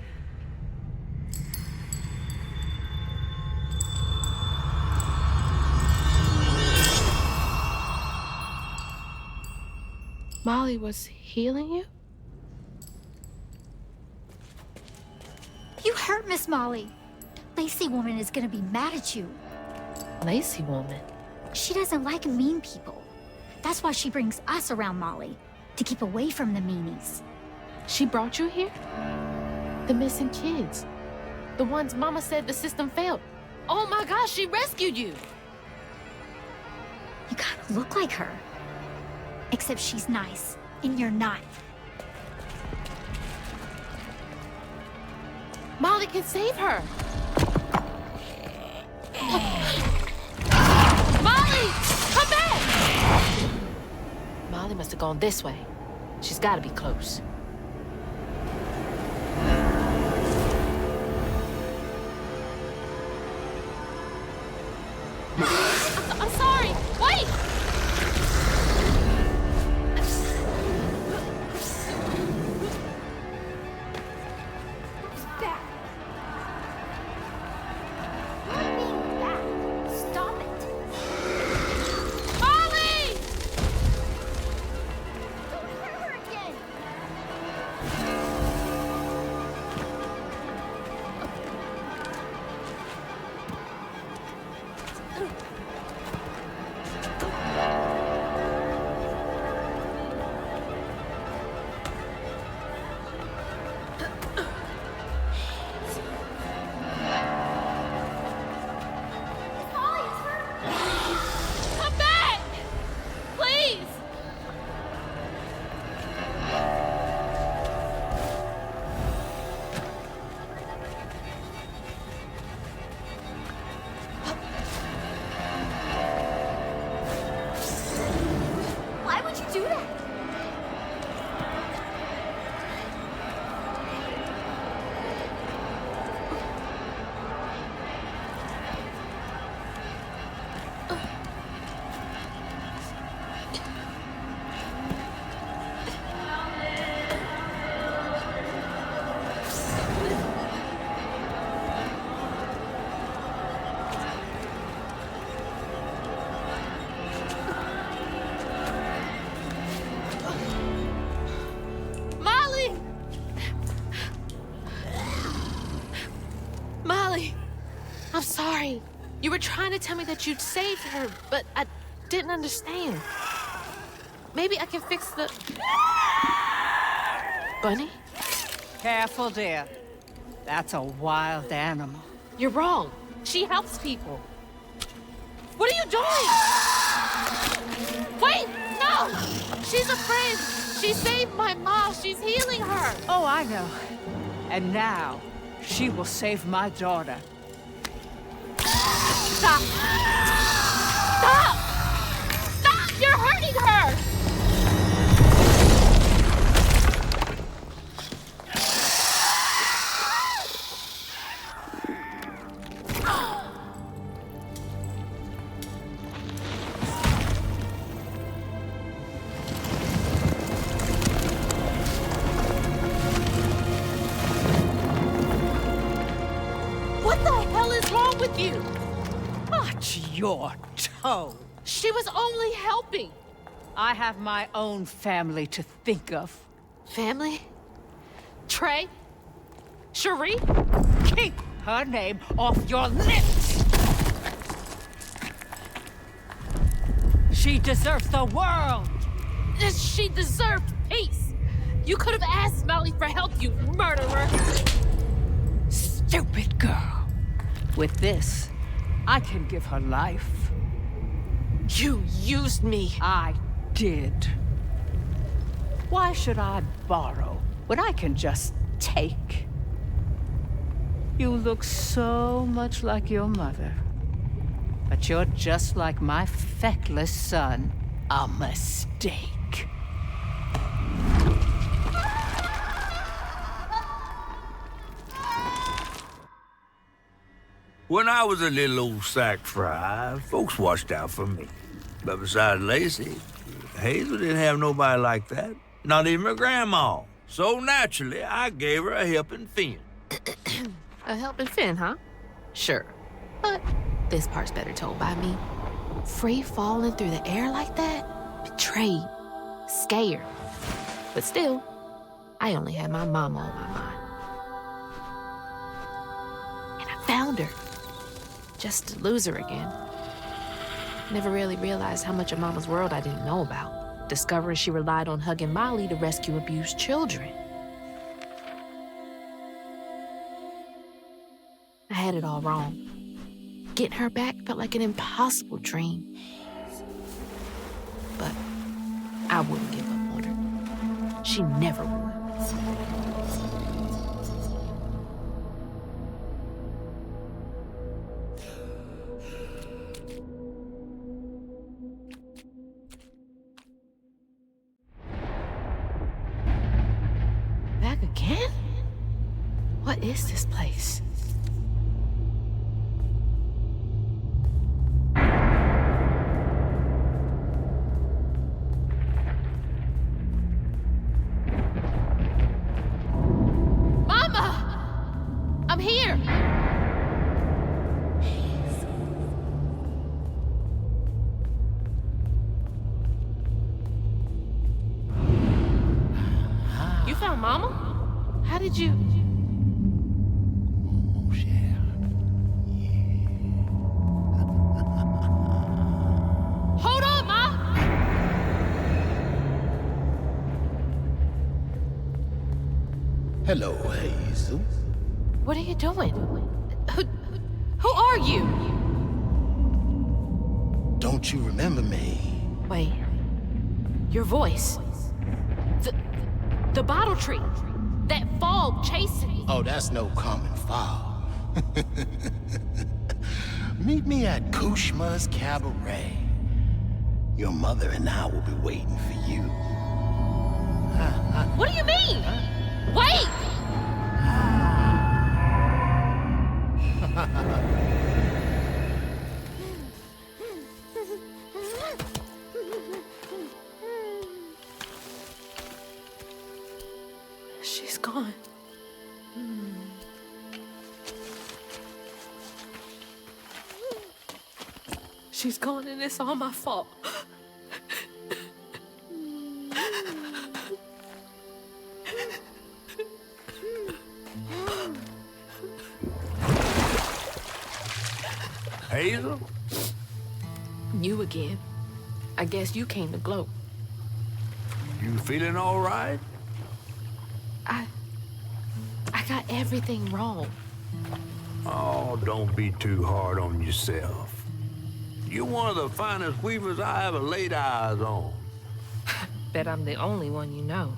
Molly was healing you? You hurt Miss Molly. Lacey woman is gonna be mad at you. Lacey woman? She doesn't like mean people. That's why she brings us around Molly, to keep away from the meanies. She brought you here? The missing kids. The ones Mama said the system failed. Oh my gosh, she rescued you! You kind of look like her. Except she's nice, and you're not. Molly can save her! Molly! Come back! Molly must have gone this way. She's gotta be close. I'm sorry! Wait! I'm sorry. You were trying to tell me that you'd saved her, but I didn't understand. Maybe I can fix the... Bunny? Careful, dear. That's a wild animal. You're wrong. She helps people. What are you doing? Wait, no! She's a friend. She saved my mom. She's healing her. Oh, I know. And now, she will save my daughter. Stop! Stop! Stop! You're hurting her! What the hell is wrong with you? Watch your tone. She was only helping. I have my own family to think of. Family? Trey? Cherie? Keep her name off your lips! She deserves the world! She deserved peace. You could have asked Molly for help, you murderer. Stupid girl. With this, I can give her life. You used me. I did. Why should I borrow when I can just take? You look so much like your mother. But you're just like my feckless son. A mistake. When I was a little old sack fry, folks watched out for me. But besides Lacey, Hazel didn't have nobody like that. Not even her grandma. So naturally, I gave her a helping fin. A helping fin, huh? Sure. But this part's better told by me. Free falling through the air like that? Betrayed. Scared. But still, I only had my mama on my mind. And I found her. Just to lose her again. Never really realized how much of Mama's world I didn't know about. Discovering she relied on hugging Molly to rescue abused children. I had it all wrong. Getting her back felt like an impossible dream. But I wouldn't give up on her. She never would. Back again? What is this place? I'm here! You found Mama? How did you... Hold on, Ma! Hello, Hazel. What are you doing? Who are you? Don't you remember me? Wait. Your voice. The bottle tree. That fog chasing me. Oh, that's no common fog. Meet me at Kushma's cabaret. Your mother and I will be waiting for you. What do you mean? Wait! She's gone. She's gone and it's all my fault. Hazel? You again. I guess you came to gloat. You feeling all right? I got everything wrong. Oh, don't be too hard on yourself. You're one of the finest weavers I ever laid eyes on. Bet I'm the only one you know.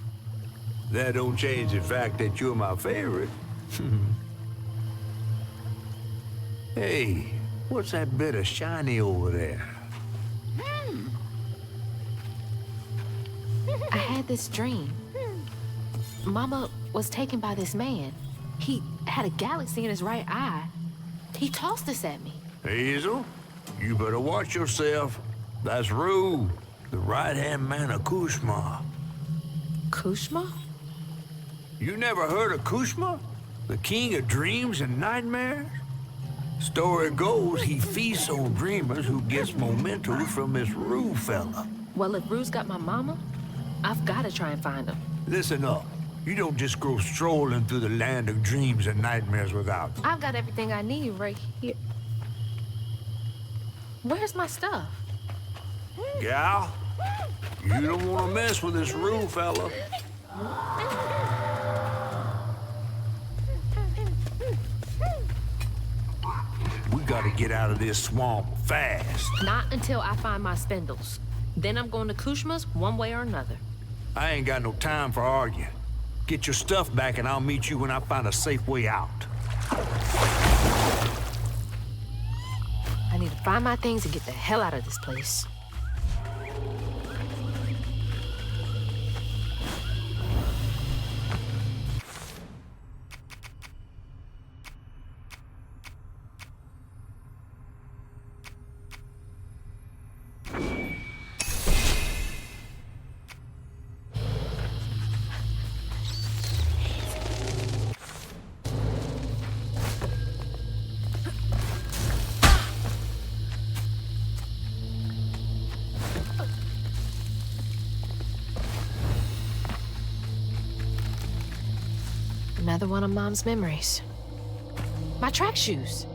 That don't change the fact that you're my favorite. Hey, what's that bit of shiny over there? I had this dream. Mama was taken by this man. He had a galaxy in his right eye. He tossed this at me. Hazel, you better watch yourself. That's Rue, the right-hand man of Kushma. Kushma? You never heard of Kushma? The king of dreams and nightmares? Story goes he feasts on dreamers who gets memento from this Rue fella. Well, if Rue's got my mama, I've got to try and find him. Listen up. You don't just go strolling through the land of dreams and nightmares without them. I've got everything I need right here. Where's my stuff? Gal, You don't want to mess with this roof, fella. We gotta get out of this swamp fast. Not until I find my spindles. Then I'm going to Kushma's one way or another. I ain't got no time for arguing. Get your stuff back and I'll meet you when I find a safe way out. I need to find my things and get the hell out of this place. Another one of Mom's memories. My track shoes.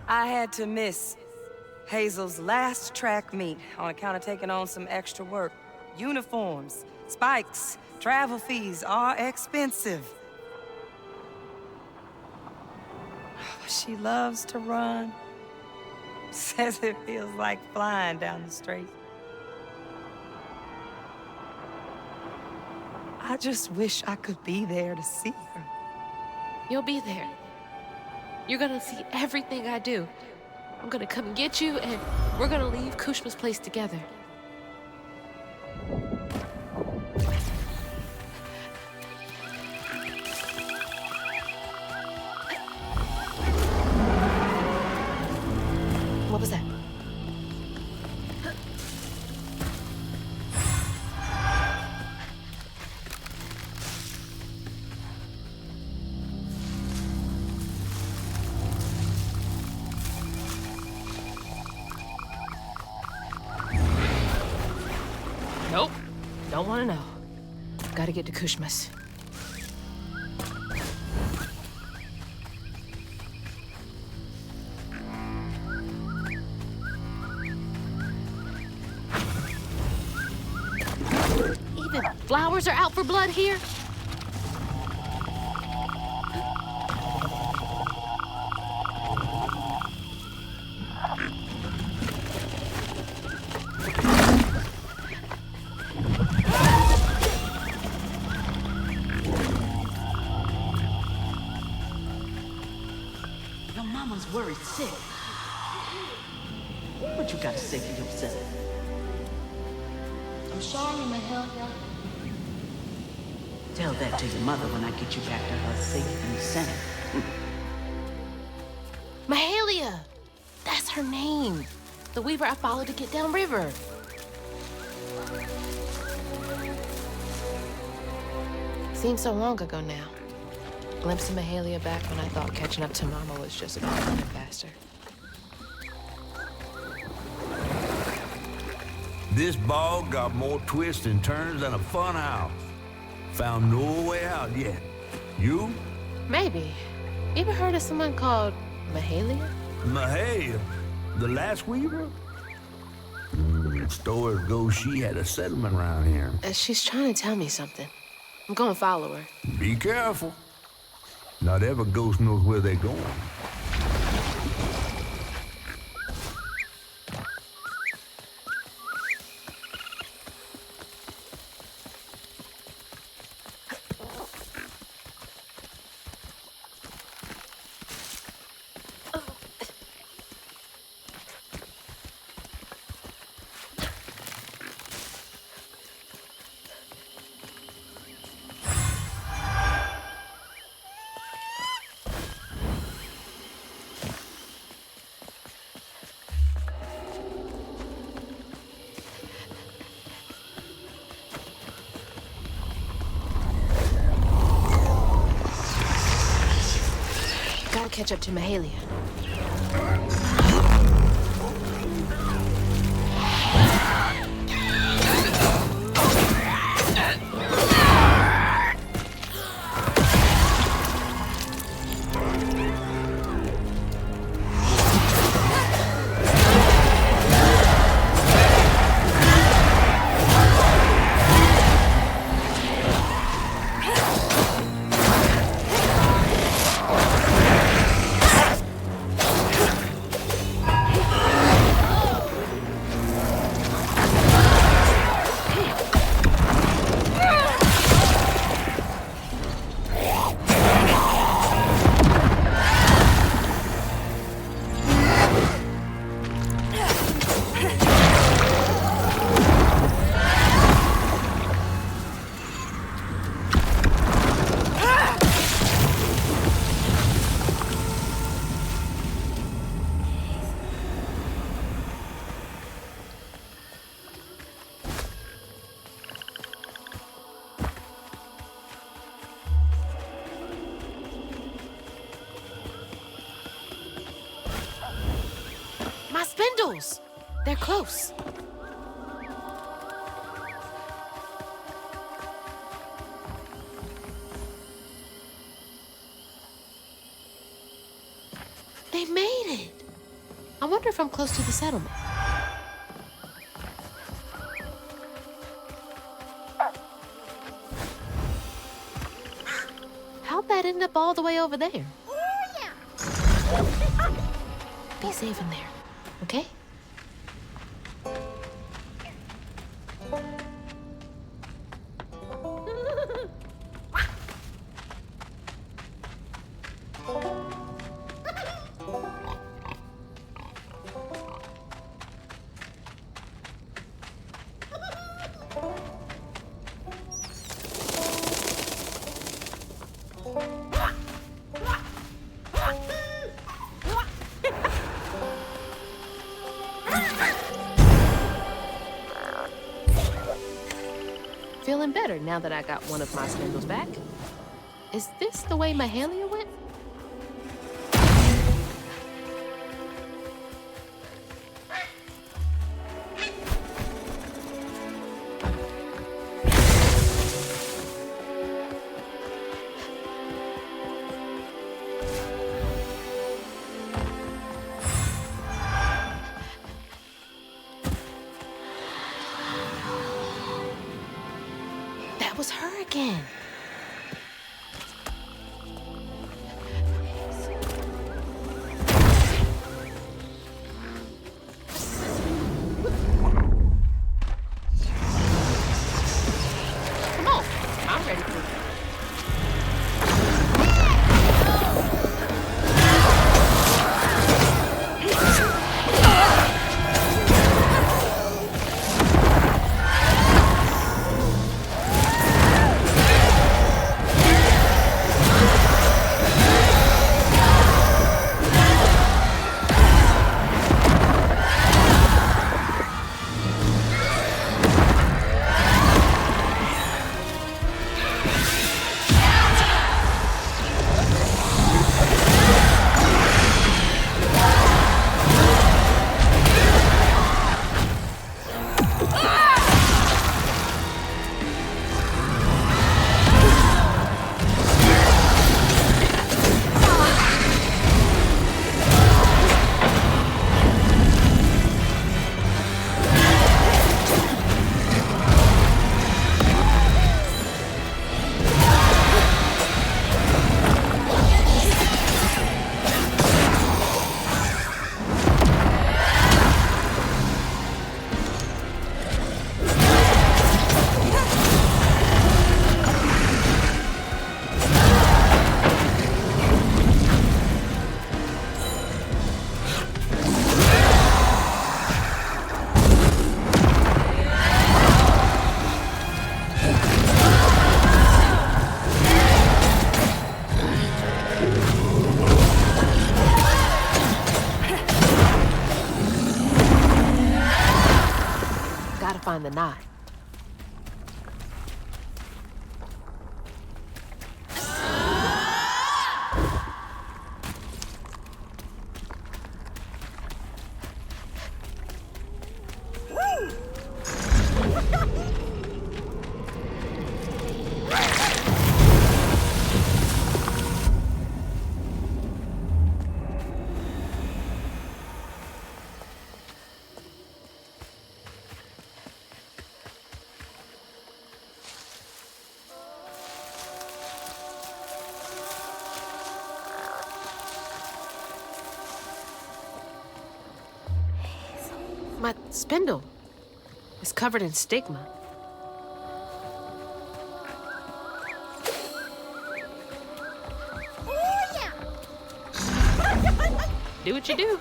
I had to miss Hazel's last track meet on account of taking on some extra work. Uniforms, spikes, travel fees are expensive. She loves to run. Says it feels like flying down the street. I just wish I could be there to see her. You'll be there. You're gonna see everything I do. I'm gonna come get you, and we're gonna leave Kushma's place together. What was that? Nope. Don't want to know. Gotta get to Kushma's. Even flowers are out for blood here? Your mama's worried sick. What you gotta say for yourself? I'm sorry, Mahalia. Tell that to your mother when I get you back to her safe and sound. Mahalia! That's her name. The weaver I followed to get downriver. Seems so long ago now. Glimpse of Mahalia back when I thought catching up to Mama was just about running faster. This bog got more twists and turns than a fun house. Found no way out yet. You? Maybe. You ever heard of someone called Mahalia? Mahalia? The last weaver? Stories go she had a settlement around here. She's trying to tell me something. I'm gonna follow her. Be careful. Not every ghost knows where they're going. Gotta catch up to Mahalia. spindles! They're close. They made it! I wonder if I'm close to the settlement. How'd that end up all the way over there? Be safe in there, okay? Feeling better now that I got one of my spindles back. Is this the way Mahalia went? Was her again. Come on, I'm ready for you. Find the knot. My spindle is covered in stigma. Do what you do.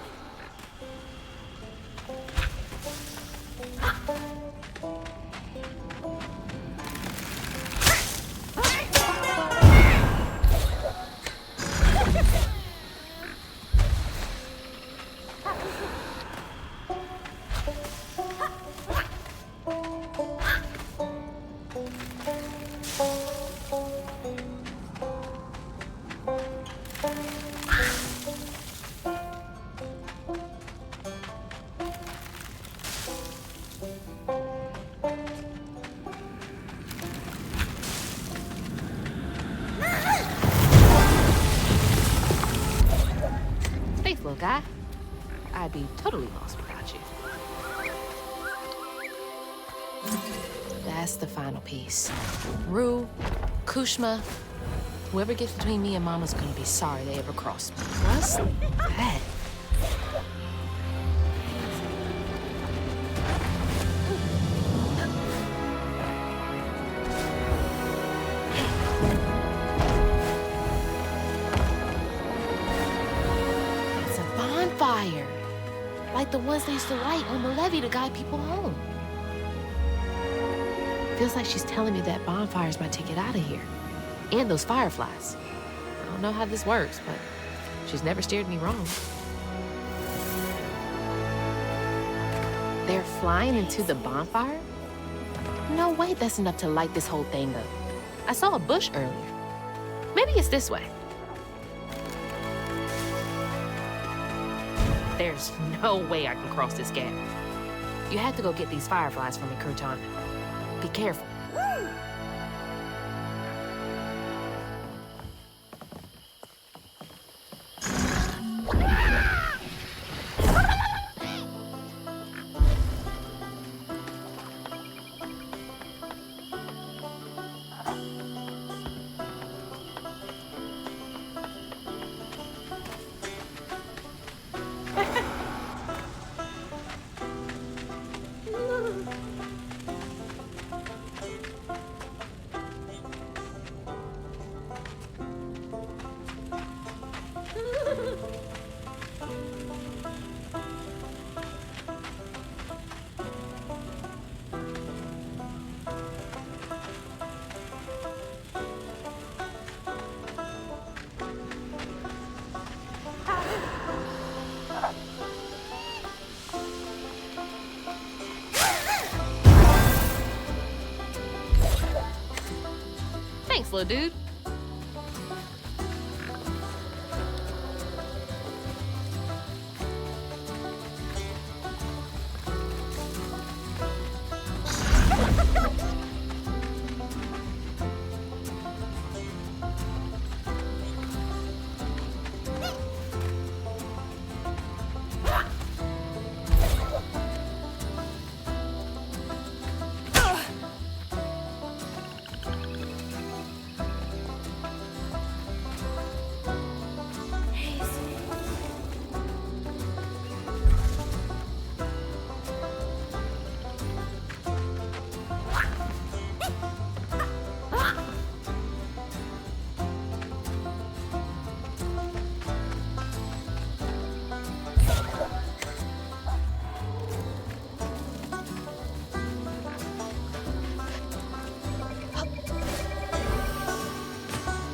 safe, little guy. I'd be totally lost without you. That's the final piece. Rue, Kushma, whoever gets between me and Mama's gonna be sorry they ever crossed me. What's that? It's a bonfire. Like the ones they used to light on the levee to guide people home. Feels like she's telling me that bonfire is my ticket out of here. And those fireflies. I don't know how this works, but she's never steered me wrong. They're flying into the bonfire? No way that's enough to light this whole thing up. I saw a bush earlier. Maybe it's this way. There's no way I can cross this gap. You have to go get these fireflies for me, Crouton. Be careful. Thanks, little dude.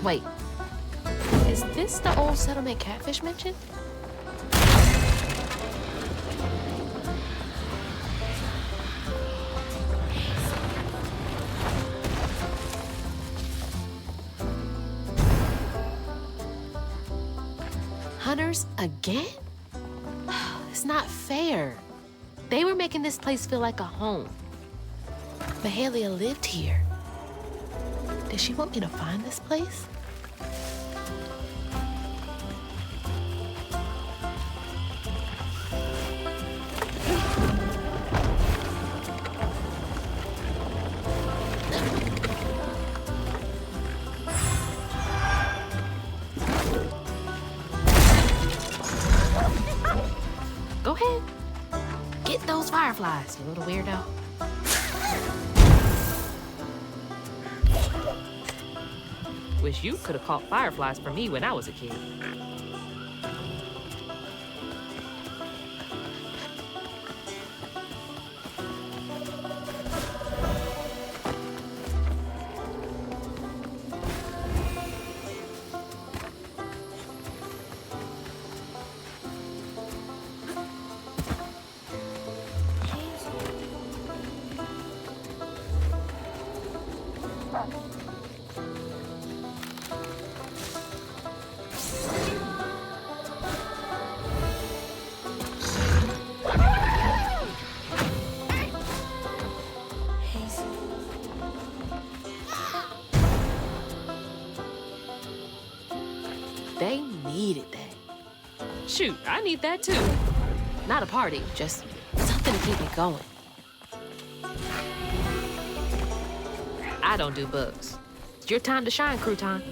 Wait, is this the old settlement catfish mentioned? Hunters again? It's not fair. They were making this place feel like a home. Mahalia lived here. Did she want me to find this place? Go ahead. Get those fireflies, you little weirdo. Wish you could have caught fireflies for me when I was a kid. Shoot, I need that too. Not a party, just something to keep me going. I don't do bugs. It's your time to shine, Crouton.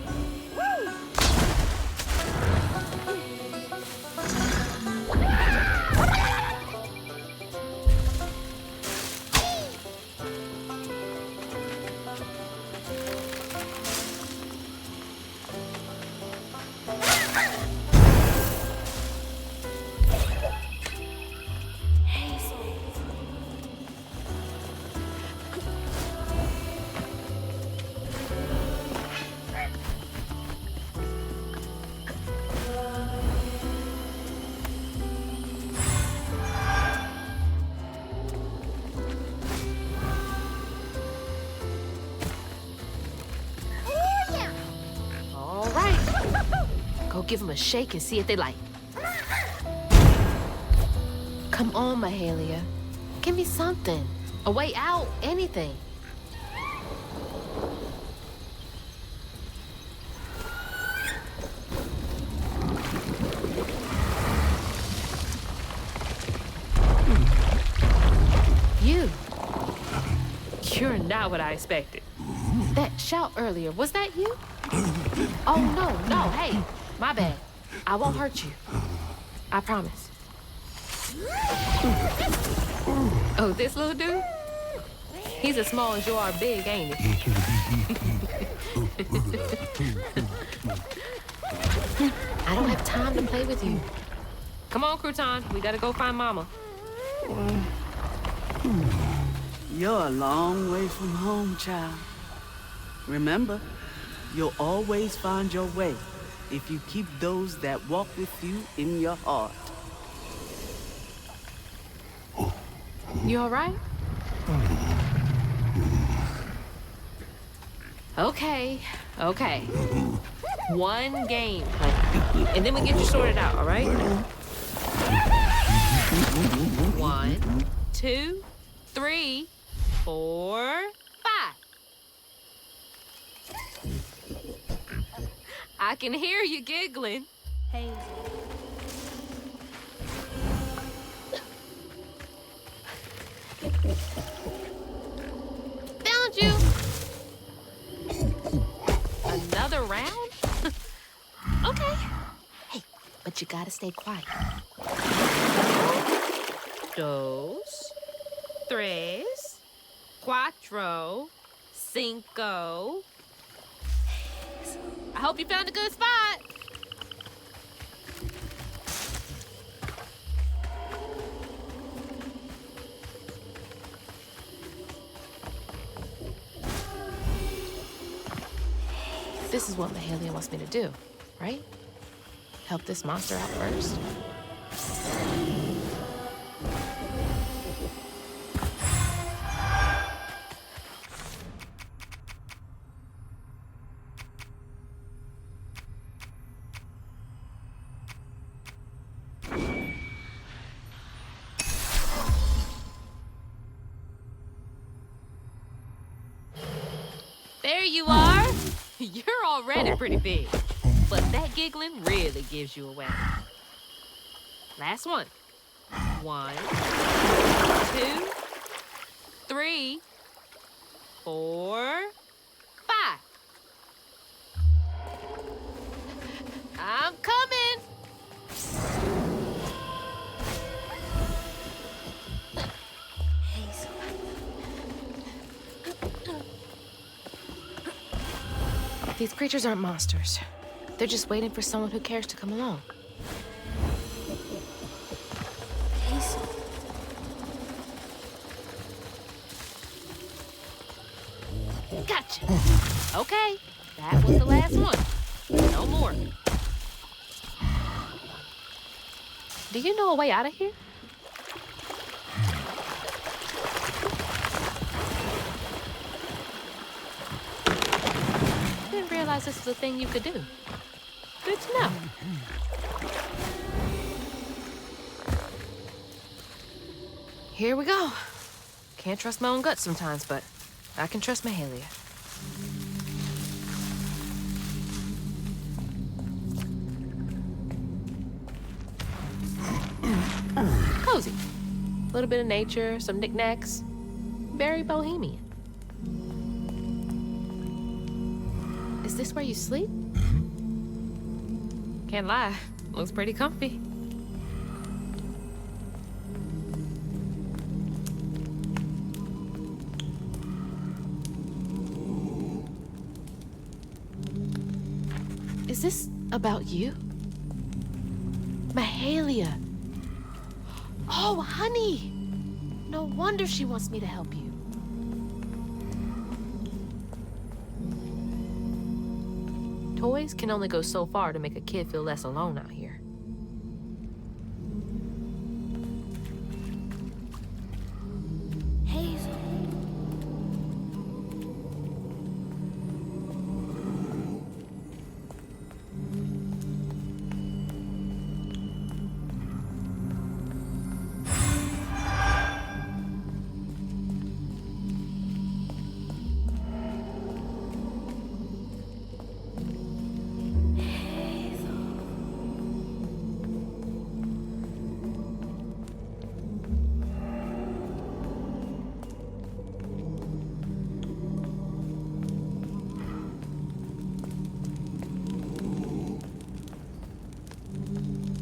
Give them a shake and see if they like. Come on, Mahalia. Give me something. A way out, anything. You're not what I expected. That shout earlier, was that you? Oh, no, hey. My bad. I won't hurt you. I promise. Oh, this little dude? He's as small as you are big, ain't he? I don't have time to play with you. Come on, Crouton. We gotta go find Mama. You're a long way from home, child. Remember, you'll always find your way if you keep those that walk with you in your heart. You all right? Okay. One game, honey. And then we get you sorted out, all right? 1, 2, 3, 4, 5. I can hear you giggling. Hazel. Found you. Another round? Okay. Hey, but you gotta stay quiet. 2, 3, 4, 5. I hope you found a good spot. This is what Mahalia wants me to do, right? Help this monster out first. There you are. You're already pretty big, but that giggling really gives you away. Last one. 1, 2, 3, 4, 5. I'm coming. These creatures aren't monsters. They're just waiting for someone who cares to come along. Hazel. Gotcha. Okay, that was the last one. No more. Do you know a way out of here? I didn't realize this was a thing you could do. Good to know. Here we go. Can't trust my own gut sometimes, but I can trust Mahalia. cozy. A little bit of nature, some knickknacks. Very bohemian. Is this where you sleep? Can't lie, looks pretty comfy. Is this about you? Mahalia. Oh, honey. No wonder she wants me to help you. Toys can only go so far to make a kid feel less alone out here. Hazel.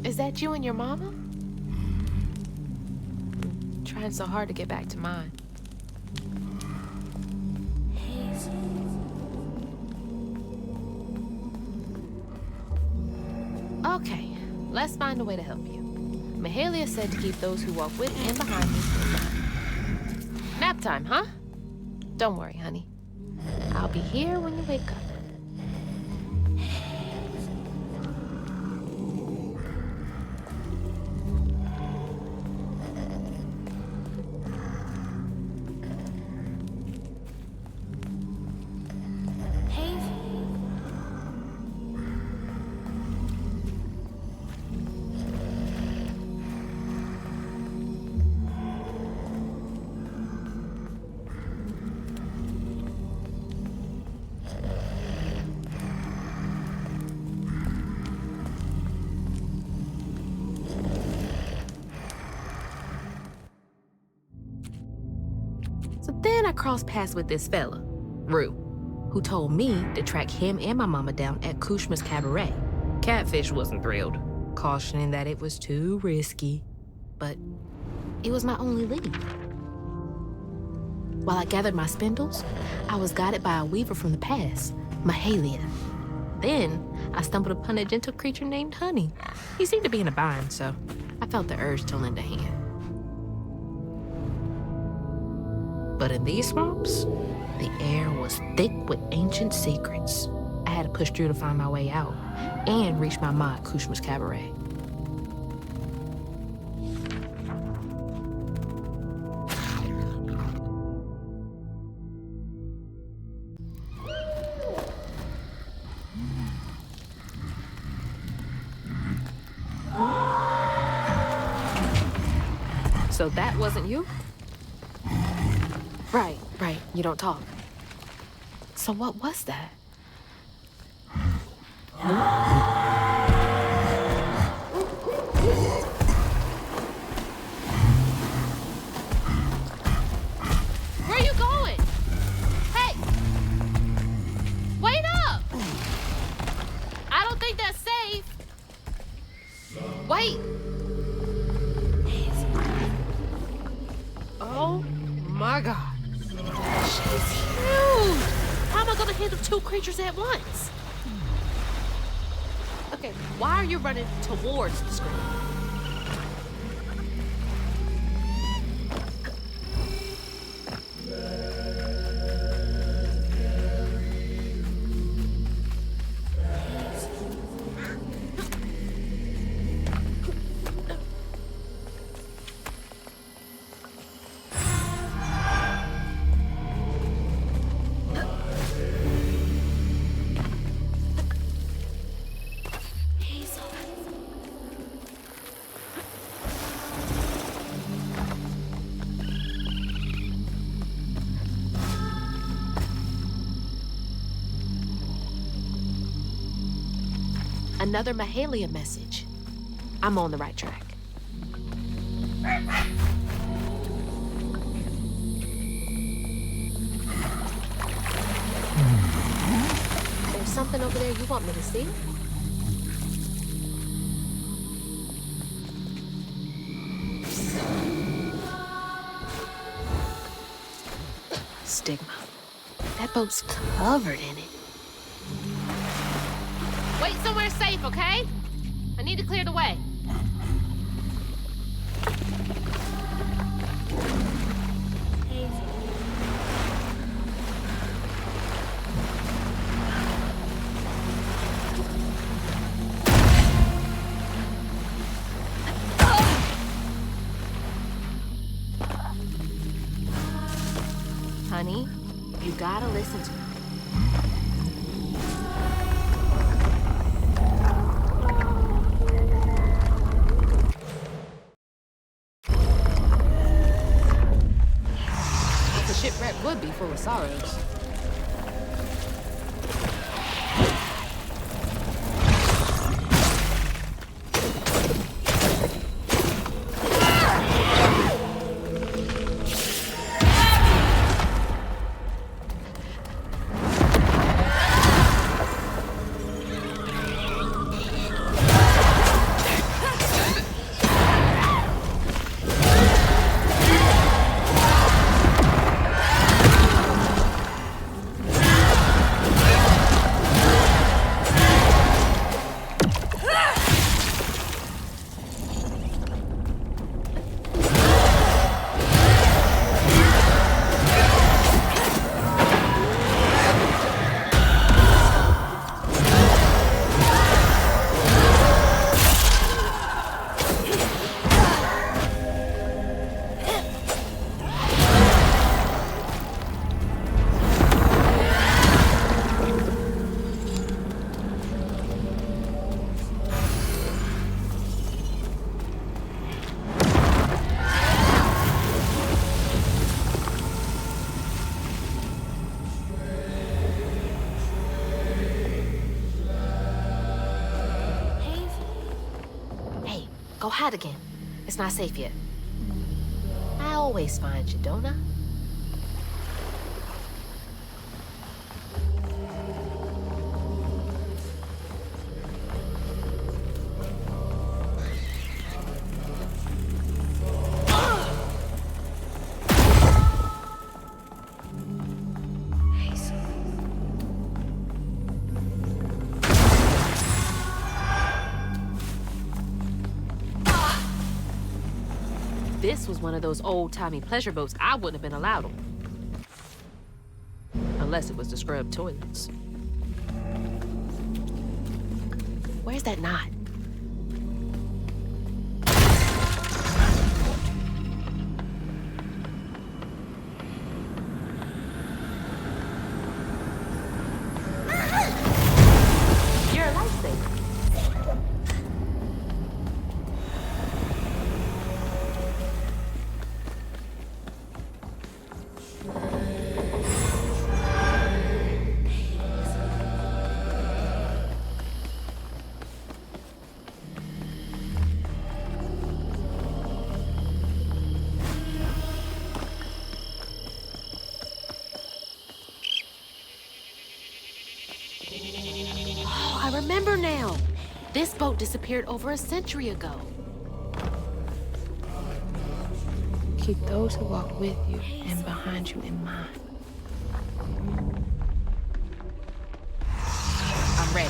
Is that you and your mama? Trying so hard to get back to mine. Okay, let's find a way to help you. Mahalia said to keep those who walk with and behind me in mind. Nap time, huh? Don't worry, honey. I'll be here when you wake up. Then I crossed paths with this fella, Rue, who told me to track him and my mama down at Kushma's cabaret. Catfish wasn't thrilled, cautioning that it was too risky. But it was my only lead. While I gathered my spindles, I was guided by a weaver from the past, Mahalia. Then I stumbled upon a gentle creature named Honey. He seemed to be in a bind, so I felt the urge to lend a hand. But in these swamps, the air was thick with ancient secrets. I had to push through to find my way out and reach my ma at Kushma's cabaret. So that wasn't you? Right, you don't talk. So what was that? Where are you going? Hey! Wait up! I don't think that's safe. Wait! Oh my God. She's huge! How am I gonna handle two creatures at once? Okay, why are you running towards the screen? Another Mahalia message. I'm on the right track. There's something over there you want me to see? Stigma. That boat's covered in it. Wait somewhere safe, okay? I need to clear the way. Honey, you gotta listen to me. The shipwreck would be full of sorrows. Go hide again. It's not safe yet. I always find you, don't I? This was one of those old-timey pleasure boats I wouldn't have been allowed on. Unless it was the scrub toilets. Where's that knot? You're a lifesaver. Remember now, this boat disappeared over a century ago. Keep those who walk with you and behind you in mind. I'm ready.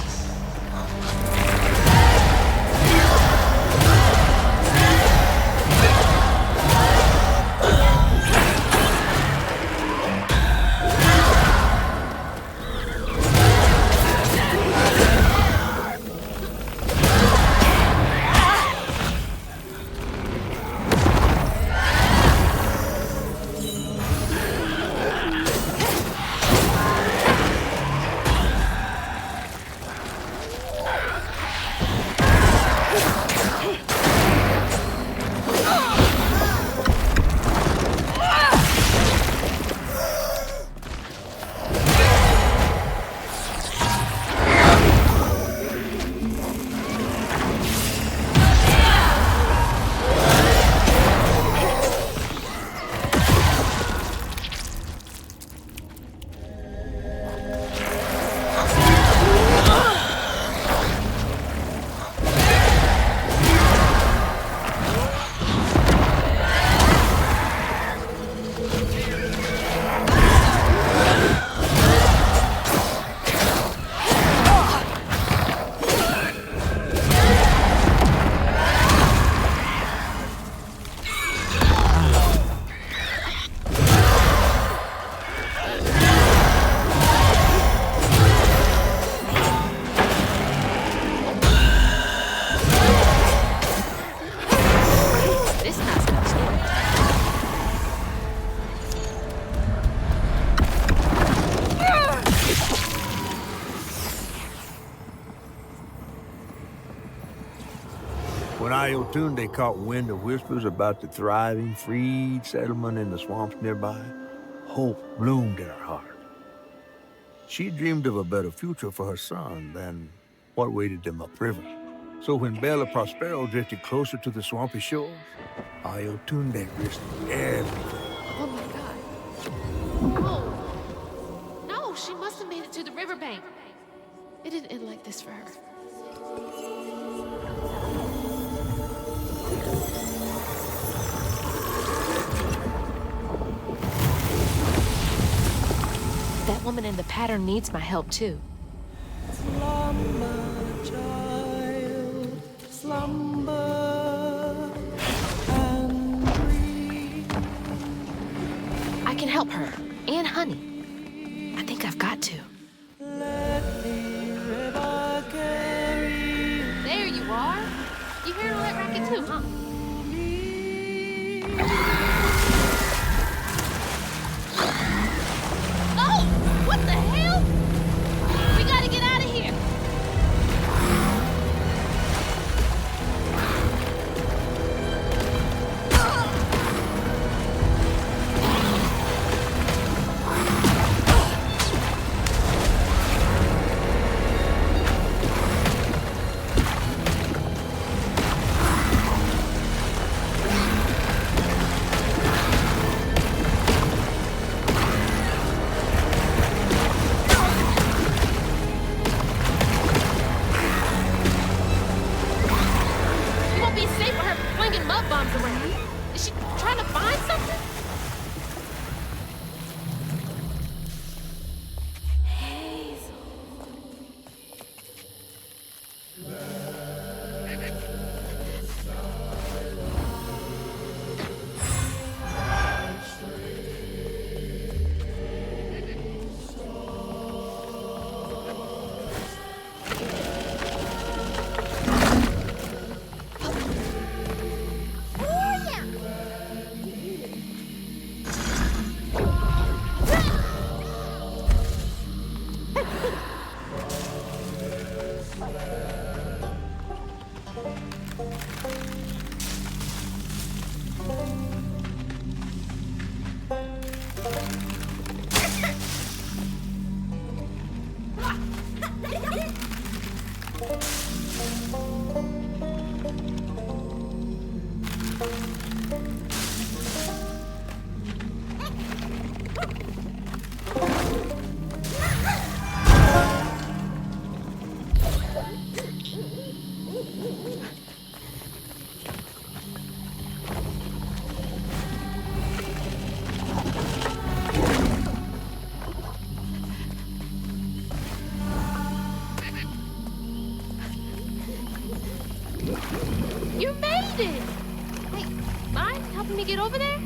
Ayotunde caught wind of whispers about the thriving, freed settlement in the swamps nearby, hope bloomed in her heart. She dreamed of a better future for her son than what awaited them upriver. So when Bella Prospero drifted closer to the swampy shores, Ayotunde risked everything. Oh my God. Oh. No, she must have made it to the riverbank. It didn't end like this for her. That woman in the pattern needs my help too. Slumber, child, slumber and breathe. I can help her and Honey. I think I've got to. Let the river carry. There you are. You hear all that racket too, huh? Oh! What the hell? We gotta get out of here. You made it! Hey, mind helping me get over there?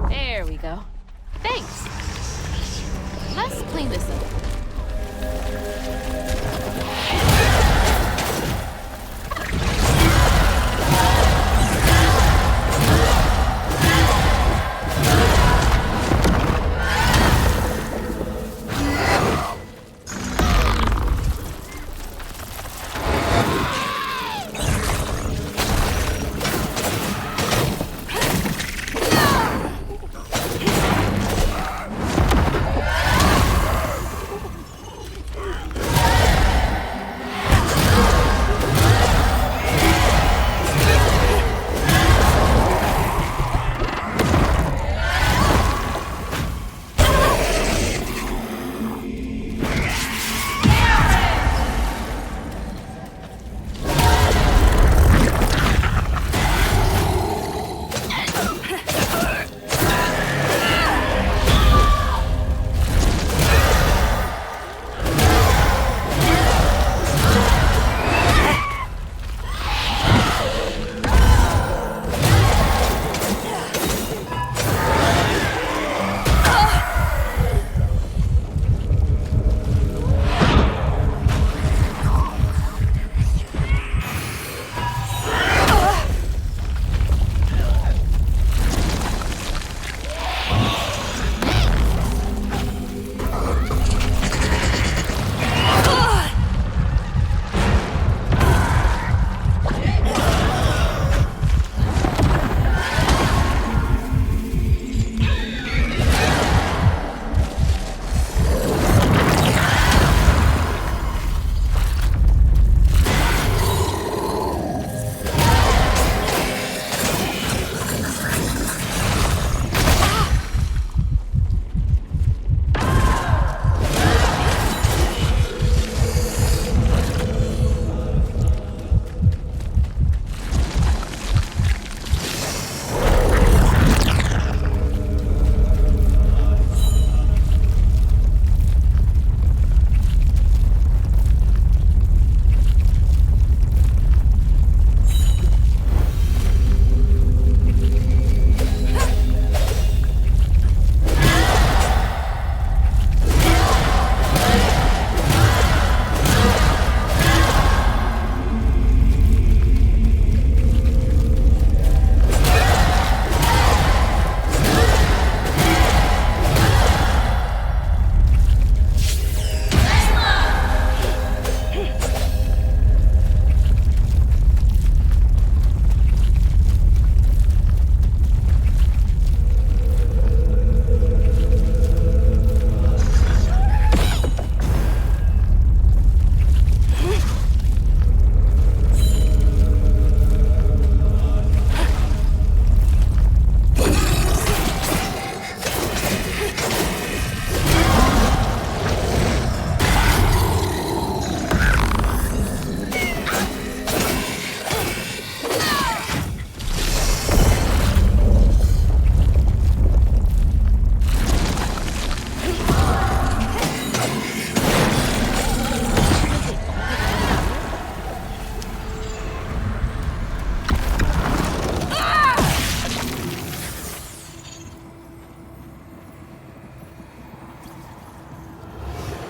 There we go. Thanks. Let's clean this up.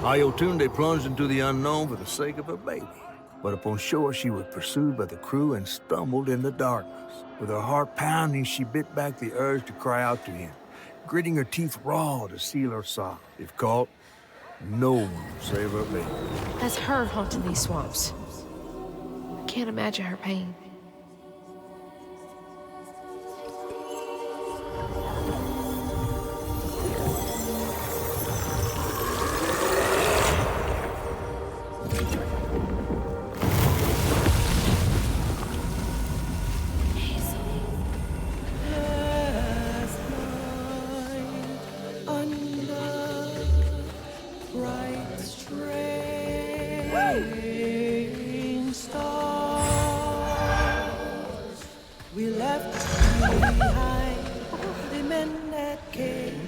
Ayotunde plunged into the unknown for the sake of her baby. But upon shore, she was pursued by the crew and stumbled in the darkness. With her heart pounding, she bit back the urge to cry out to him, gritting her teeth raw to seal her sorrow. If caught, no one would save her baby. That's her haunting these swamps. I can't imagine her pain.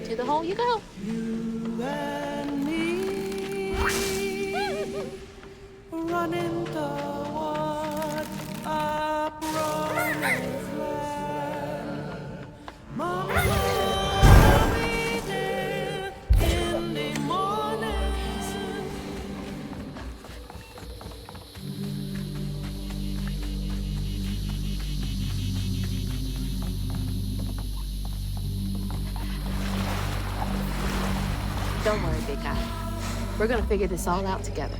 To the hole you go. You and me running toward a promised land. Mama, will be there in the morning. Don't worry, big guy. We're gonna figure this all out together.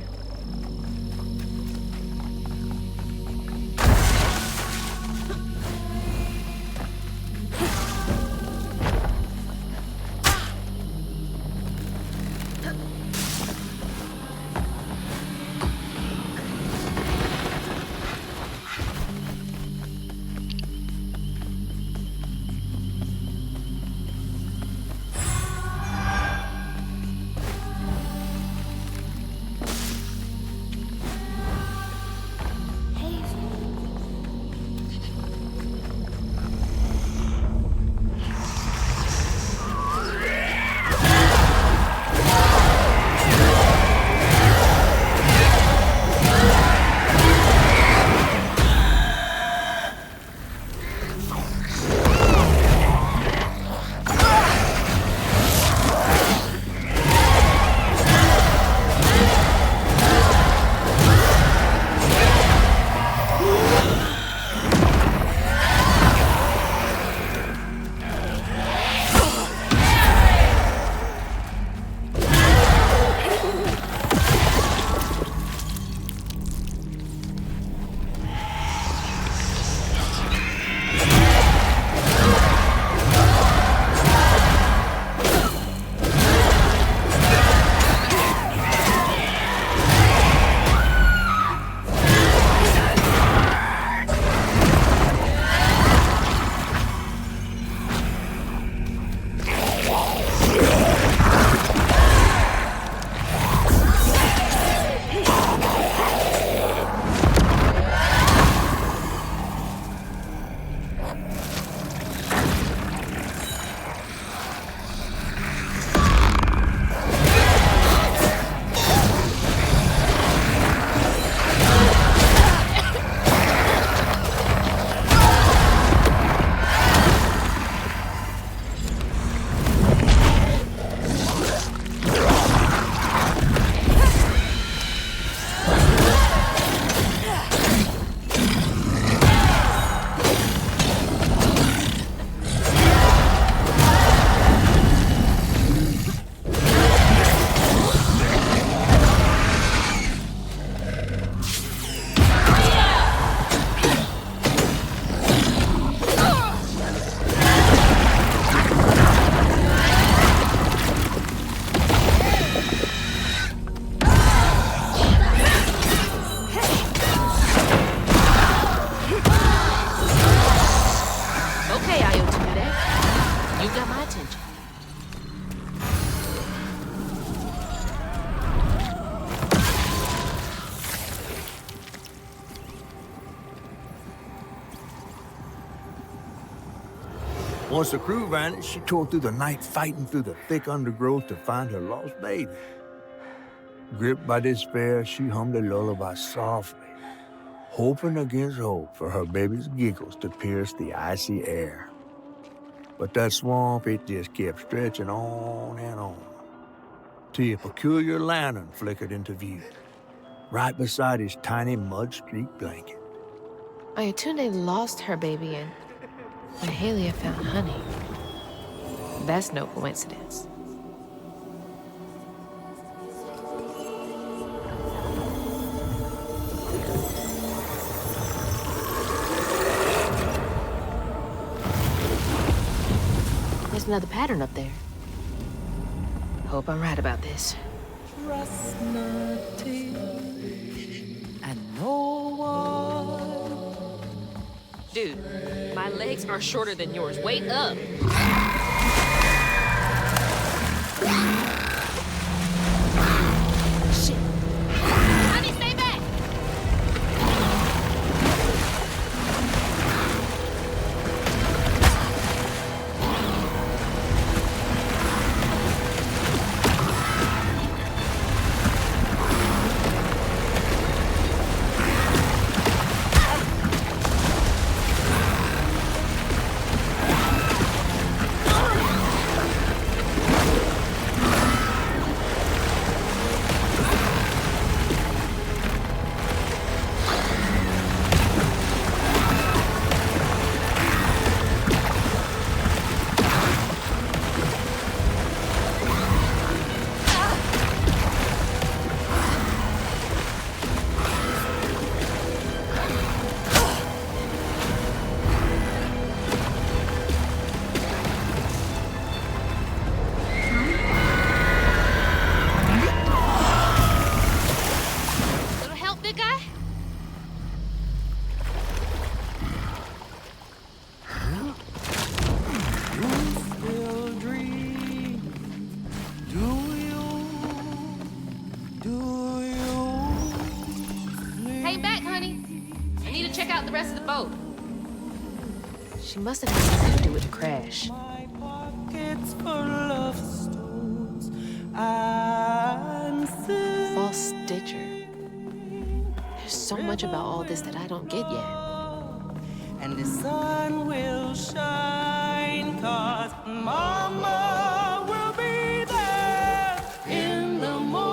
Once the crew vanished, she tore through the night fighting through the thick undergrowth to find her lost baby. Gripped by despair, she hummed a lullaby softly, hoping against hope for her baby's giggles to pierce the icy air. But that swamp, it just kept stretching on and on. till a peculiar lantern flickered into view, right beside his tiny mud-streaked blanket. Ayatunde lost her baby and Mahalia found honey. That's no coincidence. There's another pattern up there. Hope I'm right about this. Trust nothing and no one. Dude, my legs are shorter than yours. Wait up! Shit. Honey, stay back! She must have had something to do with the crash. My pockets full of stones and sin. False stitcher. There's so much about all this that I don't get yet. And the sun will shine, 'cause Mama will be there in the morning.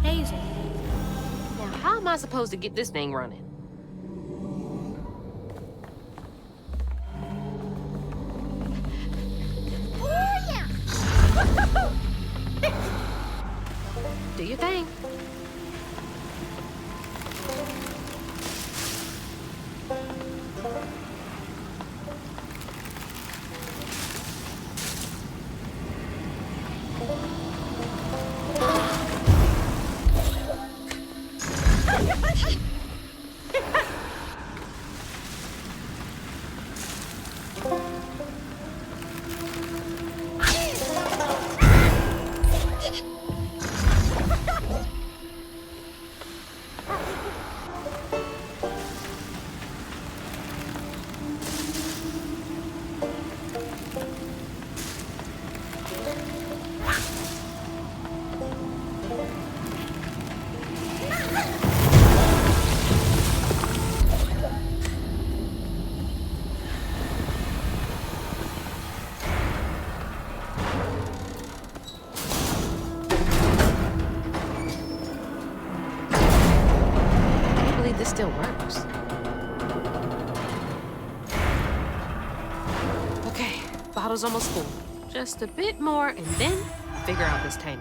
Hazel. Now, how am I supposed to get this thing running? Do your thing. This still works. Okay, bottle's almost full. Just a bit more, and then figure out this tank.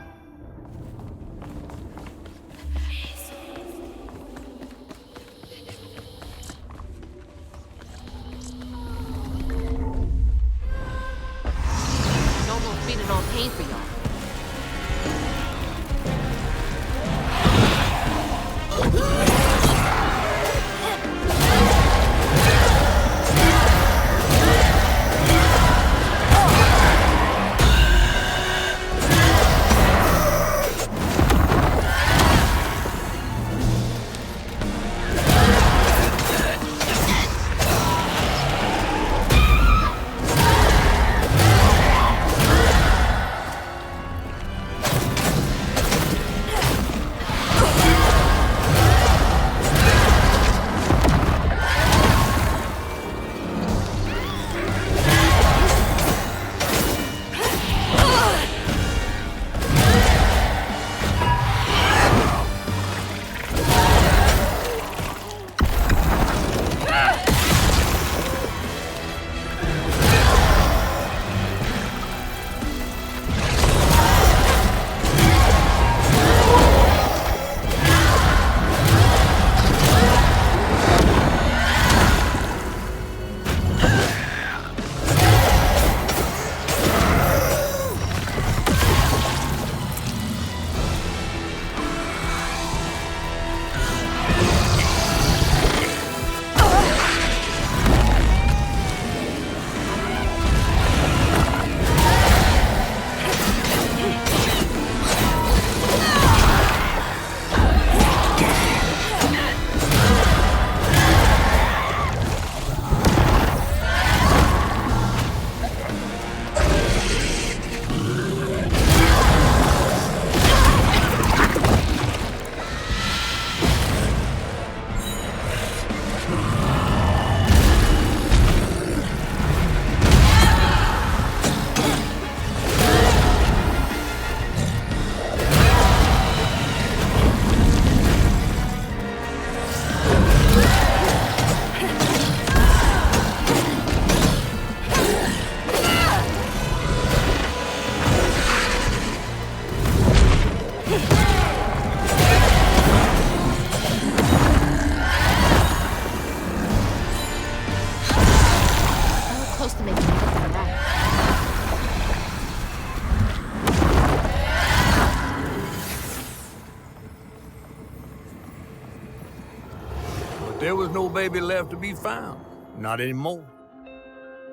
there was no baby left to be found. Not anymore.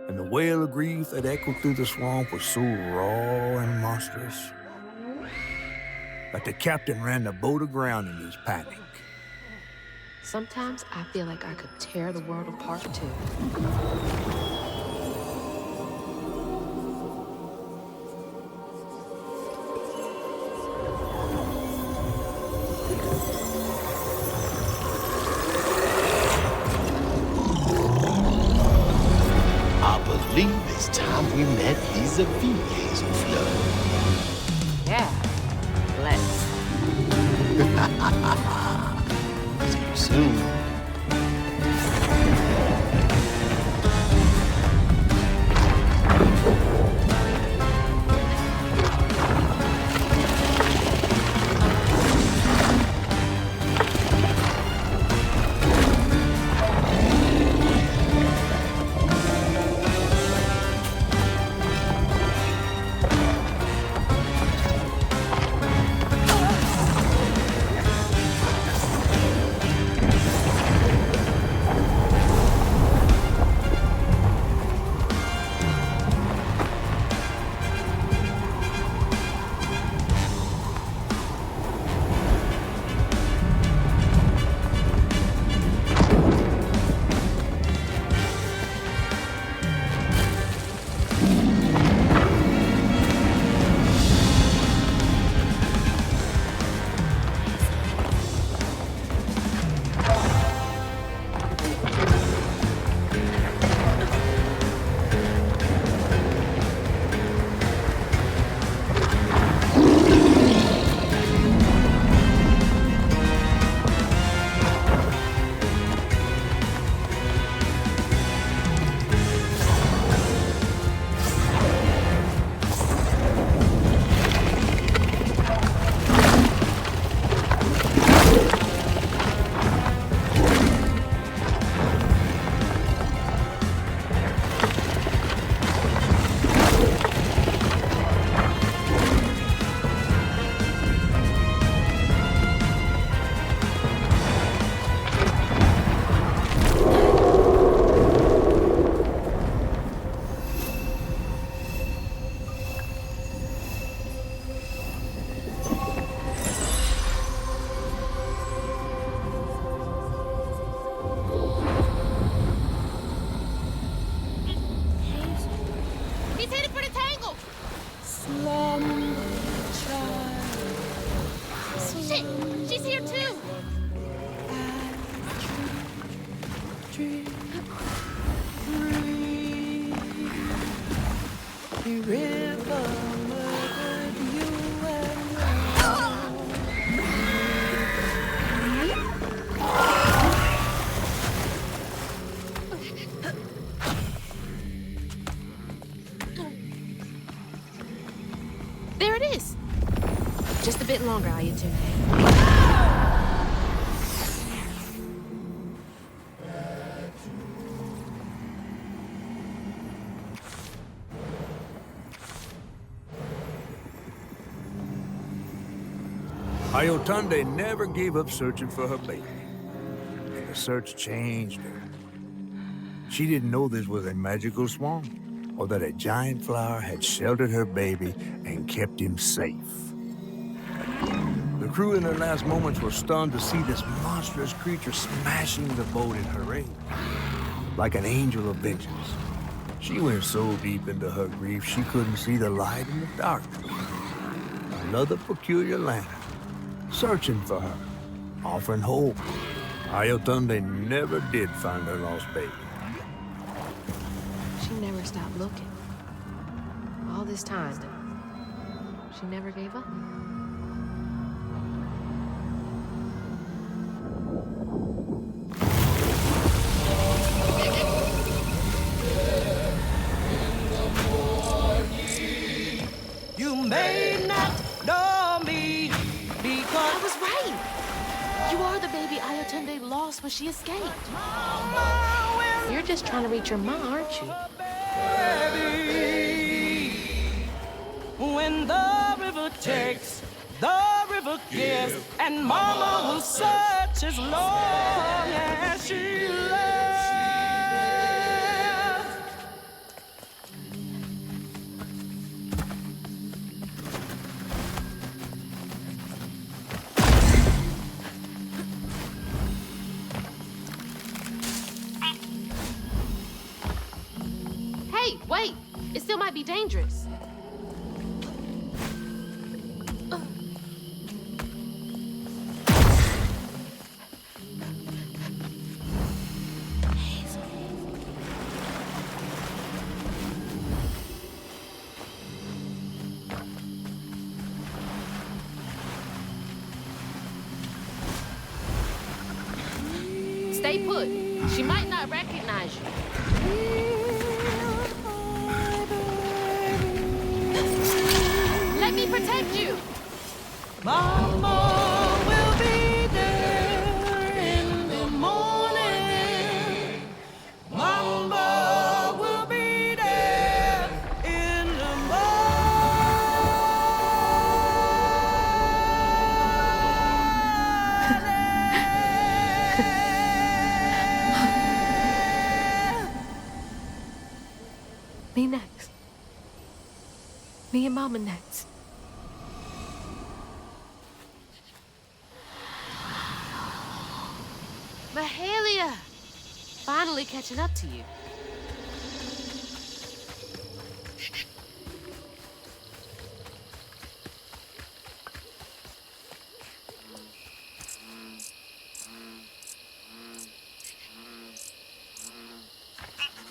And the wail of grief that echoed through the swamp was so raw and monstrous that the captain ran the boat aground in his panic. Sometimes I feel like I could tear the world apart, too. I believe it's time we met vis-a-vis Hazel Flood. Yeah, let's. See you soon. There it is. Just a bit longer, Ayatune. Ayotunde never gave up searching for her baby. And the search changed her. She didn't know this was a magical swamp, or that a giant flower had sheltered her baby and kept him safe. The crew in their last moments were stunned to see this monstrous creature smashing the boat in her aid, like an angel of vengeance. She went so deep into her grief she couldn't see the light in the darkness. Another peculiar lantern, searching for her, offering hope. Ayotunde never did find her lost baby. She never stopped looking. All this time, she never gave up. You may not know me because I was right. You are the baby Ayotunde lost when she escaped. You're just trying to reach your mom, aren't you? When the river takes, the river gives, and Mama will search as long as she Wait! It still might be dangerous. Stay put. She might not recognize you. Let me protect you. Mama will be there in the morning. Mama will be there in the Me next. Me and Mama next. Mahalia! Finally catching up to you.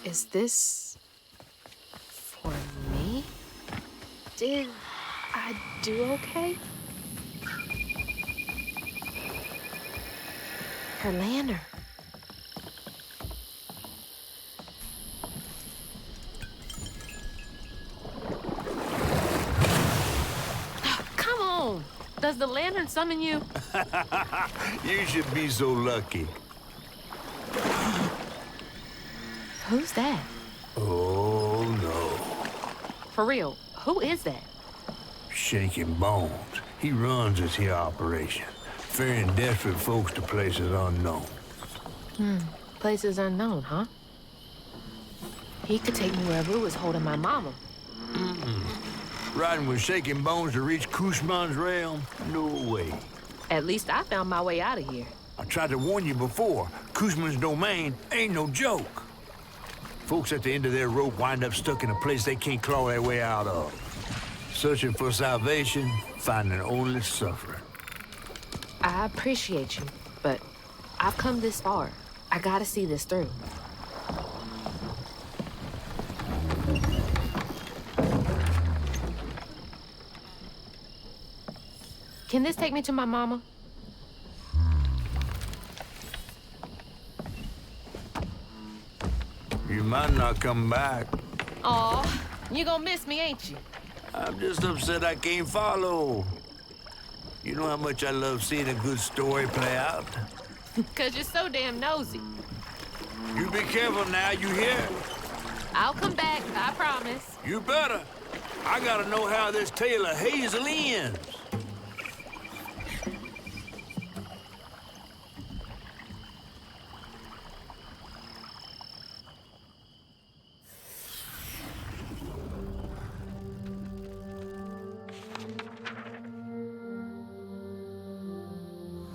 Is this for me? Did I do okay? Her lantern. Come on! Does the lantern summon you? You should be so lucky. Who's that? Oh, no. For real, who is that? Shaking Bones. He runs this here operation, ferrying desperate folks to places unknown. Places unknown, huh? He could take me wherever it was holding my mama. Riding with Shaking Bones to reach Kushma's realm? No way. At least I found my way out of here. I tried to warn you before. Kushma's domain ain't no joke. Folks at the end of their rope wind up stuck in a place they can't claw their way out of. Searching for salvation, finding only suffering. I appreciate you, but I've come this far. I gotta see this through. Can this take me to my mama? You might not come back. Aw, you gonna miss me, ain't you? I'm just upset I can't follow. You know how much I love seeing a good story play out? 'Cause you're so damn nosy. You be careful now, you hear? I'll come back, I promise. You better. I gotta know how this tale of Hazel ends.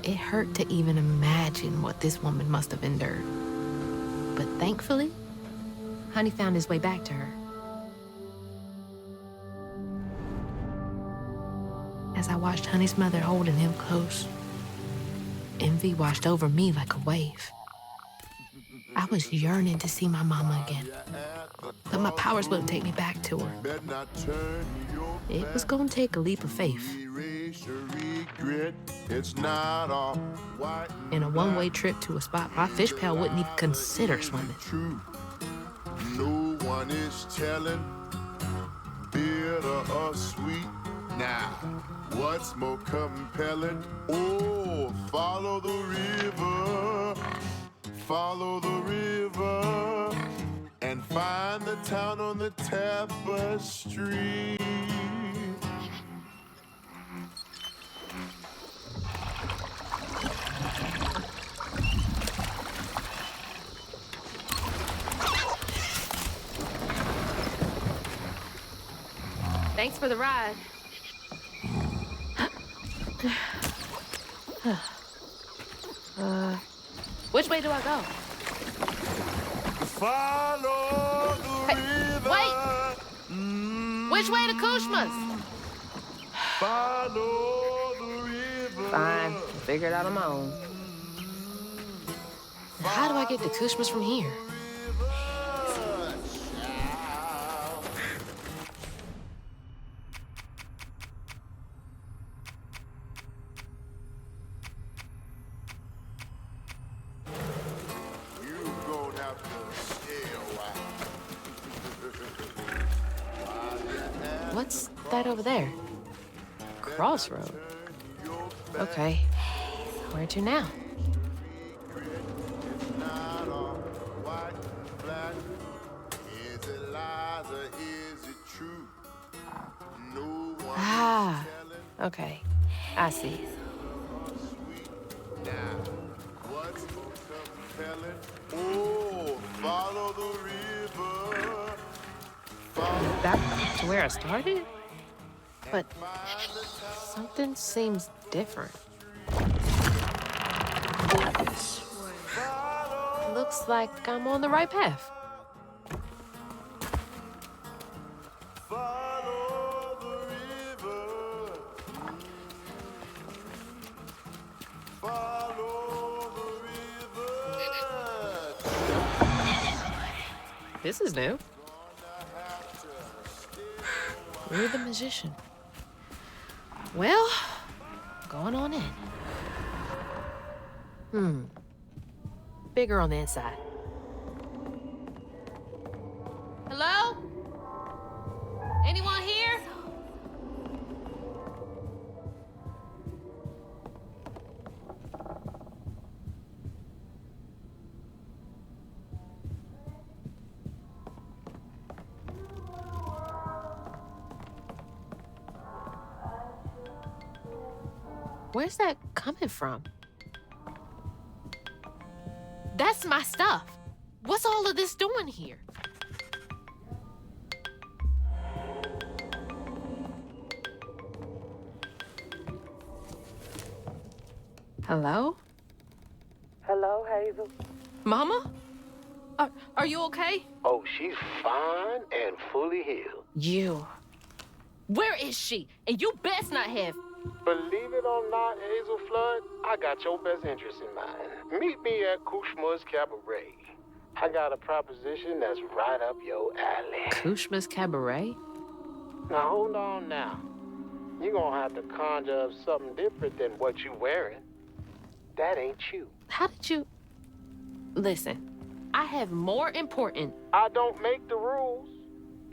It hurt to even imagine what this woman must have endured. But thankfully, Honey found his way back to her. As I watched Honey's mother holding him close, envy washed over me like a wave. I was yearning to see my mama again, but my powers wouldn't take me back to her. It was gonna take a leap of faith. In a one-way trip to a spot my fish pal wouldn't even consider swimming. No one is telling, bitter or sweet. Now, what's more compelling? Oh, follow the river, and find the town on the tapestry. Thanks for the ride. Which way do I go? Follow the river. Wait! Which way to Kushma's? Follow the river. Fine, I'll figure it out on my own. How do I get to Kushma's from here? What's that over there? Crossroad. Okay. Where to now? Ah, okay. I see. Oh, follow the river. Back to where I started? But something seems different. Looks like I'm on the right path. This is new. You're the magician. Well, going on in. Bigger on the inside. Hello? Anyone here? Where's that coming from? That's my stuff. What's all of this doing here? Hello? Hello, Hazel. Mama? Are you okay? Oh, she's fine and fully healed. You. Where is she? And you best not have. Believe it or not, Hazel Flood, I got your best interest in mind. Meet me at Kushma's Cabaret. I got a proposition that's right up your alley. Kushma's Cabaret? Now, hold on now. You're gonna have to conjure up something different than what you wearing. That ain't you. How did you... Listen, I have more important... I don't make the rules.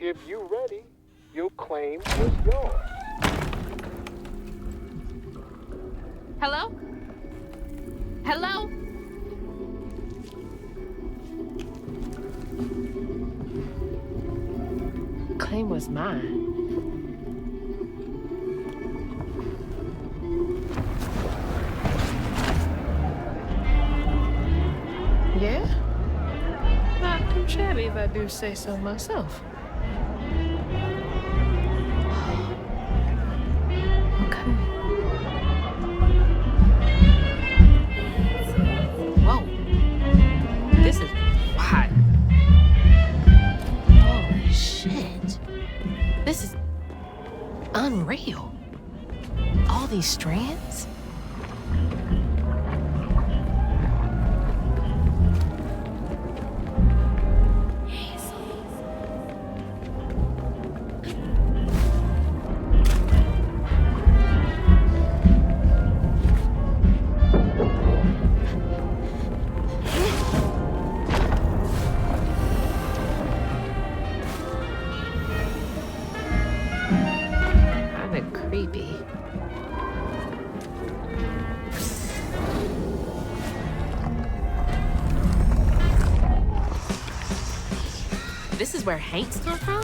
If you ready, your claim is yours. Hello? Hello? Claim was mine. Yeah? Not too shabby if I do say so myself. This is unreal. All these strands? Creepy. This is where Hank's come from?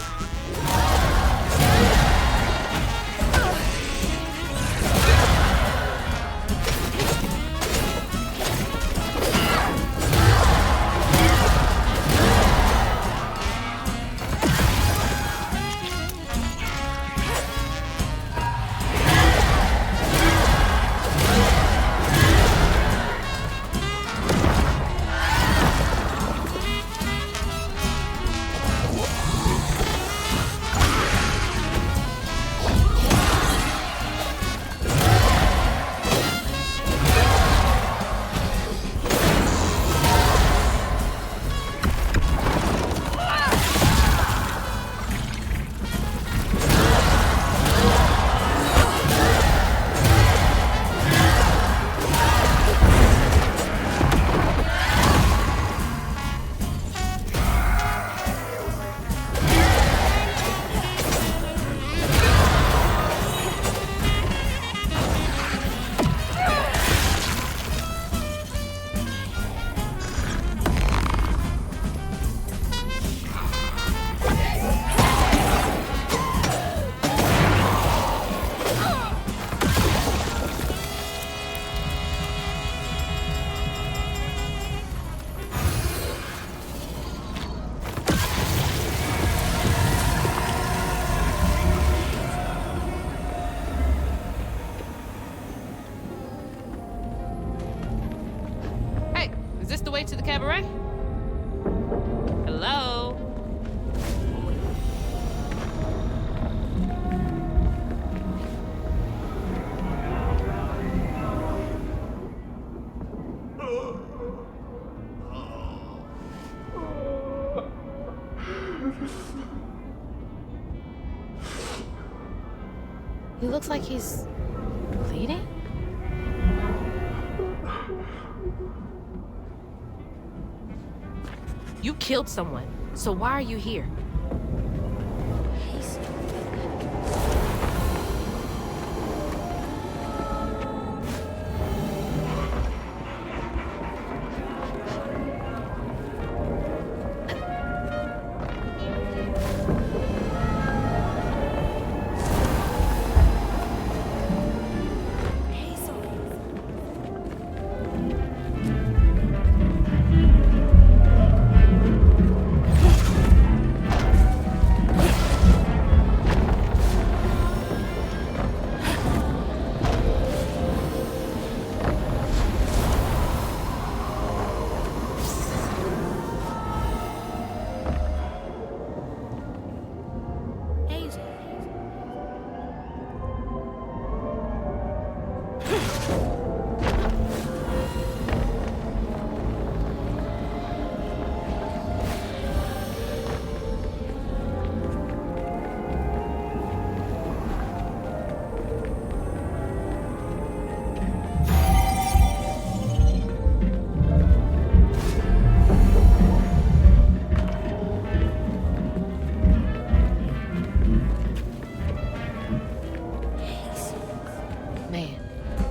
He looks like he's bleeding? You killed someone, so why are you here?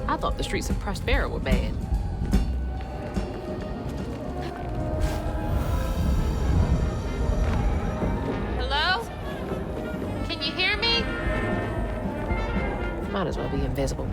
I thought the streets of Prospero were bad. Hello? Can you hear me? Might as well be invisible.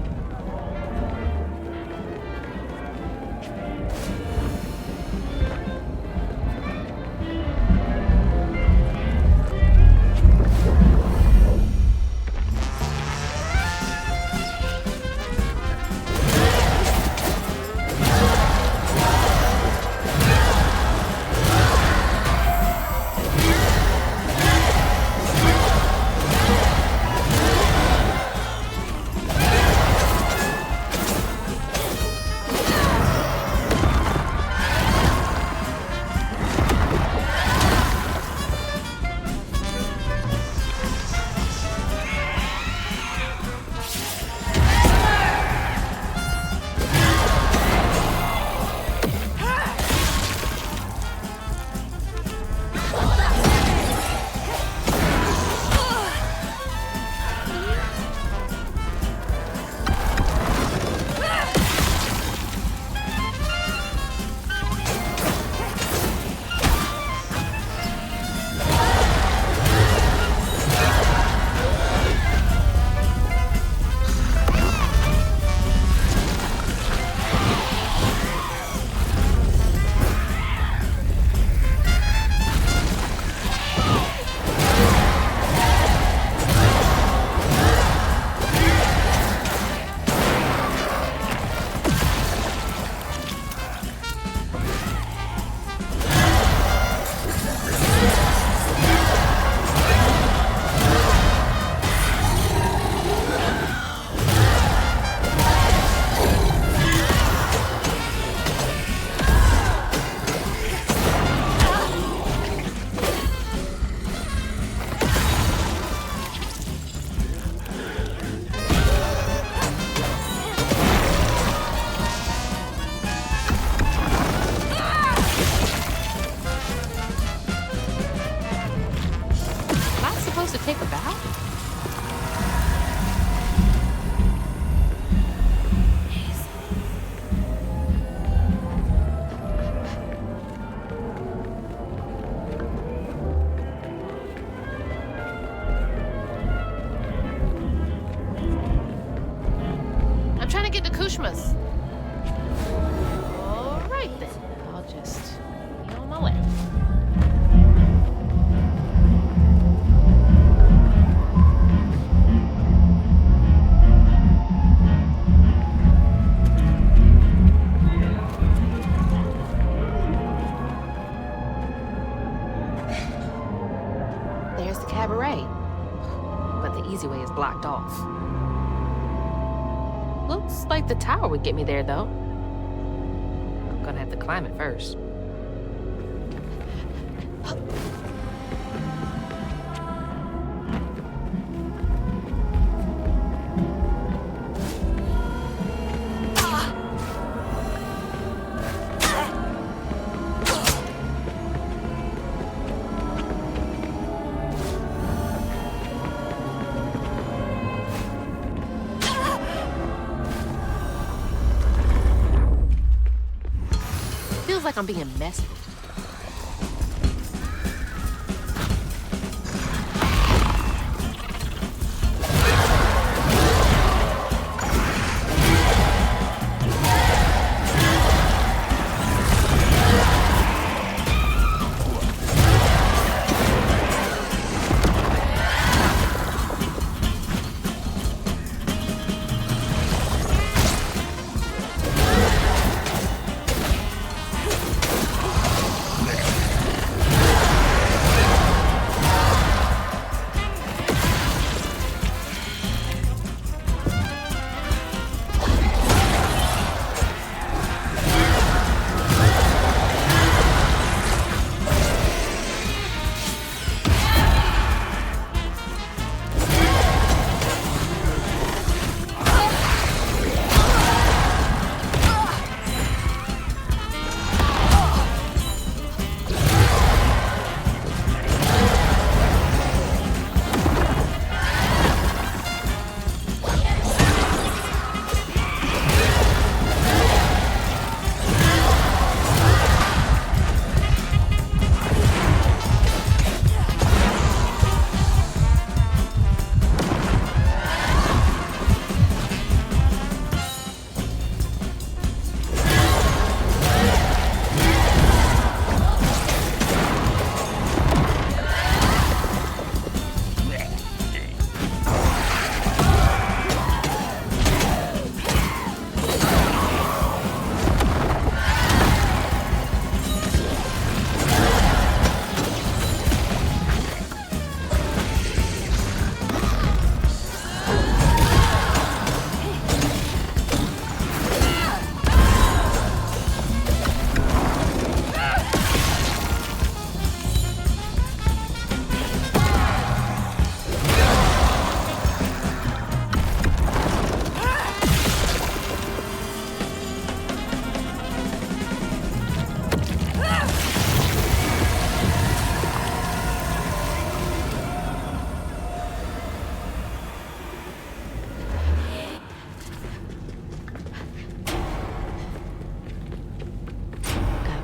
Take a bow? I'm trying to get to Kushma's. All right then. I'll just be on my way. There's the cabaret, but the easy way is blocked off. Looks like the tower would get me there, though. I'm gonna have to climb it first. feels like I'm being messed with.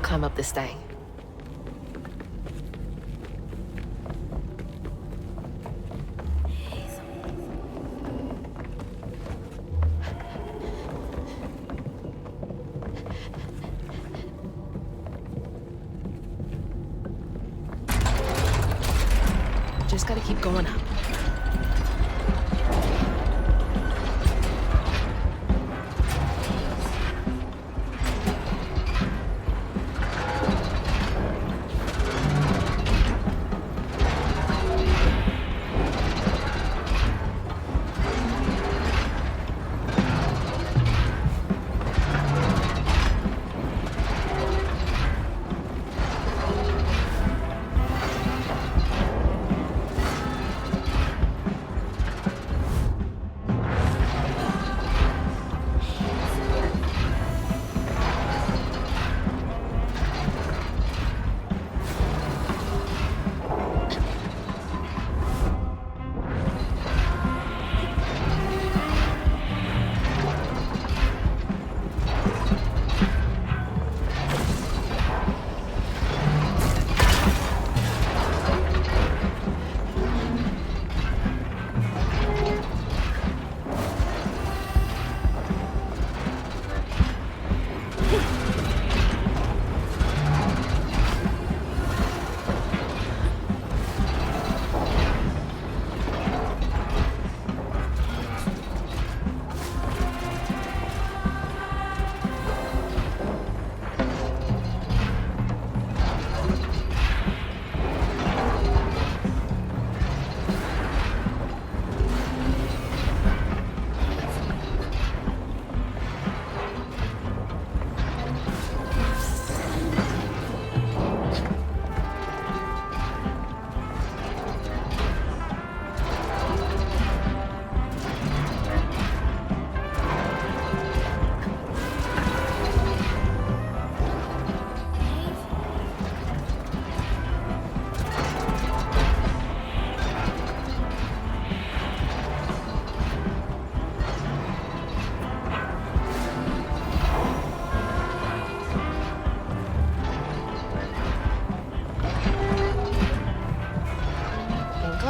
Climb up this thing. Just gotta keep going up.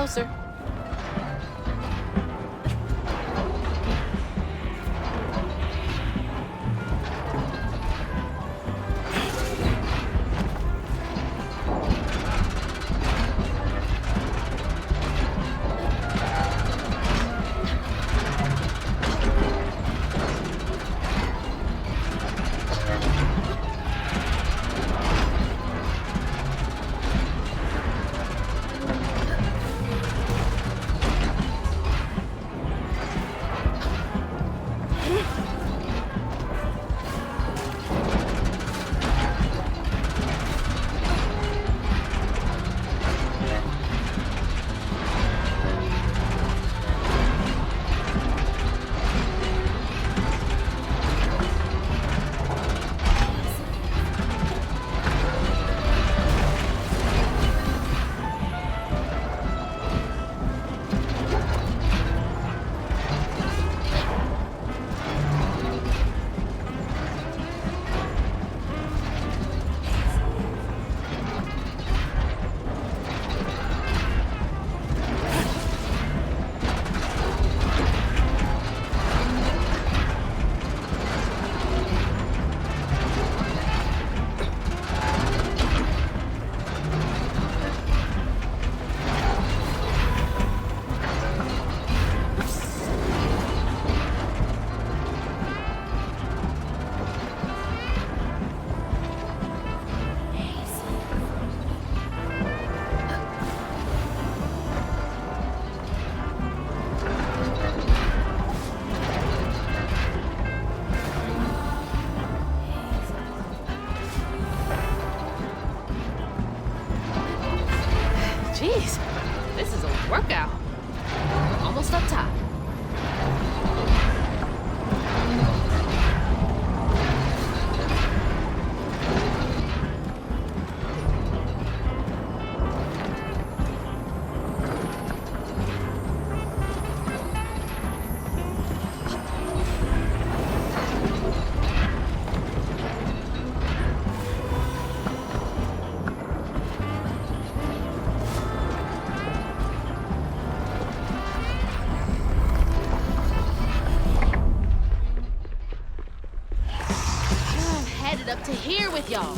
closer. Jeez, this is a workout. Almost up top. Up to here with y'all.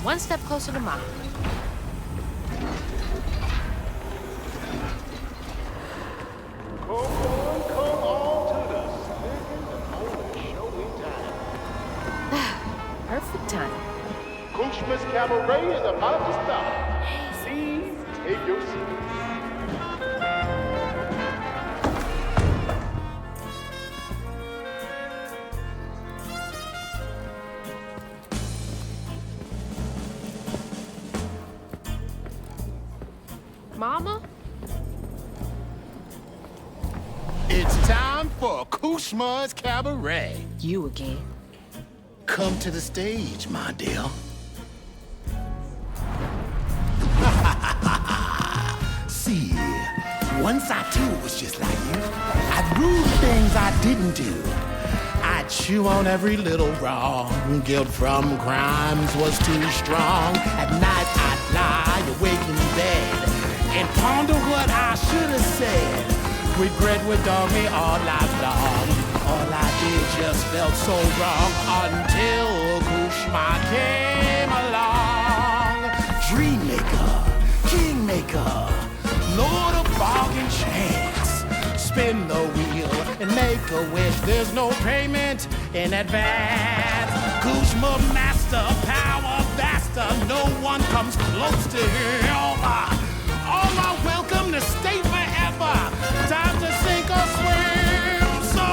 One step closer to Mom. Come on to the slick and cabaret is about to start. Please take your seat. Mama? It's time for Kushma's cabaret. You again. Come to the stage, my dear. See, once I too was just like you. I'd rule things I didn't do. I'd chew on every little wrong. Guilt from crimes was too strong. At night I'd lie awake in bed and ponder what I should have said. Regret would dog me all life long. All I did just felt so wrong until Kushma came along. Dreammaker, kingmaker, Lord of bargain chance. Spin the wheel and make a wish. There's no payment in advance. Kushma master, power vaster. No one comes close to him. All are welcome to stay forever. Time to sink or swim. So,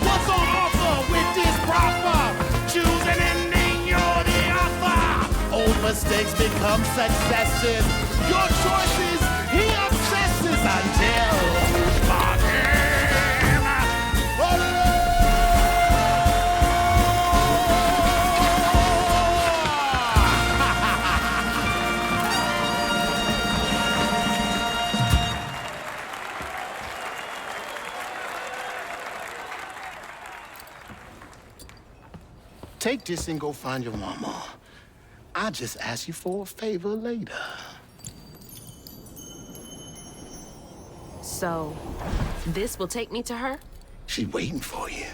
what's on offer with this proper? Choose an ending, you're the author. Old mistakes become successes. Your choices, he obsesses until Kushma came. Take this and go find your mama. I'll just ask you for a favor later. So, this will take me to her? She's waiting for you.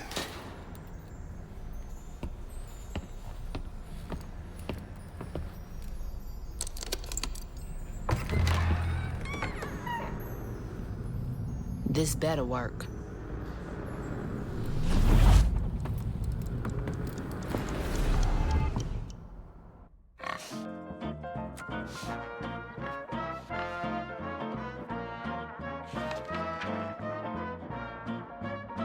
This better work.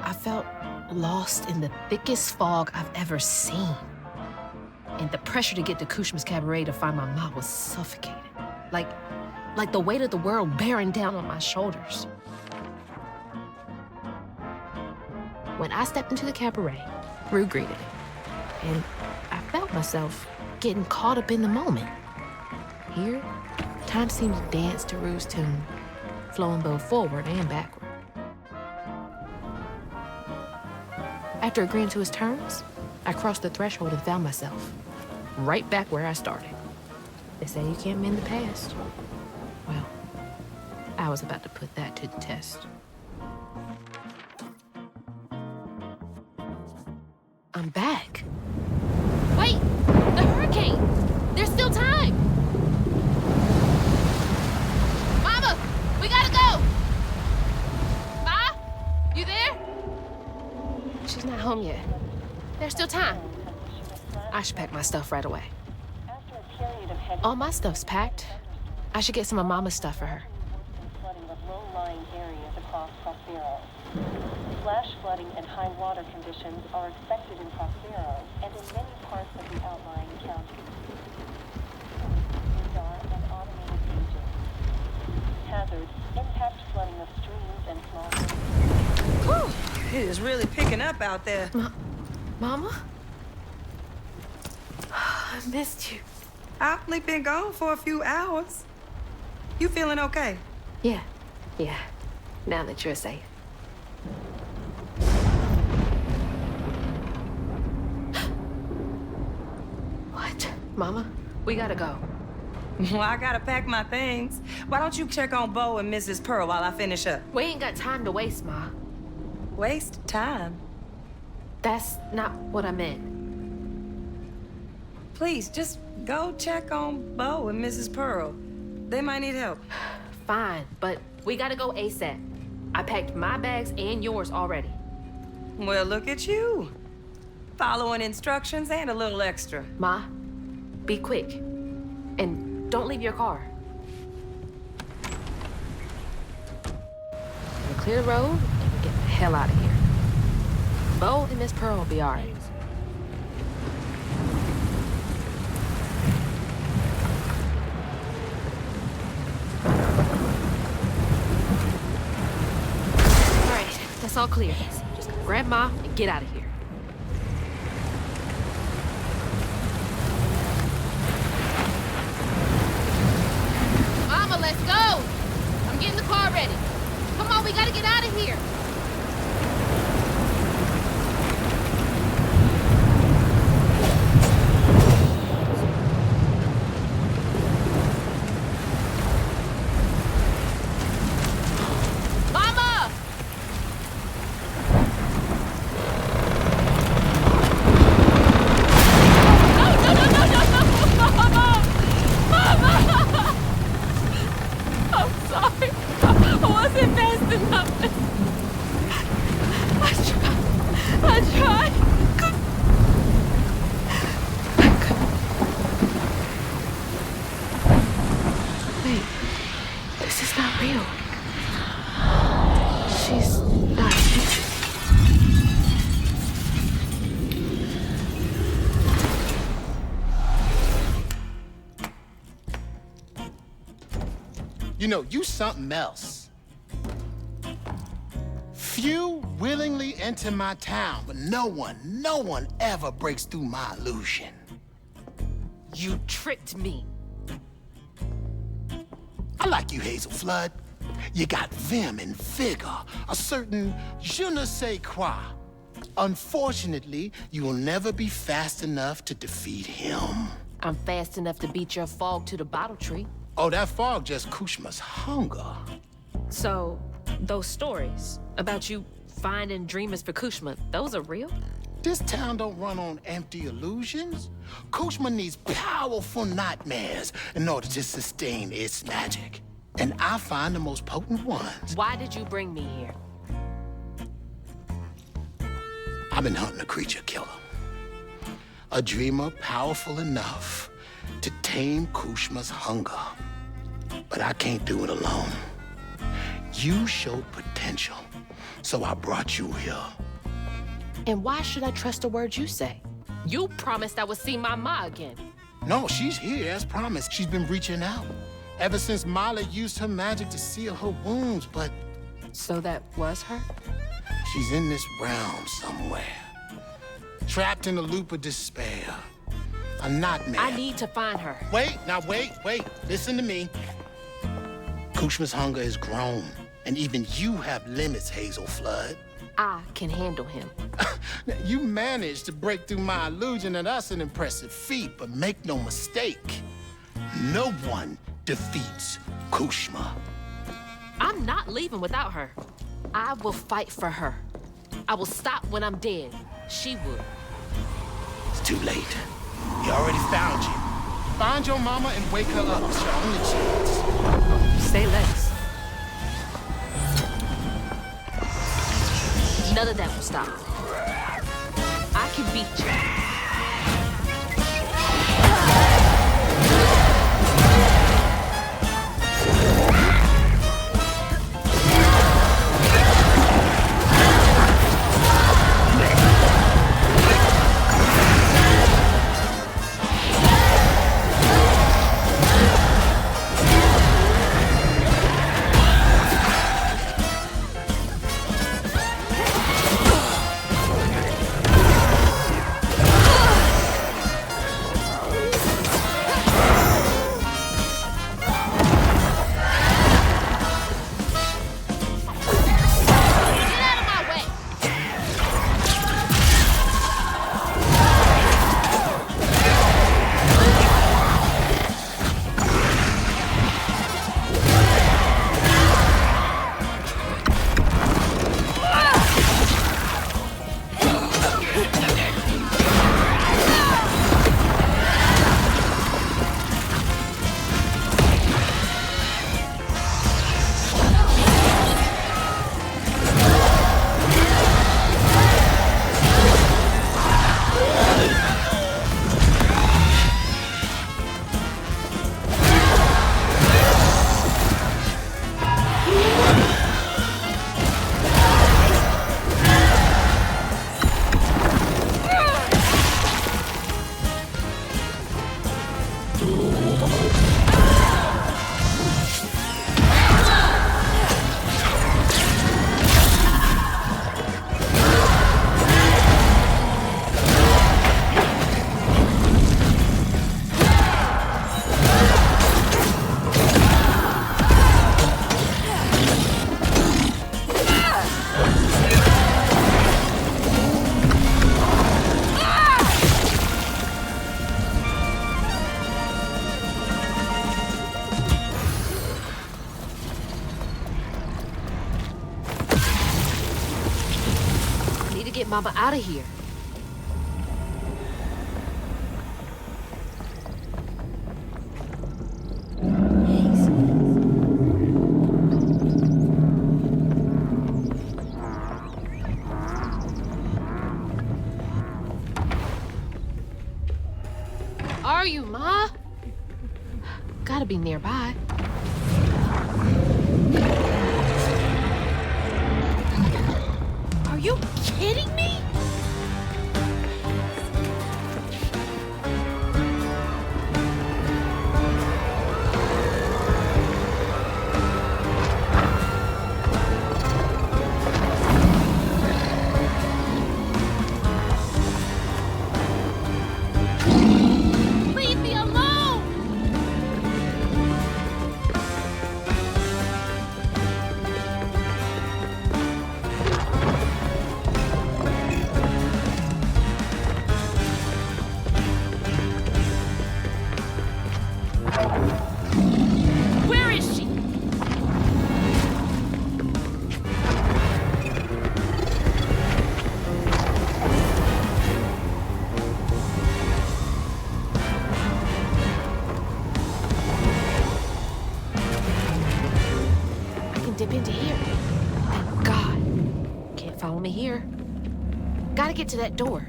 I felt lost in the thickest fog I've ever seen. And the pressure to get to Kushma's cabaret to find my mom was suffocating. Like the weight of the world bearing down on my shoulders. When I stepped into the cabaret, Rue greeted it. And I felt myself getting caught up in the moment. Here, time seemed to dance to Rue's tune, flowing both forward and backward. After agreeing to his terms, I crossed the threshold and found myself right back where I started. They say you can't mend the past. Well, I was about to put that to the test. I'm back. Wait! The hurricane! There's still time! Mama! We gotta go! Ma? You there? She's not home yet. There's still time. I should pack my stuff right away. All my stuff's packed. I should get some of Mama's stuff for her. Flash flooding and high water conditions are expected in Prospero and in many parts of the outlying counties. Radar and automated agents. Hazard, impact flooding of streams and small... Whew! It is really picking up out there. Mama? I missed you. I've only been gone for a few hours. You feeling okay? Yeah. Now that you're safe. What? Mama, we gotta go. Well, I gotta pack my things. Why don't you check on Bo and Mrs. Pearl while I finish up? We ain't got time to waste, Ma. Waste time? That's not what I meant. Please, just go check on Bo and Mrs. Pearl. They might need help. Fine, but we gotta go ASAP. I packed my bags and yours already. Well, look at you. Following instructions and a little extra. Ma, be quick. And don't leave your car. We'll clear the road and we'll get the hell out of here. Bo and Miss Pearl will be all right. All right, that's all clear. Just grab Ma and get out of here. Mama, let's go! I'm getting the car ready. Come on, we gotta get out of here. You know, you something else. Few willingly enter my town, but no one ever breaks through my illusion. You tricked me. I like you, Hazel Flood. You got vim and vigor, a certain je ne sais quoi. Unfortunately, you will never be fast enough to defeat him. I'm fast enough to beat your fog to the bottle tree. Oh, that fog just Kushma's hunger. So, those stories about you finding dreamers for Kushma, those are real? This town don't run on empty illusions. Kushma needs powerful nightmares in order to sustain its magic. And I find the most potent ones. Why did you bring me here? I've been hunting a creature killer. A dreamer powerful enough to tame Kushma's hunger. But I can't do it alone. You showed potential, so I brought you here. And why should I trust the words you say? You promised I would see my Ma again. No, she's here as promised. She's been reaching out ever since Molly used her magic to seal her wounds, but... So that was her? She's in this realm somewhere. Trapped in a loop of despair. A nightmare. I need to find her. Wait. Listen to me. Kushma's hunger is grown, and even you have limits, Hazel Flood. I can handle him. You managed to break through my illusion, and that's an impressive feat, but make no mistake, no one defeats Kushma. I'm not leaving without her. I will fight for her. I will stop when I'm dead. She would. It's too late. He already found you. Find your mama and wake her up. It's your only chance. Say less. None of that will stop. I can beat you. Mama out of here. Are you, Ma? Gotta be nearby. Are you kidding me? Leave me alone! Where is she? I can dip into here. Thank God. Can't follow me here. Gotta get to that door.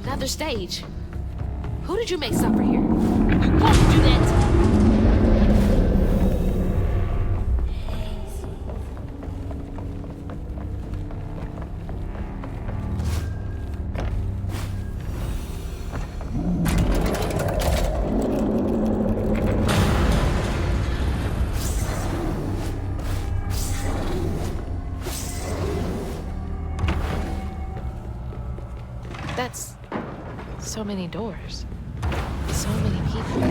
Another stage. Who did you make suffer here? Why'd you do that to me? That's so many doors. So many people.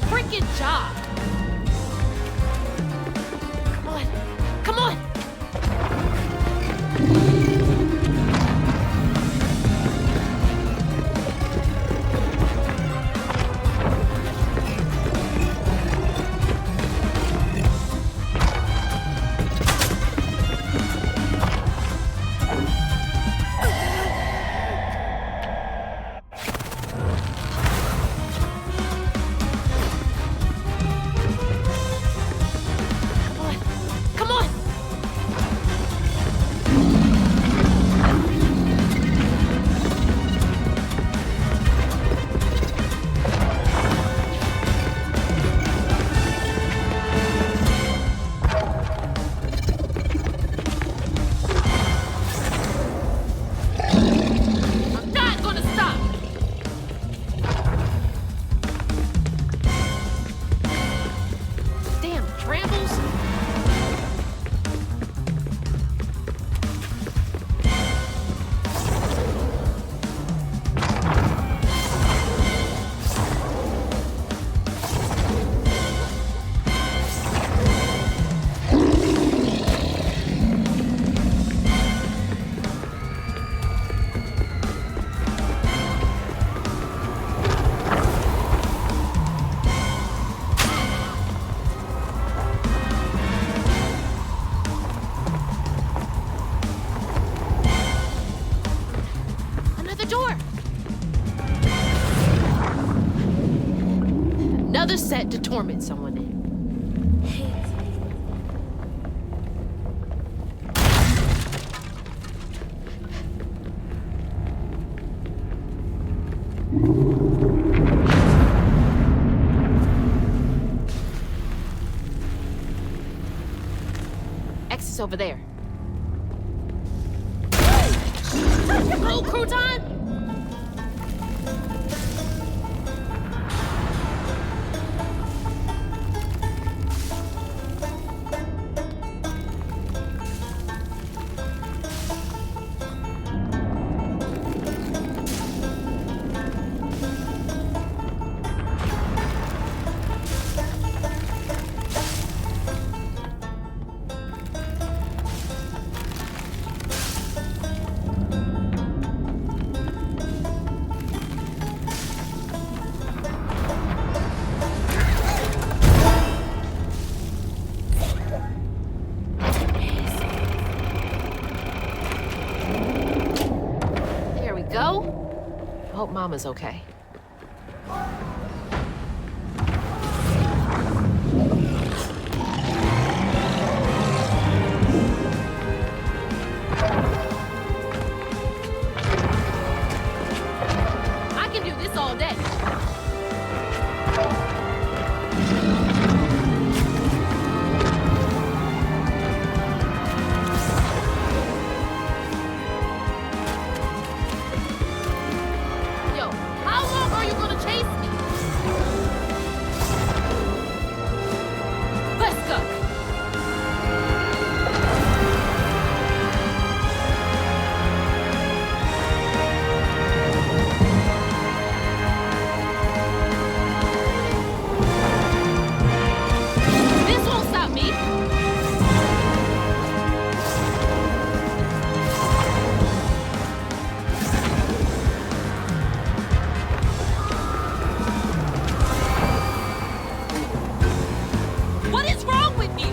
Freaking job! Come on. Come on! Come on! I'm not gonna stop! Damn trambles! Another door! Another set to torment someone in. Exit's over there. Oh, crouton! hope Mama's okay. I can do this all day. Yo, how long are you gonna chase me? Let's go. This won't stop me. What is wrong with you?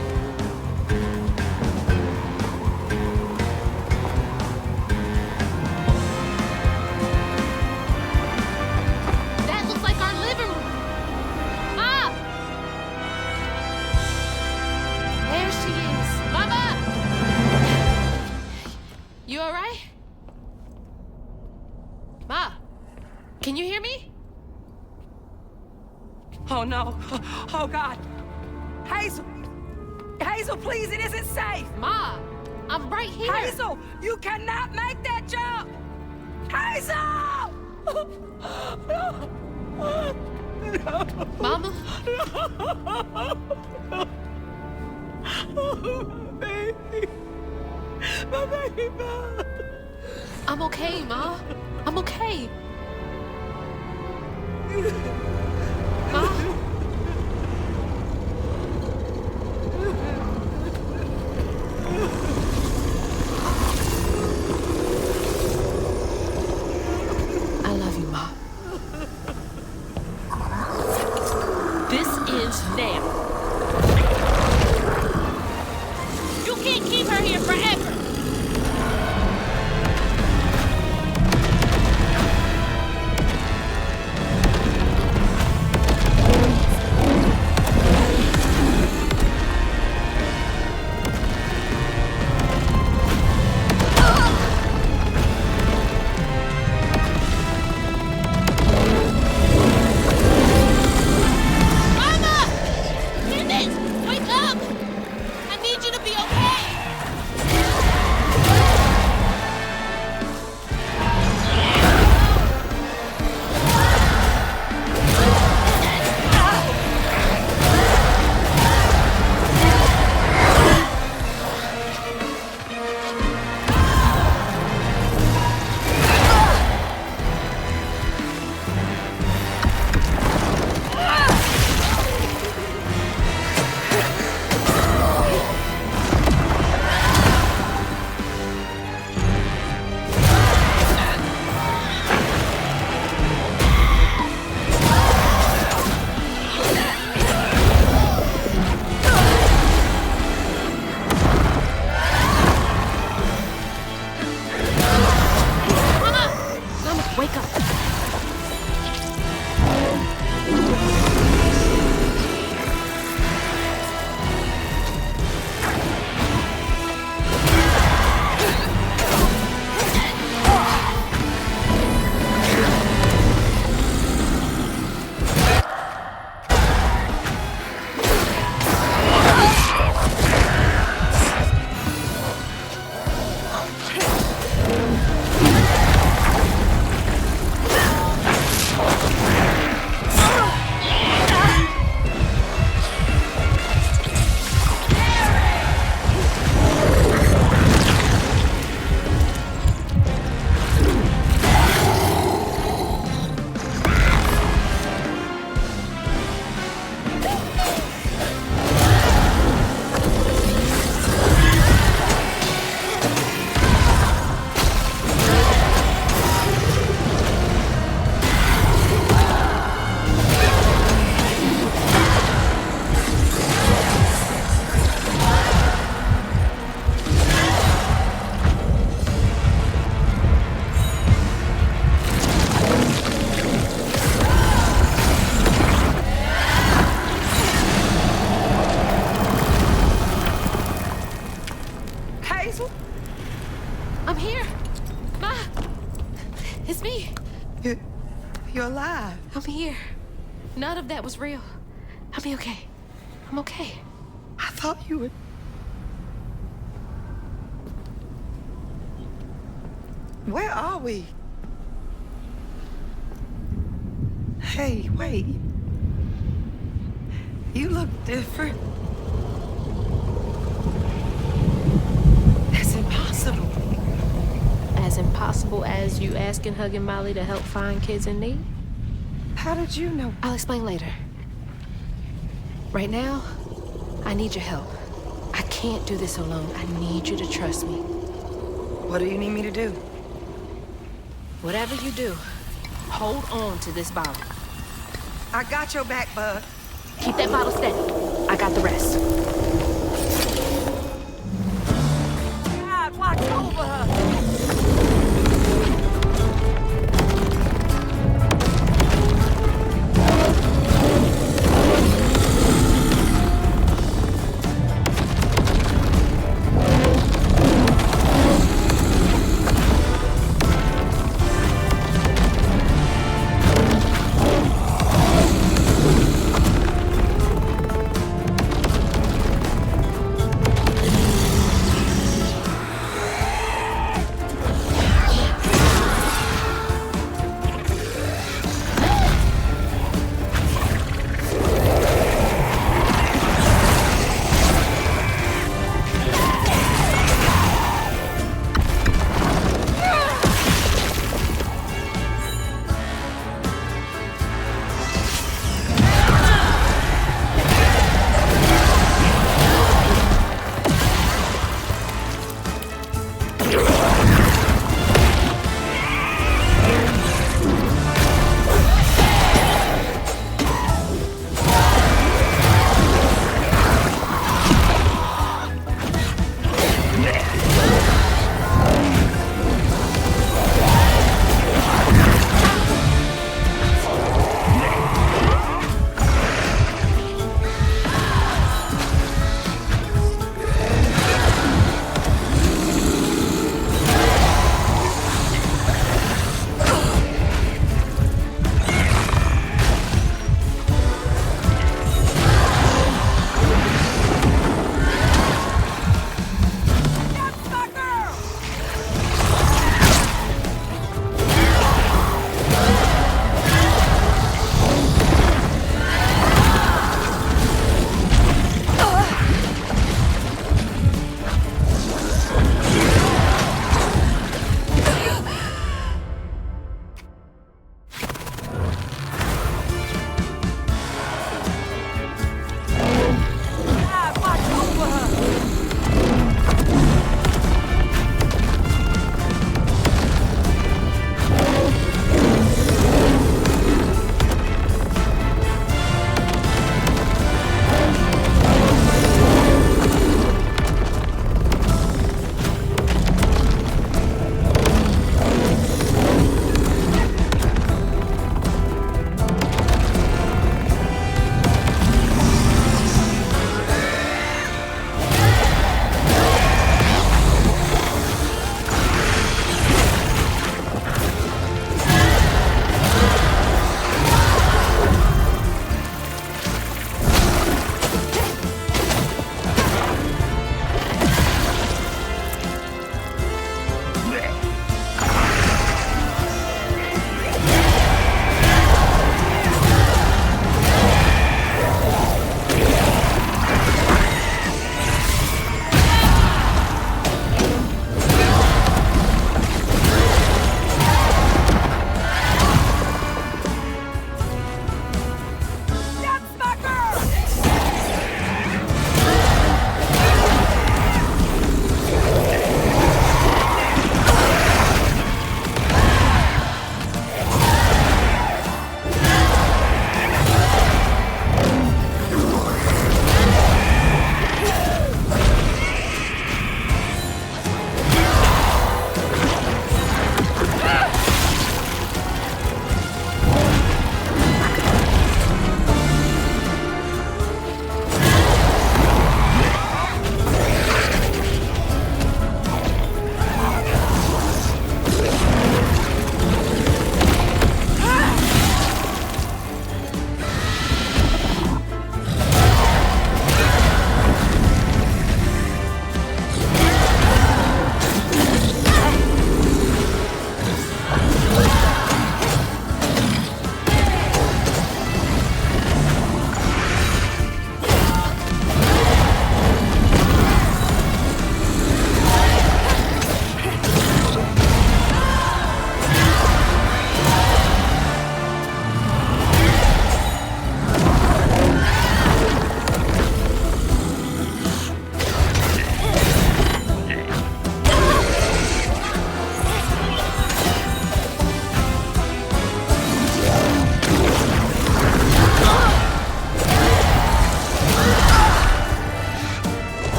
That looks like our living room. Ma! There she is. Mama! You all right? Ma, can you hear me? Oh no. Oh God. Hazel! Hazel, please, it isn't safe! Ma, I'm right here. Hazel, you cannot make that jump! Hazel! Mama? Baby. My baby. I'm okay, Ma. I'm okay. Ma? I love you, Ma. This is them. You can't keep her here forever. Mama! Goodness! Wake up! I need you to be okay! Mama, wake up. You're alive. I'm here. None of that was real. I'll be okay. I'm okay. I thought you would. Where are we? Hey, wait. You look different. That's impossible. As impossible as you asking Hugging Molly to help find kids in need? How did you know? I'll explain later. Right now, I need your help. I can't do this alone. I need you to trust me. What do you need me to do? Whatever you do, hold on to this bottle. I got your back, bud. Keep that bottle steady. I got the rest. God, watch over her.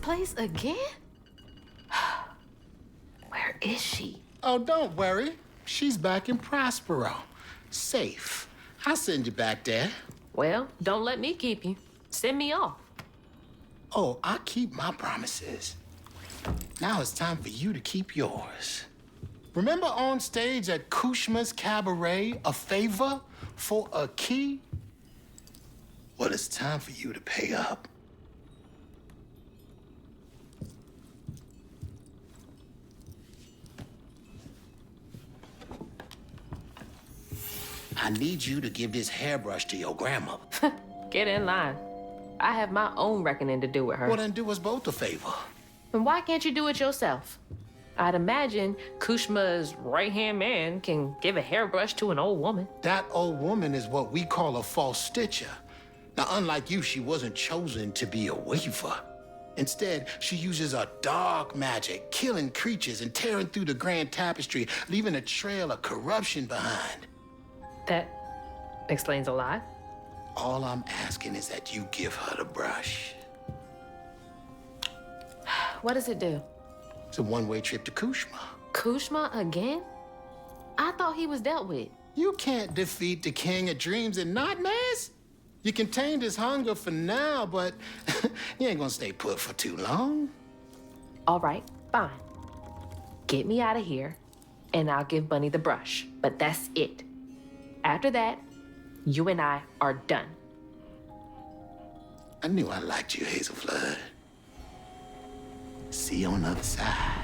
place again? Where is she? Oh, don't worry. She's back in Prospero. Safe. I'll send you back there. Well, don't let me keep you. Send me off. Oh, I keep my promises. Now it's time for you to keep yours. Remember on stage at Kushma's cabaret, a favor for a key? Well, it's time for you to pay up. I need you to give this hairbrush to your grandmother. Get in line. I have my own reckoning to do with her. Well, then do us both a favor. And why can't you do it yourself? I'd imagine Kushma's right-hand man can give a hairbrush to an old woman. That old woman is what we call a false stitcher. Now, unlike you, she wasn't chosen to be a weaver. Instead, she uses a dark magic, killing creatures and tearing through the grand tapestry, leaving a trail of corruption behind. That explains a lot. All I'm asking is that you give her the brush. What does it do? It's a one-way trip to Kushma. Kushma again? I thought he was dealt with. You can't defeat the king of dreams and nightmares. You contained his hunger for now, but you ain't gonna stay put for too long. All right, fine. Get me out of here, and I'll give Bunny the brush. But that's it. After that, you and I are done. I knew I liked you, Hazel Flood. See you on the other side.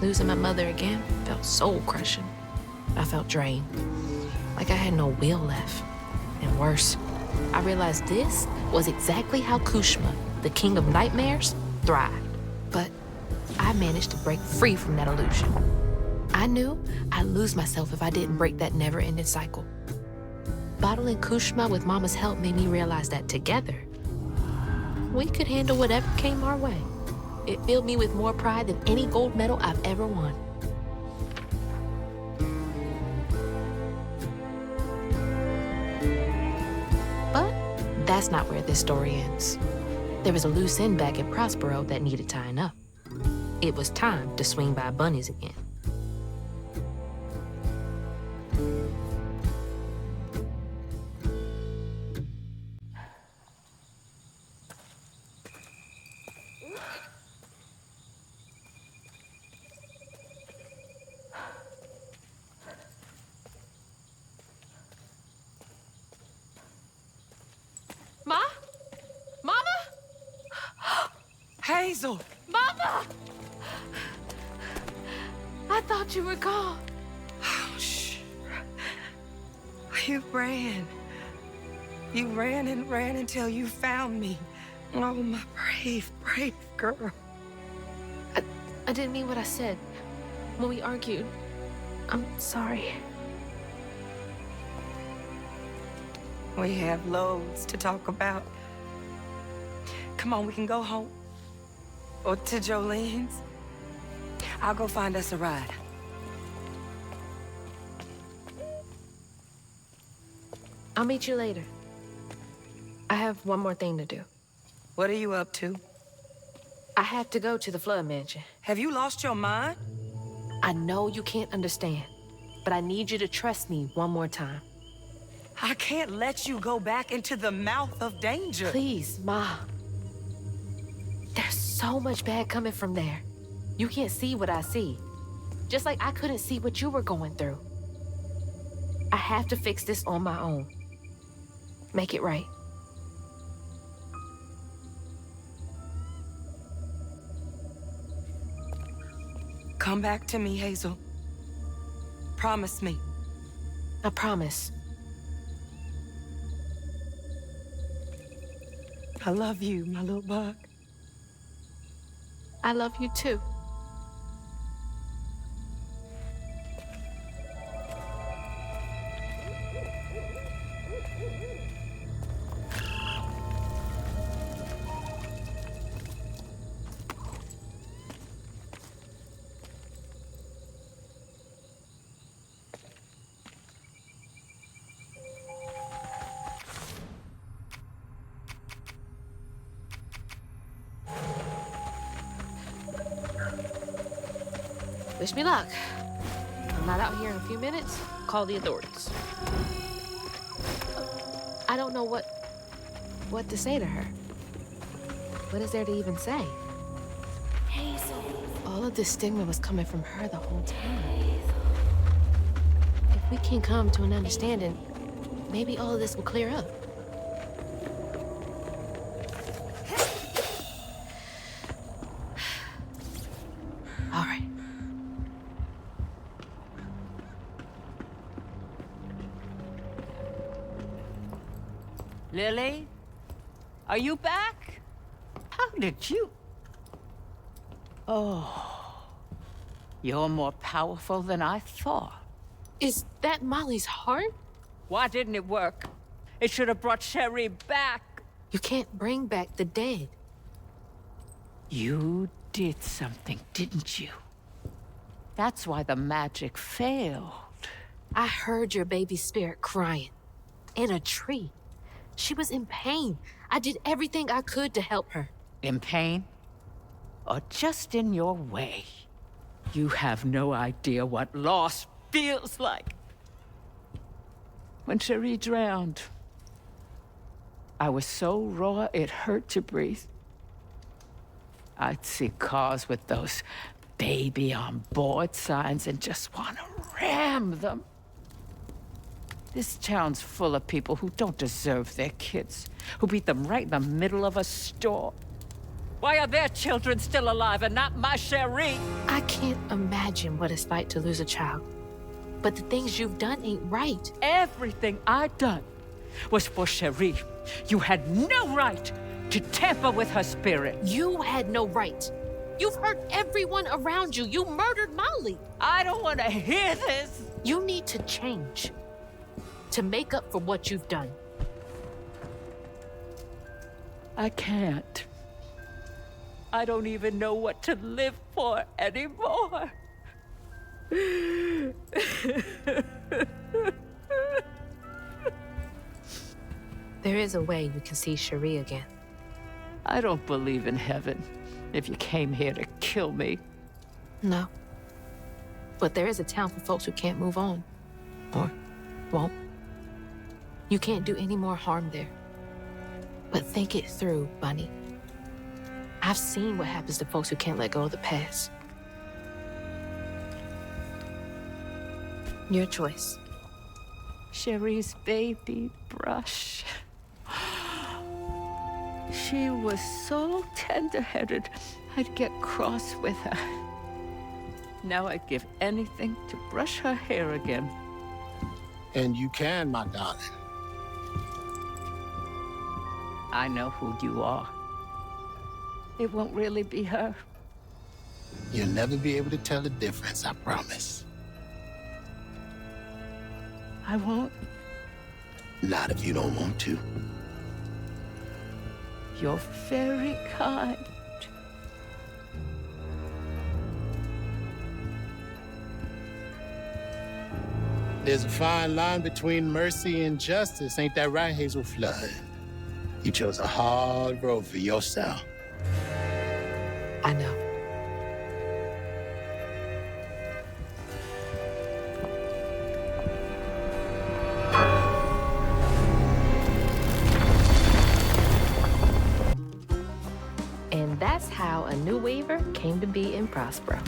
Losing my mother again felt soul-crushing. I felt drained, like I had no will left. And worse, I realized this was exactly how Kushma, the king of nightmares, thrived. But I managed to break free from that illusion. I knew I'd lose myself if I didn't break that never-ending cycle. Bottling Kushma with Mama's help made me realize that together, we could handle whatever came our way. It filled me with more pride than any gold medal I've ever won. But that's not where this story ends. There was a loose end back at Prospero that needed tying up. It was time to swing by Bunny's again. Ma? Mama? Hazel! Mama! I thought you were gone. Oh, shh. You ran. You ran and ran until you found me. Oh, my brave, brave girl. I didn't mean what I said when we argued. I'm sorry. We have loads to talk about. Come on, we can go home. Or to Jolene's. I'll go find us a ride. I'll meet you later. I have one more thing to do. What are you up to? I have to go to the Flood Mansion. Have you lost your mind? I know you can't understand, but I need you to trust me one more time. I can't let you go back into the mouth of danger. Please, Ma. There's so much bad coming from there. You can't see what I see. Just like I couldn't see what you were going through. I have to fix this on my own. Make it right. Come back to me, Hazel. Promise me. I promise. I love you, my little bug. I love you too. Wish me luck. I'm not out here in a few minutes. Call the authorities. I don't know what to say to her. What is there to even say? Hazel. All of this stigma was coming from her the whole time. If we can come to an understanding, maybe all of this will clear up. All right. Lily? Are you back? How did you? Oh. You're more powerful than I thought. Is that Molly's heart? Why didn't it work? It should have brought Sherry back. You can't bring back the dead. You did something, didn't you? That's why the magic failed. I heard your baby's spirit crying. In a tree. She was in pain. I did everything I could to help her. In pain? Or just in your way? You have no idea what loss feels like. When Cherie drowned, I was so raw it hurt to breathe. I'd see cars with those baby on board signs and just want to ram them. This town's full of people who don't deserve their kids, who beat them right in the middle of a store. Why are their children still alive and not my Cherie? I can't imagine what it's like to lose a child. But the things you've done ain't right. Everything I've done was for Cherie. You had no right to tamper with her spirit. You had no right. You've hurt everyone around you. You murdered Molly. I don't want to hear this. You need to change to make up for what you've done. I can't. I don't even know what to live for anymore. There is a way you can see Cherie again. I don't believe in heaven if you came here to kill me. No. But there is a town for folks who can't move on. Or won't. You can't do any more harm there. But think it through, Bunny. I've seen what happens to folks who can't let go of the past. Your choice. Cherie's baby brush. She was so tender-headed, I'd get cross with her. Now I'd give anything to brush her hair again. And you can, my darling. I know who you are. It won't really be her. You'll never be able to tell the difference, I promise. I won't. Not if you don't want to. You're very kind. There's a fine line between mercy and justice, ain't that right, Hazel Flood? You chose a hard road for yourself. I know. And that's how a new Weaver came to be in Prospero.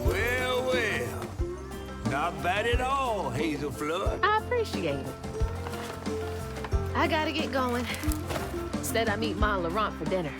Well, well. Not bad at all, Hazel Flood. I appreciate it. I gotta get going. Instead, I meet Ma and Laurent for dinner.